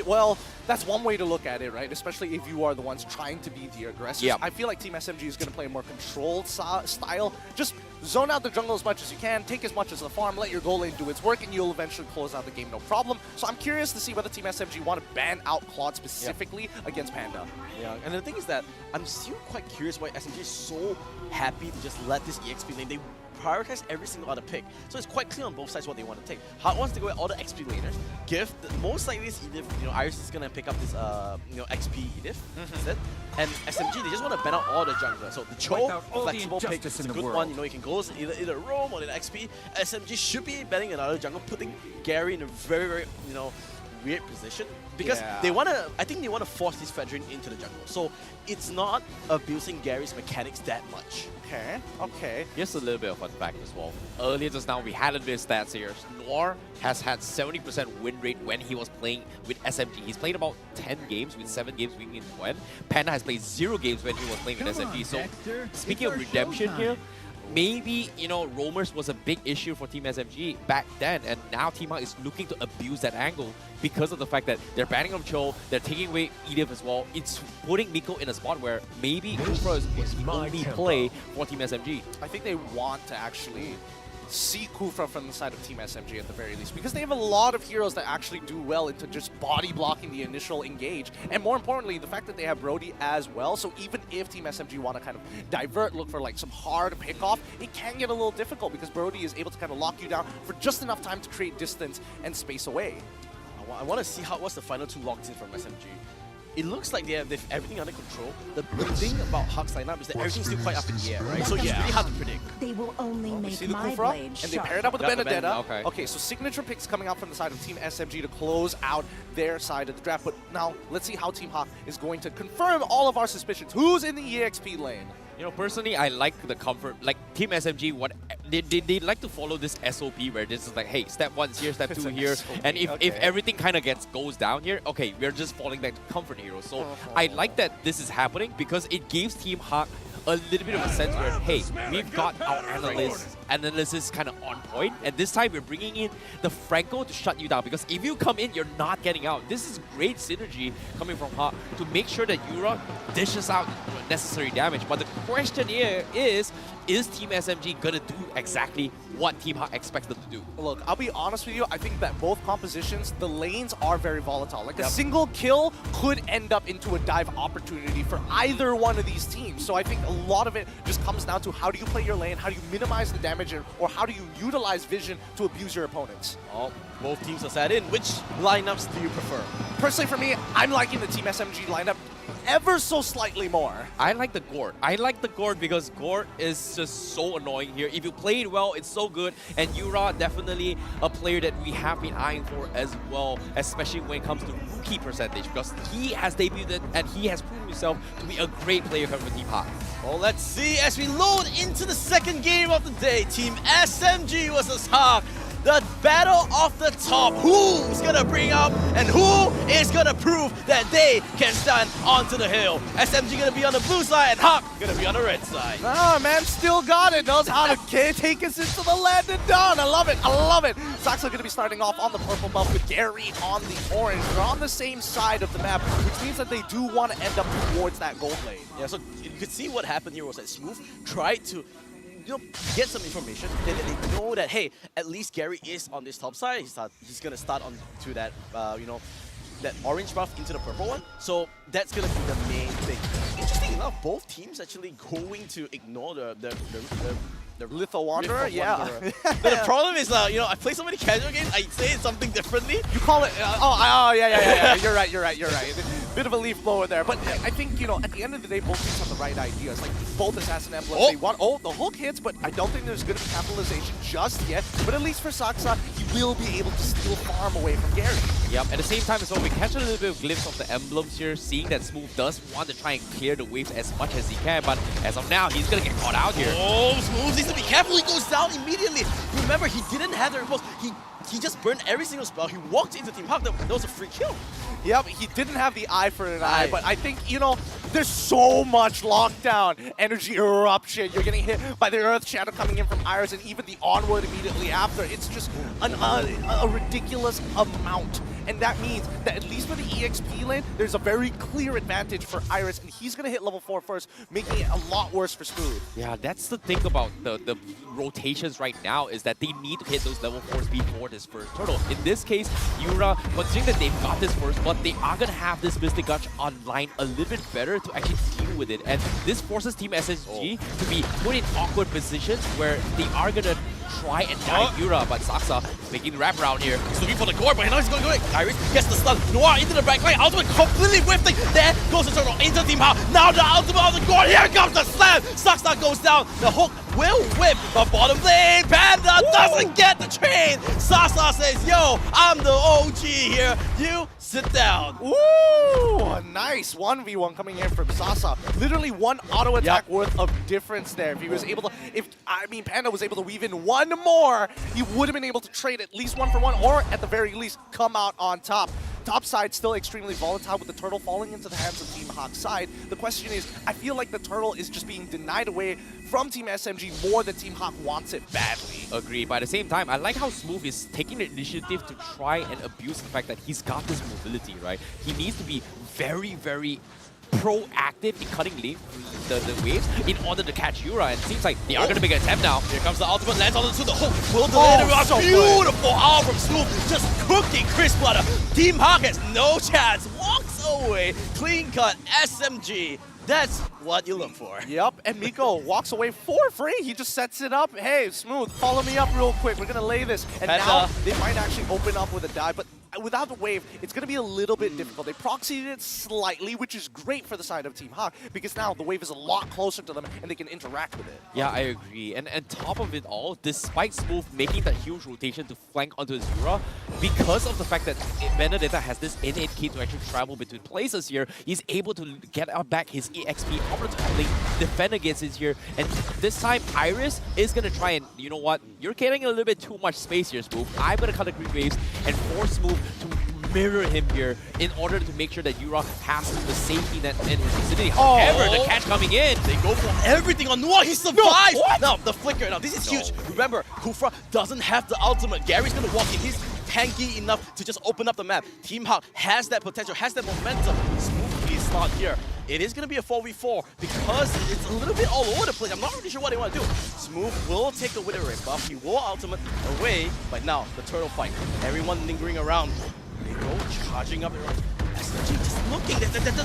[SPEAKER 3] Well, that's one way to look at it, right? Especially if you are the ones trying to be the aggressors.
[SPEAKER 6] Yeah.
[SPEAKER 3] I feel like Team SMG is going to play a more controlled style. Just zone out the jungle as much as you can, take as much as the farm, let your goal lane do its work, and you'll eventually close out the game, no problem. So I'm curious to see whether Team SMG want to ban out Claude specifically against Panda.
[SPEAKER 5] Yeah, and the thing is that I'm still quite curious why SMG is so happy to just let this EXP lane. They prioritize every single other pick. So it's quite clear on both sides what they want to take. HAQ wants to go at all the XP laners. Most likely this Edith, you know, Iris is going to pick up this, XP Edith instead. And SMG, they just want to ban out all the junglers. So the Cho, flexible pick, is a good one. You know, you can go either roam or in XP. SMG should be banning another jungle, putting Gary in a very, very, you know, weird position. Because they want to, I think they want to force this Fedrin into the jungle. So it's not abusing Gary's mechanics that much.
[SPEAKER 3] Okay.
[SPEAKER 6] Here's a little bit of fun fact as well. Earlier just now, we had a bit of stats here. Noir has had 70% win rate when he was playing with SMG. He's played about 10 games, with 7 games being in when. Panda has played 0 games when he was playing with SMG. So speaking of redemption here, maybe, you know, roamers was a big issue for Team SMG back then, and now Team HAQ is looking to abuse that angle because of the fact that they're banning on Cho, they're taking away Edith as well. It's putting Miko in a spot where maybe Kufra is the only play for Team SMG.
[SPEAKER 3] I think they want to actually see Kufra from the side of Team SMG at the very least, because they have a lot of heroes that actually do well into just body blocking the initial engage. And more importantly, the fact that they have Brody as well, so even if Team SMG want to kind of divert, look for like some hard pickoff, it can get a little difficult because Brody is able to kind of lock you down for just enough time to create distance and space away.
[SPEAKER 5] I want to see what's the final 2 locked in from SMG. It looks like they have everything under control. The thing about HAQ's lineup is that everything's still quite up in the air, right? So it's really hard to predict.
[SPEAKER 1] They will only make
[SPEAKER 3] See the
[SPEAKER 1] my
[SPEAKER 3] Kufra,
[SPEAKER 1] blade
[SPEAKER 3] and they
[SPEAKER 1] sharp.
[SPEAKER 3] pair it up with the Benedetta.
[SPEAKER 6] Okay,
[SPEAKER 3] So signature picks coming out from the side of Team SMG to close out their side of the draft. But now, let's see how Team HAQ is going to confirm all of our suspicions. Who's in the EXP lane?
[SPEAKER 6] You know, personally, I like the comfort. Like Team SMG, they like to follow this SOP where this is like, hey, step 1's here, step 2 here,
[SPEAKER 3] SOP,
[SPEAKER 6] and if everything kind of goes down here, okay, we're just falling back to comfort heroes. So I like that this is happening because it gives Team HAQ a little bit of a sense where, hey, we've got our analysis kind of on point, and this time we're bringing in the Franco to shut you down, because if you come in, you're not getting out. This is great synergy coming from HAQ to make sure that Yura dishes out necessary damage. But the question here is Team SMG gonna do exactly what Team HAQ expects them to do?
[SPEAKER 3] Look, I'll be honest with you, I think that both compositions, the lanes are very volatile. Like a single kill could end up into a dive opportunity for either one of these teams. So I think a lot of it just comes down to how do you play your lane, how do you minimize the damage, or how do you utilize vision to abuse your opponents.
[SPEAKER 5] Oh, both teams are set in. Which lineups do you prefer?
[SPEAKER 3] Personally for me, I'm liking the Team SMG lineup ever so slightly more.
[SPEAKER 6] I like the Gord. I like the Gord because Gord is just so annoying here. If you play it well, it's so good. And Yura, definitely a player that we have been eyeing for as well, especially when it comes to rookie percentage, because he has debuted and he has proven himself to be a great player coming with Team HAQ.
[SPEAKER 5] Well, let's see as we load into the second game of the day. Team SMG versus HAQ. the battle of the top. Who's gonna bring up and who is gonna prove that they can stand onto the hill? SMG gonna be on the blue side and HAQ gonna be on the red side.
[SPEAKER 3] Ah, man, still got it. Knows how to take us into the land and done. I love it. I love it. Saxo going to be starting off on the purple buff with Gary on the orange. They're on the same side of the map, which means that they do want to end up towards that gold lane.
[SPEAKER 5] Yeah, so you could see what happened here was that Smooth tried to get some information. They know that, hey, at least Gary is on this top side. He's going to start on to that, that orange buff into the purple one. So that's going to be the main thing. Interesting enough, both teams actually going to ignore the
[SPEAKER 3] Litho Wanderer, yeah.
[SPEAKER 5] But the problem is, I play so many casual games, I say something differently.
[SPEAKER 3] You call it, yeah. You're right. Bit of a leaf blower there. But I think, at the end of the day, both teams have the right ideas. Like, both Assassin Emblems, they want, the hook hits, but I don't think there's going to be capitalization just yet. But at least for Saksa, he will be able to steal farm away from Gary.
[SPEAKER 6] Yep, at the same time as well, we catch a little bit of glimpse of the emblems here, seeing that Smooth does want to try and clear the waves as much as he can, but as of now, he's going to get caught out here.
[SPEAKER 5] Oh, Smooth needs to be careful, he goes down immediately. Remember, he didn't have the repulse. He just burned every single spell. He walked into Team HAQ. That was a free kill.
[SPEAKER 3] Yep, he didn't have the eye for an eye, but I think, there's so much lockdown, energy eruption. You're getting hit by the Earth Shadow coming in from Iris and even the Onward immediately after. It's just a ridiculous amount. And that means that at least for the EXP lane, there's a very clear advantage for Iris, and he's going to hit level 4 first, making it a lot worse for Smooth.
[SPEAKER 6] Yeah, that's the thing about the rotations right now, is that they need to hit those level 4s before this first turtle. In this case, Yura, considering that they've got this first blood, they are going to have this Mystic Gutch online a little bit better to actually deal with it. And this forces Team SSG to be put in awkward positions where they are going to try and die Yura, but Saksa making the wraparound here.
[SPEAKER 5] He's looking for the core, but now he's going. Iris gets the stun. Noir into the backline. Ultimate completely whiffing. There goes the turtle into Team HAQ. Now the ultimate on the core. Here comes the slam. Saksa goes down. The hook will whip, but bottom lane, Panda doesn't get the train. Saksa says, yo, I'm the OG here. You sit down.
[SPEAKER 3] Ooh, nice 1v1 coming in from Sasa. Literally one auto attack worth of difference there. If he was able to, Panda was able to weave in one more, he would have been able to trade at least 1-for-1, or at the very least come out on top. Top side still extremely volatile with the turtle falling into the hands of Team HAQ's side. The question is, I feel like the turtle is just being denied away from Team SMG more than Team HAQ wants it badly.
[SPEAKER 6] Agree, but at the same time, I like how Smooth is taking the initiative to try and abuse the fact that he's got this mobility, right? He needs to be very, very proactive in cutting the waves in order to catch Yura, and it seems like they are going to make an attempt now.
[SPEAKER 5] Here comes the ultimate, lands onto the hook. Will deliver
[SPEAKER 3] so
[SPEAKER 5] beautiful out from Smooth, just cooking Chris Butter. Team HAQ has no chance, walks away, clean cut SMG. That's what you look for.
[SPEAKER 3] Yep, and Miko walks away for free. He just sets it up. Hey, Smooth, follow me up real quick. We're going to lay this. And now they might actually open up with a dive, but without the wave, it's going to be a little bit difficult. They proxied it slightly, which is great for the side of Team HAQ, because now the wave is a lot closer to them and they can interact with it.
[SPEAKER 6] Yeah, I agree. And top of it all, despite Smooth making that huge rotation to flank onto his Yura, because of the fact that Benedetta has this innate key to actually travel between places here, he's able to get out back his EXP over the top lane, defend against it here, and this time Iris is going to try and, you know what, you're getting a little bit too much space here, Smooth. I'm going to cut the green waves and force Smooth to mirror him here in order to make sure that Yura has the safety net in his vicinity. However, the catch coming in.
[SPEAKER 5] They go for everything on Noah. He survives. Now, the flicker. Now, this is huge. Remember, Kufra doesn't have the ultimate. Gary's going to walk in. He's tanky enough to just open up the map. Team HAQ has that potential, has that momentum. Smooth is not here. It is going to be a 4v4 because it's a little bit all over the place. I'm not really sure what they want to do. Smooth will take the Wither Ray buff. He will ultimate away. But now, the turtle fight. Everyone lingering around. They go charging up. SMG just looking.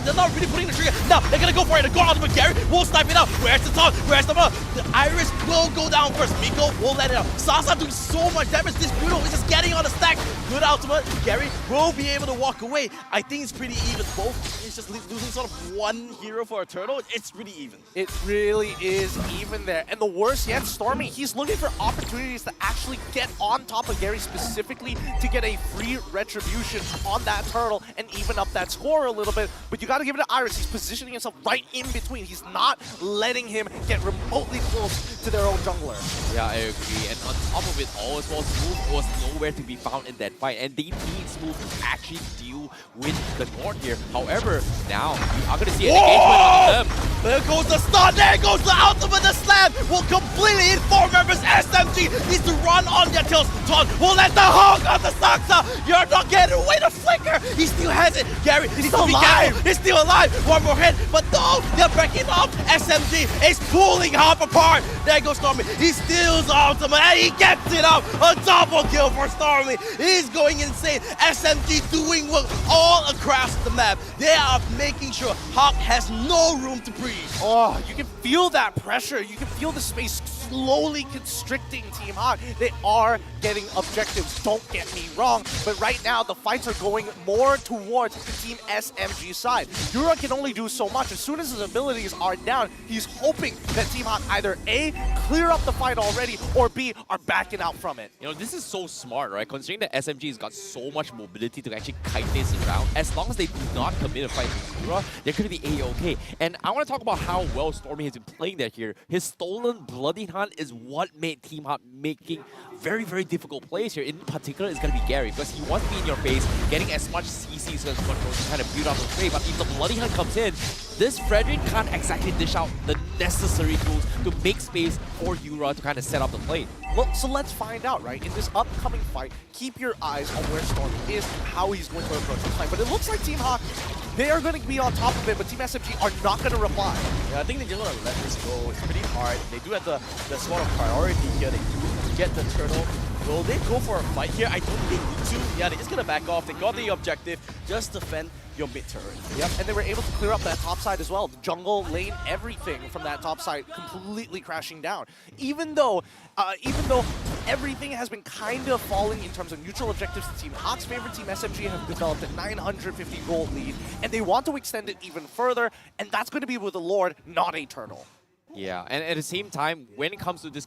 [SPEAKER 5] They're not really putting the trigger. Now, they're going to go for it. The God ultimate Gary will snipe it out. Where's the top? Where's the mother? The Iris will go down first. Miko will let it out. Sasa doing so much damage. This Brutal is just getting on the stack. good ultimate. Gary will be able to walk away. I think it's pretty even. Both is just losing sort of one hero for a turtle. It's pretty even.
[SPEAKER 3] It really is even there. And the worst yet, Stormy, he's looking for opportunities to actually get on top of Gary specifically to get a free retribution on that turtle and even up that score a little bit. But you got to give it to Iris. He's positioning himself right in between. He's not letting him get remotely close to their own jungler.
[SPEAKER 6] Yeah, I agree. And on top of it all as well, Smooth was nowhere to be found in that fight. And they need Smooth to actually deal with the North here. However, now we are going to see an engagement on them.
[SPEAKER 5] There goes the stun, there goes the ultimate, the slam will completely hit 4 members. SMG needs to run on their tails. Ton will let the Hawk on the Saksa. You're not getting away the flicker. He still has it. Gary needs to be careful. He's still alive. One more hit, but no, they're breaking off. SMG is pulling half apart. There goes Stormy. He steals the ultimate and he gets it up. A double kill for Stormy. He's going insane. SMG doing work all across the map. They are making sure Hawk has no room to breathe.
[SPEAKER 3] Oh, you can feel that pressure. You can feel the space slowly constricting Team HAQ. They are getting objectives, don't get me wrong, but right now the fights are going more towards Team SMG side. Yura can only do so much. As soon as his abilities are down, he's hoping that Team HAQ either A, clear up the fight already, or B, are backing out from it.
[SPEAKER 6] You know, this is so smart, right? Considering that SMG's got so much mobility to actually kite this around, as long as they do not commit a fight to Yura, they're going to be A-okay. And I want to talk about how well Stormy has been playing that here. His stolen Bloody Hunt is what made Team HAQ making very, very difficult plays here. In particular, it's going to be Gary, because he wants to be in your face, getting as much CCs as control to kind of build out the trade. But if the Bloody Hunt comes in, this Frederick can't exactly dish out the necessary tools to make space for Yura to kind of set up the play.
[SPEAKER 3] Well, so let's find out, right? In this upcoming fight, keep your eyes on where Stormy is and how he's going to approach the fight. But it looks like Team HAQ, they are going to be on top of it, but Team SMG are not going to reply.
[SPEAKER 5] Yeah, I think they just want to let this go. It's pretty hard. They do have the sort of priority here. They do get the turtle. Will they go for a fight here? I don't think they need to. Yeah, they're just going to back off. They got the objective. Just defend your mid turret.
[SPEAKER 3] Yep, and they were able to clear up that top side as well. The jungle, lane, everything from that top side completely crashing down. Even though everything has been kind of falling in terms of neutral objectives, Team HAQ's favorite Team SMG have developed a 950 gold lead, and they want to extend it even further, and that's going to be with the Lord, not a turtle.
[SPEAKER 6] Yeah, and at the same time, when it comes to this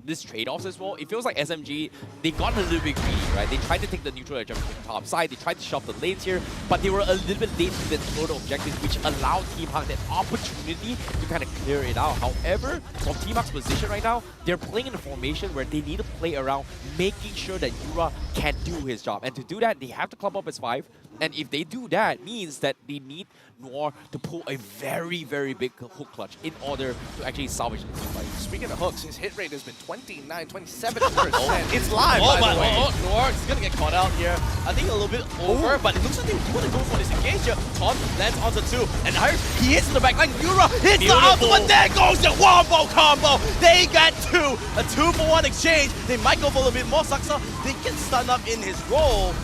[SPEAKER 6] this trade-offs as well, it feels like SMG, they got a little bit greedy, right? They tried to take the neutral objective from the top side, they tried to shove the lanes here, but they were a little bit late to the total objectives, which allowed Team HAQ that opportunity to kind of clear it out. However, from Team HAQ's position right now, they're playing in a formation where they need to play around, making sure that Yura can do his job. And to do that, they have to clump up as 5. And if they do that, means that they need Noir to pull a very, very big hook clutch in order to actually salvage the team fight.
[SPEAKER 3] Speaking of hooks, his hit rate has been 27%. It's live, by the way.
[SPEAKER 5] Noir is going to get caught out here. I think a little bit over, but it looks like they want to go for this engage here. Tom lands onto 2, and Iris, he hits in the back line. Yura hits the ultimate. There goes the wombo combo. They got 2. A 2-for-1 exchange. They might go for a little bit more. Saksa, they can stun up in his role.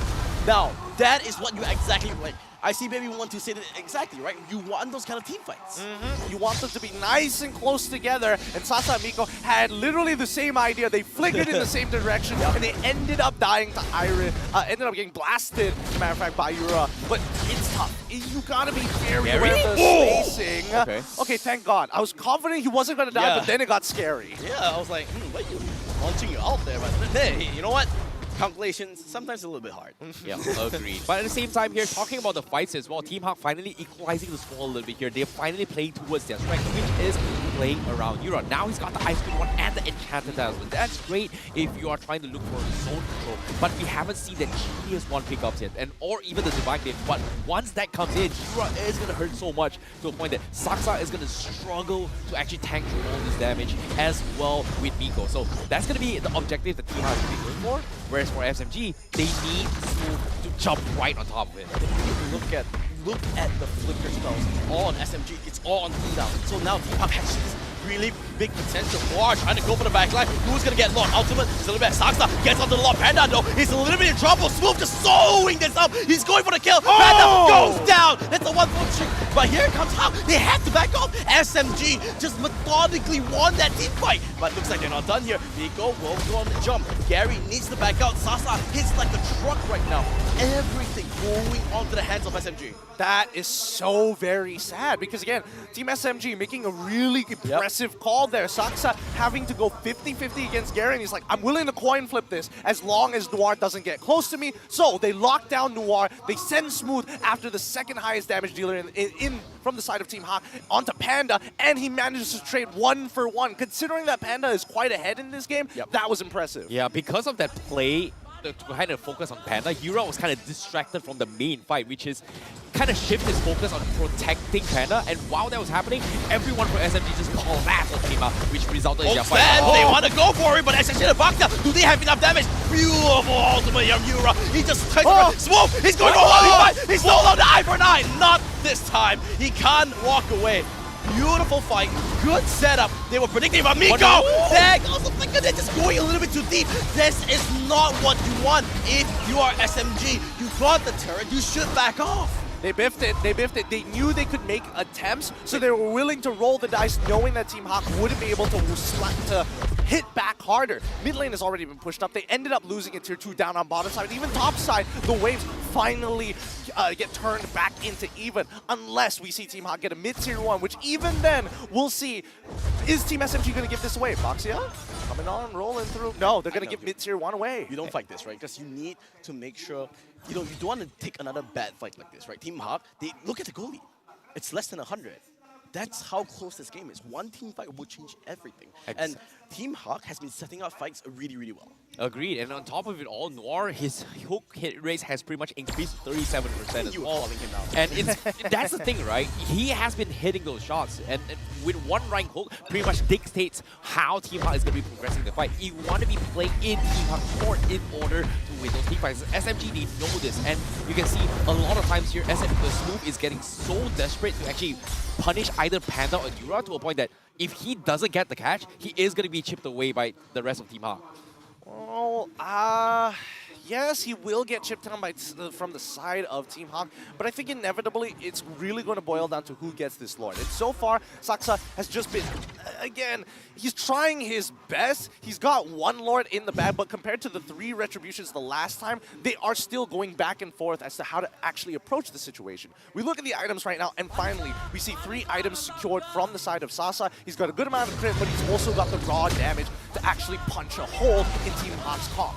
[SPEAKER 5] Now, that is what you exactly like. I see Baby want to say that exactly, right? You want those kind of team fights.
[SPEAKER 3] You want them to be nice and close together, and Sasa and Miko had literally the same idea. They flickered in the same direction, and they ended up dying to Iris, ended up getting blasted, as a matter of fact, by Yura. But it's tough. You gotta be very aware of the spacing. Okay, thank God. I was confident he wasn't gonna die, but then it got scary.
[SPEAKER 5] Yeah, I was like, what are you launching you out there? But hey, you know what? Calculations, sometimes a little bit hard.
[SPEAKER 6] Yeah, agreed. But at the same time here, talking about the fights as well, Team HAQ finally equalizing the score a little bit here. They're finally playing towards their strength, which is playing around Yura. Now he's got the Ice Cream one and the Enchanted Talisman. That's great if you are trying to look for zone control, but we haven't seen that Genius one pickups yet, or even the Divine Glaive. But once that comes in, Yura is going to hurt so much to a point that Saksa is going to struggle to actually tank through all this damage as well with Miko. So that's going to be the objective that Team HAQ is going to be going for. Whereas for SMG, they need Smooth to jump right on top of it.
[SPEAKER 5] Look at the flicker spells. All on SMG, it's all on cooldown. So now Team HAQ has this really big potential. War trying to go for the backline. Who's gonna get Lord? Ultimate is a little bit. Saksa gets onto the Lord. Panda though, he's a little bit in trouble. Smooth just sewing this up. He's going for the kill. Panda goes down. That's a 1-4 trick. But here comes HAQ. They have to back off. SMG just methodically won that team fight. But looks like they're not done here. Nico will go on the jump. Gary needs to back out. Sasa hits like a truck right now. Everything going onto the hands of SMG.
[SPEAKER 3] That is so very sad because again, Team SMG making a really impressive call there. Saksa having to go 50-50 against Gary, and he's like, I'm willing to coin flip this as long as Noir doesn't get close to me. So they lock down Noir. They send Smooth after the second highest damage dealer in from the side of Team HAQ onto Panda, and he manages to trade 1 for 1. Considering that Panda is quite ahead in this game, that was impressive.
[SPEAKER 6] Yeah, because of that play, to kind of focus on Panda, Yura was kind of distracted from the main fight, which is kind of shift his focus on protecting Panda. And while that was happening, everyone from SMG just collapsed on Team HAQ, which resulted in their fight.
[SPEAKER 5] They want to go for it, but SMG and Bakta, do they have enough damage? Beautiful ultimate from Yura. He just tries to Smooth. He's going for a He's still on the eye for 9. Not this time. He can't walk away. Beautiful fight, good setup. They were predicting about Miko. That also they're just going a little bit too deep. This is not what you want. If you are SMG, you got the turret, you should back off.
[SPEAKER 3] They biffed it, They knew they could make attempts, so they were willing to roll the dice knowing that Team HAQ wouldn't be able to hit back harder. Mid lane has already been pushed up. They ended up losing in tier 2 down on bottom side. Even top side, the waves finally get turned back into even, unless we see Team HAQ get a mid tier 1, which even then, we'll see, is Team SMG going to give this away? Boxia coming on, rolling through. No, they're going to give mid tier 1 away.
[SPEAKER 5] You don't fight this, right? Because you need to make sure, you don't want to take another bad fight like this, right? Team HAQ, they look at the goalie. It's less than 100. That's how close this game is. One team fight will change everything. And Team HAQ has been setting up fights really, really well.
[SPEAKER 6] Agreed. And on top of it all, Noir, his hook hit rate has pretty much increased to 37% as well.
[SPEAKER 5] Calling him out.
[SPEAKER 6] And that's the thing, right? He has been hitting those shots. And with one rank hook, pretty much dictates how Team HAQ is going to be progressing the fight. You want to be playing in Team HAQ court in order to win those team fights. SMG, they know this. And you can see a lot of times here, SMG, the Smooth is getting so desperate to actually punish either Panda or Yura to a point that if he doesn't get the catch, he is going to be chipped away by the rest of Team HAQ.
[SPEAKER 3] Oh, yes, he will get chipped down from the side of Team HAQ, but I think inevitably it's really going to boil down to who gets this Lord. And so far, Saksa has just been, again, he's trying his best. He's got 1 Lord in the bag, but compared to the 3 Retributions the last time, they are still going back and forth as to how to actually approach the situation. We look at the items right now, and finally, we see 3 items secured from the side of Sasa. He's got a good amount of crit, but he's also got the raw damage to actually punch a hole in Team HAQ's comp.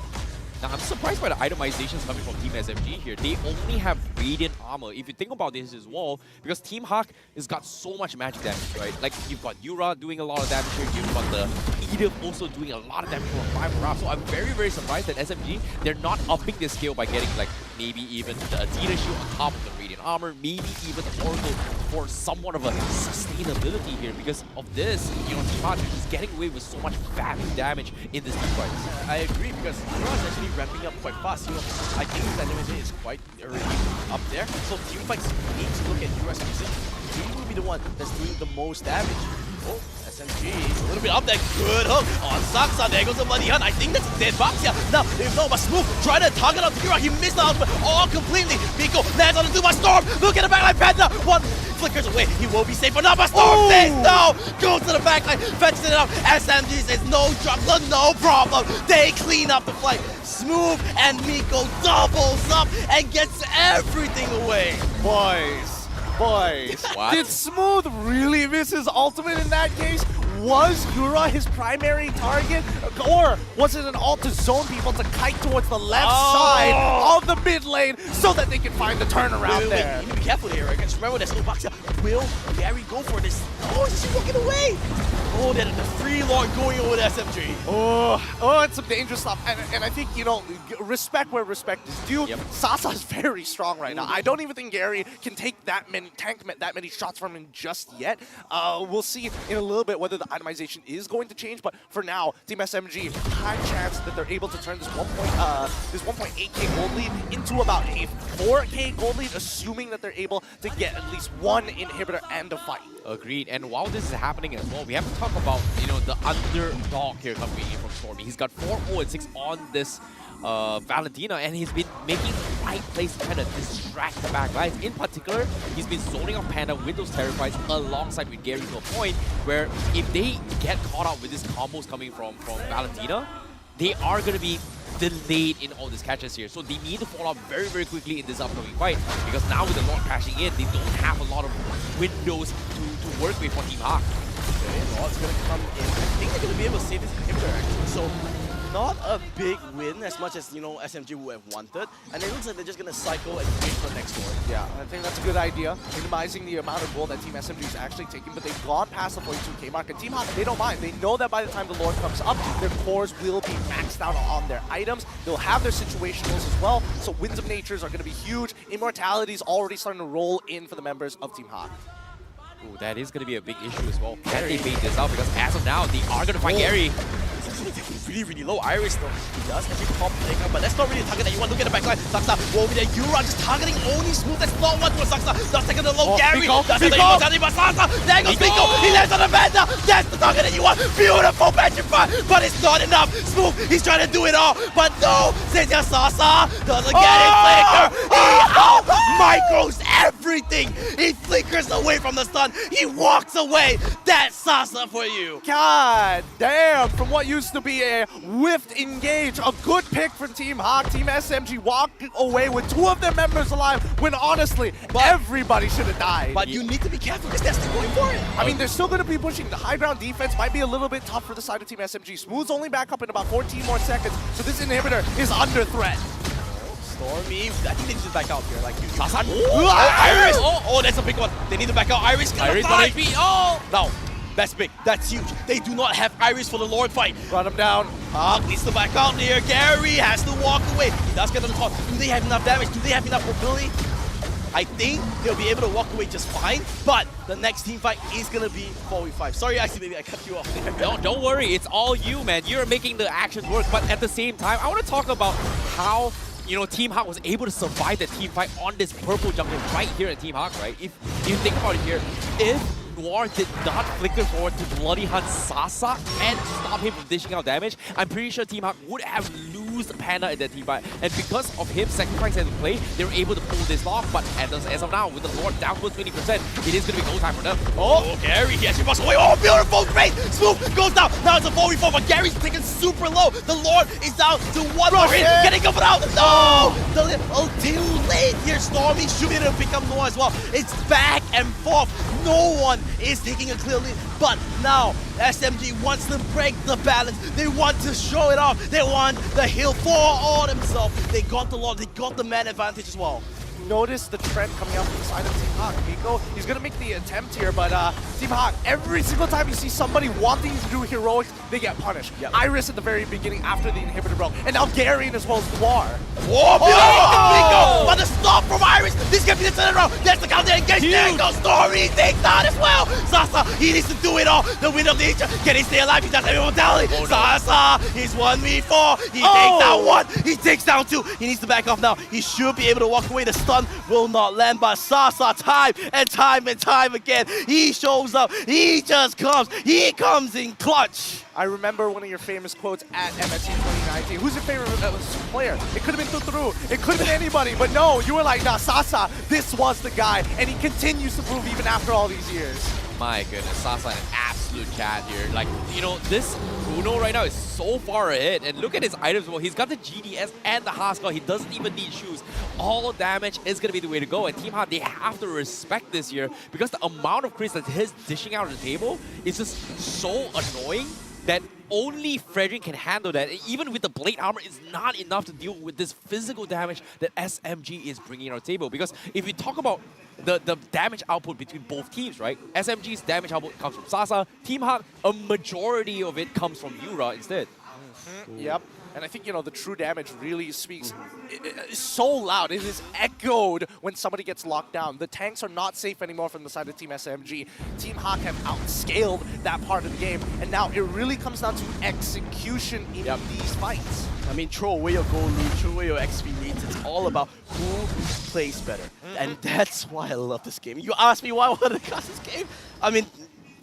[SPEAKER 6] Now, I'm surprised by the itemizations coming from Team SMG here. They only have Radiant Armor. If you think about this as well, because Team HAQ has got so much magic damage, right? Like, you've got Yura doing a lot of damage here. You've got the Edith also doing a lot of damage from 5 rounds. So I'm very, very surprised that SMG, they're not upping their skill by getting, like, maybe even the Adidas shield on top of the Radiant Armor, maybe even the Oracle for somewhat of a sustainability here. Because of this, you know, Team HAQ is just getting away with so much value damage in this team fight.
[SPEAKER 5] I agree, because Yura is actually ramping up quite fast. You know, I think his animation is quite already up there. So team fights need to look at Yura's position. He will be the one that's doing the most damage. Oh, SMG a little bit up there. Good hook on Saksa. There goes the money hunt. I think that's a dead box here. Now, if no, but Smooth trying to target on Yura. He missed the ultimate all completely. Miko lands on the 2 by Storm. Look at the backline Panda. 1 flickers away. He will be safe, but not by Storm. Says no. Goes to the backline. Fetches it up. SMG says no trouble, no problem. They clean up the fight. Smooth and Miko doubles up and gets everything away.
[SPEAKER 3] Boys,
[SPEAKER 6] What?
[SPEAKER 3] did Smooth really miss his ultimate in that case? Was Yura his primary target? Or was it an ult to zone people to kite towards the left side of the mid lane so that they can find the turnaround there?
[SPEAKER 5] You need to be careful here, right? Because remember, there's no box here. Will Gary go for this? Oh, is she walking away? Oh, the 3 Lord going over the SMG.
[SPEAKER 3] Oh, it's some dangerous stuff. And I think, you know, respect where respect is due. Sasa's very strong right now. I don't even think Gary can take that many shots from him just yet. We'll see in a little bit whether the itemization is going to change, but for now, Team SMG, high chance that they're able to turn this 1.8k gold lead into about a 4k gold lead, assuming that they're able to get at least 1 inhibitor and a fight.
[SPEAKER 6] Agreed. And while this is happening as well, we have to talk about, you know, the underdog here coming in from Stormy. He's got 4-0-6 on this Valentina, and he's been making the right plays to kind of distract the back lines. In particular, he's been zoning off Panda with those Terrifies alongside with Gary to a point where if they get caught out with these combos coming from Valentina, they are going to be delayed in all these catches here. So they need to fall out very, very quickly in this upcoming fight, because now with the Lord crashing in, they don't have a lot of windows to work with for Team HAQ.
[SPEAKER 5] Okay, Lord's gonna come in. I think they're gonna be able to save this inhibitor actually. So not a big win as much as, you know, SMG would have wanted. And it looks like they're just gonna cycle and wait for the next Lord.
[SPEAKER 3] Yeah, I think that's a good idea. Minimizing the amount of gold that Team SMG is actually taking, but they've gone past the 42k mark. And Team HAQ, they don't mind. They know that by the time the Lord comes up, their cores will be maxed out on their items. They'll have their situationals as well. So Winds of Natures are going to be huge. Immortality's already starting to roll in for the members of Team HAQ.
[SPEAKER 6] Ooh, that is going to be a big issue as well. Can they bait this out? Because as of now, they are going to find Gary.
[SPEAKER 5] Really, really low. Iris though, he does have a top taker, but that's not really a target that you want. Look at the backline. Saksa, whoa, with the Yura just targeting only Smooth. That's not what was Saksa. Does take the low. Gary does have the immortality, but Saksa, there goes Pico. He lands on the Vanda. That's the target that you want. Beautiful petrify, but it's not enough. Smooth, he's trying to do it all, but no. Zezia Sasa doesn't get it. Flicker. He micros everything. He flickers away from the stun. He walks away. That's Sasa for you.
[SPEAKER 3] God damn, from what used to be a whiffed engage, a good pick from Team HAQ. Team SMG walking away with 2 of their members alive when honestly, everybody should have died.
[SPEAKER 5] But you need to be careful because they're still going for it.
[SPEAKER 3] I mean, they're still going to be pushing. The high ground defense might be a little bit tough for the side of Team SMG. Smooth's only back up in about 14 more seconds, so this inhibitor is under threat.
[SPEAKER 5] Stormy, I think they need to back out here. Like,
[SPEAKER 6] Sasa.
[SPEAKER 5] Iris! Oh, that's a big one. They need to back out. Iris,
[SPEAKER 6] Iris 1 HP. Oh!
[SPEAKER 5] No. That's big. That's huge. They do not have Iris for the Lord fight.
[SPEAKER 3] Run him down.
[SPEAKER 5] HAQ needs to back out here. Gary has to walk away. He does get on the top. Do they have enough damage? Do they have enough mobility? I think they'll be able to walk away just fine, but the next team fight is going to be 4v5. Sorry, actually, maybe I cut you off there.
[SPEAKER 6] Don't worry. It's all you, man. You're making the actions work, but at the same time, I want to talk about how, you know, Team HAQ was able to survive the team fight on this purple jungle right here at Team HAQ, right? If you think about it here, if Noir did not flicker forward to bloody hunt Sasa and stop him from dishing out damage, I'm pretty sure Team HAQ would have lost Panda in that team fight. And because of him sacrificing the play, they were able to pull this off. But as of now, with the Lord down to 20%, it is going to be go time for them.
[SPEAKER 5] Oh, Gary, he actually walks away. Oh, beautiful, great. Smooth goes down. Now it's a 4v4, but Gary's taken super low. The Lord is down to 1 more hit. Getting covered out. No! Too late here. Stormy should be able to pick up Noah as well. It's back and forth. No one is taking a clear lead, but now SMG wants to break the balance. They want to show it off. They want the hill for all themselves. They got the Lord. They got the man advantage as well.
[SPEAKER 3] Notice the trend coming out from the side of Team HAQ. Pico, he's going to make the attempt here, but Team HAQ, every single time you see somebody wanting to do heroics, they get punished. Yep. Iris at the very beginning after the inhibitor broke, and now Garian as well as Noir.
[SPEAKER 5] Whoa, Pico! But the stop from Iris, this can be the turnaround. There's the counter engage. There goes Story, he takes down as well. Sasa, he needs to do it all. The Wind of Nature, can he stay alive? He does have immortality. Sasa, he's 1v4. He takes down 1, he takes down 2. He needs to back off now. He should be able to walk away. The stun will not land, but Sasa time and time again, he shows up. He just comes. He comes in clutch.
[SPEAKER 3] I remember one of your famous quotes at MSC 2019. Who's your favorite player? It could have been Tuturu. It could have been anybody, but no, you were like, nah, Sasa, this was the guy, and he continues to prove even after all these years.
[SPEAKER 6] My goodness, Sasa an absolute cat here. Like, you know, this Bruno right now is so far ahead. And look at his items. Well, he's got the GDS and the Haskell. He doesn't even need shoes. All damage is going to be the way to go. And Team HAQ, they have to respect this here because the amount of crits that he's dishing out on the table is just so annoying that only Frederick can handle that. Even with the blade armor, it's not enough to deal with this physical damage that SMG is bringing on the table. Because if you talk about the damage output between both teams, right? SMG's damage output comes from Sasa. Team HAQ, a majority of it comes from Yura instead.
[SPEAKER 3] Yep. And I think, you know, the true damage really speaks. It's so loud. It is echoed when somebody gets locked down. The tanks are not safe anymore from the side of Team SMG. Team HAQ have outscaled that part of the game. And now it really comes down to execution in these fights.
[SPEAKER 5] I mean, throw away your goal lead, throw away your XP leads. It's all about who plays better. And that's why I love this game. You asked me why I wanted to cast this game? I mean,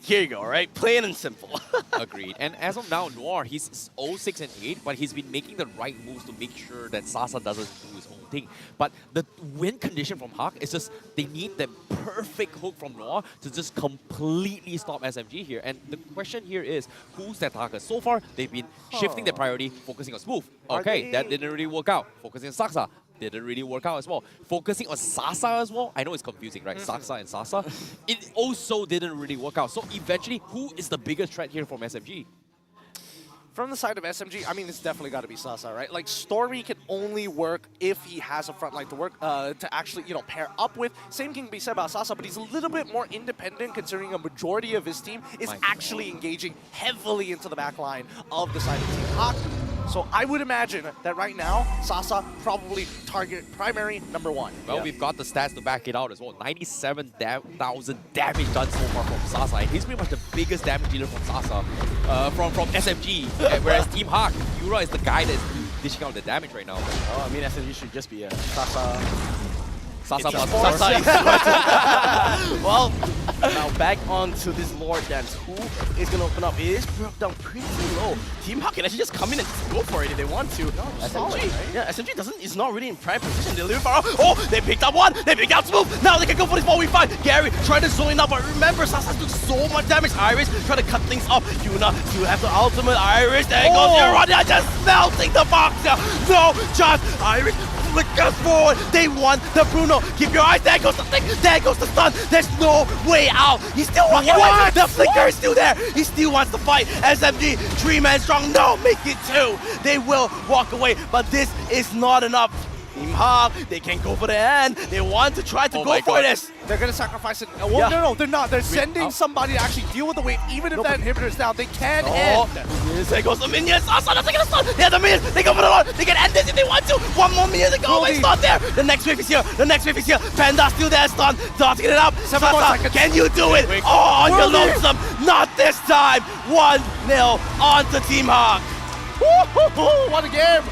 [SPEAKER 5] Here you go, right? Plain and simple.
[SPEAKER 6] Agreed. And as of now, Noir, he's 0-6 and 8, but he's been making the right moves to make sure that Sasa doesn't do his own thing. But the win condition from HAQ is just they need the perfect hook from Noir to just completely stop SMG here. And the question here is, who's that target? So far, they've been shifting their priority, focusing on Smooth. Okay, that didn't really work out. Focusing on Saksa. Didn't really work out as well. Focusing on Sasa as well. I know it's confusing, right? Saksa and Sasa. It also didn't really work out. So eventually, who is the biggest threat here from SMG?
[SPEAKER 3] From the side of SMG, I mean, it's definitely got to be Sasa, right? Like, Stormy can only work if he has a front line to work, to actually, you know, pair up with. Same can be said about Sasa, but he's a little bit more independent considering a majority of his team is actually engaging heavily into the back line of the side of Team HAQ. So I would imagine that right now, Sasa probably target primary number 1.
[SPEAKER 6] Well, we've got the stats to back it out as well. 97,000 damage done so far from Sasa. And he's pretty much the biggest damage dealer from Sasa, from SMG. Whereas Team HAQ, Yura is the guy that's dishing out the damage right now.
[SPEAKER 5] Oh, I mean, SMG should just be a Sasa
[SPEAKER 6] plus
[SPEAKER 5] Sasa. Well, now back onto this Lord dance. Who is going to open up? It is broke down pretty low. Team HAQ can actually just come in and go for it if they want to. No, SMG, solid, right? Yeah, SMG is not really in prime position. They live far out. Oh, they picked up one. They picked out Smooth. Now they can go for this 4v5. Gary trying to zone up, but remember, Sasa's doing so much damage. Iris trying to cut things off. Yuna, you have the ultimate. Iris, there goes Yura, just melting the box. No, just Iris. Flickers forward. They won the Bruno. Keep your eyes. There goes the thing. There goes the stun. There's no way out. He's still walking away. The flicker is still there. He still wants to fight. SMG, 3-man strong. No, make it 2. They will walk away, but this is not enough. Team HAQ, they can go for the end. They want to try to go for this.
[SPEAKER 3] They're going to sacrifice it. Well, no, they're not. They're sending somebody to actually deal with the wave. Even if that inhibitor is down, they can end.
[SPEAKER 5] There goes the minions. Asa doesn't get a stun. They have the minions. They go for the Lord. They can end this if they want to. One more minion to go. It's not there. The next wave is here. The next wave is here. Panda still there. Stun. Dotting it up. Sasa, can you do it? Oh, on your lonesome. Not this time. 1-0 on to Team HAQ.
[SPEAKER 3] What a game.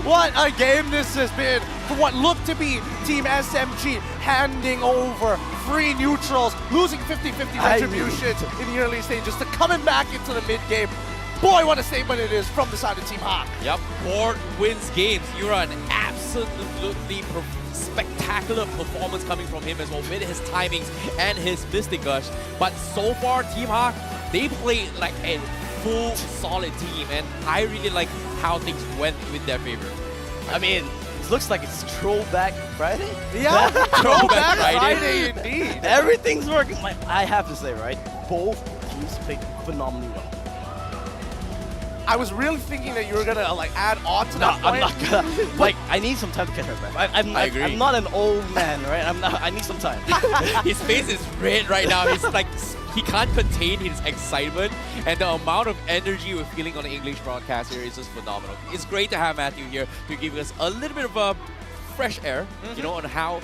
[SPEAKER 3] What a game this has been for what looked to be Team SMG handing over free neutrals, losing 50-50 retributions in the early stages to coming back into the mid-game. Boy, what a statement it is from the side of Team HAQ.
[SPEAKER 6] Yep, Board wins games. Yura, an absolutely spectacular performance coming from him as well with his timings and his Mystic Gush. But so far, Team HAQ, they played like a full solid team, and I really like how things went with their favor.
[SPEAKER 5] I mean, it looks like it's Throwback Friday.
[SPEAKER 3] Yeah, Throwback Friday indeed.
[SPEAKER 5] Everything's working. Like, I have to say, right? Both teams played phenomenally well.
[SPEAKER 3] I was really thinking that you were gonna like add on to that
[SPEAKER 5] point. I'm not gonna. Like, I need some time to catch my breath. I agree. I'm not an old man, right? I need some time.
[SPEAKER 6] His face is red right now. He's like, he can't contain his excitement, and the amount of energy we're feeling on the English broadcast here is just phenomenal. It's great to have Matthew here to give us a little bit of a fresh air, you know, on how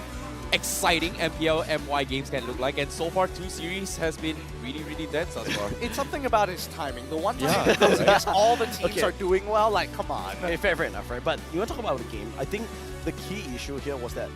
[SPEAKER 6] exciting MPL MY games can look like. And so far, 2 series has been really, really dense thus far.
[SPEAKER 3] It's something about his timing. The one time it goes against all the teams are doing well, like, come on.
[SPEAKER 5] Okay, fair enough, right? But you want to talk about the game, I think the key issue here was that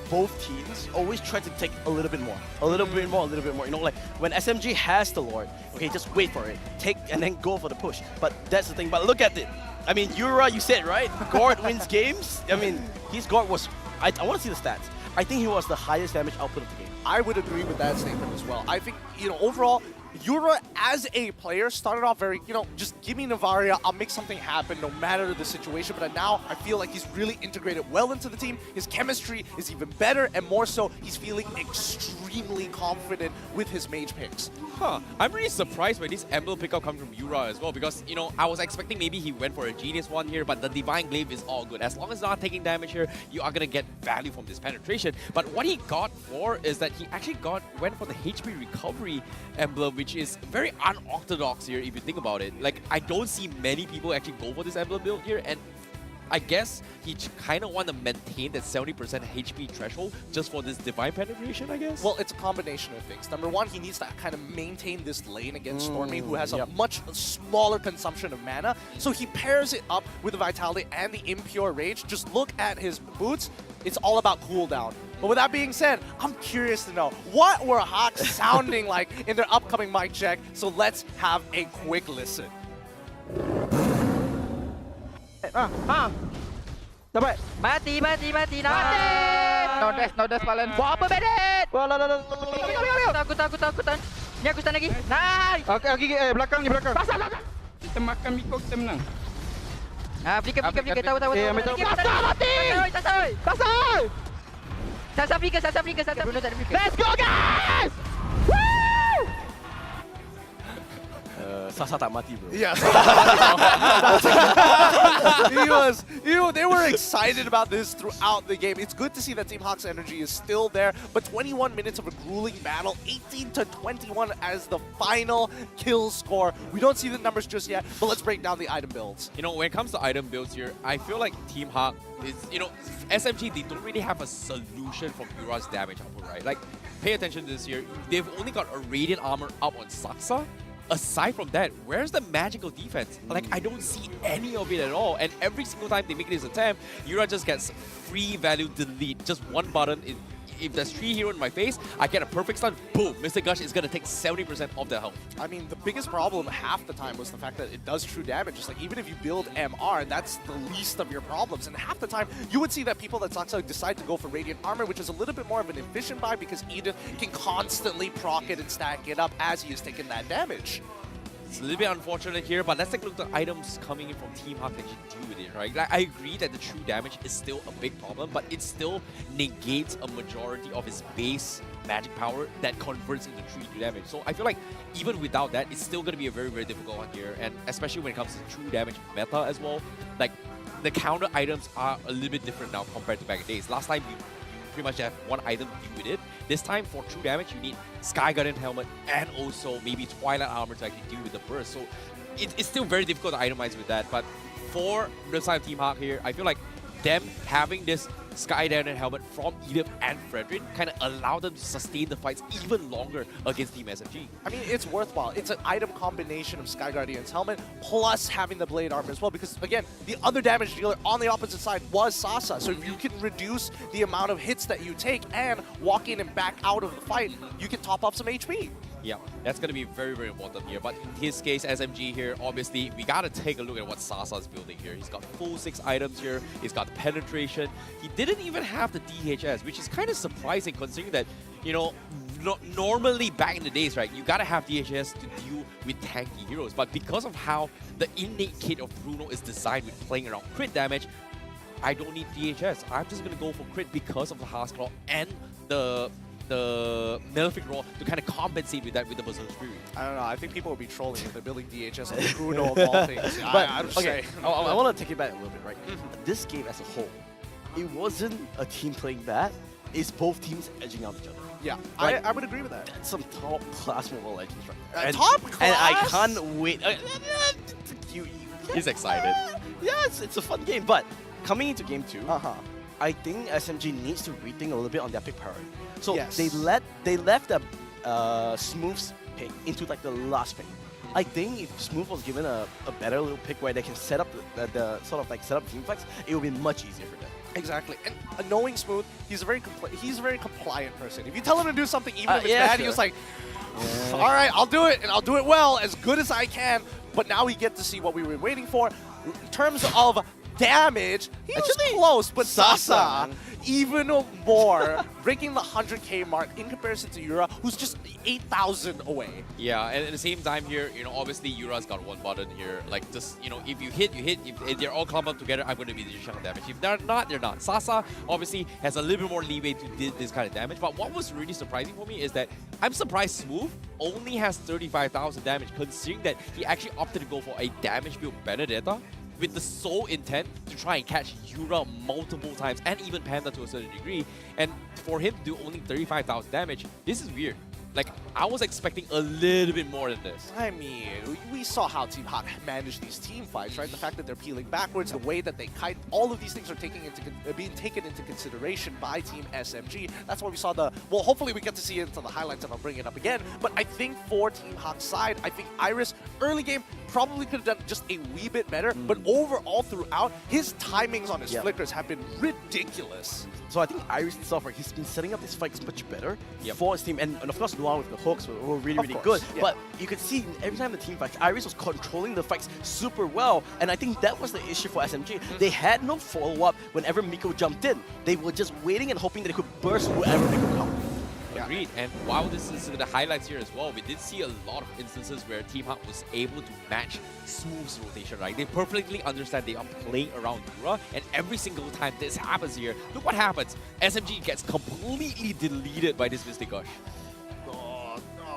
[SPEAKER 5] both teams always try to take a little bit more. A little bit more, a little bit more. You know, like when SMG has the Lord, okay, just wait for it. Take and then go for the push. But that's the thing. But look at it. I mean, Yura, you said, right? Gord wins games. I mean, his Gord was... I want to see the stats. I think he was the highest damage output of the game.
[SPEAKER 3] I would agree with that statement as well. I think, you know, overall, Yura as a player started off very, you know, just give me Navaria, I'll make something happen no matter the situation. But now I feel like he's really integrated well into the team. His chemistry is even better, and more so, he's feeling extremely confident with his mage picks.
[SPEAKER 6] Huh. I'm really surprised by this Emblem pickup coming from Yura as well, because, you know, I was expecting maybe he went for a Genius one here, but the Divine Glaive is all good. As long as not taking damage here, you are going to get value from this penetration. But what he got for is that he actually went for the HP recovery emblem, which is very unorthodox here if you think about it. Like, I don't see many people actually go for this emblem build here, and I guess he kind of want to maintain that 70% HP threshold just for this Divine Penetration, I guess?
[SPEAKER 3] Well, it's a combination of things. Number one, he needs to kind of maintain this lane against Stormy, who has a much smaller consumption of mana. So he pairs it up with the Vitality and the Impure Rage. Just look at his boots. It's all about cooldown. But with that being said, I'm curious to know, what were HAQ sounding like in their upcoming mic check? So let's have a quick listen.
[SPEAKER 14] Dapat. Mati. No dash, Valen. Buat apa, Bandit? Takutan. Ni aku stun lagi. Nice.
[SPEAKER 9] Okey, belakang. Pasal. Kita makan Miko, kita menang.
[SPEAKER 14] Flicker. Tahu.
[SPEAKER 9] Ambil tahu.
[SPEAKER 14] Pasal. Sasa flicker. Bruno tak ada flicker. Let's go, guys!
[SPEAKER 5] Sasa tak mati, bro.
[SPEAKER 3] Yes. They were excited about this throughout the game. It's good to see that Team HAQ's energy is still there, but 21 minutes of a grueling battle, 18-21 as the final kill score. We don't see the numbers just yet, but let's break down the item builds.
[SPEAKER 6] You know, when it comes to item builds here, I feel like Team HAQ is, SMG, they don't really have a solution for Yura's damage output, right? Like, pay attention to this here. They've only got a Radiant Armor up on Saksa. Aside from that, where's the magical defense? Like, I don't see any of it at all. And every single time they make this attempt, Yura just gets free value delete. Just one button. If there's 3 heroes in my face, I get a perfect stun. Boom! Mr. Gush is going to take 70% of the health.
[SPEAKER 3] I mean, the biggest problem half the time was the fact that it does true damage. It's like, even if you build MR, that's the least of your problems. And half the time, you would see that people that Saksa decide to go for Radiant Armor, which is a little bit more of an efficient buy because Edith can constantly proc it and stack it up as he is taking that damage.
[SPEAKER 6] It's a little bit unfortunate here, but let's take a look at the items coming in from Team HAQ that actually deal with it, right? Like, I agree that the true damage is still a big problem, but it still negates a majority of his base magic power that converts into true damage. So I feel like even without that, it's still going to be a very, very difficult one here, and especially when it comes to true damage meta as well. Like, the counter items are a little bit different now compared to back in the days. Last time, you pretty much have one item to deal with it. This time, for true damage, you need Sky Guardian Helmet and also maybe Twilight Armor to actually deal with the burst. So it's still very difficult to itemize with that. But for the side of Team HAQ here, I feel like them having this Sky Guardian Helmet from Edith and Fredrin kind of allow them to sustain the fights even longer against Team SMG.
[SPEAKER 3] I mean, it's worthwhile. It's an item combination of Sky Guardian's helmet plus having the Blade Armor as well, because again, the other damage dealer on the opposite side was Sasa. So if you can reduce the amount of hits that you take and walk in and back out of the fight, you can top up some HP.
[SPEAKER 6] Yeah, that's going to be very, very important here. But in his case, SMG here, obviously, we got to take a look at what Sasa's building here. He's got full 6 items here. He's got the penetration. He didn't even have the DHS, which is kind of surprising considering that, normally back in the days, right, you got to have DHS to deal with tanky heroes. But because of how the innate kit of Bruno is designed with playing around crit damage, I don't need DHS. I'm just going to go for crit because of the Heart's Claw and the Malefic Roar to kind of compensate with that with the Berserk Spirit.
[SPEAKER 3] I don't know. I think people will be trolling if they're building DHS on Bruno of all things.
[SPEAKER 5] But
[SPEAKER 3] I'm just
[SPEAKER 5] okay,
[SPEAKER 3] saying.
[SPEAKER 5] I want to take it back a little bit, right? This game as a whole, it wasn't a team playing bad. It's both teams edging out each other.
[SPEAKER 3] Yeah,
[SPEAKER 5] Like,
[SPEAKER 3] I would agree with that.
[SPEAKER 5] That's some top class Mobile Legends, right?
[SPEAKER 3] Top class?
[SPEAKER 5] And I can't wait.
[SPEAKER 6] He's excited.
[SPEAKER 5] Yes, it's a fun game. But coming into game 2, I think SMG needs to rethink a little bit on their pick priority. So
[SPEAKER 3] Yes.
[SPEAKER 5] they left the Smooth's pick into like the last pick. I think if Smooth was given a better little pick where they can set up the sort of like set up team fights, it would be much easier for them.
[SPEAKER 3] Exactly. And knowing Smooth, he's a very compliant person. If you tell him to do something, even if it's
[SPEAKER 5] yeah,
[SPEAKER 3] bad,
[SPEAKER 5] sure.
[SPEAKER 3] he was like, all right, I'll do it, and I'll do it well, as good as I can. But now we get to see what we were waiting for. In terms of damage, he was close, but Sasa, even more, breaking the 100k mark in comparison to Yura, who's just 8,000 away.
[SPEAKER 6] Yeah, and at the same time here, obviously Yura's got one button here. Like, just, if you hit, you hit. If they're all clumped up together, I'm going to be the chunk of damage. If they're not, they're not. Sasa, obviously, has a little bit more leeway to do this kind of damage. But what was really surprising for me is that I'm surprised Smooth only has 35,000 damage, considering that he actually opted to go for a damage build Benedetta with the sole intent to try and catch Yura multiple times, and even Panda to a certain degree. And for him to do only 35,000 damage, this is weird. Like, I was expecting a little bit more than this.
[SPEAKER 3] I mean, we saw how Team HAQ manage these team fights, right? The fact that they're peeling backwards, the way that they kite, all of these things are being taken into consideration by Team SMG. That's why we saw hopefully we get to see it until the highlights, and I'll bring it up again. But I think for Team HAQ's side, I think Iris early game probably could have done just a wee bit better, but overall throughout, his timings on his flickers have been ridiculous.
[SPEAKER 5] So I think Iris himself, right, he's been setting up these fights much better for his team. And of course, Noir with the hooks were really, really good. But you could see every time the team fights, Iris was controlling the fights super well. And I think that was the issue for SMG. They had no follow-up whenever Miko jumped in. They were just waiting and hoping that they could burst whoever they could come.
[SPEAKER 6] Agreed. And while this is the highlights here as well, we did see a lot of instances where Team HAQ was able to match Smooth's rotation, right? They perfectly understand they are playing around Yura, and every single time this happens here, look what happens. SMG gets completely deleted by this Mystic Gush.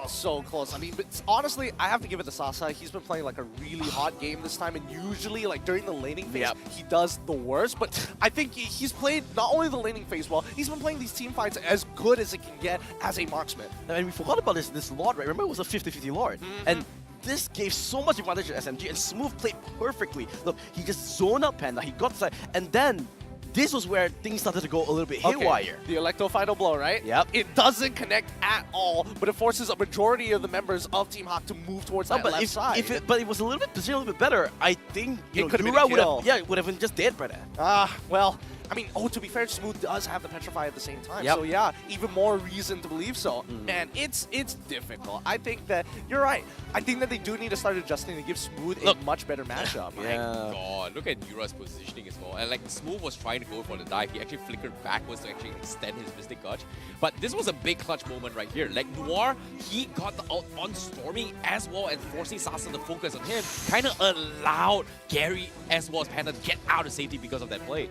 [SPEAKER 3] So close. I mean, but honestly, I have to give it to Sasa. He's been playing like a really hot game this time, and usually, like during the laning phase, he does the worst. But I think he's played not only the laning phase well, he's been playing these team fights as good as it can get as a marksman.
[SPEAKER 5] And we forgot about this Lord, right? Remember, it was a 50-50 Lord. And this gave so much advantage to SMG, and Smooth played perfectly. Look, he just zoned out Panda, he got side, and then this was where things started to go a little bit haywire.
[SPEAKER 3] The Electro final blow, right?
[SPEAKER 5] Yep.
[SPEAKER 3] It doesn't connect at all, but it forces a majority of the members of Team HAQ to move towards that left side.
[SPEAKER 5] But it was a little bit positioned a little bit better. I think
[SPEAKER 3] it could have been
[SPEAKER 5] Yura would have been just dead by that.
[SPEAKER 3] Well, I mean, to be fair, Smooth does have the Petrify at the same time. So yeah, even more reason to believe so. Man, it's difficult. I think that you're right. I think that they do need to start adjusting to give Smooth a much better matchup.
[SPEAKER 6] My God, look at Yura's positioning as well. And like Smooth was trying to go for the dive. He actually flickered backwards to actually extend his Mystic Gush. But this was a big clutch moment right here. Like Noir, he got the ult on Stormy as well, and forcing Sasa to focus on him kind of allowed Gary as well as Panda to get out of safety because of that play.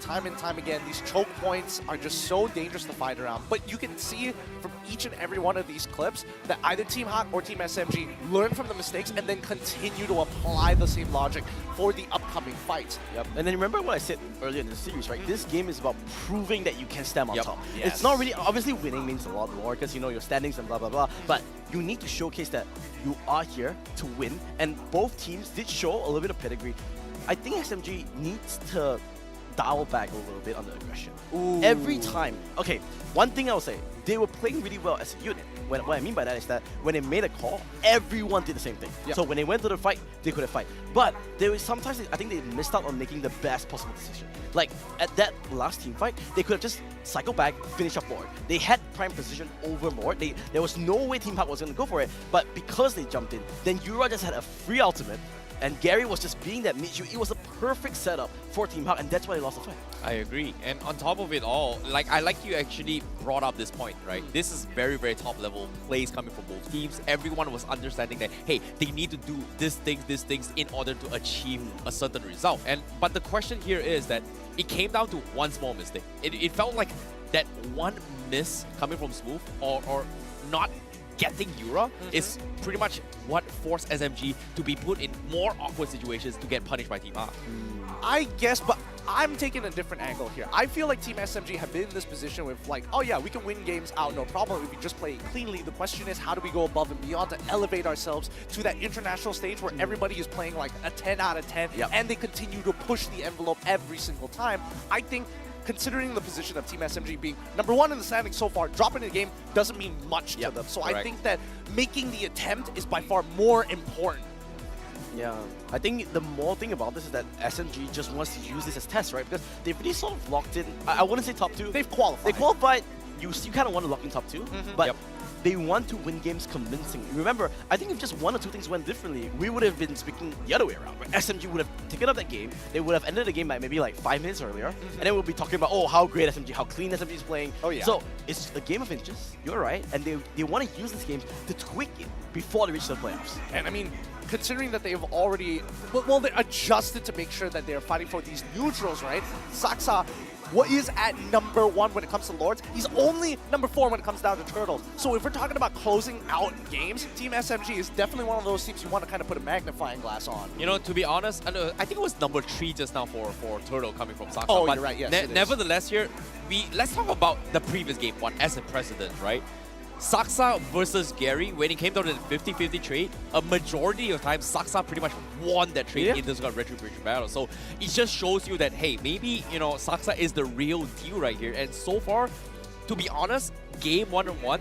[SPEAKER 3] Time and time again, these choke points are just so dangerous to fight around. But you can see from each and every one of these clips that either Team HAQ or Team SMG learn from the mistakes and then continue to apply the same logic for the upcoming fights.
[SPEAKER 5] And then remember what I said earlier in the series, right? This game is about proving that you can stand on top. It's not really, obviously winning means a lot more because you know your standings and blah, blah, blah. But you need to showcase that you are here to win. And both teams did show a little bit of pedigree. I think SMG needs to dial back a little bit on the aggression. Every time. Okay, one thing I'll say, they were playing really well as a unit. What I mean by that is that when they made a call, everyone did the same thing. So when they went to the fight, they couldn't fight. But there was sometimes, I think they missed out on making the best possible decision. Like at that last team fight, they could have just cycled back, finish up Lord. They had prime position over Lord. There was no way Team HAQ was going to go for it. But because they jumped in, then Yura just had a free ultimate. And Gary was just being that mid. It was a perfect setup for Team HAQ, and that's why they lost the fight.
[SPEAKER 6] I agree. And on top of it all, I like you actually brought up this point, right? This is very, very top level plays coming from both teams. Everyone was understanding that, hey, they need to do these things in order to achieve a certain result. But the question here is that it came down to one small mistake. It felt like that one miss coming from Smooth or not getting Yura is pretty much what forced SMG to be put in more awkward situations to get punished by Team HAQ.
[SPEAKER 3] I guess, but I'm taking a different angle here. I feel like Team SMG have been in this position with like, oh yeah, we can win games out, no problem if we just play it cleanly. The question is, how do we go above and beyond to elevate ourselves to that international stage where everybody is playing like a 10 out of 10 and they continue to push the envelope every single time. I think considering the position of Team SMG being #1 in the standings so far, dropping the game doesn't mean much to them. So I think that making the attempt is by far more important.
[SPEAKER 5] Yeah, I think the more thing about this is that SMG just wants to use this as test, right? Because they've really sort of locked in, I wouldn't say top 2.
[SPEAKER 3] They've qualified.
[SPEAKER 5] They qualified, you kind of want to lock in top 2, but they want to win games convincingly. Remember, I think if just one or two things went differently, we would have been speaking the other way around. Right? SMG would have taken up that game, they would have ended the game by maybe like 5 minutes earlier, and then we'll be talking about, oh, how great SMG, how clean SMG is playing. So it's a game of inches, you're right, and they want to use this game to tweak it before they reach the playoffs.
[SPEAKER 3] And I mean, considering that they've already, well, they adjusted to make sure that they're fighting for these neutrals, right? Saksa, what is at #1 when it comes to Lords? He's only #4 when it comes down to Turtles. So if we're talking about closing out games, Team SMG is definitely one of those teams you want to kind of put a magnifying glass on.
[SPEAKER 6] You know, to be honest, I think it was #3 just now for Turtle coming from Saksa.
[SPEAKER 3] Oh,
[SPEAKER 6] but
[SPEAKER 3] you're right, yes,
[SPEAKER 6] nevertheless here, let's talk about the previous game one as a precedent, right? Saksa versus Gary, when it came down to the 50-50 trade, a majority of time, Saksa pretty much won that trade in this Retribution battle. So it just shows you that, hey, maybe, you know, Saksa is the real deal right here. And so far, to be honest, game 1-on-1,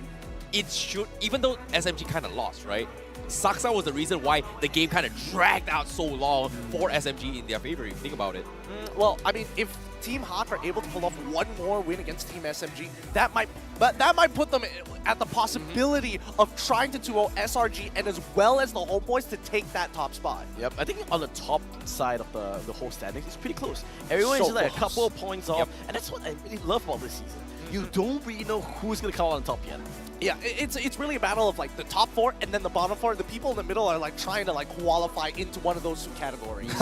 [SPEAKER 6] it should, even though SMG kind of lost, right? Saksa was the reason why the game kind of dragged out so long for SMG in their favor, if you think about it.
[SPEAKER 3] Well, I mean, if Team HAQ are able to pull off one more win against Team SMG, that might put them at the possibility of trying to 2-0 SRG and as well as the homeboys to take that top spot.
[SPEAKER 5] Yep, I think on the top side of the whole standings, it's pretty close. Everyone is
[SPEAKER 3] So
[SPEAKER 5] just like a
[SPEAKER 3] close.
[SPEAKER 5] couple of points off, and that's what I really love about this season. You don't really know who's going to come out on top yet.
[SPEAKER 3] Yeah, it's really a battle of like the top 4 and then the bottom 4. The people in the middle are like trying to like qualify into one of those 2 categories.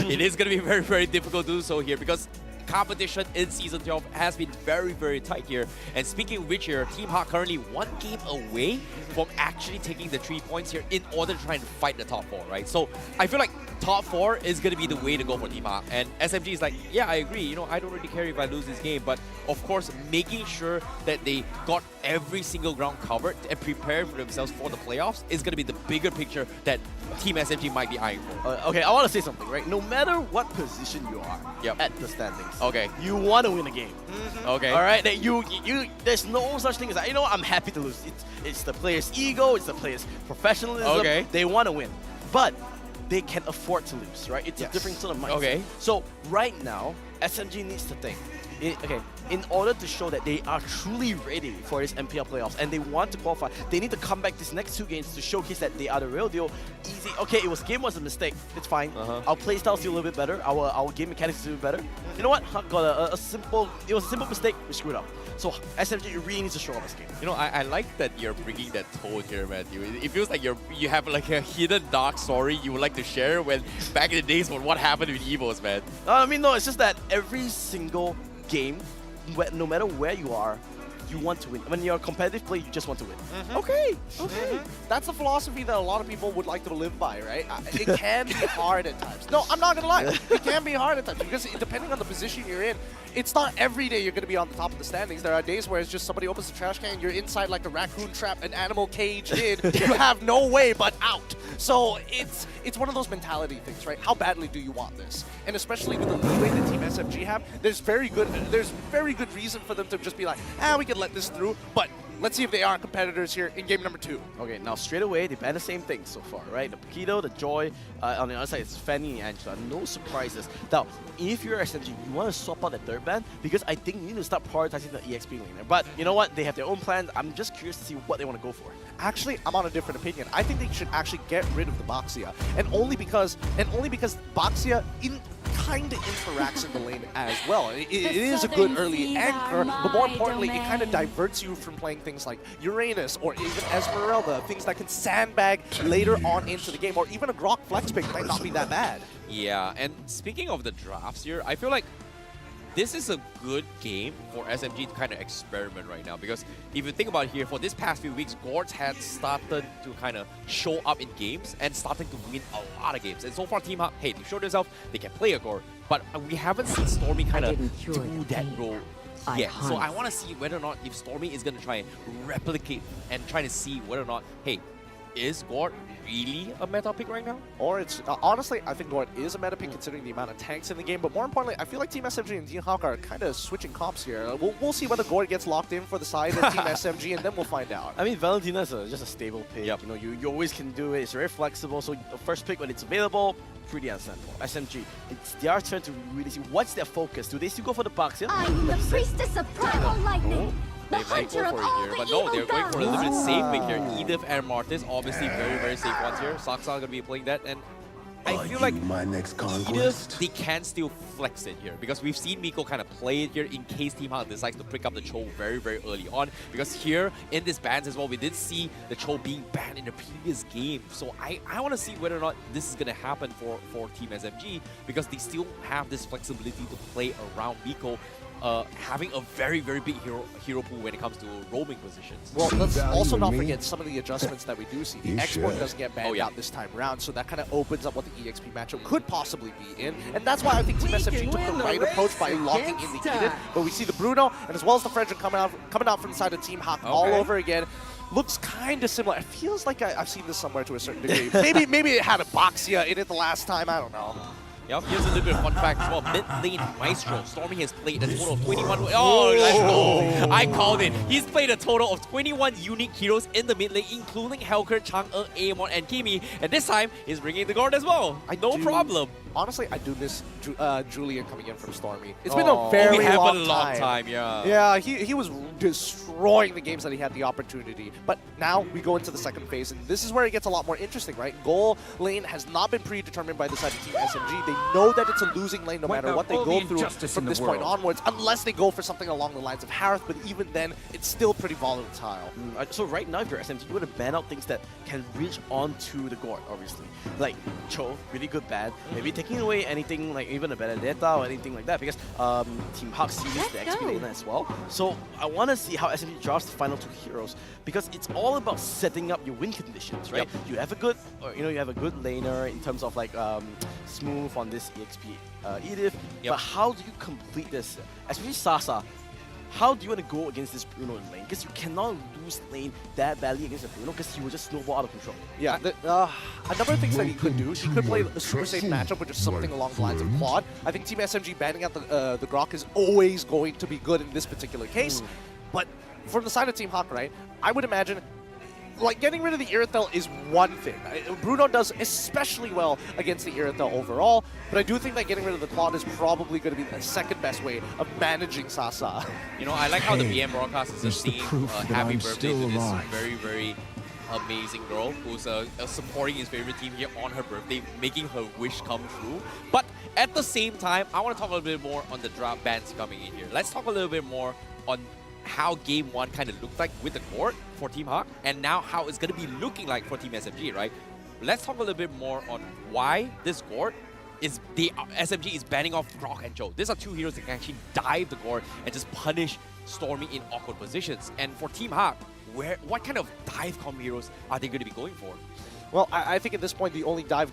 [SPEAKER 6] It is going to be very, very difficult to do so here because competition in Season 12 has been very, very tight here. And speaking of which here, Team HAQ currently 1 game away from actually taking the 3 points here in order to try and fight the top 4, right? So I feel like top 4 is going to be the way to go for Team HAQ. And SMG is like, yeah, I agree. You know, I don't really care if I lose this game. But of course, making sure that they got every single ground covered and prepare for themselves for the playoffs is going to be the bigger picture that Team SMG might be eyeing for.
[SPEAKER 5] Okay, I want to say something, right? No matter what position you are at the standings,
[SPEAKER 6] okay,
[SPEAKER 5] you want to win a game.
[SPEAKER 6] Okay.
[SPEAKER 5] All right, that you there's no such thing as that. You know what? I'm happy to lose. It's the player's ego, it's the player's professionalism.
[SPEAKER 6] Okay.
[SPEAKER 5] They want to win, but they can afford to lose, right? It's a different sort of mindset.
[SPEAKER 6] Okay.
[SPEAKER 5] So right now, SMG needs to think. In order to show that they are truly ready for this MPL playoffs and they want to qualify, they need to come back these next 2 games to showcase that they are the real deal. Easy. Okay, game was a mistake. It's fine. Our playstyle is still a little bit better. Our game mechanics is a little bit better. You know what? HAQ got a simple. It was a simple mistake. We screwed up. So SMG really needs to show up this game.
[SPEAKER 6] You know, I like that you're bringing that tone here, Matthew. It feels like you have like a hidden dark story you would like to share when back in the days when what happened with Evos, man.
[SPEAKER 5] I mean, no, it's just that every single game, no matter where you are, you want to win. When you're a competitive player, you just want to win.
[SPEAKER 3] Okay. That's the philosophy that a lot of people would like to live by, right? It can be hard at times. No, I'm not going to lie. It can be hard at times because depending on the position you're in, it's not every day you're going to be on the top of the standings. There are days where it's just somebody opens the trash can, you're inside like a raccoon trap, an animal cage in, you have no way but out. So it's one of those mentality things, right? How badly do you want this? And especially with the leeway that Team SMG have, there's very good reason for them to just be like, we can let this through, but let's see if they are competitors here in game number 2.
[SPEAKER 5] Okay, now straight away, they've had the same thing so far, right? The Paquito, the Joy, on the other side, it's Fanny and Angela. No surprises. Now, if you're SMG, you want to swap out the third ban because I think you need to start prioritizing the EXP laner. But you know what? They have their own plans. I'm just curious to see what they want to go for.
[SPEAKER 3] Actually, I'm on a different opinion. I think they should actually get rid of the Boxia, and only because Boxia kind of interacts in the lane as well. It is a good early anchor, but more importantly, it kind of diverts you from playing things like Uranus or even Esmeralda, things that can sandbag later on into the game, or even a Grok flex pick might not be that bad.
[SPEAKER 6] Yeah, and speaking of the drafts here, I feel like this is a good game for SMG to kind of experiment right now because if you think about it here, for this past few weeks, Gords had started to kind of show up in games and starting to win a lot of games. And so far, Team HAQ, hey, they showed themselves, they can play a Gord, but we haven't seen Stormy kind of do that role yet. So I want to see whether or not if Stormy is going to try and replicate and try to see whether or not, hey, is Gord really a meta pick right now?
[SPEAKER 3] Or it's, honestly, I think Gord is a meta pick considering the amount of tanks in the game, but more importantly, I feel like Team SMG and Team HAQ are kind of switching comps here. We'll see whether Gord gets locked in for the side of Team SMG, and then we'll find out.
[SPEAKER 5] I mean, Valentina is just a stable pick. Yep. You know, you always can do it. It's very flexible, so the first pick when it's available, pretty understandable. SMG, it's their turn to really see what's their focus. Do they still go for the box? Yeah?
[SPEAKER 1] I'm the priestess of primal lightning.
[SPEAKER 6] They might go for it here, but no, they're going for a little bit safe pick here. Edith and Martis, obviously very, very safe ones here. Saksa going to be playing that, and I feel like
[SPEAKER 15] my next conquest?
[SPEAKER 6] Edith, they can still flex it here because we've seen Miko kind of play it here in case Team HAQ decides to pick up the Cho very, very early on. Because here in this bans as well, we did see the Cho being banned in the previous game. So I want to see whether or not this is going to happen for Team SMG because they still have this flexibility to play around Miko. Having a very, very big hero pool when it comes to roaming positions.
[SPEAKER 3] Well, let's also not forget some of the adjustments that we do see. The export doesn't get banned out this time around, so that kind of opens up what the EXP matchup could possibly be in. And that's why I think Team SMG took the right approach by locking in the Edith. But we see the Bruno, and as well as the Frederick coming out from the side of Team HAQ all over again. Looks kind of similar. It feels like I've seen this somewhere to a certain degree. maybe it had a Boxia in it the last time, I don't know.
[SPEAKER 6] Yep, here's a little bit of fun fact as well. Mid lane Maestro, Stormy has played a total of 21. Oh, let's go! I called it. He's played a total of 21 unique heroes in the mid lane, including Helker, Chang'e, Aemon, and Kimi. And this time, he's bringing the guard as well. No problem.
[SPEAKER 3] Honestly, I do miss Julian coming in from Stormy. It's been a very long time.
[SPEAKER 6] Yeah.
[SPEAKER 3] Yeah, he was destroying the games that he had the opportunity. But now we go into the second phase, and this is where it gets a lot more interesting, right? Goal lane has not been predetermined by the side of Team SMG. They know that it's a losing lane no matter what they go through from this point onwards, unless they go for something along the lines of Harith, but even then, it's still pretty volatile.
[SPEAKER 5] So right now, if you're SMG, you want to ban out things that can reach onto the guard, obviously. Like Cho, really good ban. Maybe taking away anything like even a Benedetta or anything like that, because Team HAQ sees the XP lane as well. So I want to see how SMG drafts the final 2 heroes, because it's all about setting up your win conditions, right? You have a good, you have a good laner in terms of like smooth on this EXP Edith, but how do you complete this? Especially Sasa. How do you want to go against this Bruno in lane? Because you cannot lose lane that badly against the Bruno, because he will just snowball out of control.
[SPEAKER 3] Yeah, a number of things that he could do. He could play a super safe matchup with just something along the lines of quad. I think Team SMG banning out the Grok is always going to be good in this particular case. But from the side of Team HAQ, right, I would imagine like getting rid of the Irithel is one thing. Bruno does especially well against the Irithel overall, but I do think that getting rid of the Claude is probably going to be the second best way of managing Sasa.
[SPEAKER 6] You know, I like how the BM broadcast is just singing happy birthday to this very, very amazing girl who's supporting his favorite team here on her birthday, making her wish come true. But at the same time, I want to talk a little bit more on the draft bans coming in here. Let's talk a little bit more on how Game 1 kind of looked like with the court for Team HAQ, and now how it's going to be looking like for Team SMG, right? Let's talk a little bit more on why this court is SMG is banning off Grok and Cho. These are 2 heroes that can actually dive the court and just punish Stormy in awkward positions. And for Team HAQ, what kind of dive combo heroes are they going to be going for?
[SPEAKER 3] Well, I think at this point, the only dive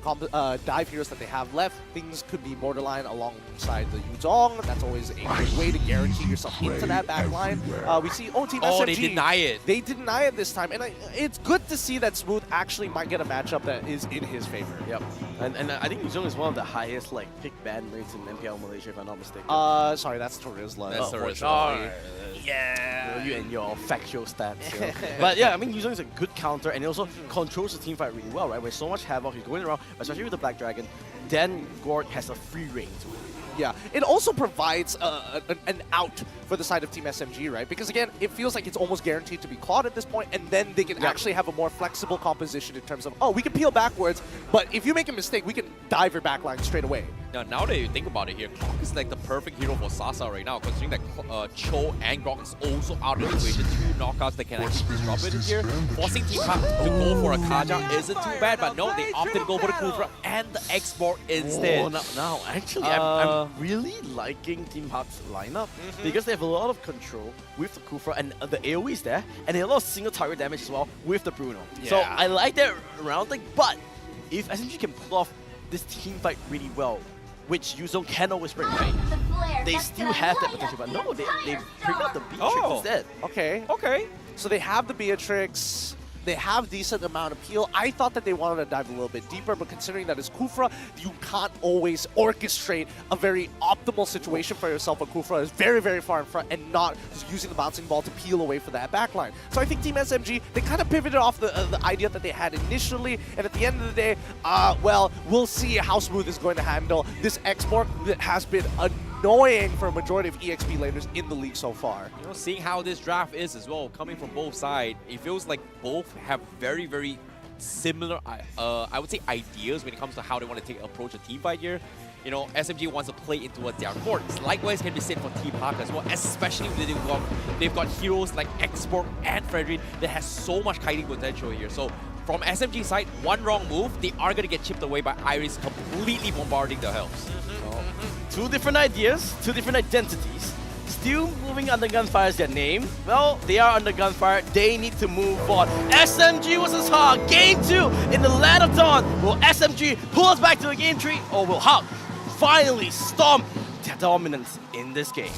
[SPEAKER 3] heroes that they have left, things could be borderline alongside the Yuzong. That's always a great way to guarantee yourself into that back line. We see, Team SMG.
[SPEAKER 6] They deny it.
[SPEAKER 3] They deny it this time. And it's good to see that Smooth actually might get a matchup that is in his favor.
[SPEAKER 5] Yep. And I think Yuzong is one of the highest like pick ban rates in MPL Malaysia, if I'm not mistaken.
[SPEAKER 3] Sorry, that's Terizla.
[SPEAKER 6] That's Terizla.
[SPEAKER 5] Yeah. You and your factual stats. You know. But yeah, I mean, Yuzong is a good counter, and he also controls the team fight really well, right? With so much havoc, he's going around, especially with the Black Dragon. Then Gord has a free reign to it.
[SPEAKER 3] Yeah, it also provides an out for the side of Team SMG, right? Because again, it feels like it's almost guaranteed to be Claude at this point, and then they can actually have a more flexible composition in terms of, we can peel backwards, but if you make a mistake, we can dive your backline straight away.
[SPEAKER 6] Now that you think about it here, Grok is like the perfect hero for Sasa right now, considering that Cho and Grok is also out of the equation. 2 knockouts that can actually disrupt it here. Forcing Team HAQ to go for a Kaja isn't too bad, but no, they opted to go for the Kufra and the Export instead.
[SPEAKER 5] Now actually, I'm really liking Team HAQ's lineup because they have a lot of control with the Kufra, and the AoE is there, and they have a lot of single target damage as well with the Bruno.
[SPEAKER 3] Yeah.
[SPEAKER 5] So I like that round thing, but if SMG can pull off this team fight really well, which Yuzong can always bring, right? They still have that potential, but no, they bring out the Beatrix instead.
[SPEAKER 3] Okay. So they have the Beatrix. They have decent amount of peel. I thought that they wanted to dive a little bit deeper, but considering that it's Kufra, you can't always orchestrate a very optimal situation for yourself when Kufra is very, very far in front and not just using the bouncing ball to peel away for that backline. So I think Team SMG, they kind of pivoted off the idea that they had initially, and at the end of the day, well, we'll see how Smooth is going to handle this export that has been annoying for a majority of EXP laners in the league so far.
[SPEAKER 6] You know, seeing how this draft is as well, coming from both sides, it feels like both have very, very similar, I would say, ideas when it comes to how they want to approach a team fight here. You know, SMG wants to play into their court. Likewise can be said for Team HAQ as well, especially when they've got heroes like Export and Fredrin that has so much kiting potential here. So from SMG side, one wrong move, they are going to get chipped away by Iris completely bombarding the helps.
[SPEAKER 5] 2 different ideas, 2 different identities. Still moving under gunfire is their name. Well, they are under gunfire. They need to move on. SMG versus HAQ. Game 2 in the Land of Dawn. Will SMG pull us back to the game 3, or will HAQ finally stomp their dominance in this game?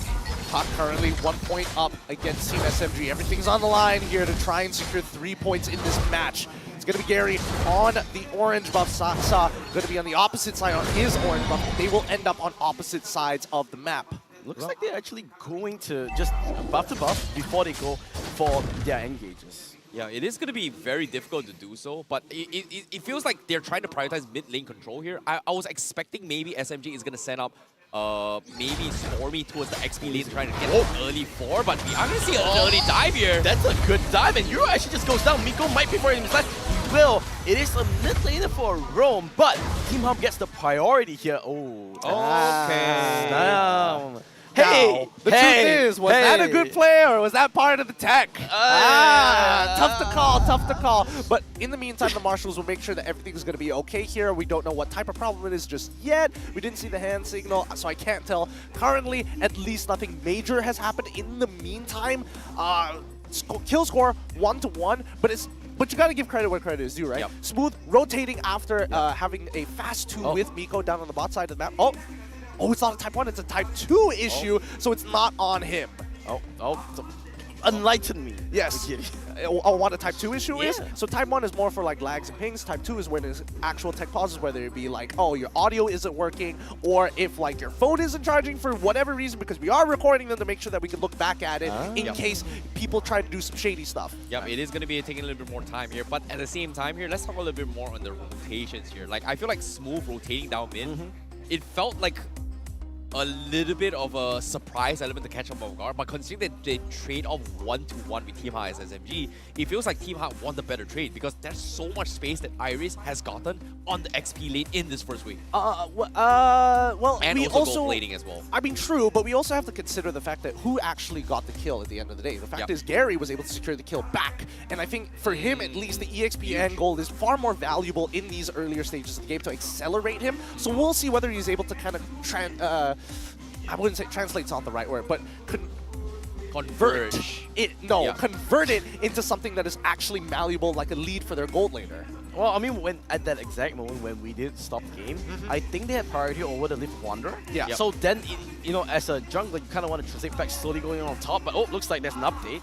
[SPEAKER 3] HAQ currently 1 point up against Team SMG. Everything's on the line here to try and secure 3 points in this match. It's going to be Gary on the orange buff. Sa going to be on the opposite side on his orange buff. They will end up on opposite sides of the map.
[SPEAKER 5] Looks like they're actually going to just buff to buff before they go for their engages.
[SPEAKER 6] Yeah, it is going to be very difficult to do so, but it feels like they're trying to prioritize mid lane control here. I was expecting maybe SMG is going to send up maybe Stormy towards the XP lane to try to get an early 4, but we are going to see an early dive here.
[SPEAKER 5] That's a good dive, and Euro actually just goes down. Miko might be for him. He will. It is a mid laner for Rome, but Team HAQ gets the priority here. Oh,
[SPEAKER 6] okay.
[SPEAKER 5] Down.
[SPEAKER 3] Hey, the truth is, was that a good play or was that part of the tech? Tough to call. But in the meantime, the Marshals will make sure that everything's going to be okay here. We don't know what type of problem it is just yet. We didn't see the hand signal, so I can't tell. Currently, at least nothing major has happened. In the meantime, kill score 1-1, but you gotta give credit where credit is due, right?
[SPEAKER 6] Yep.
[SPEAKER 3] Smooth rotating after having a fast 2 with Miko down on the bot side of the map. Oh, it's not a Type 1, it's a Type 2 issue, so it's not on him.
[SPEAKER 5] Enlighten me.
[SPEAKER 3] Yes. What a Type 2 issue is? So Type 1 is more for like lags and pings. Type 2 is when there's actual tech pauses, whether it be like, oh, your audio isn't working, or if like your phone isn't charging for whatever reason, because we are recording them to make sure that we can look back at it in case people try to do some shady stuff.
[SPEAKER 6] Yep, it is going to be taking a little bit more time here, but at the same time here, let's talk a little bit more on the rotations here. Like, I feel like Smooth rotating down mid, it felt like a little bit of a surprise element to catch up off guard, but considering that they trade off 1-1 with Team HAQ as SMG, it feels like Team HAQ won the better trade because there's so much space that Iris has gotten on the XP lane in this first wave.
[SPEAKER 3] Well,
[SPEAKER 6] and
[SPEAKER 3] we
[SPEAKER 6] also gold plating as well.
[SPEAKER 3] I mean, true, but we also have to consider the fact that who actually got the kill at the end of the day. The fact is Gary was able to secure the kill back, and I think for him at least, the EXP and gold is far more valuable in these earlier stages of the game to accelerate him. So we'll see whether he's able to kind of I wouldn't say translate's not the right word, but convert it into something that is actually malleable, like a lead for their gold laner.
[SPEAKER 5] Well, I mean, when at that exact moment when we did stop the game, I think they had priority over the Leaf Wanderer.
[SPEAKER 3] Yeah.
[SPEAKER 5] So then, you know, as a jungler, you kind of want to translate back slowly going on top, but looks like there's an update.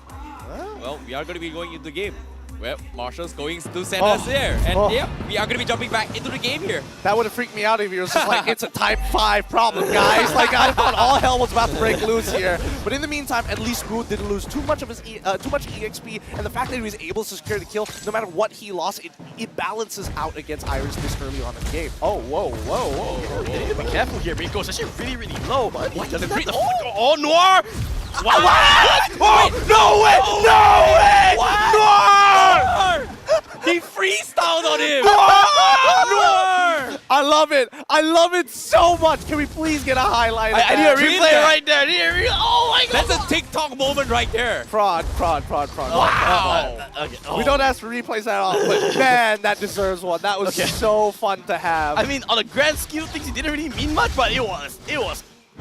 [SPEAKER 6] Well, we are going to be going into the game. Well, Marshall's going to send us there. And yeah, we are going to be jumping back into the game here.
[SPEAKER 3] That would have freaked me out if it was just like, it's a Type 5 problem, guys. Like, I thought all hell was about to break loose here. But in the meantime, at least Smooth didn't lose too much of his too much EXP. And the fact that he was able to secure the kill, no matter what he lost, it balances out against Iris this early on in the game. Oh, whoa.
[SPEAKER 5] You need to be careful here, Miko. It's actually really, really low. What? Oh, Noir!
[SPEAKER 13] What?
[SPEAKER 5] Oh, no way!
[SPEAKER 6] Noir! He freestyled on him!
[SPEAKER 3] Noir! I love it so much. Can we please get a highlight of
[SPEAKER 5] I need a replay right there. Oh my god!
[SPEAKER 6] That's a TikTok moment right there.
[SPEAKER 3] Fraud.
[SPEAKER 5] Wow. Okay.
[SPEAKER 3] We don't ask for replays at all, but man, that deserves one. That was so fun to have.
[SPEAKER 5] I mean, on the grand scheme of things, it didn't really mean much, but it was.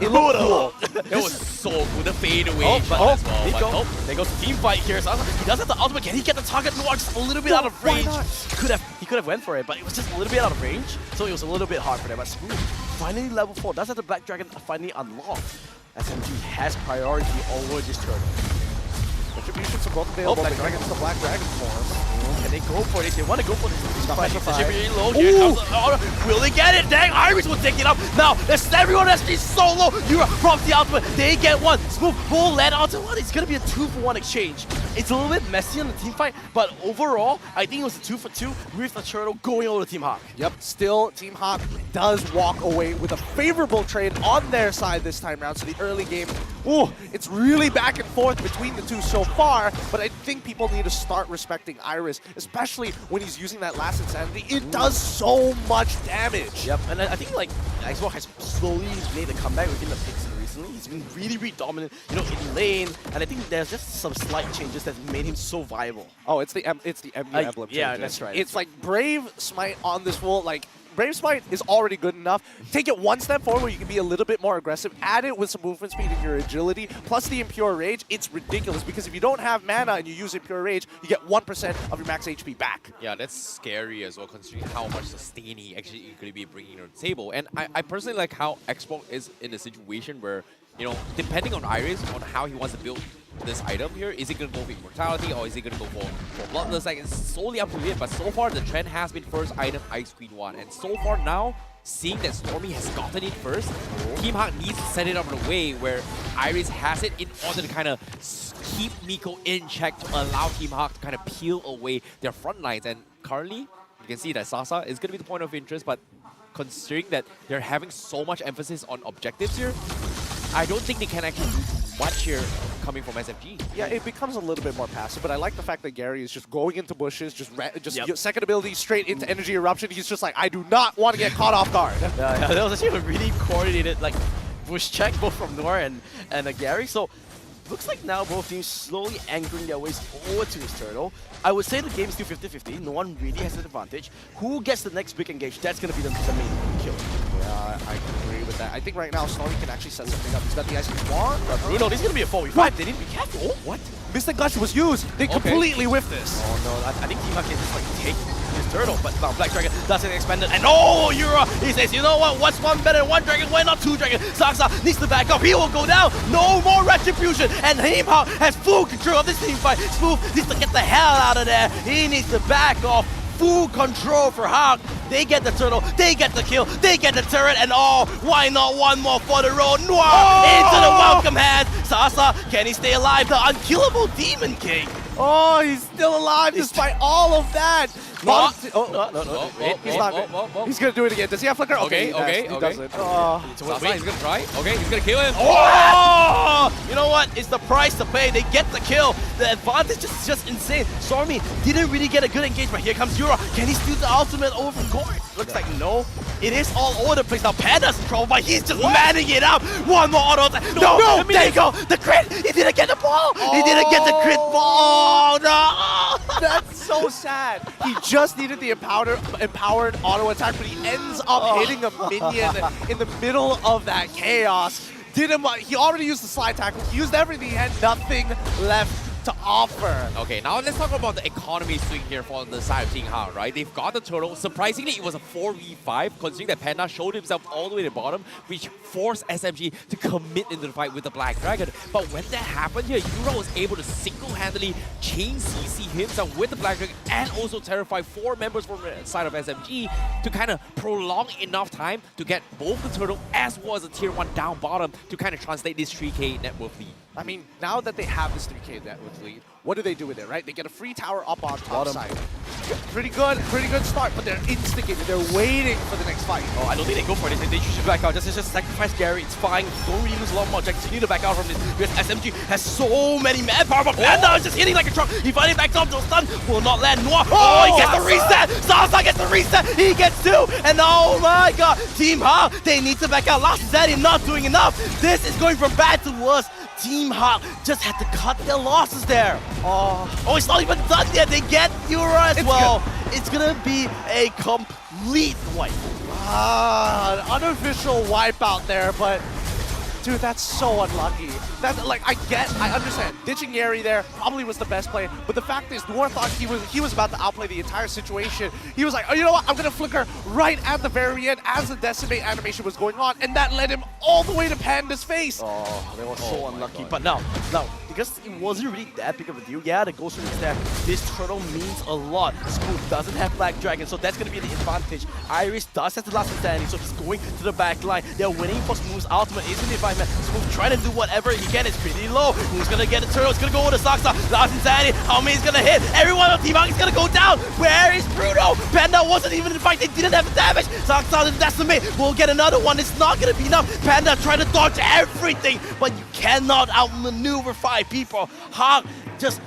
[SPEAKER 3] It looked cool.
[SPEAKER 6] It was so cool. The fade away shot as well.
[SPEAKER 5] Nico, there goes the team fight here. So he does have the ultimate. Can he get the target? Noir just a little bit out of range. He could have went for it, but it was just a little bit out of range. So it was a little bit hard for them. But Smooth, finally level 4. That's how the Black Dragon finally unlocked. SMG has priority over this turtle.
[SPEAKER 3] Contributions are both available.
[SPEAKER 5] Black
[SPEAKER 3] Dragon to the Black Dragon form.
[SPEAKER 5] Can they go for it? They want to go for this.
[SPEAKER 3] Specified.
[SPEAKER 5] Really low. Here comes, will they get it? Dang, Iris will take it up. Now, there's everyone that's so low. Yura prompts the ultimate. They get one. Smooth full land onto one. It's going to be a 2-for-1 exchange. It's a little bit messy on the team fight, but overall, I think it was a 2-for-2 with the turtle going over to Team HAQ.
[SPEAKER 3] Yep, still, Team HAQ does walk away with a favorable trade on their side this time around. So the early game, it's really back and forth between the two so far, but I think people need to start respecting Iris, especially when he's using that last insanity. It does so much damage.
[SPEAKER 5] Yep, and I think like Xbox has slowly made a comeback within the picks recently. He's been really, really dominant, you know, in lane, and I think there's just some slight changes that made him so viable.
[SPEAKER 3] Oh, it's the MU emblem.
[SPEAKER 5] Yeah, that's right.
[SPEAKER 3] It's like Brave Smite on this wall, like Brave Smite is already good enough. Take it one step forward where you can be a little bit more aggressive. Add it with some movement speed and your agility, plus the Impure Rage. It's ridiculous because if you don't have mana and you use Impure Rage, you get 1% of your max HP back.
[SPEAKER 6] Yeah, that's scary as well, considering how much sustain he actually could be bringing to the table. And I personally like how Xbox is in a situation where you know, depending on Iris, on how he wants to build this item here, is he going to go for Immortality or is he going to go for Bloodlust? Like, it's solely up to him, but so far the trend has been first item Ice Queen 1. And so far now, seeing that Stormy has gotten it first, Team HAQ needs to set it up in a way where Iris has it in order to kind of keep Miko in check to allow Team HAQ to kind of peel away their front lines. And currently, you can see that Sasa is going to be the point of interest, but considering that they're having so much emphasis on objectives here, I don't think they can actually do much here coming from SMG.
[SPEAKER 3] Yeah, it becomes a little bit more passive, but I like the fact that Gary is just going into bushes, just second ability straight into Energy Eruption. He's just like, I do not want to get caught off guard.
[SPEAKER 5] Yeah, that was actually a really coordinated like bush check both from Noor and Gary. So looks like now both teams slowly anchoring their ways over to his turtle. I would say the game's still 50-50. No one really has an advantage. Who gets the next big engage? That's going to be the main kill.
[SPEAKER 3] Yeah, I agree with that. I think right now Stormy can actually set something up. He's got the Ice Queen 1.
[SPEAKER 5] But Bruno, this is going to be a 4v5. They need to be careful. Oh, what?
[SPEAKER 3] Mr. Gush was used. They completely whiffed this.
[SPEAKER 5] Oh no, I think Team HAQ can just like take his turtle, but now Black Dragon doesn't expand it. And oh, Yura, he says, you know what? What's one better than one dragon? Why not two dragons? Saksa needs to back up. He will go down. No more retribution. And Team HAQ has full control of this team fight. Smooth needs to get the hell out of there. He needs to back off. Full control for HAQ. They get the turtle, they get the kill, they get the turret, and oh, why not one more for the road? Noir into the welcome hands. Sasa, can he stay alive? The unkillable Demon King.
[SPEAKER 3] Oh, he's still alive despite all of that.
[SPEAKER 5] No,
[SPEAKER 3] He's not. He's gonna do it again. Does he have flicker?
[SPEAKER 6] Okay.
[SPEAKER 3] He doesn't.
[SPEAKER 6] Sasa, he's gonna try. Okay, he's gonna kill him.
[SPEAKER 5] Oh! You know what? It's the price to pay. They get the kill. The advantage is just insane. Stormy didn't really get a good engagement. Here comes Yura. Can he steal the ultimate over from Gord? Looks like no. It is all over the place. Now Panda's in trouble, but he's just manning it up. One more auto attack. No, there you go. The crit. He didn't get the ball. He didn't get the crit ball. No.
[SPEAKER 3] That's so sad. He just needed the empowered auto attack, but he ends up hitting a minion in the middle of that chaos. He already used the slide tackle. He used everything. He had nothing left to offer.
[SPEAKER 6] Okay, now let's talk about the economy swing here for the side of Team HAQ, right? They've got the turtle. Surprisingly, it was a 4v5, considering that Panda showed himself all the way to the bottom, which forced SMG to commit into the fight with the Black Dragon. But when that happened here, Yura was able to single-handedly chain CC himself with the Black Dragon and also terrify 4 members from the side of SMG to kind of prolong enough time to get both the turtle as well as the tier 1 down bottom to kind of translate this 3k net worth lead.
[SPEAKER 3] I mean, now that they have this 3k net worth lead, what do they do with it, right? They get a free tower up on top side. Pretty good start, but they're instigated. They're waiting for the next fight.
[SPEAKER 5] Oh, I don't think they go for this. They should back out. Just sacrifice Gary. It's fine. Don't really lose a lot more objectives. You need to back out from this because SMG has so many manpower. But Panda is just hitting like a truck. He finally backs off to a stun. Will not land. Noir. Oh, he gets the reset. Sasa gets the reset. He gets 2. And oh my god. Team HAQ, they need to back out. Last Zaddy not doing enough. This is going from bad to worse. Team HAQ just had to cut their losses there. Oh, it's not even done yet. They get Yura as well. It's gonna be a complete wipe.
[SPEAKER 3] An unofficial wipeout there, but dude, that's so unlucky. I understand. Ditching Yeri there probably was the best play, but the fact is, Noir thought he was about to outplay the entire situation. He was like, oh, you know what? I'm gonna flicker right at the very end as the decimate animation was going on, and that led him all the way to Panda's face.
[SPEAKER 5] Oh, they were so unlucky. But now, because it wasn't really that big of a deal. Yeah, the Ghost Ring is there. This turtle means a lot. Smooth doesn't have Black Dragon, so that's gonna be the advantage. Iris does have the last standing, so he's going to the back line. They're waiting for Smooth's ultimate. Isn't it, man? Smooth trying to do whatever he can. It's pretty low. Who's gonna get the turtle? It's gonna go with the Saksa. Last Insanity. How many is gonna hit? Everyone on Team HAQ is gonna go down. Where is Bruno? Panda wasn't even in the fight. They didn't have the damage. Saksa and Decimate will get another one. It's not gonna be enough. Panda trying to dodge everything, but you cannot outmaneuver 5 people. HAQ just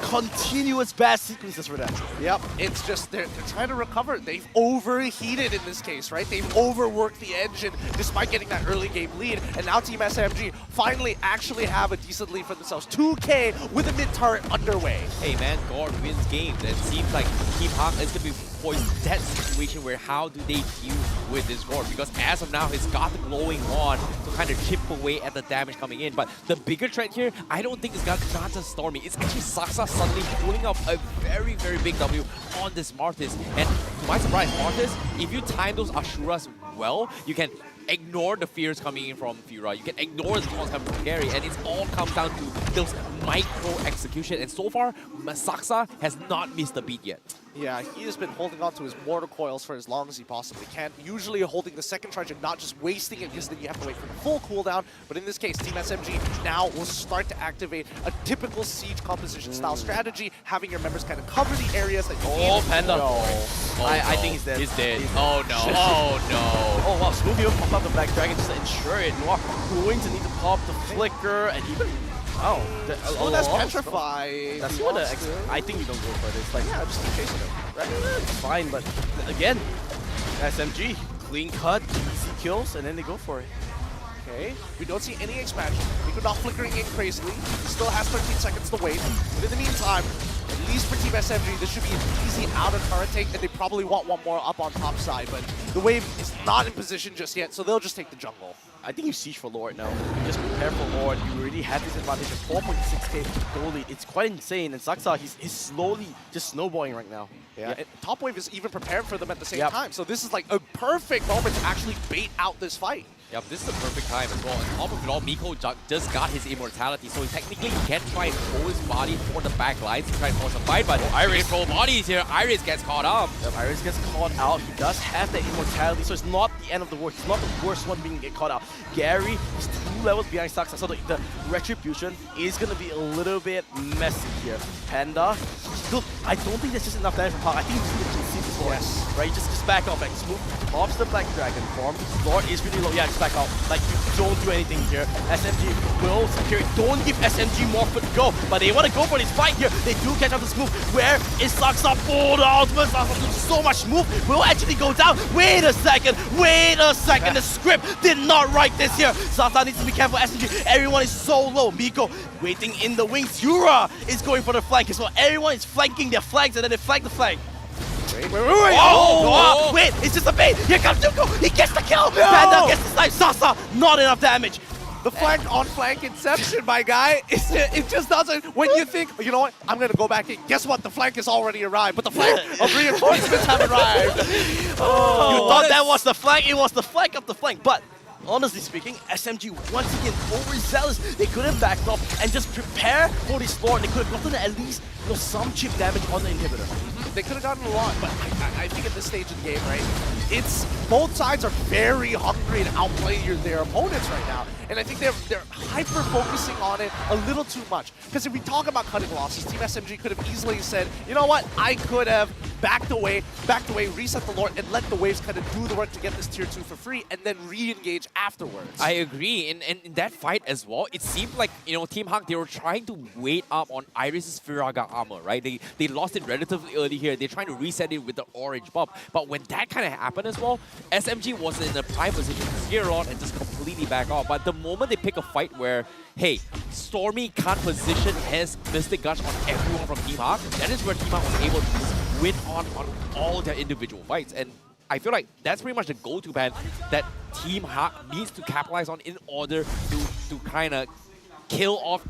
[SPEAKER 5] continuous bad sequences for that.
[SPEAKER 3] Yep, it's just they're trying to recover. They've overheated in this case, right? They've overworked the engine despite getting that early game lead, and now Team SMG finally actually have a decent lead for themselves. 2k with a mid turret underway.
[SPEAKER 6] Hey man, Gord wins game. It seems like Team HAQ is going to be poised that situation where how do they deal with this Gord? Because as of now, he's got the glowing on to kind of chip away at the damage coming in. But the bigger threat here, I don't think it's not just Stormy. It's actually Saksa suddenly pulling up a very, very big W on this Martis. And to my surprise, Martis, if you time those Ashuras well, you can ignore the fears coming in from Fura. You can ignore the calls coming from Gary, and it all comes down to those micro execution. And so far, Saksa has not missed a beat yet.
[SPEAKER 3] Yeah, he has been holding on to his mortar coils for as long as he possibly can. Usually holding the second charge and not just wasting it, because then you have to wait for the full cooldown. But in this case, Team SMG now will start to activate a typical siege composition style strategy, having your members kind of cover the areas that you need.
[SPEAKER 5] Panda.
[SPEAKER 3] No.
[SPEAKER 5] I think he's dead.
[SPEAKER 6] He's dead. Oh no. Oh no.
[SPEAKER 5] Oh wow, Smooth even popped out the Black Dragon just to ensure it. Noir going to need to pop the Flicker and even... Oh,
[SPEAKER 3] That's Petrify.
[SPEAKER 5] That's what I think we don't go for this. Like,
[SPEAKER 3] Yeah, just keep chasing him.
[SPEAKER 5] right, it's fine, but again, SMG, clean cut, easy kills, and then they go for it.
[SPEAKER 3] Okay, we don't see any expansion. Nico not flickering in crazily. He still has 13 seconds to wait. But in the meantime, at least for Team SMG, this should be an easy out of turret take, and they probably want one more up on top side. But the wave is not in position just yet, so they'll just take the jungle.
[SPEAKER 5] I think you siege for Lord now. You just prepare for Lord. You already have this advantage of 4.6k goal lead. It's quite insane. And Saksa, he's slowly just snowballing right now.
[SPEAKER 3] Yeah. And top wave is even prepared for them at the same
[SPEAKER 5] Yep.
[SPEAKER 3] time. So this is like a perfect moment to actually bait out this fight.
[SPEAKER 6] Yep, this is the perfect time as well. On top of it all, Miko just got his immortality, so technically he can try and throw his body for the back lines to try and force a fight, but Iris full body is here. Iris gets caught up.
[SPEAKER 5] Yep, Iris gets caught out. He does have that immortality, so it's not the end of the world. He's not the worst one being get caught out. Gary is 2 levels behind Saksa, so the retribution is going to be a little bit messy here. Panda, look, I don't think there's just enough damage from HAQ. I think he's going to see this one.
[SPEAKER 3] Yes.
[SPEAKER 5] Right, just back off, like Smooth pops the Black Dragon form. Lord is really low. Yeah, just back off. Like, you don't do anything here. SMG will secure it. Don't give SMG more foot to go, but they want to go for this fight here. They do catch up to Smooth. Where is Saksa? Oh, the ultimate Saksa doing so much move. Will actually go down. Wait a second. The script did not write this here. Saksa needs to be careful. SMG, everyone is so low. Miko waiting in the wings. Yura is going for the flank as well. Everyone is flanking their flanks, and then they flank the flank.
[SPEAKER 3] Wait.
[SPEAKER 5] Wait, it's just a bait. Here comes Zuko. He gets the kill. Panda gets the snipe. Sasa, not enough damage.
[SPEAKER 3] The flank on flank inception, my guy. It just doesn't. When you think, you know what, I'm gonna go back in. Guess what? The flank has already arrived, but the flank of reinforcements have arrived.
[SPEAKER 5] You thought that was the flank? It was the flank of the flank. But honestly speaking, SMG once again overzealous. They could have backed off and just prepare for this Lord. They could have gotten at least some chip damage on the inhibitor.
[SPEAKER 3] They could have gotten a lot, but I think at this stage of the game, right, it's both sides are very hungry and outplaying their opponents right now. And I think they're hyper-focusing on it a little too much. Because if we talk about cutting losses, Team SMG could have easily said, you know what, I could have backed away, reset the Lord, and let the waves kind of do the work to get this tier 2 for free, and then re-engage afterwards.
[SPEAKER 6] I agree, and in that fight as well, it seemed like, you know, Team HAQ, they were trying to wait up on Iris' Firaga armor, right? They lost it relatively early here. They're trying to reset it with the orange buff. But when that kind of happened as well, SMG was in a prime position to steer on and just completely back off. But the moment they pick a fight where, hey, Stormy can't position his Mystic Gush on everyone from Team HAQ, that is where Team HAQ was able to just win on all their individual fights. And I feel like that's pretty much the go-to plan that Team HAQ needs to capitalize on in order to kind of kill off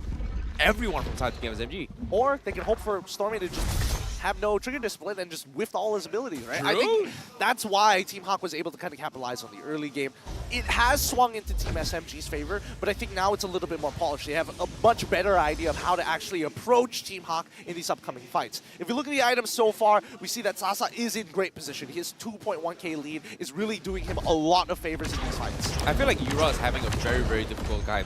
[SPEAKER 6] everyone from side Team SMG.
[SPEAKER 3] Or they can hope for Stormy to just have no trigger discipline and just whiff all his abilities, right?
[SPEAKER 6] True.
[SPEAKER 3] I think that's why Team HAQ was able to kind of capitalize on the early game. It has swung into Team SMG's favor, but I think now it's a little bit more polished. They have a much better idea of how to actually approach Team HAQ in these upcoming fights. If you look at the items so far, we see that Sasa is in great position. His 2.1k lead is really doing him a lot of favors in these fights.
[SPEAKER 6] I feel like Yura is having a very, very difficult time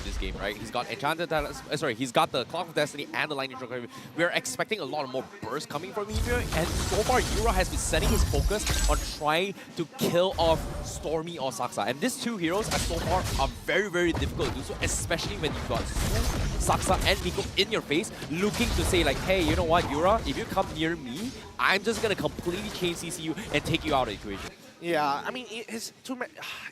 [SPEAKER 6] this game, right? He's got Enchanted Talent, he's got the Clock of Destiny and the Lightning Stroke. We're expecting a lot more burst coming from him here, and so far Yura has been setting his focus on trying to kill off Stormy or Saksa. And these two heroes so far are very, very difficult to do so, especially when you've got Saksa and Miko in your face, looking to say like, hey, you know what, Yura, if you come near me, I'm just gonna completely chain CC you and take you out of the equation.
[SPEAKER 3] Yeah, I mean,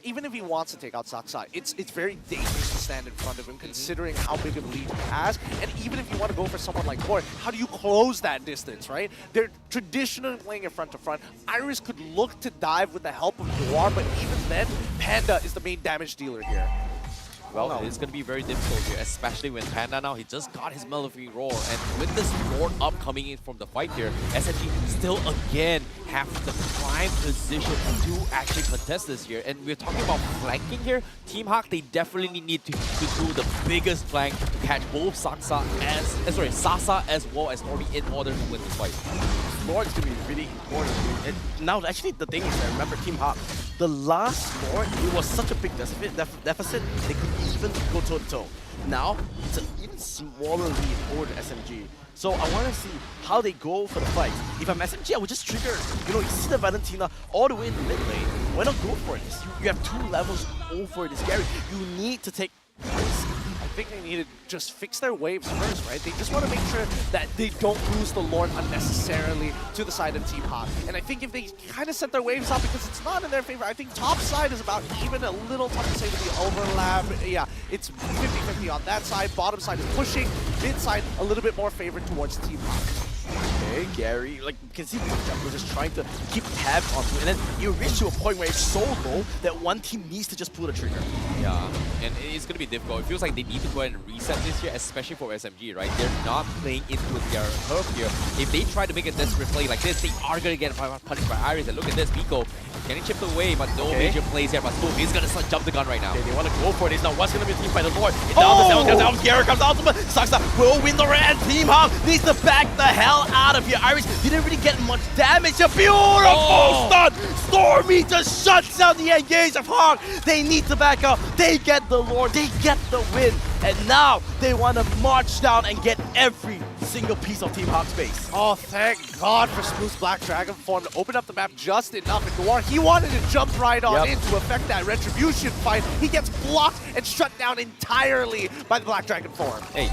[SPEAKER 3] even if he wants to take out Saksa, it's very dangerous to stand in front of him, considering how big of a lead he has. And even if you want to go for someone like Lord, how do you close that distance, right? They're traditionally playing in front to front. Iris could look to dive with the help of Noir, but even then, Panda is the main damage dealer here.
[SPEAKER 6] Well, it's going to be very difficult here, especially when Panda now, he just got his MLBB roar. And with this Lord up coming in from the fight here, SMG still again have the prime position to actually contest this here. And we're talking about flanking here. Team HAQ, they definitely need to do the biggest flank to catch both Sasa as well as Stormy in order to win this fight.
[SPEAKER 5] Lord's going to be really important. And now, actually, the thing is that remember Team HAQ, the last Lord, it was such a big deficit, they could even go toe-to-toe. Now, it's an even smaller lead over the SMG. So I want to see how they go for the fight. If I'm SMG, I would just trigger, you see the Valentina all the way in the mid lane. Why not go for this? You have 2 levels over this Gary. You need to take risk.
[SPEAKER 3] I think they need to just fix their waves first, right? They just want to make sure that they don't lose the Lord unnecessarily to the side of Team HAQ. And I think if they kind of set their waves up, because it's not in their favor, I think top side is about even, a little tough to say with the overlap. Yeah, it's 50-50 on that side. Bottom side is pushing. Mid side, a little bit more favored towards Team HAQ.
[SPEAKER 5] Okay, Gary, like you can see the jungle just trying to keep tabs on it, and then you reach to a point where it's so low that one team needs to just pull the trigger.
[SPEAKER 6] Yeah, and it's going to be difficult. It feels like they need to go ahead and reset this here, especially for SMG, right? They're not playing into their turf here. If they try to make a desperate play like this, they are going to get punished by Iris. And look at this, Miko getting chipped away, but no major plays here. But Smooth is going to jump the gun right now.
[SPEAKER 5] Okay, they want to go for it. Now what's going to be a team fight? The Lord. Down the 7 comes out. Gary comes ultimate. Saksa will win the round. Team HAQ needs to back the hell out of here. Iris didn't really get much damage. A beautiful stun. Stormy just shuts down the engage of HAQ. They need to back up. They get the Lord. They get the win. And now they want to march down and get every single piece of Team HAQ's base.
[SPEAKER 3] Oh, thank God for Smooth's Black Dragon form to open up the map just enough. And Noir, he wanted to jump right on in to affect that Retribution fight. He gets blocked and shut down entirely by the Black Dragon form.
[SPEAKER 6] Hey,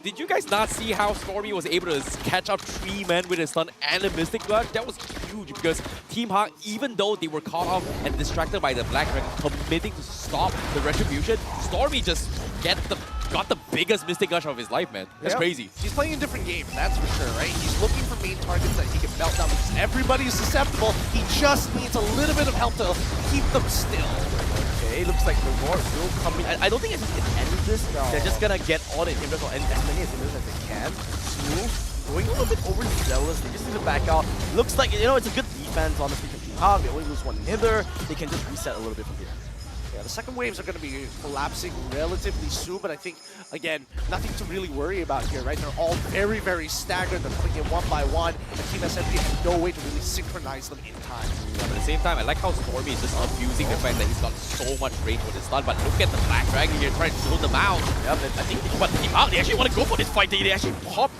[SPEAKER 6] did you guys not see how Stormy was able to catch up 3 men with his stun and a Mystic Blood? That was huge because Team HAQ, even though they were caught off and distracted by the Black Dragon committing to stop the Retribution, Stormy just got the biggest Mystic Gush of his life, man. That's crazy.
[SPEAKER 3] He's playing a different game, that's for sure, right? He's looking for main targets that he can melt down because everybody is susceptible. He just needs a little bit of help to keep them still.
[SPEAKER 5] Okay, looks like the Lord will come in. I don't think it's ends this. No. They're just gonna get all the inhibitors and as many inhibitors as they can. Smooth, going a little bit overzealous. They just need to back out. Looks like, it's a good defense, honestly, from Team HAQ. They only lose 1 inhibitor. They can just reset a little bit from here.
[SPEAKER 3] Yeah, the second waves are going to be collapsing relatively soon, but I think, again, nothing to really worry about here, right? They're all very, very staggered. They're coming in 1 by 1, and Team SMG has no way to really synchronize them in time.
[SPEAKER 6] Yeah, but at the same time, I like how Stormy is just abusing the fact that he's got so much range with his stun, but look at the Black Dragon here trying to slow them out.
[SPEAKER 5] Yeah, but I think Team HAQ, they actually want to go for this fight. They actually pop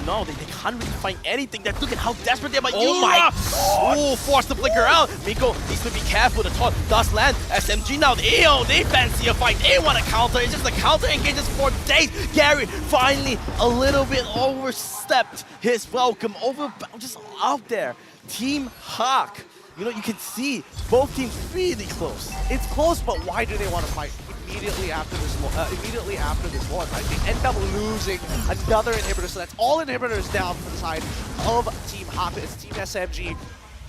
[SPEAKER 5] no, they can't really find anything. Look at how desperate they are.
[SPEAKER 6] Oh my God!
[SPEAKER 5] Oh, forced to flicker out. Miko needs to be careful. The taunt does land. SMG now, they fancy a fight. They want to counter. It's just a counter engages for days. Gary finally a little bit overstepped his welcome. Just out there. Team HAQ. You can see both teams really close.
[SPEAKER 3] It's close, but why do they want to fight immediately after this one, right? They end up losing another inhibitor, so that's all inhibitors down for the side of Team HAQ. It's Team SMG.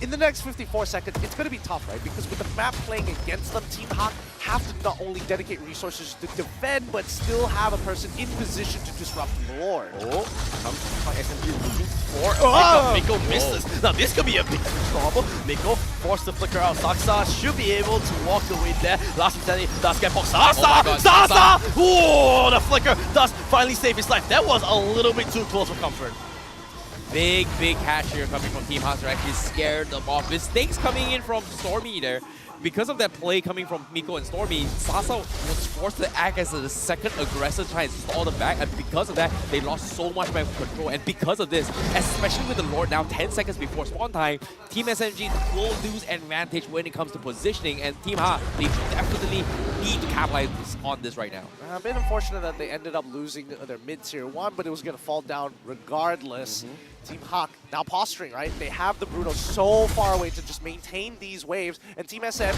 [SPEAKER 3] In the next 54 seconds, it's going to be tough, right? Because with the map playing against them, Team HAQ have to not only dedicate resources to defend, but still have a person in position to disrupt the Lord.
[SPEAKER 5] Oh, SMG looking for Miko misses. Now this could be a big trouble. Miko forced to flicker out. Saksa should be able to walk away there. Last insanity does get poked. Sasa! Oh, the flicker does finally save his life. That was a little bit too close for comfort.
[SPEAKER 6] Big hatch here coming from Team HAQ. They're actually scared them off. Mistakes coming in from Stormy there. Because of that play coming from Miko and Stormy, Sasa was forced to act as the second aggressor to try and stall them back, and because of that, they lost so much map control. And because of this, especially with the Lord now 10 seconds before spawn time, Team SMG will lose advantage when it comes to positioning, and Team HAQ, they definitely need to capitalize on this right now.
[SPEAKER 3] A bit unfortunate that they ended up losing their mid-tier 1, but it was going to fall down regardless. Team HAQ now posturing, right? They have the Bruno so far away to just maintain these waves, and Team SMG,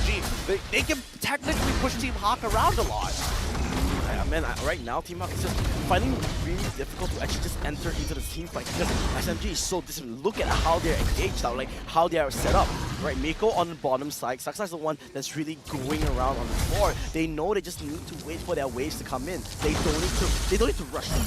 [SPEAKER 3] they can technically push Team HAQ around a lot.
[SPEAKER 5] man, right now, Team HAQ is just finding it really difficult to actually just enter into the team fight because SMG is so disciplined. Look at how they're engaged now, like how they are set up. Right, Mako on the bottom side, Saksa is the one that's really going around on the floor. They know they just need to wait for their waves to come in. They don't need to rush them.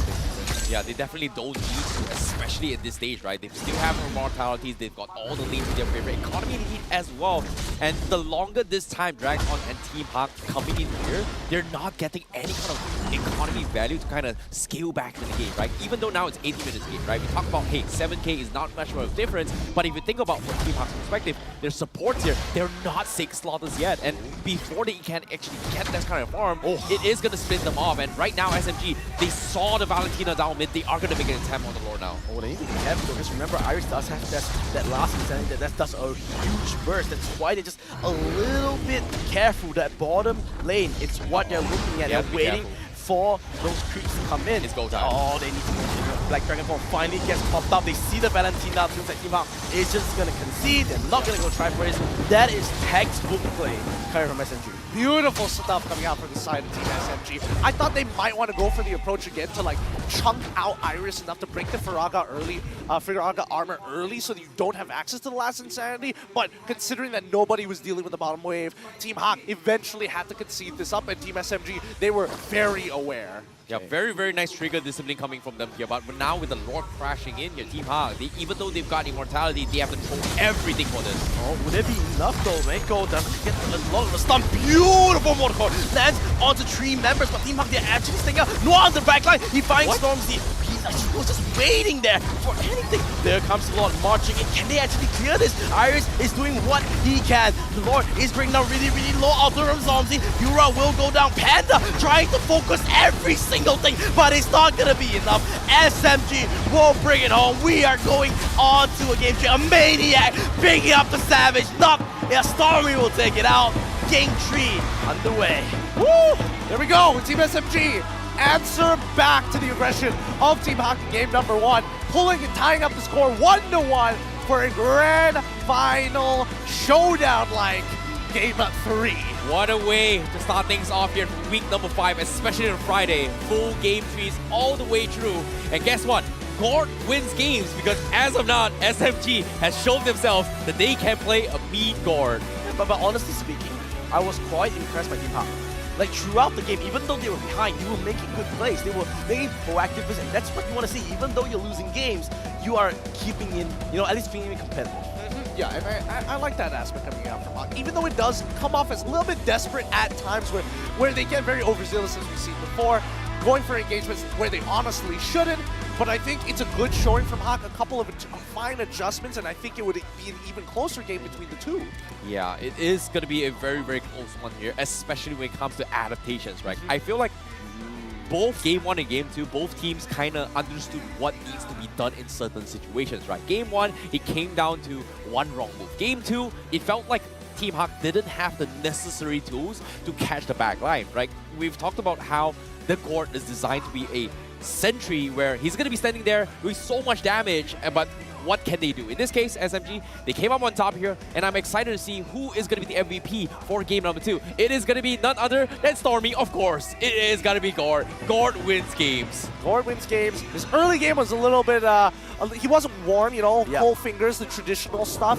[SPEAKER 6] Yeah, they definitely don't need to, especially at this stage, right? They still have mortalities, they've got all the lanes in their favor, economy lead as well. And the longer this time drags on and Team HAQ coming in here, they're not getting any kind of economy value to kind of scale back to the game, right? Even though now it's 80 minutes game, right? We talk about, hey, 7K is not much of a difference, but if you think about from Team HAQ's perspective, their supports here, they're not 6 slaughters yet. And before they can actually get that kind of farm, it is going to spin them off. And right now, SMG, they saw the Valentina down mid, they are going to make an attempt on the lore now.
[SPEAKER 5] Oh, they need to be careful because remember, Iris does have that last insanity that does a huge burst. That's why they're just a little bit careful. That bottom lane, it's what they're looking at. They're waiting for those creeps to come in.
[SPEAKER 6] It's go time.
[SPEAKER 5] Oh, they need to go. Black Dragon Ball finally gets popped up. They see the Valentina. Looks like Team HAQ is just going to concede. They're not going to go try for it. That is textbook play coming from SMG.
[SPEAKER 3] Beautiful stuff coming out from the side of Team SMG. I thought they might want to go for the approach again to like chunk out Iris enough to break the Firaga early, Firaga armor early so that you don't have access to the last insanity. But considering that nobody was dealing with the bottom wave, Team HAQ eventually had to concede this up, and Team SMG, they were very aware.
[SPEAKER 6] Yeah, very, very nice trigger discipline coming from them here. But now with the Lord crashing in here, Team HAQ, even though they've got immortality, they have to throw everything for this.
[SPEAKER 5] Oh, would it be enough though? Mako doesn't get a lot of the stun. Beautiful mortal lands onto 3 members, but Team HAQ, they're actually staying up. Noir on the backline, he finds Stormzy. He was just waiting there for anything. There comes the Lord marching in. Can they actually clear this? Iris is doing what he can. The Lord is bringing down really, really low Alter of Zomzi. Yura will go down. Panda trying to focus every single thing, but it's not going to be enough. SMG will bring it home. We are going on to a game changer. A Maniac picking up the Savage. Stormy will take it out. Game 3 underway.
[SPEAKER 3] Woo! There we go. Team SMG answer back to the aggression of Team HAQ in game number 1, pulling and tying up the score 1-1 for a grand final showdown like game 3.
[SPEAKER 6] What a way to start things off here for week number 5, especially on Friday. Full game 3s all the way through. And guess what? Gord wins games because as of now, SMG has shown themselves that they can play a mean Gord.
[SPEAKER 5] But honestly speaking, I was quite impressed by Team HAQ. Like throughout the game, even though they were behind, you were making good plays. They were making proactive plays, and that's what you want to see. Even though you're losing games, you are keeping in, at least being competitive.
[SPEAKER 3] Yeah, and I like that aspect coming out from HAQ. Even though it does come off as a little bit desperate at times where they get very overzealous as we've seen before, going for engagements where they honestly shouldn't. But I think it's a good showing from HAQ, a couple of fine adjustments, and I think it would be an even closer game between the two.
[SPEAKER 6] Yeah, it is going to be a very, very close one here, especially when it comes to adaptations, right? I feel like both Game 1 and Game 2, both teams kind of understood what needs to be done in certain situations, right? Game 1, it came down to one wrong move. Game 2, it felt like Team HAQ didn't have the necessary tools to catch the back line, right? We've talked about how the court is designed to be a sentry where he's going to be standing there doing so much damage, but what can they do? In this case, SMG, they came up on top here, and I'm excited to see who is going to be the MVP for game number 2. It is going to be none other than Stormy, of course. It is going to be Gord. Gord wins games.
[SPEAKER 3] Gord wins games. His early game was a little bit, he wasn't warm, cold fingers, the traditional stuff.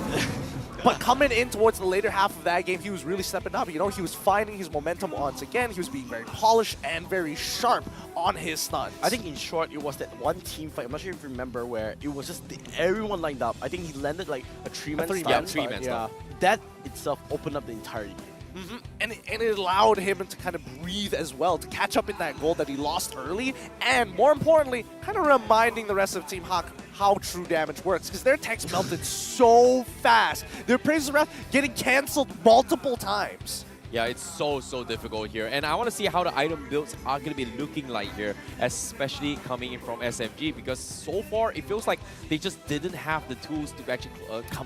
[SPEAKER 3] But coming in towards the later half of that game, he was really stepping up. He was finding his momentum once again. He was being very polished and very sharp on his stuns.
[SPEAKER 5] I think in short, it was that one team fight. I'm not sure if you remember where it was just everyone lined up. I think he landed like a 3-man stun.
[SPEAKER 6] Yeah, 3-man stun.
[SPEAKER 5] That itself opened up the entire game.
[SPEAKER 3] And it allowed him to kind of breathe as well, to catch up in that goal that he lost early, and more importantly, kind of reminding the rest of Team HAQ how true damage works, because their techs melted so fast. Their Praises of Wrath getting cancelled multiple times.
[SPEAKER 6] Yeah, it's so difficult here. And I want to see how the item builds are going to be looking like here, especially coming in from SMG, because so far it feels like they just didn't have the tools to actually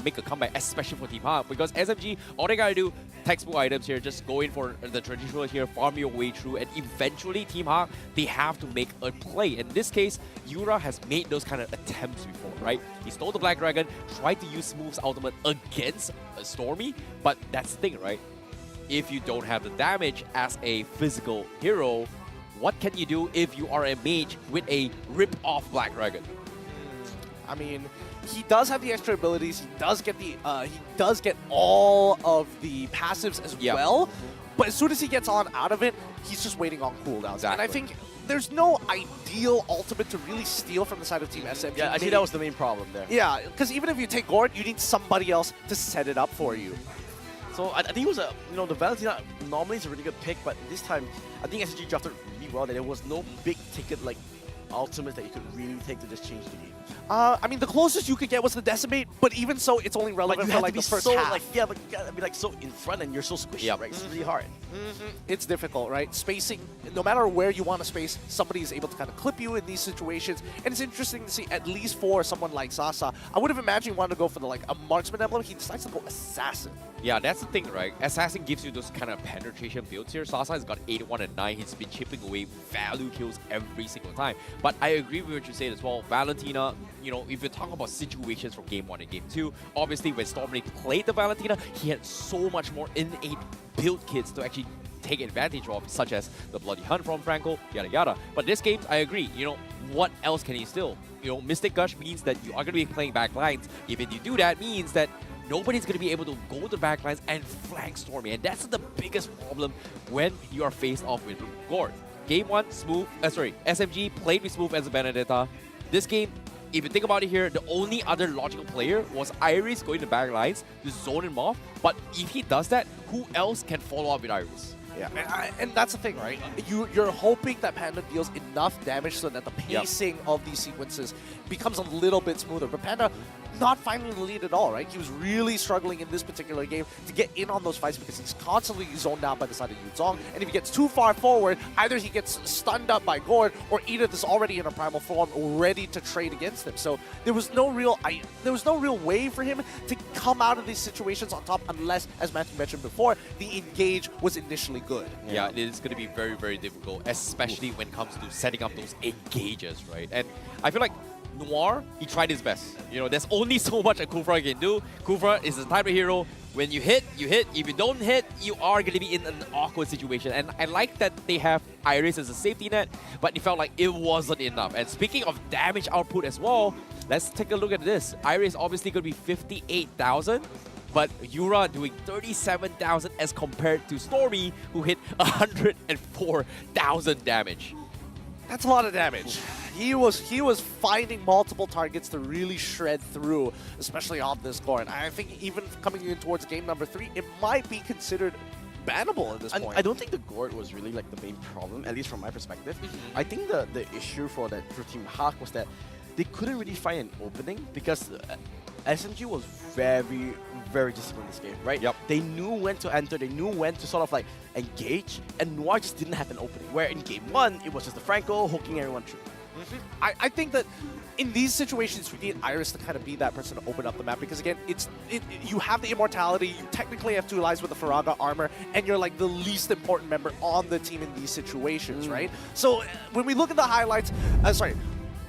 [SPEAKER 6] make a comeback, especially for Team HAQ. Because SMG, all they got to do, textbook items here, just go in for the traditional here, farm your way through, and eventually Team HAQ, they have to make a play. In this case, Yura has made those kind of attempts before, right? He stole the Black Dragon, tried to use Smooth's ultimate against Stormy, but that's the thing, right? If you don't have the damage as a physical hero, what can you do if you are a mage with a rip-off Black Dragon?
[SPEAKER 3] I mean, he does have the extra abilities. He does get all of the passives as well. But as soon as he gets on out of it, he's just waiting on cooldowns.
[SPEAKER 6] Exactly.
[SPEAKER 3] And I think there's no ideal ultimate to really steal from the side of Team SMG.
[SPEAKER 5] Yeah, I think that was the main problem there.
[SPEAKER 3] Yeah, because even if you take Gord, you need somebody else to set it up for you.
[SPEAKER 5] So I think it was the Valentina normally is a really good pick, but this time I think SG drafted really well. That there was no big ticket like ultimates that you could really take to just change the game.
[SPEAKER 3] I mean, the closest you could get was the Decimate, but even so, it's only relevant for like the first half.
[SPEAKER 5] But you gotta be like so in front and you're so squishy, right? It's really hard.
[SPEAKER 3] It's difficult, right? Spacing, no matter where you want to space, somebody is able to kind of clip you in these situations. And it's interesting to see, at least for someone like Sasa, I would have imagined he wanted to go for a marksman emblem. He decides to go assassin.
[SPEAKER 6] Yeah, that's the thing, right? Assassin gives you those kind of penetration builds here. Sasa has got 81 and 9. He's been chipping away value kills every single time. But I agree with what you said as well. Valentina, if you're talking about situations from Game 1 and Game 2, obviously when Stormblade played the Valentina, he had so much more innate build kits to actually take advantage of, such as the Bloody Hunt from Franco, yada yada. But this game, I agree, what else can he steal? Mystic Gush means that you are going to be playing back lines. If you do that, means that nobody's going to be able to go to the back lines and flank Stormy. And that's the biggest problem when you are faced off with Gord. Game 1, Smooth, SMG played with Smooth as a Benedetta. This game, if you think about it here, the only other logical player was Iris going to back lines to zone him off. But if he does that, who else can follow up with Iris?
[SPEAKER 3] Yeah, and that's the thing, right? You're hoping that Panda deals enough damage so that the pacing of these sequences becomes a little bit smoother. But Panda not finding the lead at all, right? He was really struggling in this particular game to get in on those fights because he's constantly zoned down by the side of Yuzong. And if he gets too far forward, either he gets stunned up by Gord or Edith is already in a primal form ready to trade against him. So there was no real way for him to come out of these situations on top unless, as Matthew mentioned before, the engage was initially good.
[SPEAKER 6] Yeah, it is going to be very, very difficult, especially when it comes to setting up those engages, right? And I feel like Noir, he tried his best. There's only so much a Kufra can do. Kufra is the type of hero, when you hit, you hit. If you don't hit, you are going to be in an awkward situation. And I like that they have Iris as a safety net, but it felt like it wasn't enough. And speaking of damage output as well, let's take a look at this. Iris obviously going to be 58,000. But Yura doing 37,000 as compared to Stormy, who hit 104,000 damage.
[SPEAKER 3] That's a lot of damage. He was finding multiple targets to really shred through, especially on this core. And I think even coming in towards game number 3, it might be considered bannable at this point.
[SPEAKER 5] I don't think the Gord was really the main problem, at least from my perspective. I think the issue for Team HAQ was that they couldn't really find an opening because SMG was very, very disciplined in this game, right?
[SPEAKER 6] Yep.
[SPEAKER 5] They knew when to enter, they knew when to sort of engage, and Noir just didn't have an opening. Where in game 1, it was just the Franco hooking everyone through.
[SPEAKER 3] I think that in these situations, we need Iris to kind of be that person to open up the map because, again, you have the immortality, you technically have 2 lives with the Faraga armor, and you're the least important member on the team in these situations, right? So when we look at the highlights,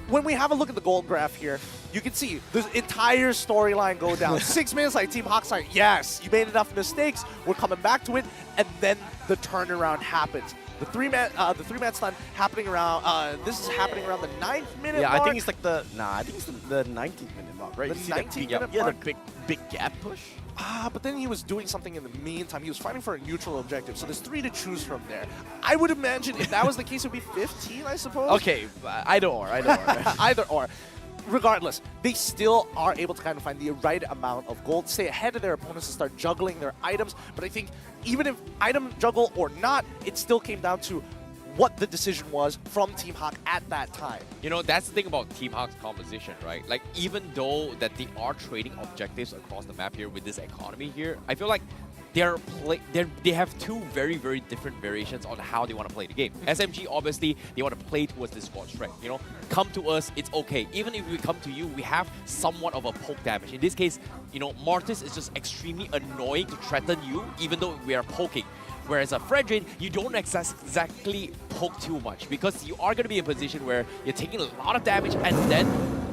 [SPEAKER 3] when we have a look at the gold graph here, you can see the entire storyline go down. 6 minutes, Team HAQ's yes, you made enough mistakes, we're coming back to it, and then the turnaround happens. The three-man stun happening around, this is happening around the 9th minute mark.
[SPEAKER 5] I think it's the 19th minute mark, right?
[SPEAKER 3] The 19th minute mark?
[SPEAKER 5] The big gap push.
[SPEAKER 3] But then he was doing something in the meantime. He was fighting for a neutral objective, so there's 3 to choose from there. I would imagine if that was the case, it would be 15, I suppose.
[SPEAKER 5] Okay, either or.
[SPEAKER 3] Either or. Regardless, they still are able to kind of find the right amount of gold, stay ahead of their opponents and start juggling their items. But I think even if item juggle or not, it still came down to what the decision was from Team HAQ at that time.
[SPEAKER 6] That's the thing about Team HAQ's composition, right? Even though that they are trading objectives across the map here with this economy here, I feel like they have 2 very, very different variations on how they want to play the game. SMG, obviously, they want to play towards this squad strength. Come to us, it's okay. Even if we come to you, we have somewhat of a poke damage. In this case, Mortis is just extremely annoying to threaten you, even though we are poking. Whereas a Fredrin, you don't exactly poke too much because you are going to be in a position where you're taking a lot of damage, and then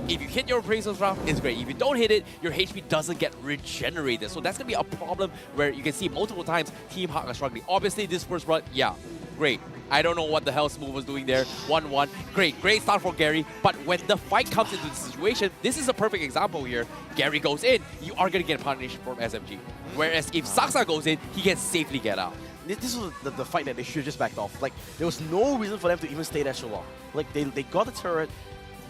[SPEAKER 6] if you hit your appraisals round, it's great. If you don't hit it, your HP doesn't get regenerated. So that's going to be a problem where you can see multiple times Team HAQ are struggling. Obviously, this first run, yeah, great. I don't know what the hell Smooth was doing there. 1-1. Great start for Gary. But when the fight comes into the situation, this is a perfect example here. Gary goes in, you are going to get a punish from SMG. Whereas if Saksa goes in, he can safely get out.
[SPEAKER 5] This was the fight that they should have just backed off. Like, there was no reason for them to even stay there so long. Like, they got the turret.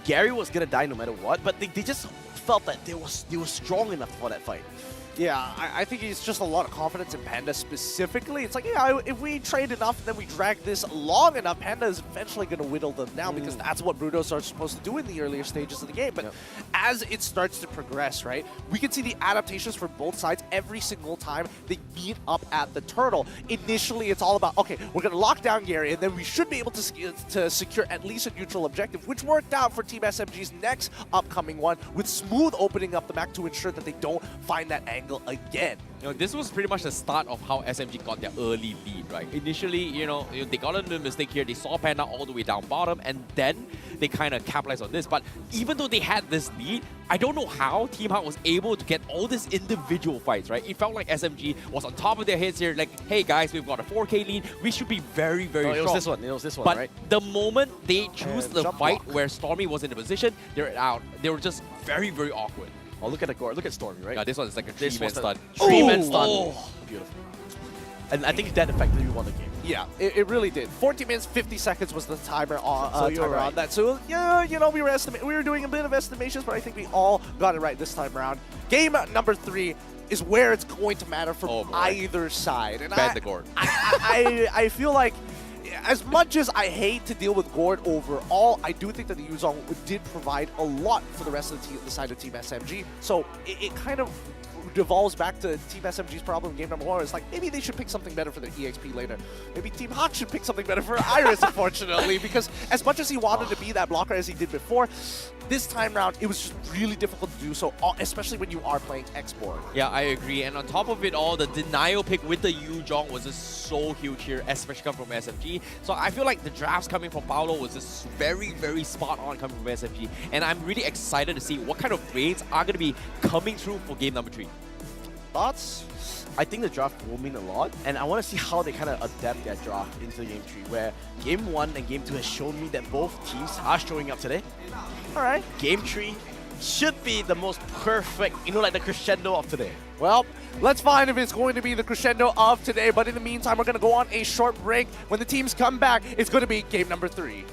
[SPEAKER 5] Gary was going to die no matter what, but they just felt that they were strong enough for that fight.
[SPEAKER 3] Yeah, I think it's just a lot of confidence in Panda specifically. It's like, yeah, if we trade enough and then we drag this long enough, Panda is eventually going to whittle them down because that's what Brutos are supposed to do in the earlier stages of the game. But as it starts to progress, right, we can see the adaptations for both sides every single time they meet up at the turtle. Initially, it's all about, okay, we're going to lock down Gary, and then we should be able to secure at least a neutral objective, which worked out for Team SMG's next upcoming one, with Smooth opening up the map to ensure that they don't find that angle again.
[SPEAKER 6] You know, this was pretty much the start of how SMG got their early lead, right? Initially, they got into a mistake here. They saw Panda all the way down bottom, and then they kind of capitalized on this. But even though they had this lead, I don't know how Team HAQ was able to get all these individual fights, right? It felt like SMG was on top of their heads here, like, hey guys, we've got a 4K lead. We should be very, very strong.
[SPEAKER 5] It was this one,
[SPEAKER 6] but
[SPEAKER 5] right?
[SPEAKER 6] the moment they choose the fight
[SPEAKER 3] block.
[SPEAKER 6] where Stormy was in the position, they're out. They were just very, very awkward.
[SPEAKER 5] Oh, look at the gore. Look at Stormy, right?
[SPEAKER 6] Yeah, this one is like a 3-man stun.
[SPEAKER 5] 3-man stun.
[SPEAKER 6] Oh.
[SPEAKER 5] Beautiful. And I think that effectively won the game.
[SPEAKER 3] Yeah, it really did. 14 minutes, 50 seconds was the timer on, on that. So, yeah, we were doing a bit of estimations, but I think we all got it right this time around. Game number 3 is where it's going to matter for either side. And
[SPEAKER 6] Ban the Gord.
[SPEAKER 3] I feel like, as much as I hate to deal with Gord overall, I do think that the Yuzong did provide a lot for the rest of the side of Team SMG. So it kind of devolves back to Team SMG's problem in game number 1. It's like, maybe they should pick something better for their EXP later. Maybe Team HAQ should pick something better for Iris, unfortunately, because as much as he wanted to be that blocker as he did before, this time round, it was just really difficult to do so, especially when you are playing Export.
[SPEAKER 6] Yeah, I agree. And on top of it all, the denial pick with the Yuzong was just so huge here, especially coming from SMG. So I feel like the drafts coming from Paolo was just very, very spot on coming from SMG. And I'm really excited to see what kind of grades are going to be coming through for game number 3.
[SPEAKER 5] Thoughts? I think the draft will mean a lot, and I want to see how they kind of adapt their draft into game 3, where game 1 and game 2 has shown me that both teams are showing up today.
[SPEAKER 3] All right.
[SPEAKER 5] Game 3 should be the most perfect, like the crescendo of today.
[SPEAKER 3] Well, let's find if it's going to be the crescendo of today, but in the meantime, we're going to go on a short break. When the teams come back, it's going to be game number 3.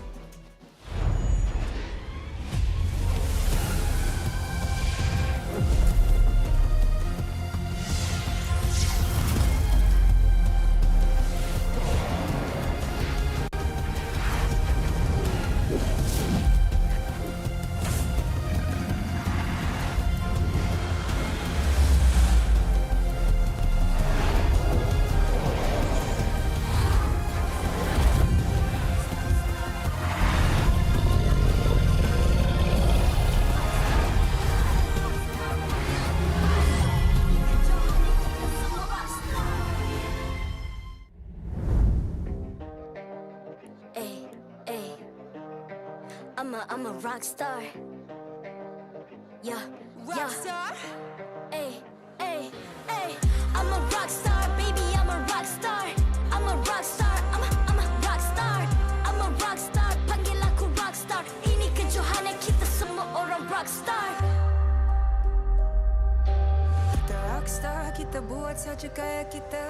[SPEAKER 1] I'm a rock star. Yeah, rock star. Ay, ay, ay. I'm a rock star, baby. I'm a rock star. I'm a rock star. I'm a rock star. I'm a rock star. Panggil aku rock star. Ini kejohanan kita semua orang rock star.
[SPEAKER 2] Kita rockstar, kita buat saja gaya kita.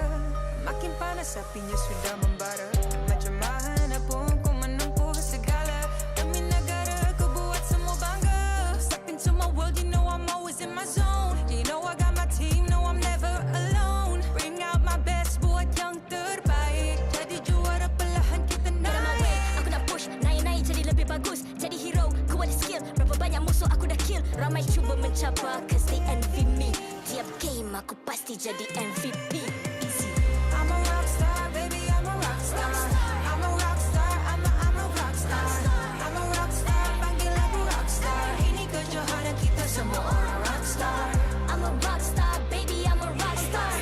[SPEAKER 2] Makin panas apinya sudah membara. Macam mana pun kau menempuh segala. Demi negara kau buat semua bangga. Step into my world, you know I'm always in my zone. You know I got my team, no I'm never alone. Bring out my best, buat yang terbaik. Jadi juara perlahan kita naik.
[SPEAKER 1] Aku nak push, naik-naik jadi lebih bagus. Jadi hero, ku ada skill. Berapa banyak musuh aku dah kill. Ramai cuba mencapai, cause they envy me. Tiap game aku pasti jadi MVP. Easy.
[SPEAKER 2] I'm a rockstar, baby, I'm a rockstar. I'm a rockstar, I'm a rockstar. I'm a rockstar, panggil aku rockstar. Ini kejohanan kita semua orang rockstar.
[SPEAKER 1] I'm a rockstar, baby, I'm a rockstar.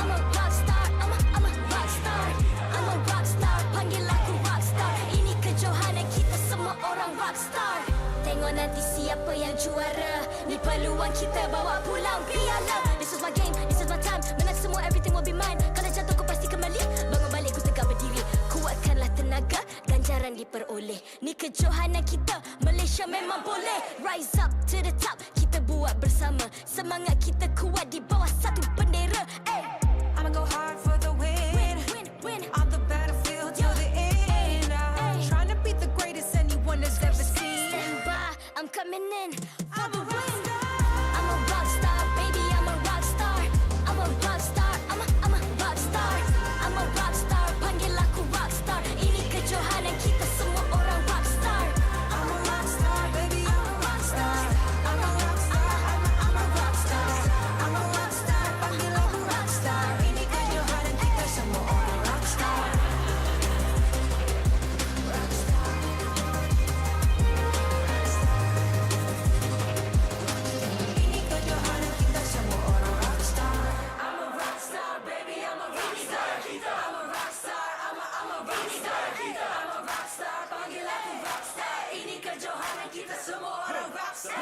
[SPEAKER 1] I'm a rockstar, I'm a rockstar. I'm a rockstar, panggil aku rockstar. Ini kejohanan kita semua orang rockstar. Tengok nanti siapa yang juara. Ni peluang kita bawa pulang piala. This is my game, this is my time. Menang semua, everything will be mine. Kalau jatuh kau pasti kembali. Bangun balik, ku tegak berdiri. Kuatkanlah tenaga. jarang diperoleh. Ni kejohanan kita, Malaysia memang boleh. Rise up to the top, kita buat bersama. Semangat kita kuat di bawah satu bendera.
[SPEAKER 2] I'ma go hard for the win. On the battlefield till the end. Trying to beat the greatest anyone has ever seen.
[SPEAKER 1] Stand by, I'm coming in for the win. I'm a rock star, baby, I'm a rock star. I'm a rock star, I'm a rock star. I'm a rock star, panggil aku rock star. Ini kejohanan kita semua orang rock star.
[SPEAKER 2] I'm a rock star, baby, I'm a rock star. I'm a rock star, I'm a rock star. I'm a rock star, panggil aku rock star. Ini kejohanan kita semua orang rock star. Ini kejohanan kita semua orang rock star. I'm a rock star, baby, I'm a rock star. I'm a rock star, I'm a rock star. I'm a rock star, panggil aku rock star. Ini kejohanan kita semua orang rock star.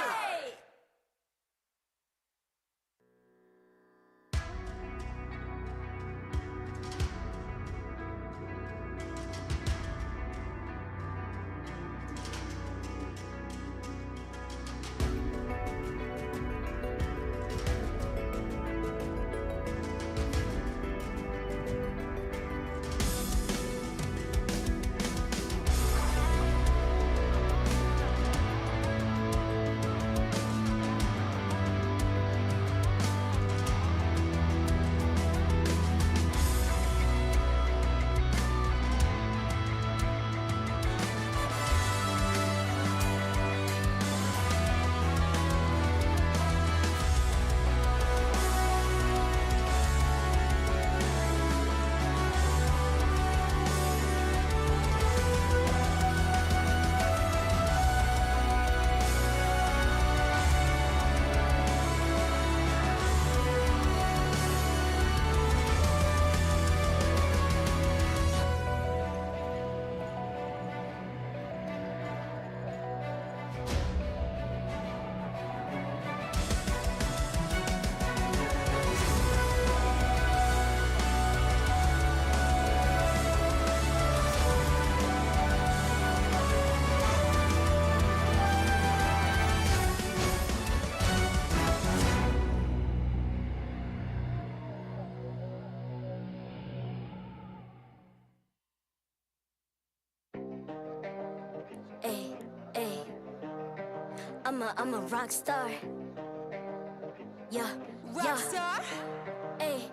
[SPEAKER 1] I'm a rock star. Yeah,
[SPEAKER 2] Rock star.
[SPEAKER 1] Ay.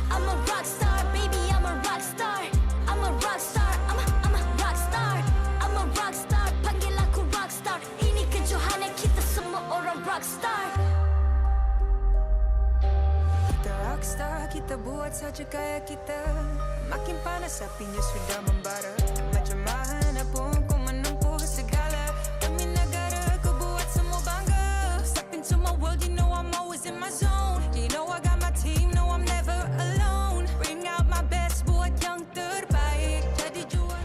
[SPEAKER 1] I'm a rock star, baby, I'm a rock star. I'm a rock star, I'm a rock star. I'm a rock star, panggil aku rock star. Ini kejohanan kita semua orang rock star.
[SPEAKER 2] Kita rockstar, kita buat saja gaya kita. Makin panas apinya sudah membara. Macam mana pun ku menempuh segala. Demi negara ku buat semua bangga. Step into my world, you know I'm always in my zone. You know I got my team, know I'm never alone. Bring out my best, buat yang terbaik. Jadi juara.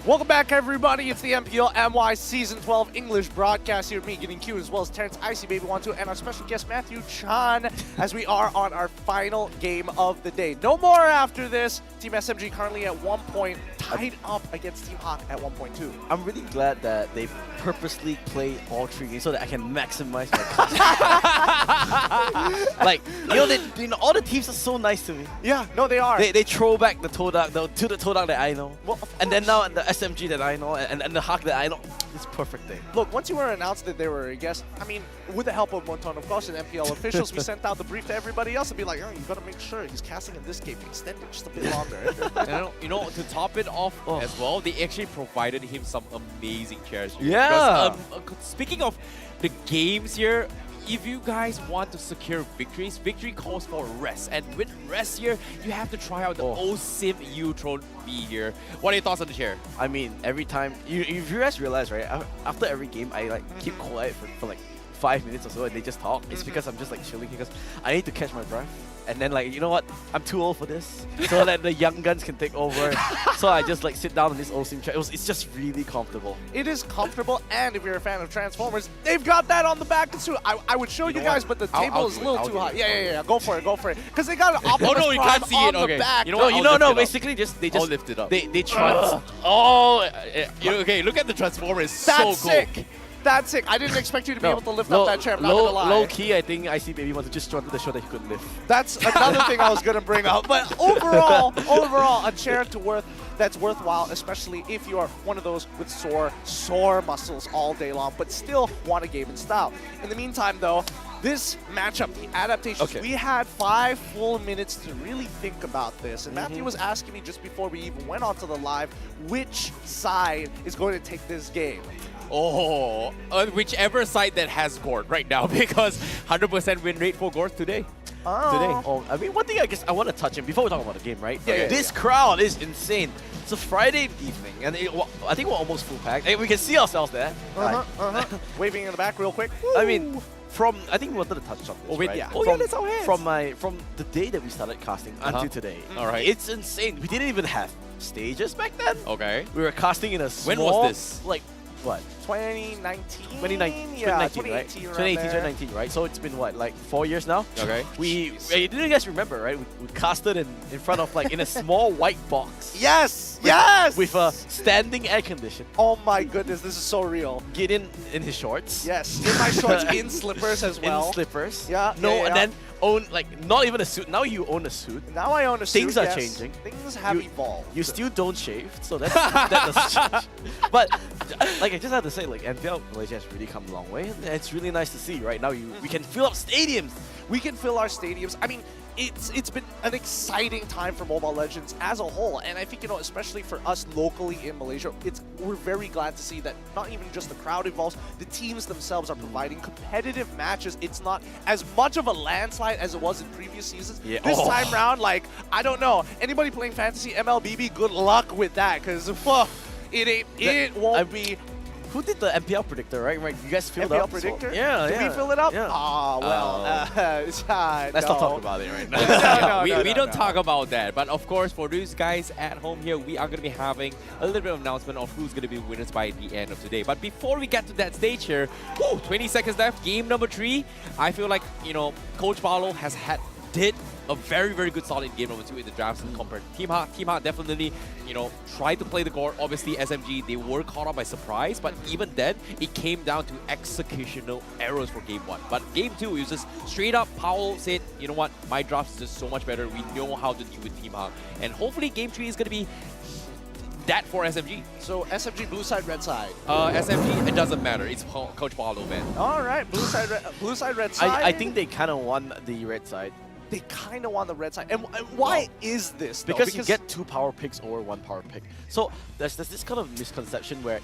[SPEAKER 3] Welcome back, everybody. It's the MPL MY Season 12 English broadcast here with me, Getting Q, as well as Terrence Icy Baby 12, and our special guest, Matthew Chan, as we are on our final game of the day. No more after this. Team SMG currently at 1 point, tied up against Team HAQ at 1.2.
[SPEAKER 5] I'm really glad that they purposely play all three games so that I can maximize my cost. Like, all the teams are so nice to me.
[SPEAKER 3] Yeah, no, they are.
[SPEAKER 5] They throw back the Todak, to the Todak that I know. Well, and then now the SMG that I know, and the HAQ that I know. It's perfect day.
[SPEAKER 3] Look, once you were announced that they were a guest, I mean, with the help of Monton, of course, and MPL officials, we sent out the brief to everybody else to be like, oh, you gotta make sure he's casting in this game, extend it just a bit longer.
[SPEAKER 6] And you know, to top it off as well, they actually provided him some amazing chairs.
[SPEAKER 5] Yeah.
[SPEAKER 6] Because speaking of the games here, if you guys want to secure victories, victory calls for rest. And with rest here, you have to try out the OSIM U-Tron B here. What are your thoughts on the chair?
[SPEAKER 5] I mean, every time, if you guys realize, right, after every game, I like keep quiet for like 5 minutes or so and they just talk. It's because I'm just like chilling because I need to catch my breath. And then like, you know what? I'm too old for this. So that the young guns can take over. So I just like sit down on this OSIM chair. It's just really comfortable.
[SPEAKER 3] It is comfortable, and if you're a fan of Transformers, they've got that on the back too. I would show you guys, but the table is a little too high. Yeah. Go for it. Because they got an Optimus
[SPEAKER 6] no, you
[SPEAKER 3] Prime
[SPEAKER 6] can't see
[SPEAKER 3] on
[SPEAKER 6] it.
[SPEAKER 3] the
[SPEAKER 6] Okay.
[SPEAKER 3] back.
[SPEAKER 6] You know what?
[SPEAKER 5] No. Basically, they just
[SPEAKER 6] lift it up.
[SPEAKER 5] They trans.
[SPEAKER 6] Okay, look at the Transformers. It's
[SPEAKER 3] That's
[SPEAKER 6] so cool.
[SPEAKER 3] sick. That's sick. I didn't expect you to be able to lift up that chair. I'm not gonna lie.
[SPEAKER 5] Low key, I think IC Baby wanted to just wanted to show that he could lift.
[SPEAKER 3] That's another thing I was gonna bring up. But overall, a chair that's worthwhile, especially if you are one of those with sore muscles all day long, but still want a game in style. In the meantime, though, this matchup, the adaptations, we had 5 full minutes to really think about this. And Matthew was asking me just before we even went onto the live, which side is going to take this game?
[SPEAKER 6] Whichever side that has Gord right now, because 100% win rate for Gord today.
[SPEAKER 5] I mean, one thing I guess I want to touch on before we talk about the game, right? This crowd is insane. It's a Friday evening, and I think we're almost full packed. We can see ourselves there.
[SPEAKER 3] Waving in the back real quick.
[SPEAKER 5] I mean, I think we wanted to touch on this, right? From the day that we started casting until today.
[SPEAKER 6] All right.
[SPEAKER 5] It's insane. We didn't even have stages back then.
[SPEAKER 6] Okay.
[SPEAKER 5] We were casting in a small...
[SPEAKER 6] When was this?
[SPEAKER 5] Like, what?
[SPEAKER 3] 2019?
[SPEAKER 5] 2019,
[SPEAKER 3] Yeah,
[SPEAKER 5] 2018, right?
[SPEAKER 3] 2018,
[SPEAKER 5] 2019, right? So it's been what, like 4 years now?
[SPEAKER 6] Okay.
[SPEAKER 5] Didn't you guys remember, right? We casted in front of like in a small white box.
[SPEAKER 3] Yes!
[SPEAKER 5] With a standing air condition.
[SPEAKER 3] Oh my goodness, this is so real.
[SPEAKER 5] Gideon in his shorts.
[SPEAKER 3] Yes, in my shorts, in slippers as well.
[SPEAKER 5] In slippers.
[SPEAKER 3] Yeah.
[SPEAKER 5] And then own not even a suit. Now you own a suit.
[SPEAKER 3] Now I own a suit.
[SPEAKER 5] Things are changing.
[SPEAKER 3] Things have evolved.
[SPEAKER 5] You still don't shave, so that doesn't change. But like I just have to say, like MPL Malaysia has really come a long way, and it's really nice to see. Right now, we can fill up stadiums.
[SPEAKER 3] We can fill our stadiums. I mean, it's been an exciting time for Mobile Legends as a whole, and I think, especially for us locally in Malaysia, we're very glad to see that not even just the crowd evolves, the teams themselves are providing competitive matches. It's not as much of a landslide as it was in previous seasons. This time round, like, I don't know, anybody playing Fantasy MLBB, good luck with that, because it won't be.
[SPEAKER 5] Who did the MPL predictor, right? You guys filled
[SPEAKER 3] MPL
[SPEAKER 5] up?
[SPEAKER 3] predictor?
[SPEAKER 5] Yeah.
[SPEAKER 3] Did we fill it up?
[SPEAKER 5] Yeah.
[SPEAKER 3] Let's
[SPEAKER 5] not talk about it right now.
[SPEAKER 6] We don't talk about that. But of course, for those guys at home here, we are going to be having a little bit of announcement of who's going to be winners by the end of today. But before we get to that stage here, 20 seconds left, game number 3. I feel like, Coach Paolo did a very, very good solid game number 2 in the drafts compared to Team HAQ. Team HAQ definitely, tried to play the Gore. Obviously, SMG, they were caught up by surprise, but even then, it came down to executional errors for game 1. But game 2, it was just straight up, Paolo said, you know what, my draft is just so much better. We know how to deal with Team HAQ. And hopefully, game 3 is going to be that for SMG.
[SPEAKER 3] So SMG blue side, red side.
[SPEAKER 6] SMG, it doesn't matter. It's Coach Paolo, man.
[SPEAKER 3] All right, blue side, red side.
[SPEAKER 5] I think they kind of won the red side.
[SPEAKER 3] They kind of want the red side. And why is this, though?
[SPEAKER 5] Because you get 2 power picks over 1 power pick. So there's this kind of misconception where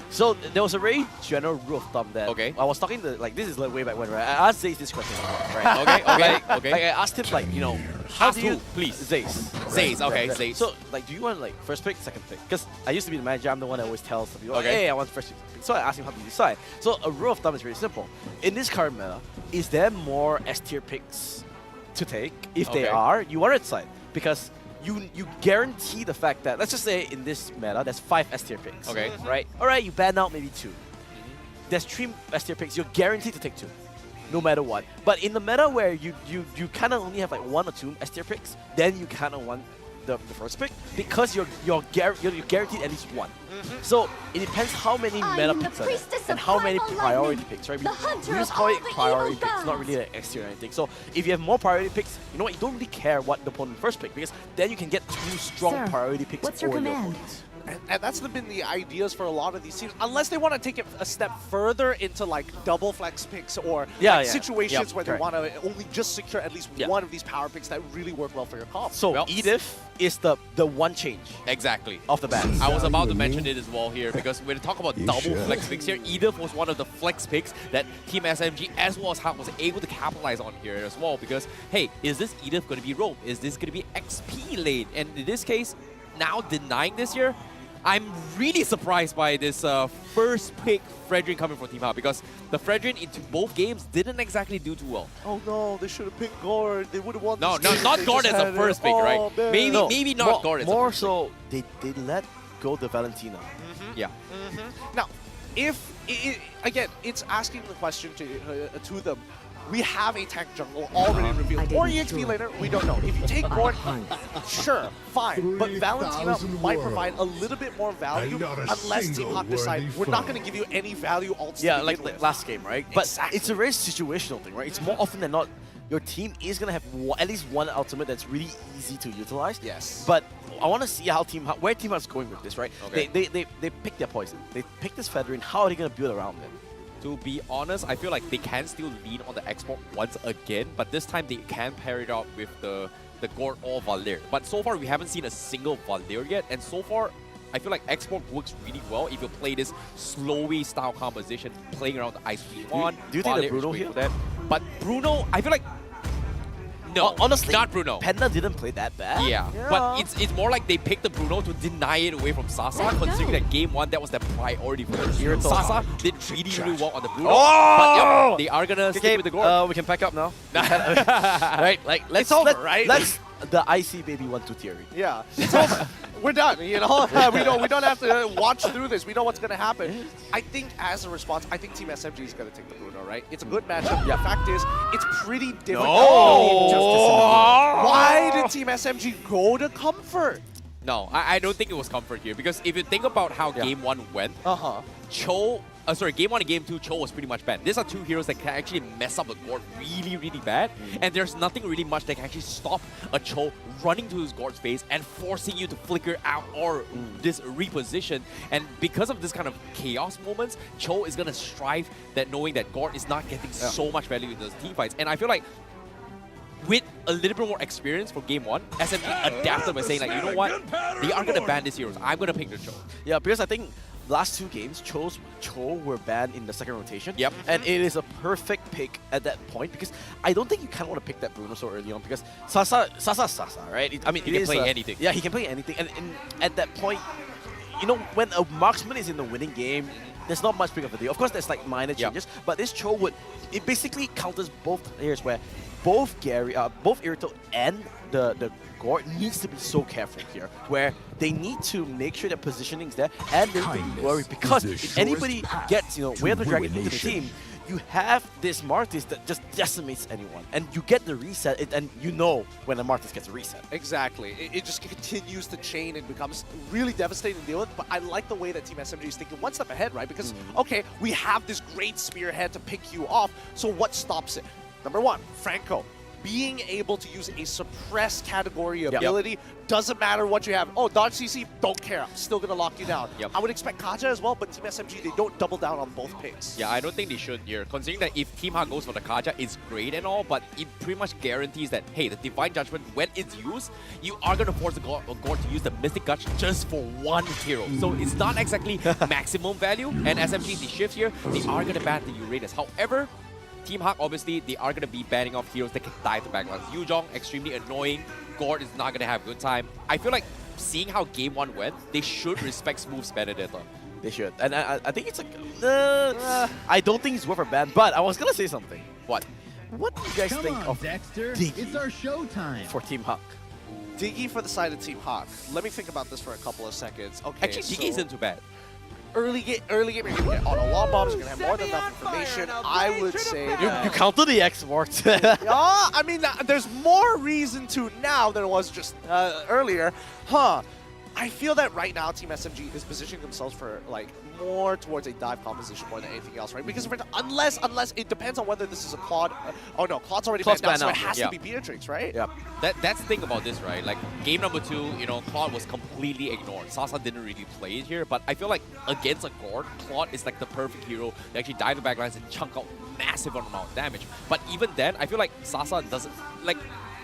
[SPEAKER 5] so there was a very general rule of thumb that I was talking to, like, this is like way back when, right? I asked Zace this question, right? Okay. Like, I asked him, like, how do you...
[SPEAKER 6] Please.
[SPEAKER 5] Zace,
[SPEAKER 6] okay, Zace.
[SPEAKER 5] So, like, do you want, like, first pick, second pick? Because I used to be the manager, I'm the one that always tells people, hey, I want first pick. So I asked him how to decide. So a rule of thumb is very simple. In this current meta, is there more S tier picks to take? If they are, you want red side, because you guarantee the fact that, let's just say in this meta there's 5 S tier picks. Right? Alright, you ban out maybe 2. There's 3 S tier picks, you're guaranteed to take 2. No matter what. But in the meta where you kind of only have like 1 or 2 S tier picks, then you kind of want the first pick, because you're guaranteed at least 1. So it depends how many meta picks are there and how many priority picks, right? We just call it priority picks, not really like extra or anything. So if you have more priority picks, you know what? You don't really care what the opponent first pick, because then you can get 2 strong priority picks over your opponents.
[SPEAKER 3] And that's been the ideas for a lot of these teams, unless they want to take it a step further into like double flex picks or situations where they want to only just secure at least one of these power picks that really work well for your comp.
[SPEAKER 5] So Edith is the one change.
[SPEAKER 6] Exactly.
[SPEAKER 5] Of the bat.
[SPEAKER 6] I was about to mention it as well here because when we talk about double flex picks here, Edith was one of the flex picks that Team SMG as well as HAQ was able to capitalize on here as well because, hey, is this Edith going to be roam? Is this going to be XP lane? And in this case, now denying this here, I'm really surprised by this first pick Fredrin coming from Team HAQ because the Fredrin into both games didn't exactly do too well.
[SPEAKER 3] Oh no, they should have picked Gord. They would have won.
[SPEAKER 6] No,
[SPEAKER 3] this game.
[SPEAKER 6] not
[SPEAKER 3] They
[SPEAKER 6] Gord
[SPEAKER 3] just
[SPEAKER 6] as a
[SPEAKER 3] had
[SPEAKER 6] first
[SPEAKER 3] it.
[SPEAKER 6] pick, right?
[SPEAKER 3] Oh, man.
[SPEAKER 6] Maybe not Gord as a
[SPEAKER 5] More
[SPEAKER 6] first
[SPEAKER 5] so, they let go the Valentina.
[SPEAKER 6] Yeah.
[SPEAKER 3] Now, if again, it's asking the question to them. We have a tank jungle already revealed. Or EXP later, we don't know. If you take Gord, sure, fine. But Valentina might provide a little bit more value unless Team HAQ decide we're not going to give you any value ults.
[SPEAKER 5] Yeah, like last game, right? But
[SPEAKER 3] Exactly.
[SPEAKER 5] it's a very situational thing, right? It's more often than not, your team is going to have at least one ultimate that's really easy to utilize.
[SPEAKER 3] Yes.
[SPEAKER 5] But I want to see how where Team HAQ is going with this, right?
[SPEAKER 6] Okay.
[SPEAKER 5] They pick their poison. They pick this Federin. How are they going to build around it?
[SPEAKER 6] To be honest, I feel like they can still lean on the export once again, but this time they can pair it up with the Gord or Valir. But so far, we haven't seen a single Valir yet, and so far, I feel like export works really well if you play this slowy style composition, playing around the Ice One.
[SPEAKER 5] Do you think
[SPEAKER 6] Valir
[SPEAKER 5] that Bruno
[SPEAKER 6] is great
[SPEAKER 5] here?
[SPEAKER 6] for that. But Bruno, I feel like no,
[SPEAKER 5] honestly,
[SPEAKER 6] not Bruno.
[SPEAKER 5] Panda didn't play that bad.
[SPEAKER 6] Yeah, but it's more like they picked the Bruno to deny it away from Sasa, considering that game one, that was the priority for them. Sasa did really well on the Bruno, but yep, they are gonna stick with the Gord.
[SPEAKER 5] We can pack up now. Right, like let's
[SPEAKER 3] right?
[SPEAKER 5] Let's the IC baby 1-2 theory.
[SPEAKER 3] Yeah, it's over. We're done. You know, we don't have to watch through this. We know what's gonna happen. I think as a response, I think Team SMG is gonna take the Bruno. Right? It's a good matchup. The fact is, it's pretty difficult. Why did Team SMG go to Comfort?
[SPEAKER 6] No, I don't think it was Comfort here because if you think about how game one went, Cho. Game 1 and Game 2, Cho was pretty much banned. These are two heroes that can actually mess up the Gord really, really bad. And there's nothing really much that can actually stop a Cho running to his Gord's face and forcing you to flicker out or this reposition. And because of this kind of chaos moments, Cho is going to strive that knowing that Gord is not getting so much value in those team fights. And I feel like with a little bit more experience for Game 1, SMG adapted by saying like, you know what, they are going to ban these heroes. I'm going to pick the Cho.
[SPEAKER 5] Yeah, because I think last two games, Cho were banned in the second rotation. Yep. And it is a perfect pick at that point because I don't think you kind of want to pick that Bruno so early on because Sasa, right? I mean,
[SPEAKER 6] he can play anything.
[SPEAKER 5] Yeah, he can play anything. And at that point, you know, when a marksman is in the winning game, there's not much pick of the deal. Of course, there's like minor changes, but this Cho it basically counters both players where both Irito and the Gord needs to be so careful here, where they need to make sure their positioning is there and they need to be worried because if anybody gets, Way of the Dragon into the team, you have this Martis that just decimates anyone, and you get the reset, and you know when a Martis gets a reset.
[SPEAKER 3] Exactly. It just continues to chain and becomes really devastating to deal with, but I like the way that Team SMG is thinking one step ahead, right? Because, okay, we have this great spearhead to pick you off, so what stops it? Number one, Franco. Being able to use a suppressed category ability doesn't matter what you have. Oh, dodge CC, don't care. I'm still going to lock you down. I would expect Kaja as well, but Team SMG, they don't double down on both picks.
[SPEAKER 6] Yeah, I don't think they should here. Considering that if Team HAQ goes for the Kaja, it's great and all, but it pretty much guarantees that, hey, the Divine Judgment, when it's used, you are going to force the Gord to use the Mystic Gush just for one hero. So it's not exactly maximum value, and SMG, the shift here, they are going to ban the Uranus. However, Team HAQ, obviously, they are going to be banning off heroes that can dive to backlines. Yuzhong, extremely annoying. Gord is not going to have a good time. I feel like seeing how Game 1 went, they should respect Smooth's Benedetta.
[SPEAKER 5] They should. And I think it's like... I don't think it's worth a ban, but I was going to say something. What? What do you guys think of
[SPEAKER 13] Dexter?
[SPEAKER 5] Diggy
[SPEAKER 13] It's our showtime.
[SPEAKER 5] for Team HAQ?
[SPEAKER 3] Diggy for the side of Team HAQ. Let me think about this for a couple of seconds. Okay,
[SPEAKER 6] Actually, Diggy isn't too bad.
[SPEAKER 3] Early game, you're going to get auto long bombs, you're going to have more than enough information. I would say
[SPEAKER 5] You counter the exports.
[SPEAKER 3] yeah, I mean, there's more reason to now than there was just earlier. I feel that right now Team SMG is positioning themselves for like more towards a dive composition more than anything else, right? Because unless it depends on whether this is a quad. Oh no, quad's already banned now, so it has to be Beatrix, right?
[SPEAKER 6] Yeah. That's the thing about this, right? Like game number 2, you know, Claude was completely ignored. Sasa didn't really play it here, but I feel like against a Gord, Claude is like the perfect hero to actually dive the backlines and chunk out massive amount of damage. But even then, I feel like Sasa doesn't like.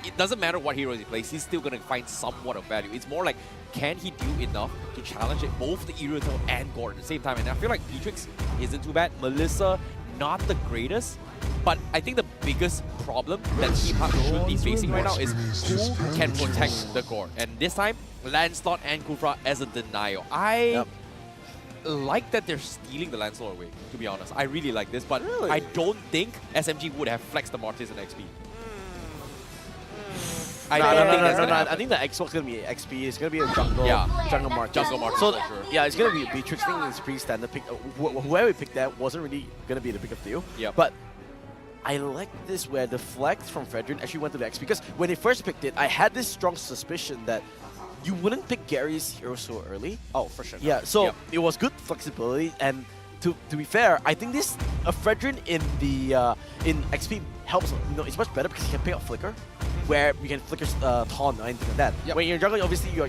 [SPEAKER 6] It doesn't matter what heroes he plays, he's still going to find somewhat of value. It's more like, can he do enough to challenge it, both the Irithel and Gord at the same time? And I feel like Beatrix isn't too bad. Melissa, not the greatest. But I think the biggest problem that Team HAQ should be facing right now is who can protect the Gord. And this time, Lancelot and Kufra as a denial. I like that they're stealing the Lancelot away, to be honest. I really like this, but I don't think SMG would have flexed the Mortis and XP. I don't think that's gonna happen.
[SPEAKER 5] I think the Xbox is gonna be XP. It's gonna be a jungle, jungle mark.
[SPEAKER 6] Jungle mark.
[SPEAKER 5] So
[SPEAKER 6] for sure.
[SPEAKER 5] yeah, it's gonna be a Beatrix thing. It's pretty standard pick. Whoever we picked that wasn't really gonna be the big of deal.
[SPEAKER 6] Yeah.
[SPEAKER 5] But I like this where the flex from Fredrin actually went to the XP, because when they first picked it, I had this strong suspicion that you wouldn't pick Gary's hero so early.
[SPEAKER 3] Oh, for sure.
[SPEAKER 5] Yeah. So it was good flexibility, and to be fair, I think this Fredrin in the in XP helps. You know, it's much better because you can pick up Flicker, where you can flicker taunt or anything like that. When you're juggling, obviously you're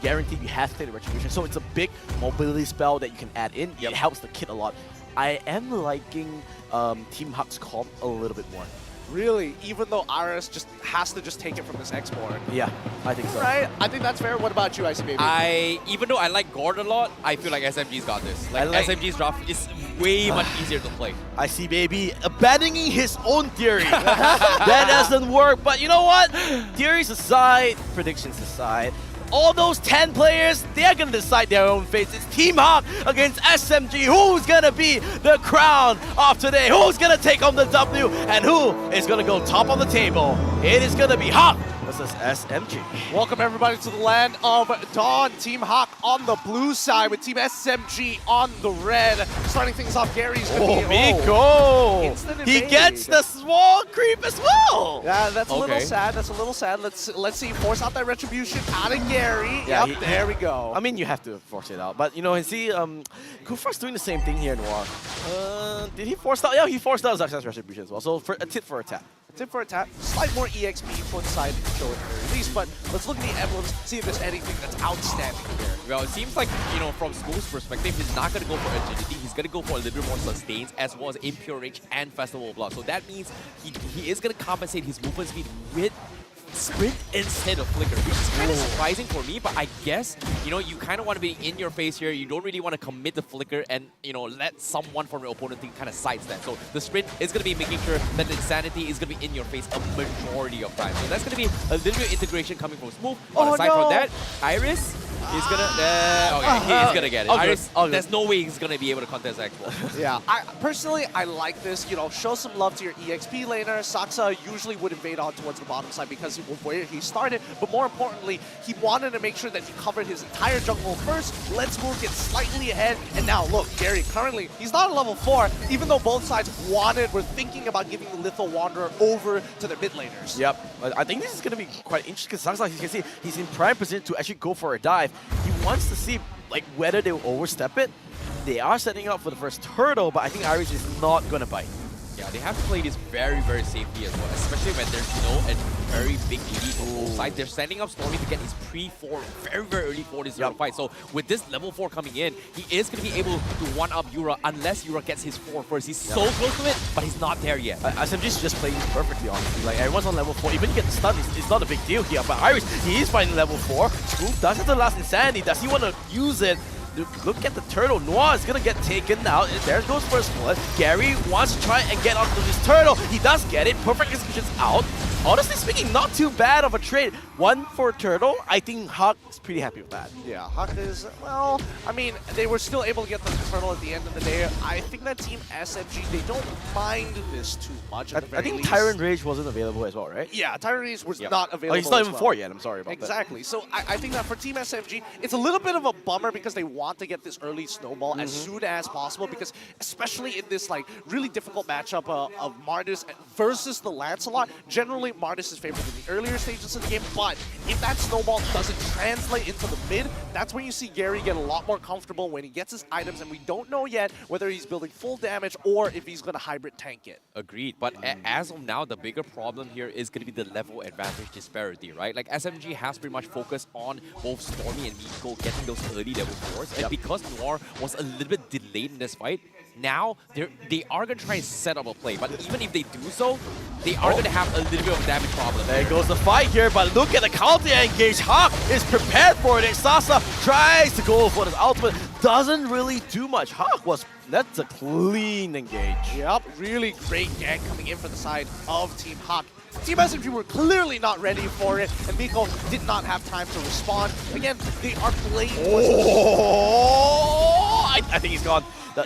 [SPEAKER 5] guaranteed you have to take the Retribution, so it's a big mobility spell that you can add in. It helps the kit a lot. I am liking Team HAQ's comp a little bit more.
[SPEAKER 3] Really? Even though Iris just has to take it from this export?
[SPEAKER 5] Yeah, I think so.
[SPEAKER 3] Right? I think that's fair. What about you, ICBaby?
[SPEAKER 6] Even though I like Gord a lot, I feel like SMG's got this. Like SMG's draft is way much easier to play.
[SPEAKER 5] ICBaby abandoning his own theory. That doesn't work, but you know what? Theories aside, predictions aside, all those 10 players, they're going to decide their own fate. It's Team HAQ against SMG. Who's going to be the crown of today? Who's going to take on the W? And who is going to go top on the table? It is going to be HAQ versus SMG.
[SPEAKER 3] Welcome everybody to the land of Dawn. Team HAQ on the blue side with Team SMG on the red. Starting things off, Gary's going to be...
[SPEAKER 5] Miko! He gets the small creep as well!
[SPEAKER 3] Yeah, that's a little sad. That's a little sad. Let's see. Force out that Retribution out of Gary.
[SPEAKER 5] Yeah,
[SPEAKER 3] there we go.
[SPEAKER 5] I mean, you have to force it out. But, you know, and see, Kufra's doing the same thing here in Noir. Did he force out? Yeah, he forced out Zaxxan's Retribution as well. So, for a tit for a tat.
[SPEAKER 3] Tip for a tap, slight more EXP for the side to show it at least, but let's look at the emblems, see if there's anything that's outstanding here.
[SPEAKER 6] Well, it seems like, you know, from Smooth's perspective, he's not going to go for agility. He's going to go for a little bit more sustains, as well as Impure Rage and Festival of Blood. So that means he is going to compensate his movement speed with sprint instead of flicker, which is kind of surprising for me, but I guess, you know, you kind of want to be in your face here. You don't really want to commit the flicker and, you know, let someone from your opponent team kind of sidestep. So the sprint is going to be making sure that the insanity is going to be in your face a majority of time. So that's going to be a little bit of integration coming from Smooth. Aside from that, Iris is going to... okay, he's going to get it. Iris, there's no way he's going to be able to contest X-Ball.
[SPEAKER 3] Yeah, personally, I like this. You know, show some love to your EXP laner. Saksa usually would invade on towards the bottom side because of where he started, but more importantly, he wanted to make sure that he covered his entire jungle first. Let's Move get slightly ahead, and now look, Gary currently, he's not a level 4, even though both sides were thinking about giving the Lethal Wanderer over to their mid laners.
[SPEAKER 5] Yep, I think this is going to be quite interesting because Saksa, as you can see, he's in prime position to actually go for a dive. He wants to see like whether they will overstep it. They are setting up for the first turtle, but I think Iris is not going to bite.
[SPEAKER 6] Yeah, they have to play this very, very safely as well, especially when there's no very big lead on both sides. They're sending up Stormy to get his pre-4 very, very early for this fight. So with this level 4 coming in, he is going to be able to one-up Yura unless Yura gets his 4 first. He's so close to it, but he's not there yet.
[SPEAKER 5] SMG's just playing this perfectly, honestly. Like, everyone's on level 4. Even if you get the stun, it's not a big deal here. But Iris, he is finding level 4. Scoop does have the last Insanity. Does he want to use it? Look at the turtle. Noir is going to get taken out. There goes first blood. Gary wants to try and get onto this turtle. He does get it. Perfect execution's out. Honestly speaking, not too bad of a trade. 1 for turtle. I think HAQ is pretty happy with that.
[SPEAKER 3] Yeah, HAQ is, well, I mean, they were still able to get the turtle at the end of the day. I think that Team SMG, they don't mind this too much at the very
[SPEAKER 5] think
[SPEAKER 3] least.
[SPEAKER 5] Tyrant Rage wasn't available as well, right?
[SPEAKER 3] Yeah, Tyrant Rage was not available.
[SPEAKER 5] Oh, he's not even
[SPEAKER 3] well.
[SPEAKER 5] 4 yet. I'm sorry about
[SPEAKER 3] Exactly. So I think that for Team SMG, it's a little bit of a bummer because they want to get this early snowball as soon as possible, because especially in this like really difficult matchup of Mardus versus the Lancelot, generally Martis' favor in the earlier stages of the game, but if that snowball doesn't translate into the mid, that's when you see Gary get a lot more comfortable when he gets his items, and we don't know yet whether he's building full damage or if he's going to hybrid tank it.
[SPEAKER 6] Agreed, but as of now, the bigger problem here is going to be the level advantage disparity, right? Like SMG has pretty much focused on both Stormy and Miko getting those early level 4s, and because Noir was a little bit delayed in this fight, now they are going to try and set up a play, but even if they do so, they are going to have a little bit of damage problem.
[SPEAKER 5] There goes the fight here, but look at the counter engage. HAQ is prepared for it. Sasa tries to go for his ultimate, doesn't really do much. That's a clean engage.
[SPEAKER 3] Yep, really great gank coming in for the side of Team HAQ. Team SMG were clearly not ready for it, and Miko did not have time to respond. Again, they are playing.
[SPEAKER 5] I think he's gone.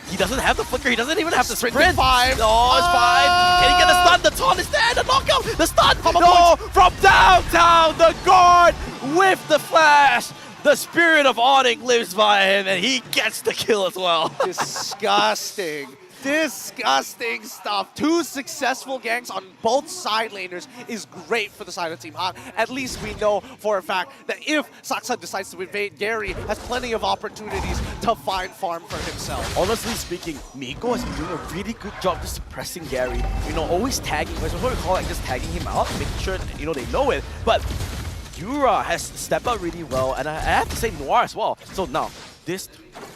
[SPEAKER 5] He doesn't have the flicker. He doesn't even have the sprint.
[SPEAKER 3] 5.
[SPEAKER 5] Oh, it's 5. Can he get the stun? The taunt is there. The knockout. The stun. No, from downtown, the guard with the flash. The spirit of awning lives by him, and he gets the kill as well.
[SPEAKER 3] Disgusting. Disgusting stuff. 2 successful ganks on both side laners is great for the side of Team HAQ. At least we know for a fact that if Saksa decides to invade, Gary has plenty of opportunities to find farm for himself.
[SPEAKER 5] Honestly speaking, Miko has been doing a really good job just suppressing Gary. You know, always tagging. That's what we call like just tagging him out, making sure that, you know, they know it. But Yura has stepped up really well, and I have to say Noir as well. So now, this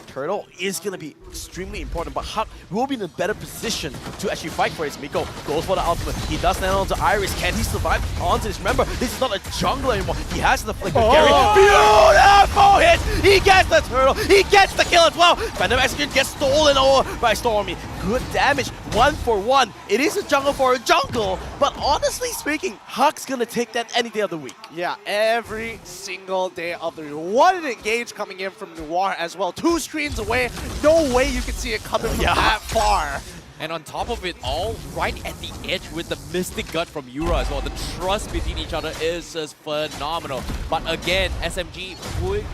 [SPEAKER 5] turtle is going to be extremely important, but HAQ will be in a better position to actually fight for it. Miko goes for the ultimate. He does land onto Iris. Can he survive onto this? Remember, this is not a jungler anymore. He has the flicker. Gary, beautiful hit! He gets the turtle. He gets the kill as well. Phantom Execute gets stolen over by Stormy. Good damage, 1 for 1. It is a jungle for a jungle, but honestly speaking, HAQ's going to take that any day of the week.
[SPEAKER 3] Yeah, every single day of the week. What an engage coming in from Noir as well. 2 screens away, no way you can see it coming from that far.
[SPEAKER 6] And on top of it all, right at the edge with the Mystic Gut from Yura as well. The trust between each other is just phenomenal. But again, SMG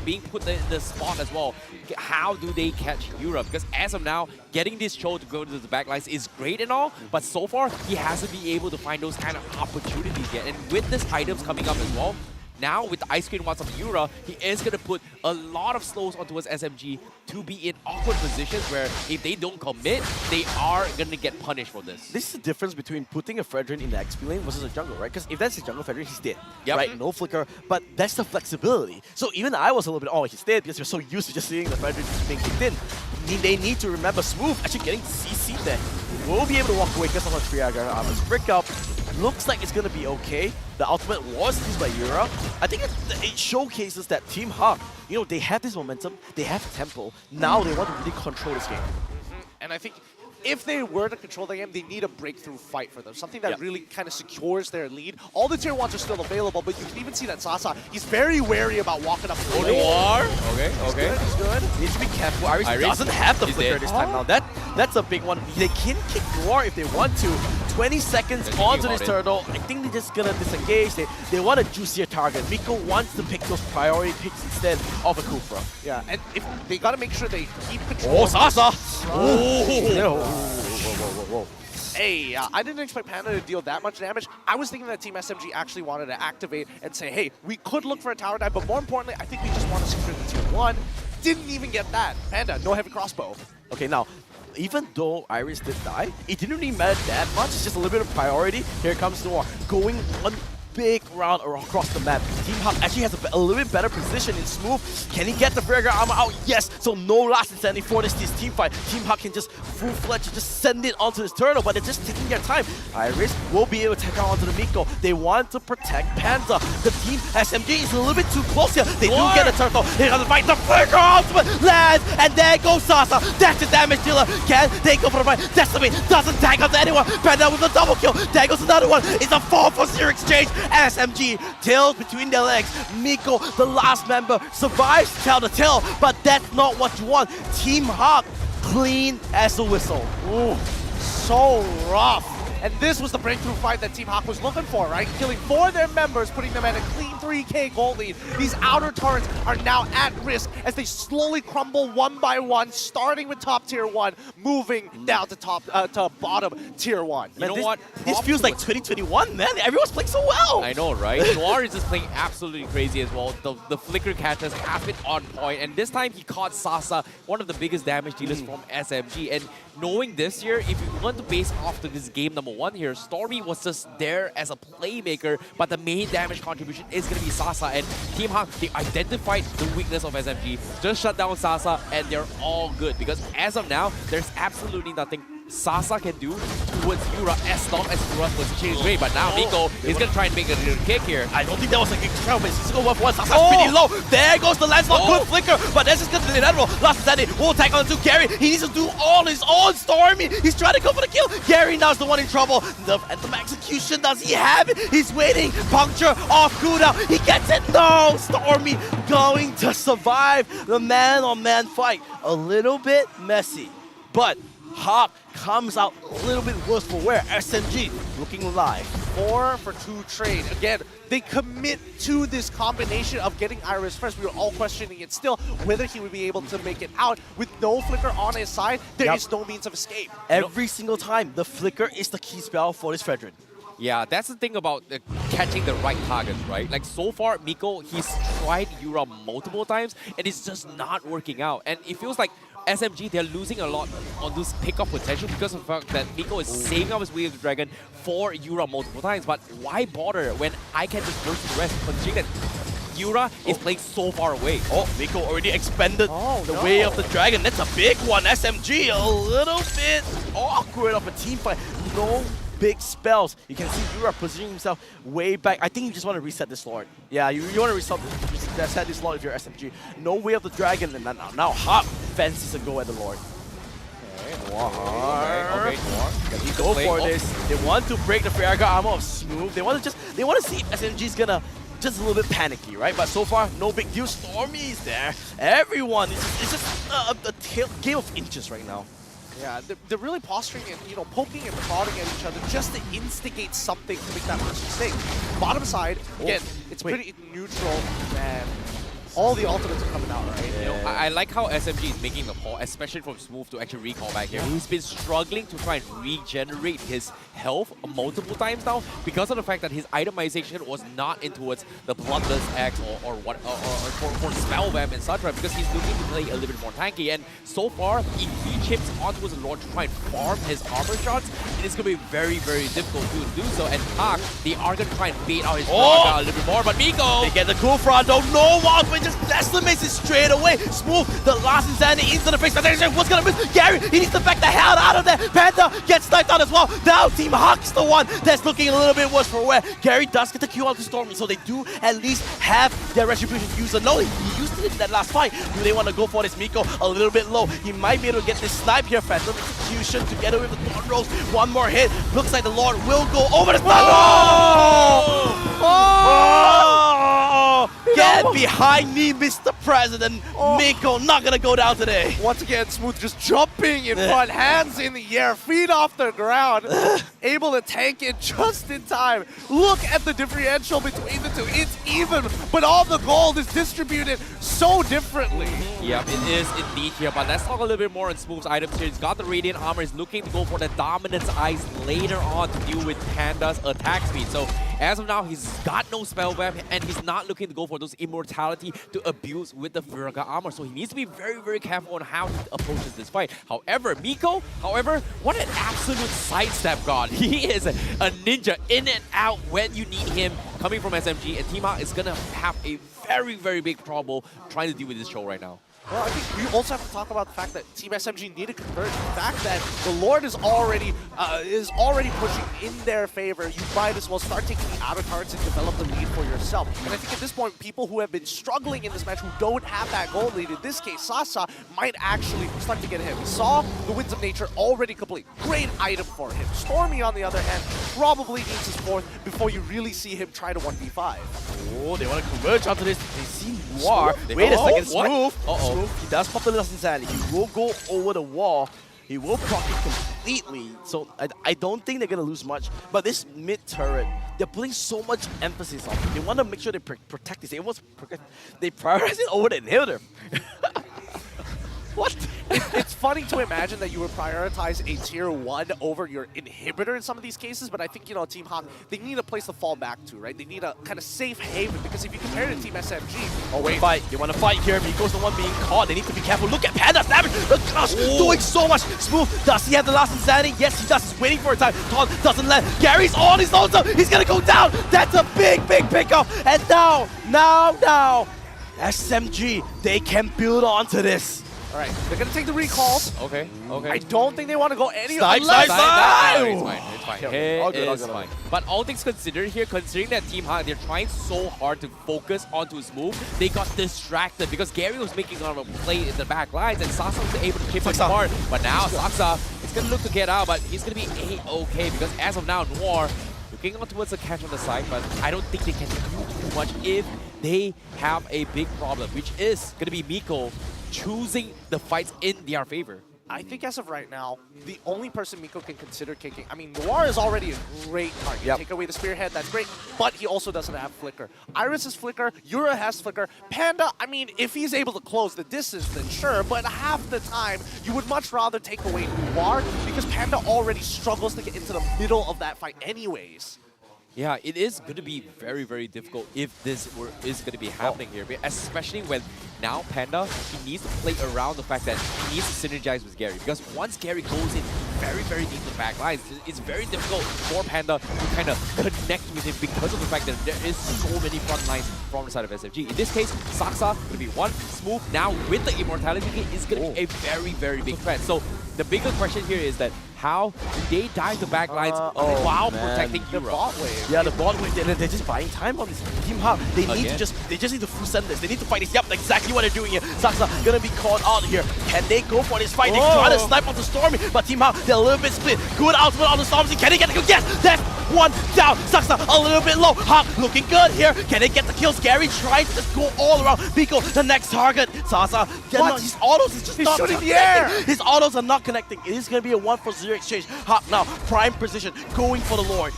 [SPEAKER 6] being put in the spot as well. How do they catch Yura? Because as of now, getting this show to go to the backlines is great and all, but so far, he hasn't been able to find those kind of opportunities yet. And with these items coming up as well, now with the ice cream once of Yura, he is going to put a lot of slows onto his SMG to be in awkward positions where if they don't commit, they are going to get punished for this.
[SPEAKER 5] This is the difference between putting a Fredrin in the XP lane versus a jungle, right? Because if that's a jungle Fredrin, he's dead, right? No flicker, but that's the flexibility. So even I was a little bit, oh, he's dead because you're so used to just seeing the Fredrin just being kicked in. They need to remember Smooth actually getting CC there. We'll be able to walk away because of a 3-Agar armor's brick up. Looks like it's going to be okay. The ultimate was used by Yura. I think it showcases that Team HAQ, you know, they have this momentum, they have tempo. Now they want to really control this game.
[SPEAKER 3] And I think if they were to control the game, they need a breakthrough fight for them. Something that really kind of secures their lead. All the tier 1s are still available, but you can even see that Sasa, he's very wary about walking up to the lane.
[SPEAKER 6] Okay.
[SPEAKER 3] He's good.
[SPEAKER 5] Needs to be careful. Iris doesn't have the flicker this time now. That's a big one. They can kick Noir if they want to. 20 seconds onto this turtle. I think they're just gonna disengage. They want a juicier target. Miko wants to pick those priority picks instead of a Kufra.
[SPEAKER 3] Yeah, and if they gotta make sure they keep control.
[SPEAKER 5] Oh, Sasa!
[SPEAKER 3] Whoa. Hey, I didn't expect Panda to deal that much damage. I was thinking that Team SMG actually wanted to activate and say, hey, we could look for a tower dive, but more importantly, I think we just want to secure the tier 1. Didn't even get that. Panda, no heavy crossbow.
[SPEAKER 5] Okay, now, even though Iris did die, it didn't really matter that much. It's just a little bit of priority. Here comes Noir, going one big round across the map. Team HAQ actually has a little bit better position in Smooth. Can he get the Fragger armor out? Yes. So no last insanity for this team fight. Team HAQ can just full-fledged just send it onto this turtle, but they're just taking their time. Iris will be able to take out onto the Miko. They want to protect Panza. The team SMG is a little bit too close here. They do get a turtle. They're gonna fight the Fragger ultimate lands, and there goes Sasa. That's the damage dealer. Can they go for the fight? Destiny doesn't tag out to anyone. Panda with a double kill. There goes another one. It's a 4-for-0 exchange. SMG tails between their legs. Miko, the last member, survives to tell the tale, but that's not what you want. Team HAQ, clean as a whistle.
[SPEAKER 3] Ooh, so rough. And this was the breakthrough fight that Team HAQ was looking for, right? Killing 4 of their members, putting them at a clean 3K gold lead. These outer turrets are now at risk as they slowly crumble one by one, starting with top tier 1, moving down to bottom tier 1.
[SPEAKER 5] Man,
[SPEAKER 6] You know what?
[SPEAKER 5] This feels like 2021, man. Everyone's playing so well.
[SPEAKER 6] I know, right? Noir is just playing absolutely crazy as well. The flicker catches have been on point, and this time he caught Sasa, one of the biggest damage dealers from SMG. And knowing this year, if you want to base off to this game number 1 here, Stormy was just there as a playmaker, but the main damage contribution is going to be Sasa. And Team HAQ, they identified the weakness of SMG, just shut down Sasa, and they're all good. Because as of now, there's absolutely nothing Sasa can do towards Yura as long as Yura's position is great. But now Miko is going to try and make a little kick here.
[SPEAKER 5] I don't think that was a good trial, but he's going 1-for-1. Sasa's pretty low. There goes the landslot. Good flicker, but that's just going to be inevitable. Last Sunday, will tag on to Gary. He needs to do all his own. Stormy, he's trying to go for the kill. Gary now's the one in trouble. The Anthem execution, does he have it? He's waiting. Puncture off cooldown. He gets it. No, Stormy going to survive the man-on-man fight. A little bit messy, but HAQ comes out a little bit worse for wear. SMG looking live.
[SPEAKER 3] 4 for 2 trade. Again, they commit to this combination of getting Iris first. We were all questioning it still, whether he would be able to make it out. With no flicker on his side, there is no means of escape.
[SPEAKER 5] Every single time, the flicker is the key spell for this Fredrin.
[SPEAKER 6] Yeah, that's the thing about catching the right targets, right? Like so far, Miko, he's tried Yura multiple times and it's just not working out. And it feels like SMG, they're losing a lot on this pick-up potential because of the fact that Miko is saving up his Way of the Dragon for Yura multiple times. But why bother when I can just burst the rest, considering that Yura is playing so far away?
[SPEAKER 5] Oh, Miko already expended the Way of the Dragon. That's a big one. SMG, a little bit awkward of a team fight. No big spells. You can see Yura positioning himself way back. I think you just want to reset this Lord. Yeah, you want to reset this Lord if you're SMG. No Way of the Dragon, and now HAQ fancies a go at the Lord.
[SPEAKER 6] Okay,
[SPEAKER 5] They go for this. They want to break the Freyaga armor of Smooth. They want to see if SMG's gonna just a little bit panicky, right? But so far, no big deal. Stormy's there. Everyone, it's just a game of inches right now.
[SPEAKER 3] Yeah, they're really posturing and, you know, poking and prodding at each other just to instigate something to make that first mistake. Bottom side, again, it's pretty neutral, and all the ultimates are coming out, right?
[SPEAKER 6] You know, I like how SMG is making the call, especially from Smooth, to actually recall back here. He's been struggling to try and regenerate his health multiple times now because of the fact that his itemization was not in towards the Bloodless Axe or for Spell Vamp and such, right? Because he's looking to play a little bit more tanky. And so far, if he chips onto his Lord to try and farm his armor shots, it is going to be very, very difficult to do so. And HAQ, they are going to try and bait out his Braga a little bit more. But Miko,
[SPEAKER 5] they get the cool front, don't know what, but just decimates it straight away. Smooth, the last insanity into the face. What's gonna miss? Gary, he needs to back the hell out of there. Panther gets sniped out as well. Now Team HAQ's the one that's looking a little bit worse for wear. Gary does get the Q out to Stormy, so they do at least have their retribution user. No, he used it in that last fight. Do they want to go for this? Miko a little bit low. He might be able to get this snipe here. Phantom execution together with the Thorn Rose. One more hit. Looks like the Lord will go over the snipe. Get behind me, Mr. President. Miko not gonna go down today.
[SPEAKER 3] Once again, Smooth just jumping in front, hands in the air, feet off the ground, able to tank it just in time. Look at the differential between the two. It's even, but all the gold is distributed so differently.
[SPEAKER 6] Yep, it is indeed here, but let's talk a little bit more on Smooth's items here. He's got the Radiant Armor, he's looking to go for the Dominance Eyes later on to deal with Panda's attack speed. So as of now, he's got no Spell Web, and he's not looking to go for those Immortality to abuse with the Freyaga armor. So he needs to be very, very careful on how he approaches this fight. However, Miko, what an absolute sidestep god. He is a ninja in and out when you need him coming from SMG, and Team HAQ is going to have a very, very big trouble trying to deal with this show right now.
[SPEAKER 3] Well, I think we also have to talk about the fact that Team SMG need to convert. The fact that the Lord is already pushing in their favor. You might as well start taking the outer cards and develop the lead for yourself. And I think at this point, people who have been struggling in this match, who don't have that gold lead, in this case, Sasa, might actually start to get him. We saw the Winds of Nature already complete. Great item for him. Stormy, on the other hand, probably needs his fourth before you really see him try to 1v5.
[SPEAKER 5] Oh, they want to converge onto this. They see Noir. Wait a second, Smooth. Smooth, he does pop the Last Insanity. He will go over the wall. He will proc it completely, so I don't think they're going to lose much. But this mid turret, they're putting so much emphasis on it. They want to make sure they protect this. They prioritize it over the inhibitor. What?
[SPEAKER 3] It's funny to imagine that you would prioritize a tier 1 over your inhibitor in some of these cases, but I think, you know, Team HAQ, they need a place to fall back to, right? They need a kind of safe haven, because if you compare it to Team SMG...
[SPEAKER 5] Oh, wait. They want to fight here. Miko's the one being caught. They need to be careful. Look at Panda's damage. The gosh, doing so much. Smooth, does he have the last insanity? Yes, he does. He's waiting for a time. Todd doesn't let. Gary's on his own. He's going to go down. That's a big pickup. And now, SMG, they can build onto this.
[SPEAKER 3] All right, they're going to take the recalls.
[SPEAKER 6] Okay.
[SPEAKER 3] I don't think they want to go any...
[SPEAKER 5] Snipe!
[SPEAKER 6] It's fine.
[SPEAKER 3] All good.
[SPEAKER 6] Fine. But all things considered here, considering that Team HAQ, they're trying so hard to focus onto his move, they got distracted because Gary was making a play in the back lines and Sasa was able to keep him apart. But now Saksa is going to look to get out, but he's going to be A-okay because as of now, Noir looking on towards the catch on the side, but I don't think they can do too much if they have a big problem, which is going to be Miko choosing the fights in their favor.
[SPEAKER 3] I think as of right now, the only person Miko can consider kicking, I mean, Noir is already a great target. Take away the spearhead, that's great, but he also doesn't have flicker. Iris has flicker, Yura has flicker, Panda, I mean, if he's able to close the distance, then sure, but half the time, you would much rather take away Noir because Panda already struggles to get into the middle of that fight anyways.
[SPEAKER 6] Yeah, it is going to be very, very difficult if this is going to be happening here, especially when now Panda, he needs to play around the fact that he needs to synergize with Gary, because once Gary goes in very, very deep to the back lines, it's very difficult for Panda to kind of connect with him because of the fact that there is so many front lines from the side of SFG. In this case, Saksa going to be one. Smooth now with the Immortality Kit is going to be a very, very big threat. So the bigger question here is that how do they dive the back lines while protecting the bot wave?
[SPEAKER 5] Yeah, the bot wave, they're just buying time on this Team HAQ. They just need to full send this. They need to fight this. Yep, exactly what they're doing here. Saksa gonna be caught out here. Can they go for this fight? They try to snipe onto Stormy, but Team HAQ, they're a little bit split. Good ultimate on the Stormy. Can they get the kill? Yes, that's one down. Saksa a little bit low. HAQ looking good here. Can they get the kills? Gary trying to just go all around. Miko, the next target. Saksa, his autos is just not
[SPEAKER 3] shooting the air.
[SPEAKER 5] His autos are not connecting. It is gonna be a 1-for-0 exchange. HAQ now, prime position, going for the Lord.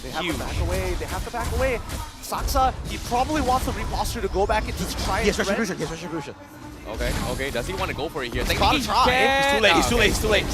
[SPEAKER 3] They have to back away. They have to back away. Saksa, he probably wants the reposture to go back and just try and
[SPEAKER 5] Retribution.
[SPEAKER 6] Okay. Does he want to go for it here?
[SPEAKER 3] He's gotta try.
[SPEAKER 5] He's too late.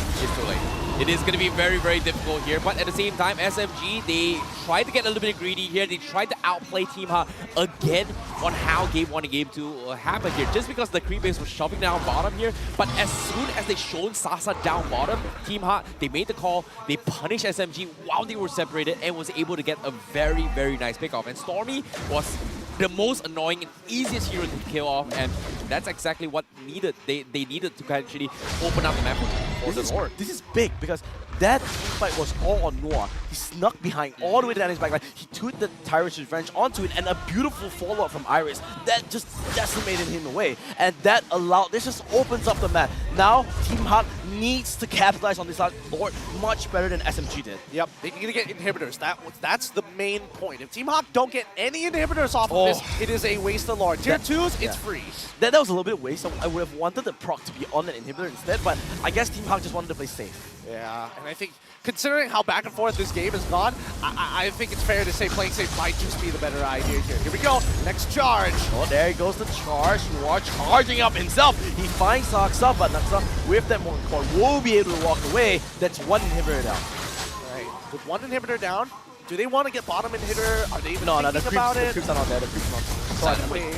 [SPEAKER 6] It is going to be very, very difficult here, but at the same time, SMG, they tried to get a little bit greedy here. They tried to outplay Team HAQ again on how Game 1 and Game 2 happened here, just because the creep base was shoving down bottom here. But as soon as they showed Sasa down bottom, Team HAQ, they made the call, they punished SMG while they were separated and was able to get a very, very nice pickoff. And Stormy was the most annoying and easiest hero to kill off, and that's exactly what needed. They needed to actually open up the map for the Lord.
[SPEAKER 5] This is big because that fight was all on Noir. He snuck behind all the way down his backline. He took the Tyrant's Revenge onto it, and a beautiful follow-up from Iris that just decimated him away. And that this just opens up the map. Now, Team HAQ needs to capitalize on this Lord much better than SMG did.
[SPEAKER 3] Yep, they need to get inhibitors. That's the main point. If Team HAQ don't get any inhibitors off of this, it is a waste of Lord. Tier 2s, it's free.
[SPEAKER 5] That was a little bit waste. I would have wanted the proc to be on an inhibitor instead, but I guess Team HAQ just wanted to play safe.
[SPEAKER 3] Yeah, and I think considering how back and forth this game has gone, I think it's fair to say playing safe might just be the better idea here. Here we go, next charge.
[SPEAKER 5] Oh, there he goes the charge. Noir charging up himself. He finds Saksa, but Naksa with that one core will be able to walk away. That's one inhibitor down.
[SPEAKER 3] Right, with one inhibitor down, do they want to get bottom inhibitor? Are they even thinking about it?
[SPEAKER 5] The creeps are not there. The creeps are not there.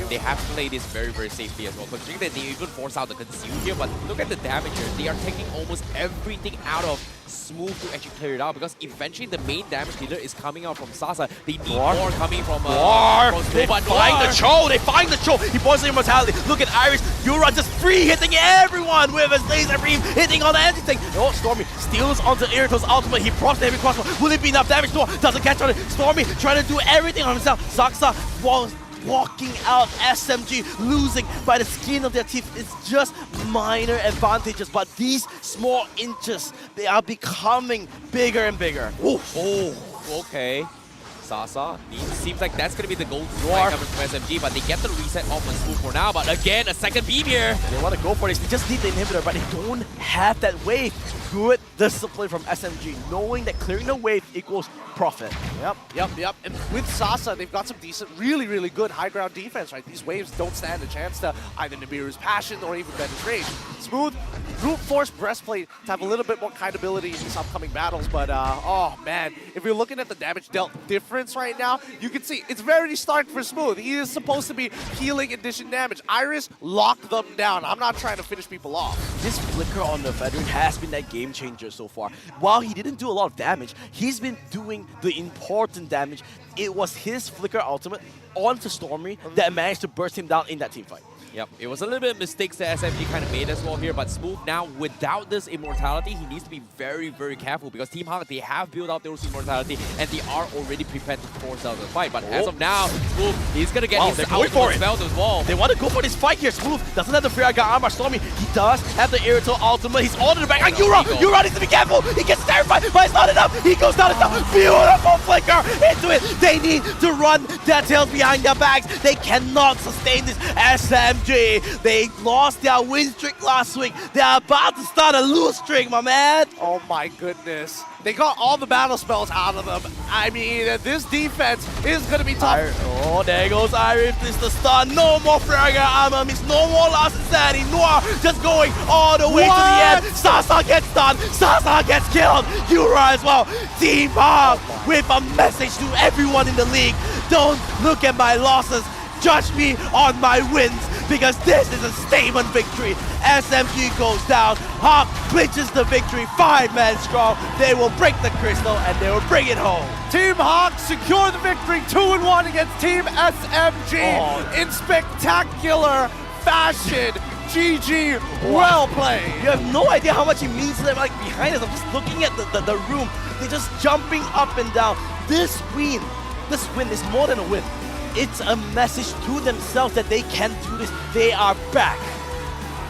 [SPEAKER 6] They have to play this very, very safely as well, considering that they even force out the conceal here, but look at the damage here. They are taking almost everything out of Smooth to actually clear it out, because eventually the main damage dealer is coming out from Sasa. They need more coming from Smooth.
[SPEAKER 5] They find the Cho! They find the Cho! He poisons Immortality. Look at Iris. Yura just free hitting everyone with his laser beam, hitting on everything. Oh, Stormy steals onto Irito's ultimate. He procs every crossbow. Will it be enough damage? No, doesn't catch on it. Stormy trying to do everything on himself. Saksa was walking out. SMG losing by the skin of their teeth. It's just minor advantages, but these small inches, they are becoming bigger and bigger.
[SPEAKER 6] Oh, okay. Sasa seems like that's going to be the gold strike coming from SMG, but they get the reset off on Smooth for now. But again, a second beam here.
[SPEAKER 5] They want to go for this. They just need the inhibitor, but they don't have that wave. Good discipline from SMG, knowing that clearing the wave equals profit.
[SPEAKER 3] Yep. And with Sasa, they've got some decent, really good high ground defense, right? These waves don't stand a chance to either Nibiru's passion or even Ben's rage. Smooth, brute force breastplate to have a little bit more kiteability in these upcoming battles, but oh man, if you're looking at the damage dealt difference right now, you can see it's very stark for Smooth. He is supposed to be healing and dishing damage. Iris locked them down. I'm not trying to finish people off.
[SPEAKER 5] This flicker on the veteran has been that game changer so far. While he didn't do a lot of damage, he's been doing the important damage. It was his flicker ultimate onto Stormy that managed to burst him down in that team fight.
[SPEAKER 6] Yep, it was a little bit of mistakes that SMG kind of made as well here, but Smooth now, without this immortality, he needs to be very careful because Team HAQ, they have built out their immortality and they are already prepared to force out the fight. But as of now, Smooth, he's going to get his outdoor spells as well.
[SPEAKER 5] They want to go for this fight here. Smooth doesn't have the free gun armor. Stormy, he does have the Irrital ultimate. He's on the back. And Yura needs to be careful. He gets terrified, but it's not enough. He goes down and down. Beautiful flicker into it. They need to run their tails behind their backs. They cannot sustain this SMG. They lost their win streak last week. They're about to start a lose streak, my man.
[SPEAKER 3] Oh my goodness. They got all the battle spells out of them. I mean, this defense is going to be tough.
[SPEAKER 5] Oh, there goes Iris. It's the stun. No more fragger armor. Means no more last insanity. Noir just going all the way to the end. Sasa gets stunned. Sasa gets killed. Yura as well. Team HAQ with a message to everyone in the league. Don't look at my losses. Judge me on my wins, because this is a statement victory. SMG goes down, HAQ clinches the victory, 5-man strong. They will break the crystal and they will bring it home.
[SPEAKER 3] Team HAQ secure the victory 2-1 against Team SMG in spectacular fashion. GG, well played.
[SPEAKER 5] You have no idea how much it means to them. Like behind us, I'm just looking at the room. They're just jumping up and down. This win is more than a win. It's a message to themselves that they can do this. They are back.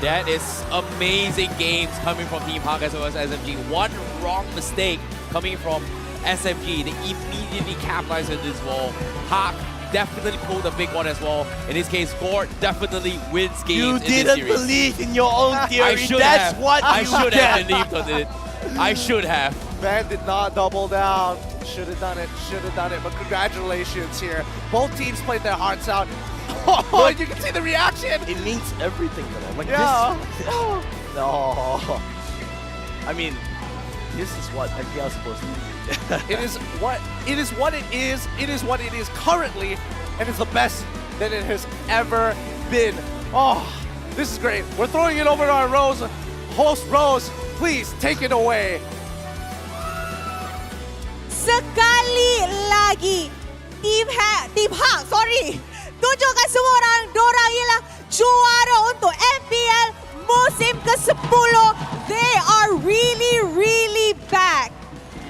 [SPEAKER 6] That is amazing games coming from Team HAQ as well as SMG. One wrong mistake coming from SMG. They immediately capitalized on this wall. HAQ definitely pulled a big one as well. In this case, Gord definitely wins games in this series.
[SPEAKER 5] You didn't believe in your own theory.
[SPEAKER 6] I should
[SPEAKER 5] That's
[SPEAKER 6] have.
[SPEAKER 5] what
[SPEAKER 6] I
[SPEAKER 5] you
[SPEAKER 6] should
[SPEAKER 5] get.
[SPEAKER 6] have believed on it. I should have.
[SPEAKER 3] Ben did not double down. Should have done it, but congratulations here. Both teams played their hearts out. Oh, you can see the reaction.
[SPEAKER 5] It means everything to them. Like
[SPEAKER 3] this.
[SPEAKER 5] No. I mean, this is what MPL is supposed to be.
[SPEAKER 3] It is what it is. It is what it is currently, and it's the best that it has ever been. Oh, this is great. We're throwing it over to our Rose. Host Rose, please take it away.
[SPEAKER 4] Sekali lagi Team HAQ, tunjukkan semua orang, dorang ialah juara untuk MPL musim ke-10. They are really back.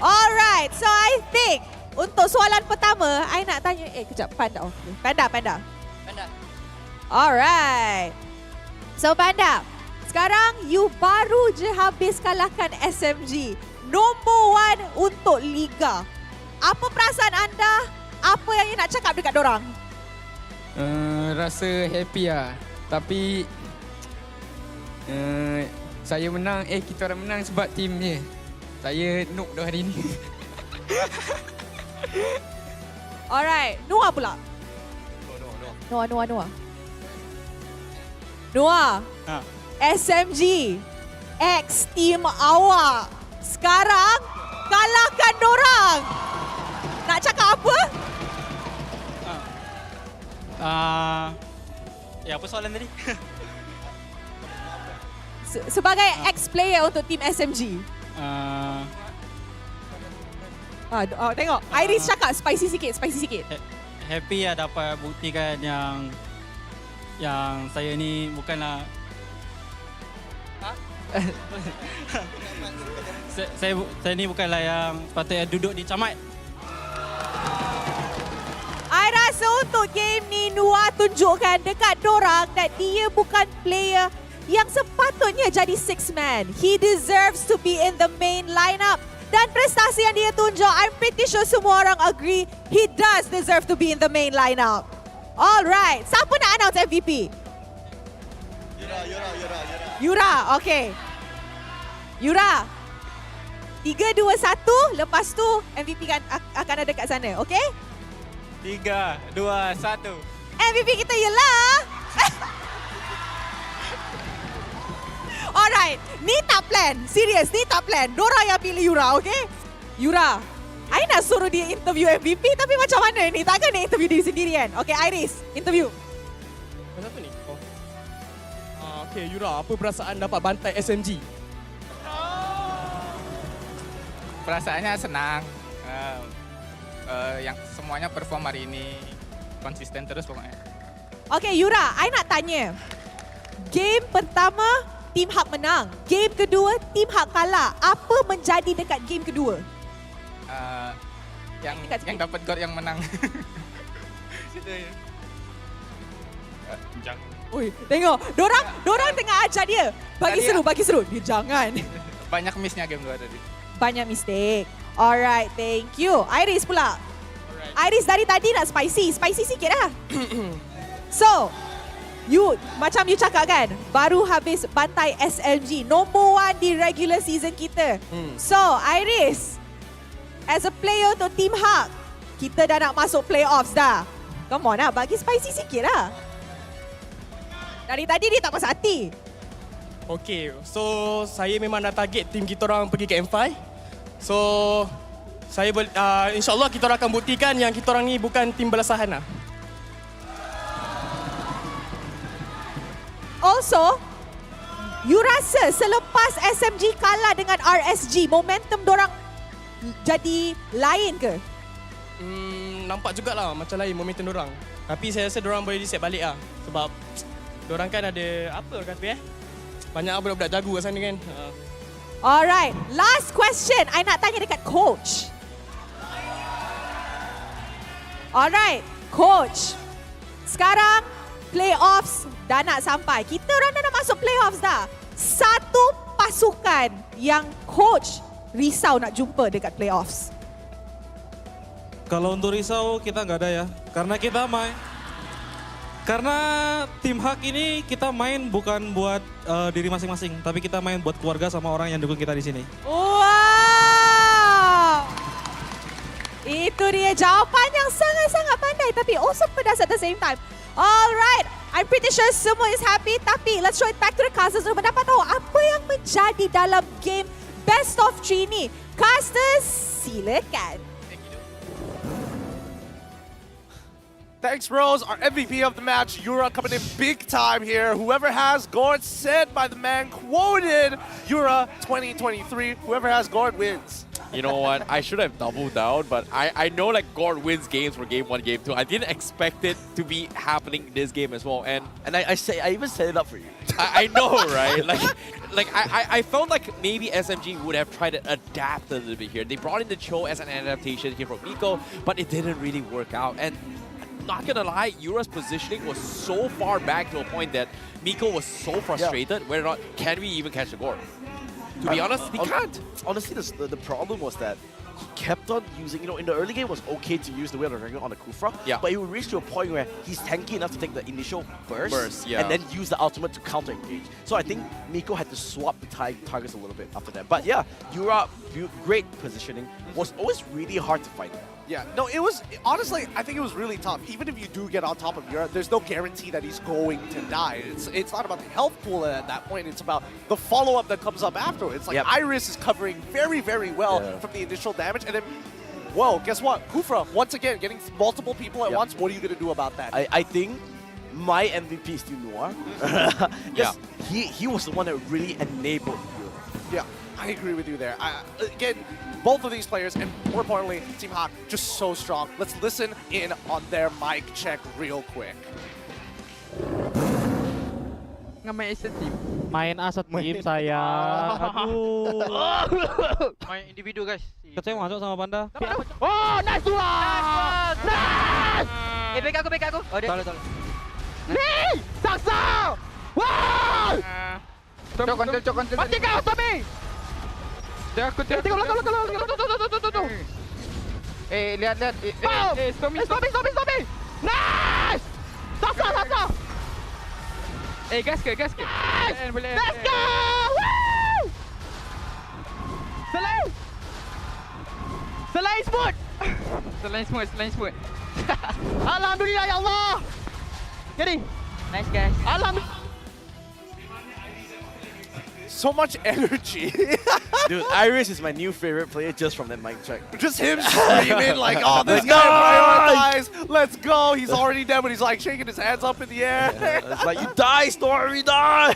[SPEAKER 4] Alright, so I think untuk soalan pertama, I nak tanya, kejap, Panda. Panda. Alright. So Panda, sekarang you baru je habis kalahkan SMG. Nombor 1 untuk Liga. Apa perasaan anda? Apa yang you nak cakap dekat dorang?
[SPEAKER 15] Rasa happy lah. Tapi saya menang, kita orang menang sebab team je. Saya noob dah hari ni.
[SPEAKER 4] Alright, Noah pula. Noah. SMG X team awak. Sekarang kalahkan dorang. Nak cakap apa?
[SPEAKER 8] Apa soalan tadi?
[SPEAKER 4] Sebagai ex-player untuk team SMG. Tengok, Iris cakap spicy sikit.
[SPEAKER 8] Happy lah dapat buktikan yang saya ni bukanlah saya ni bukanlah yang patutnya duduk di camat.
[SPEAKER 4] I rasa untuk game ni Noah tunjukkan dekat dorang that dia bukan player yang sepatutnya jadi 6-man. He deserves to be in the main lineup. dan prestasi yang dia tunjuk, I'm pretty sure semua orang agree he does deserve to be in the main lineup. Alright, siapa nak announce MVP? Yura, okay. Yura, 3, 2, 1, lepas tu MVP akan ada kat sana, okay?
[SPEAKER 16] 3, 2, 1.
[SPEAKER 4] MVP kita ialah... Alright, ni tak plan. Serius, ni tak plan. Dora yang pilih Yura, okay? Yura, I nak suruh dia interview MVP tapi macam mana ni? Takkan dia interview diri sendirian. Okay, Iris, interview.
[SPEAKER 17] Macam apa ni? Okay, Yura, apa perasaan dapat bantai SMG?
[SPEAKER 16] Perasaannya senang. Yang semuanya perform hari ini konsisten terus pokoknya.
[SPEAKER 4] Okay, Yura, I nak tanya. Game pertama, Team HAQ menang. Game kedua, Team HAQ kalah. Apa menjadi dekat game kedua?
[SPEAKER 16] Yang dapat gol yang menang. Jangan.
[SPEAKER 4] Ui, tengok. Dorang tengah ajar dia. Bagi seru. Dia jangan.
[SPEAKER 16] Banyak miss-nya game 2 tadi.
[SPEAKER 4] Banyak mistake. Alright, thank you. Iris pula. Iris dari tadi nak spicy. Spicy sikit lah. So, macam you cakap kan, baru habis bantai SLG, nombor 1 di regular season kita. So, Iris, as a player untuk Team HAQ, kita dah nak masuk playoffs dah. Come on lah, bagi spicy sikit lah. Dari tadi dia tak puas hati.
[SPEAKER 17] Okay, so saya memang nak target tim kita orang pergi ke M5. So, saya insyaAllah kita orang akan buktikan yang kita orang ni bukan tim belasahan lah.
[SPEAKER 4] Also, you rasa selepas SMG kalah dengan RSG, momentum dorang jadi lain ke?
[SPEAKER 17] Nampak jugalah macam lain momentum dorang. Tapi saya rasa dorang boleh reset balik lah. Sebab dorang kan ada, apa orang kata banyak budak-budak jago kat sana kan.
[SPEAKER 4] Alright, last question. I nak tanya dekat coach. Alright, coach. Sekarang playoffs dah nak sampai. Kita orang dah nak masuk playoffs dah. Satu pasukan yang coach risau nak jumpa dekat playoffs.
[SPEAKER 18] Kalau untuk risau kita nggak ada ya. Karena tim HAQ ini kita main bukan buat diri masing-masing, tapi kita main buat keluarga sama orang yang dukung kita di sini.
[SPEAKER 4] Wow! Itu dia jawapan yang sangat-sangat pandai tapi also pedas at the same time. Alright, I'm pretty sure semua is happy tapi let's show it back to the casters untuk mendapat tahu apa yang menjadi dalam game best of 3 ni. Casters, silakan.
[SPEAKER 3] Thanks, Rose. Our MVP of the match, Yura, coming in big time here. Whoever has Gord, said by the man quoted, Yura 2023. Whoever has Gord wins.
[SPEAKER 6] You know what? I should have doubled down, but I know like Gord wins games for game 1, game 2. I didn't expect it to be happening this game as well. And
[SPEAKER 5] I even set it up for you.
[SPEAKER 6] I know, right? I felt like maybe SMG would have tried to adapt a little bit here. They brought in the Cho as an adaptation here from Miko, but it didn't really work out. And not gonna lie, Yura's positioning was so far back to a point that Miko was so frustrated. Whether or not can we even catch the Gord? To be honest, we can't.
[SPEAKER 5] Honestly, the problem was that he kept on using, in the early game it was okay to use the Wheel of Dragon on the Kufra, but it would reach to a point where he's tanky enough to take the initial burst and then use the ultimate to counter-engage. So I think Miko had to swap the targets a little bit after that. But yeah, Yura, great positioning, was always really hard to fight.
[SPEAKER 3] Yeah, no, it was, honestly, I think it was really tough. Even if you do get on top of Yura, there's no guarantee that he's going to die. It's not about the health pool at that point, it's about the follow-up that comes up afterwards. Like, Iris is covering very, very well from the initial damage, and then, whoa, guess what? Kufra, once again, getting multiple people at once, what are you going to do about that?
[SPEAKER 5] I think my MVP is still Noir. Yes, he was the one that really enabled Yura.
[SPEAKER 3] Yeah, I agree with you there. Again, both of these players, and more importantly, Team HAQ, just so strong. Let's listen in on their mic check real quick.
[SPEAKER 15] Main as a team.
[SPEAKER 19] Main as a team saya. Aduh.
[SPEAKER 14] Main individu guys.
[SPEAKER 19] Kecil masuk sama Panda.
[SPEAKER 14] Oh, nice one! Nice! Back aku. Oh, dia.
[SPEAKER 19] Tolong.
[SPEAKER 14] Nih! Saksa! Wow!
[SPEAKER 15] Cok konten.
[SPEAKER 14] Mati kau, Tommy! Tengok belakang. Lihat. Stormy. Nice! Sasa. Gas ke? Boleh. Let's go! Woo! Selain smooth. Alhamdulillah ya Allah. Jadi. Nice guys. Alhamdulillah.
[SPEAKER 3] So much energy.
[SPEAKER 5] Dude, Iris is my new favorite player just from that mic check.
[SPEAKER 3] Just him screaming like, oh, this guy prioritized. Let's go. He's already dead, but he's like shaking his hands up in the air.
[SPEAKER 5] It's like, you die, Story, die!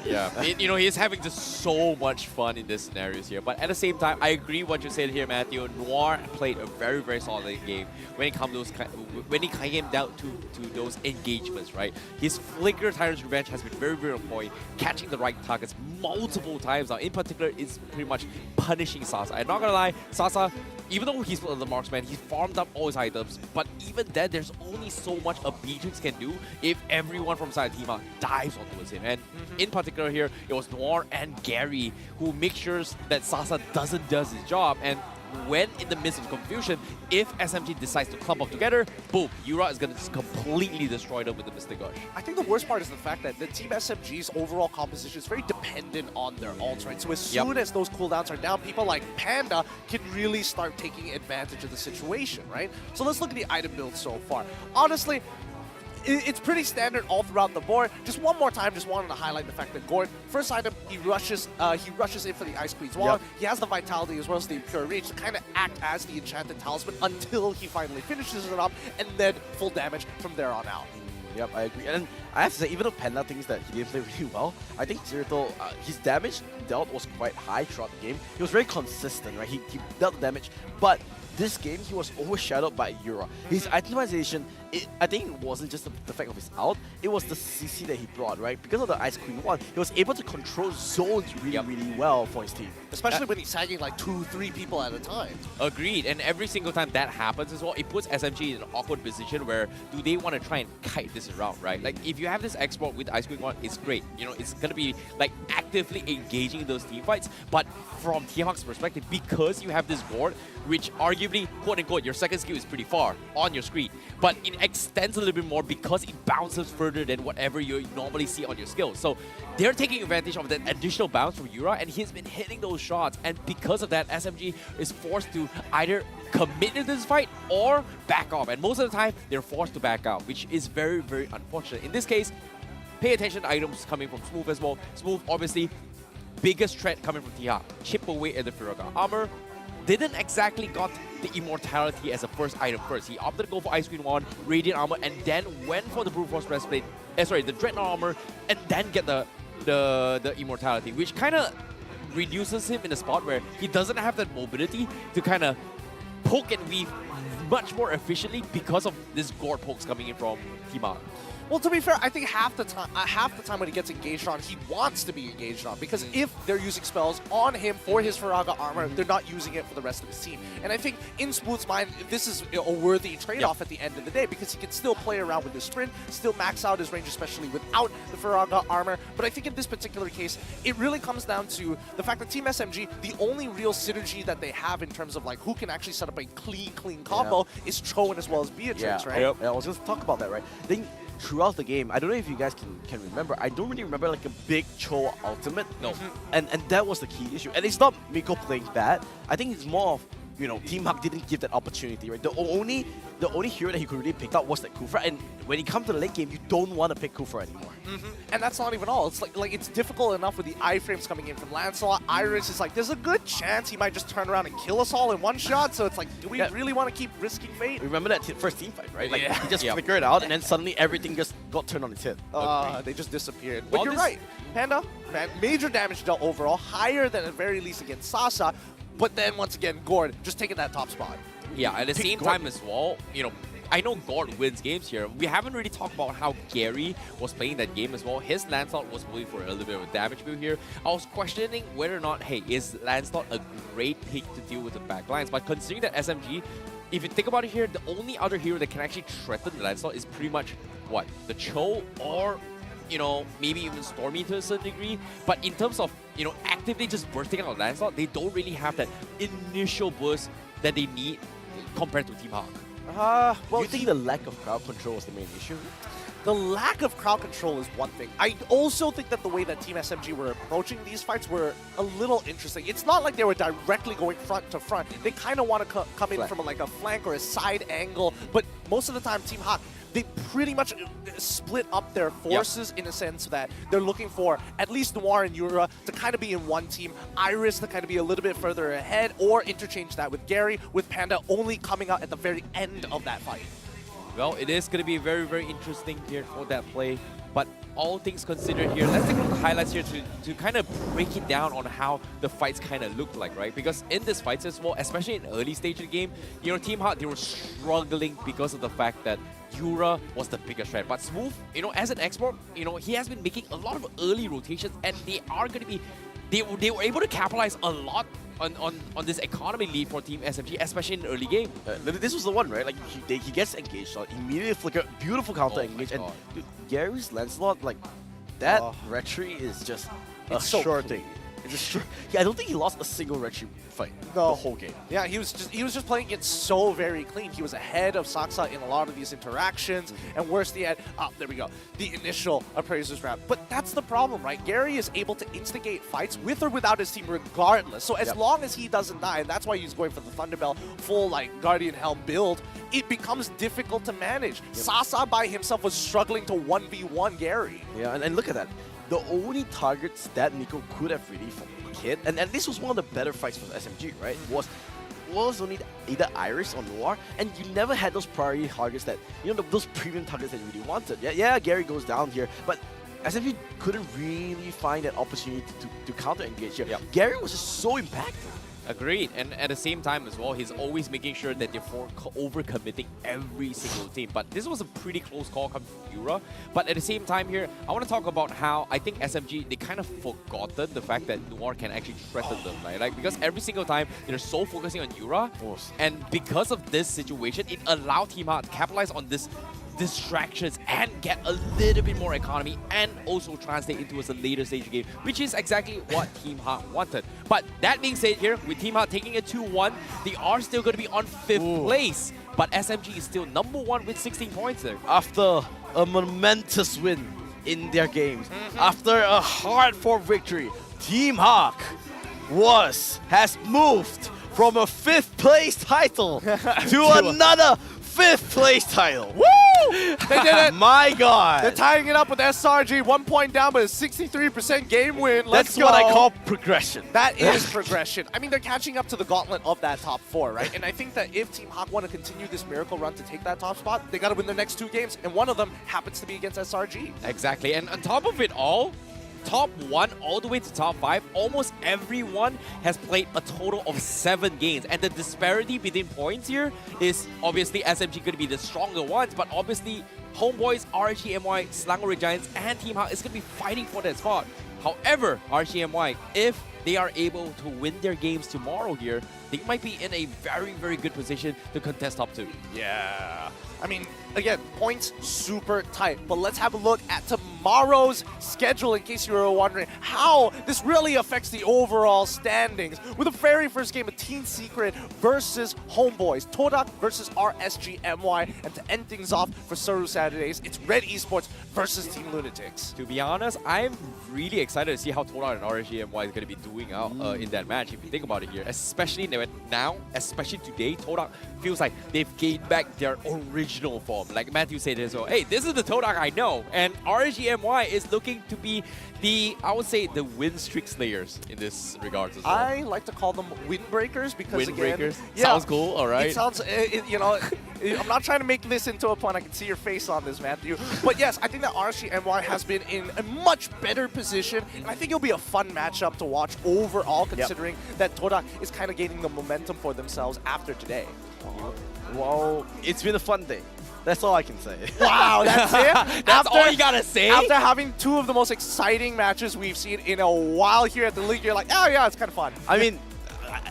[SPEAKER 6] Yeah, he's having just so much fun in these scenarios here. But at the same time, I agree what you said here, Matthew. Noir played a very, very solid game when it came down to those engagements, right? His Flicker Tyrant's Revenge has been very, very on point, catching the right targets multiple times now. In particular, it's pretty much punishing Sasa. I'm not gonna lie, Sasa, even though he's the marksman, he farmed up all his items, but even then, there's only so much a Beatrix can do if everyone from side Team HAQ dives onto him. And in particular here, it was Noir and Gary who make sure that Sasa does his job. And when in the midst of confusion, if SMG decides to clump up together, boom, Yura is going to just completely destroy them with the Mystic Gush.
[SPEAKER 3] I think the worst part is the fact that the Team SMG's overall composition is very dependent on their ults, right? So as soon as those cooldowns are down, people like Panda can really start taking advantage of the situation, right? So let's look at the item build so far. Honestly, it's pretty standard all throughout the board. Just one more time, just wanted to highlight the fact that Gord, first item, he rushes in for the Ice Queen's Wall. He has the Vitality as well as the Pure Reach to kind of act as the Enchanted Talisman until he finally finishes it up, and then full damage from there on out.
[SPEAKER 5] Yep, I agree. And I have to say, even though Panda thinks that he didn't play really well, I think Zirito, his damage dealt was quite high throughout the game. He was very consistent, right? He dealt the damage, but this game, he was overshadowed by Yura. His itemization, I think it wasn't just the fact of his ult, it was the CC that he brought, right? Because of the Ice Queen 1, he was able to control zones really well for his team.
[SPEAKER 3] Especially when he's tagging like 2-3 people at a time.
[SPEAKER 6] Agreed, and every single time that happens as well, it puts SMG in an awkward position where do they want to try and kite this around, right? Like, if you have this export with Ice Queen 1, it's great. You know, it's going to be like actively engaging in those team fights, but from Team HAQ's perspective, because you have this board, which arguably, quote-unquote, your second skill is pretty far on your screen, but it extends a little bit more because it bounces further than whatever you normally see on your skill. So they're taking advantage of that additional bounce from Yura, and he's been hitting those shots, and because of that, SMG is forced to either commit to this fight or back off, and most of the time, they're forced to back out, which is very, very unfortunate. In this case, pay attention to items coming from Smooth as well. Smooth, obviously, biggest threat coming from THAQ. Chip away at the Firaga armor. Didn't exactly got the Immortality as a first item first. He opted to go for Ice Queen 1, Radiant Armor, and then went for the Brute Force Breastplate, the Dreadnought Armor, and then get the Immortality, which kind of reduces him in a spot where he doesn't have that mobility to kind of poke and weave much more efficiently because of this Gord pokes coming in from Team HAQ.
[SPEAKER 3] Well, to be fair, I think half the time when he gets engaged on, he wants to be engaged on, because if they're using spells on him for his Firaga armor, they're not using it for the rest of his team. And I think in Smooth's mind, this is a worthy trade-off at the end of the day, because he can still play around with his sprint, still max out his range, especially without the Firaga armor. But I think in this particular case, it really comes down to the fact that Team SMG, the only real synergy that they have in terms of like who can actually set up a clean combo is Cho and as well as Beatrix, right?
[SPEAKER 5] Yeah, I was just talking about that, right? Then throughout the game, I don't know if you guys can remember, I don't really remember like a big Cho ultimate.
[SPEAKER 6] No.
[SPEAKER 5] And that was the key issue. And it's not Miko playing bad. I think it's more of, you know, Team HAQ didn't give that opportunity, right? The only hero that he could really pick up was that Kufra, and when it comes to the late game, you don't want to pick Kufra anymore.
[SPEAKER 3] And that's not even all. It's like it's difficult enough with the iframes coming in from Lancelot. Iris is like, there's a good chance he might just turn around and kill us all in one shot. So it's like, do we really want to keep risking fate?
[SPEAKER 5] Remember that first team fight, right? Like, he just flickered it out, and then suddenly everything just got turned on its head.
[SPEAKER 3] They just disappeared. But you're right. Panda, major damage dealt overall, higher than at very least against Sasa. But then once again, Gord just taking that top spot.
[SPEAKER 6] Yeah, at the same time as well, you know, I know Gord wins games here. We haven't really talked about how Gary was playing that game as well. His Lancelot was moving for a little bit of a damage build here. I was questioning whether or not, hey, is Lancelot a great pick to deal with the backlines? But considering that SMG, if you think about it here, the only other hero that can actually threaten the Lancelot is pretty much, what, the Cho or, you know, maybe even Stormy to a certain degree. But in terms of actively just bursting out of landslide, they don't really have that initial burst that they need compared to Team HAQ.
[SPEAKER 5] Well, you think the lack of crowd control is the main issue?
[SPEAKER 3] The lack of crowd control is one thing. I also think that the way that Team SMG were approaching these fights were a little interesting. It's not like they were directly going front to front. They kind of want to come in from a flank or a side angle, but most of the time Team HAQ, they pretty much split up their forces in a sense that they're looking for at least Noir and Yura to kind of be in one team, Iris to kind of be a little bit further ahead, or interchange that with Gary, with Panda only coming out at the very end of that fight.
[SPEAKER 6] Well, it is going to be very, very interesting here for that play. But all things considered here, let's take a look at the highlights here to kind of break it down on how the fights kind of looked like, right? Because in this fights as well, especially in the early stage of the game, Team HAQ, they were struggling because of the fact that Yura was the biggest threat. But Smooth, as an export, he has been making a lot of early rotations, and they are going to be, they were able to capitalize a lot on this economy lead for Team SMG, especially in the early game.
[SPEAKER 5] This was the one, right? Like he gets engaged, immediately flicker, beautiful counter engage, and dude, Gary's Lancelot, like that retry is just a sure thing. It's a sure. I don't think he lost a single retry fight the whole game.
[SPEAKER 3] Yeah, he was just playing it so very clean. He was ahead of Saksa in a lot of these interactions, and worse yet, there we go, the initial appraisers round. But that's the problem, right? Gary is able to instigate fights with or without his team regardless. So as long as he doesn't die, and that's why he's going for the Thunderbell full Guardian Helm build, it becomes difficult to manage. Sasa by himself was struggling to 1v1 Gary.
[SPEAKER 5] Yeah, and look at that. The only targets that Nico could have really hit, and this was one of the better fights for SMG, right? Was only either Iris or Noir, and you never had those priority targets that, those premium targets that you really wanted. Yeah, Gary goes down here, but SMG couldn't really find that opportunity to counter engage here. Gary was just so impactful.
[SPEAKER 6] Agreed, and at the same time as well, he's always making sure that they're over-committing every single team. But this was a pretty close call coming from Yura. But at the same time here, I want to talk about how I think SMG, they kind of forgotten the fact that Noir can actually threaten them, right? Like, because every single time, they're so focusing on Yura, and because of this situation, it allowed Team HAQ to capitalize on this distractions and get a little bit more economy and also translate into a later stage game, which is exactly what Team HAQ wanted. But that being said here, with Team HAQ taking a 2-1, they are still going to be on 5th place, but SMG is still number 1 with 16 points there.
[SPEAKER 5] After a momentous win in their games, after a hard-fought victory, Team HAQ has moved from a 5th place title to another 5th place title.
[SPEAKER 3] Woo! They did it!
[SPEAKER 5] My God!
[SPEAKER 3] They're tying it up with SRG, 1 point down, but a 63% game win.
[SPEAKER 5] That's what I call progression.
[SPEAKER 3] That is progression. I mean, they're catching up to the gauntlet of that top 4, right? And I think that if Team HAQ want to continue this miracle run to take that top spot, they got to win their next 2 games, and one of them happens to be against SRG.
[SPEAKER 6] Exactly, and on top of it all, top 1 all the way to top 5, almost everyone has played a total of 7 games. And the disparity between points here is obviously SMG going to be the stronger ones, but obviously Homeboys, RGMY, Slangory Giants, and Team HAQ is going to be fighting for that spot. However, RGMY, if they are able to win their games tomorrow here, they might be in a very, very good position to contest top 2.
[SPEAKER 3] Yeah. I mean, again, points super tight, but let's have a look at tomorrow's schedule in case you were wondering how this really affects the overall standings. With the very first game of Teen Secret versus Homeboys, Todak versus RSGMY, and to end things off for Saru Saturdays, it's Red Esports versus Team Lunatics.
[SPEAKER 6] To be honest, I'm really excited to see how Todak and RSGMY is going to be doing out in that match, if you think about it here. Especially now, especially today, Todak feels like they've gained back their original form. Like Matthew said as well, hey, this is the Todak I know. And RSGMY is looking to be I would say, the win streak slayers in this regards as well.
[SPEAKER 3] I like to call them windbreakers because
[SPEAKER 6] windbreakers? Sounds cool, all right.
[SPEAKER 3] It sounds, I'm not trying to make this into a pun. I can see your face on this, Matthew. But yes, I think that RSGMY has been in a much better position, and I think it'll be a fun matchup to watch overall, considering that Todak is kind of gaining the momentum for themselves after today.
[SPEAKER 5] Well, it's been a fun day. That's all I can say.
[SPEAKER 3] Wow, that's it?
[SPEAKER 6] That's all you gotta say?
[SPEAKER 3] After having 2 of the most exciting matches we've seen in a while here at the league, you're like, oh yeah, it's kind of fun.
[SPEAKER 5] I mean,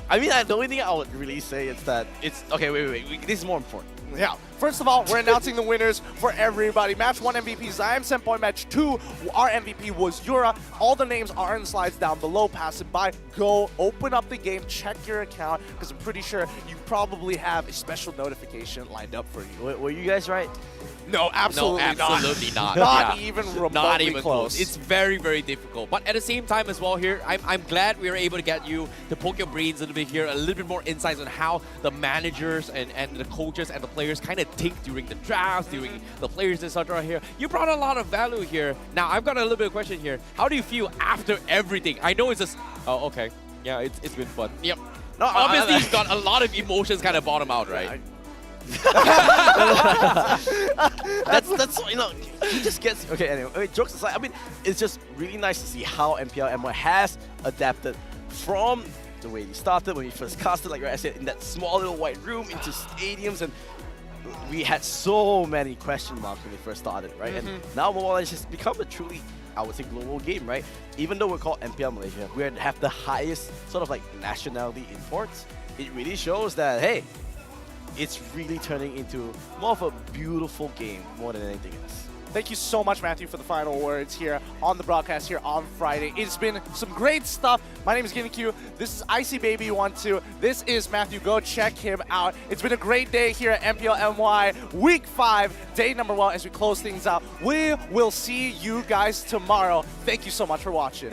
[SPEAKER 5] the only thing I would really say is that it's... Okay, wait. This is more important.
[SPEAKER 3] Yeah. First of all, we're announcing the winners for everybody. Match 1 MVP, Zion Senpai. Match 2, our MVP was Yura. All the names are in the slides down below. Pass it by. Go open up the game, check your account, because I'm pretty sure you probably have a special notification lined up for you.
[SPEAKER 5] Were you guys right?
[SPEAKER 3] No, absolutely not.
[SPEAKER 6] Absolutely not.
[SPEAKER 3] Not
[SPEAKER 6] Yeah.
[SPEAKER 3] even remotely
[SPEAKER 6] Not even
[SPEAKER 3] close.
[SPEAKER 6] It's very, very difficult. But at the same time as well here, I'm glad we were able to get you to poke your brains a little bit here, a little bit more insights on how the managers and the coaches and the players kind of think during the drafts, during the players, etc. here. You brought a lot of value here. Now, I've got a little bit of question here. How do you feel after everything? I know it's just... Oh, okay. Yeah, it's been fun. Yep. No, obviously, you've got a lot of emotions kind of bottom out, right?
[SPEAKER 5] That's you know, he just gets okay. Anyway, jokes aside, I mean, it's just really nice to see how MPL MY has adapted from the way he started when he first casted, like I said, in that small little white room into stadiums, and we had so many question marks when we first started, right? And now Mobile Legends has become a truly, I would say, global game, right? Even though we're called MPL Malaysia, we have the highest sort of like nationality imports. It really shows that, hey, it's really turning into more of a beautiful game more than anything else.
[SPEAKER 3] Thank you so much, Matthew, for the final words here on the broadcast here on Friday. It's been some great stuff. My name is GinnQ. This is Icy Baby 12. This is Matthew. Go check him out. It's been a great day here at MPL MY Week 5, day number 1 as we close things out. We will see you guys tomorrow. Thank you so much for watching.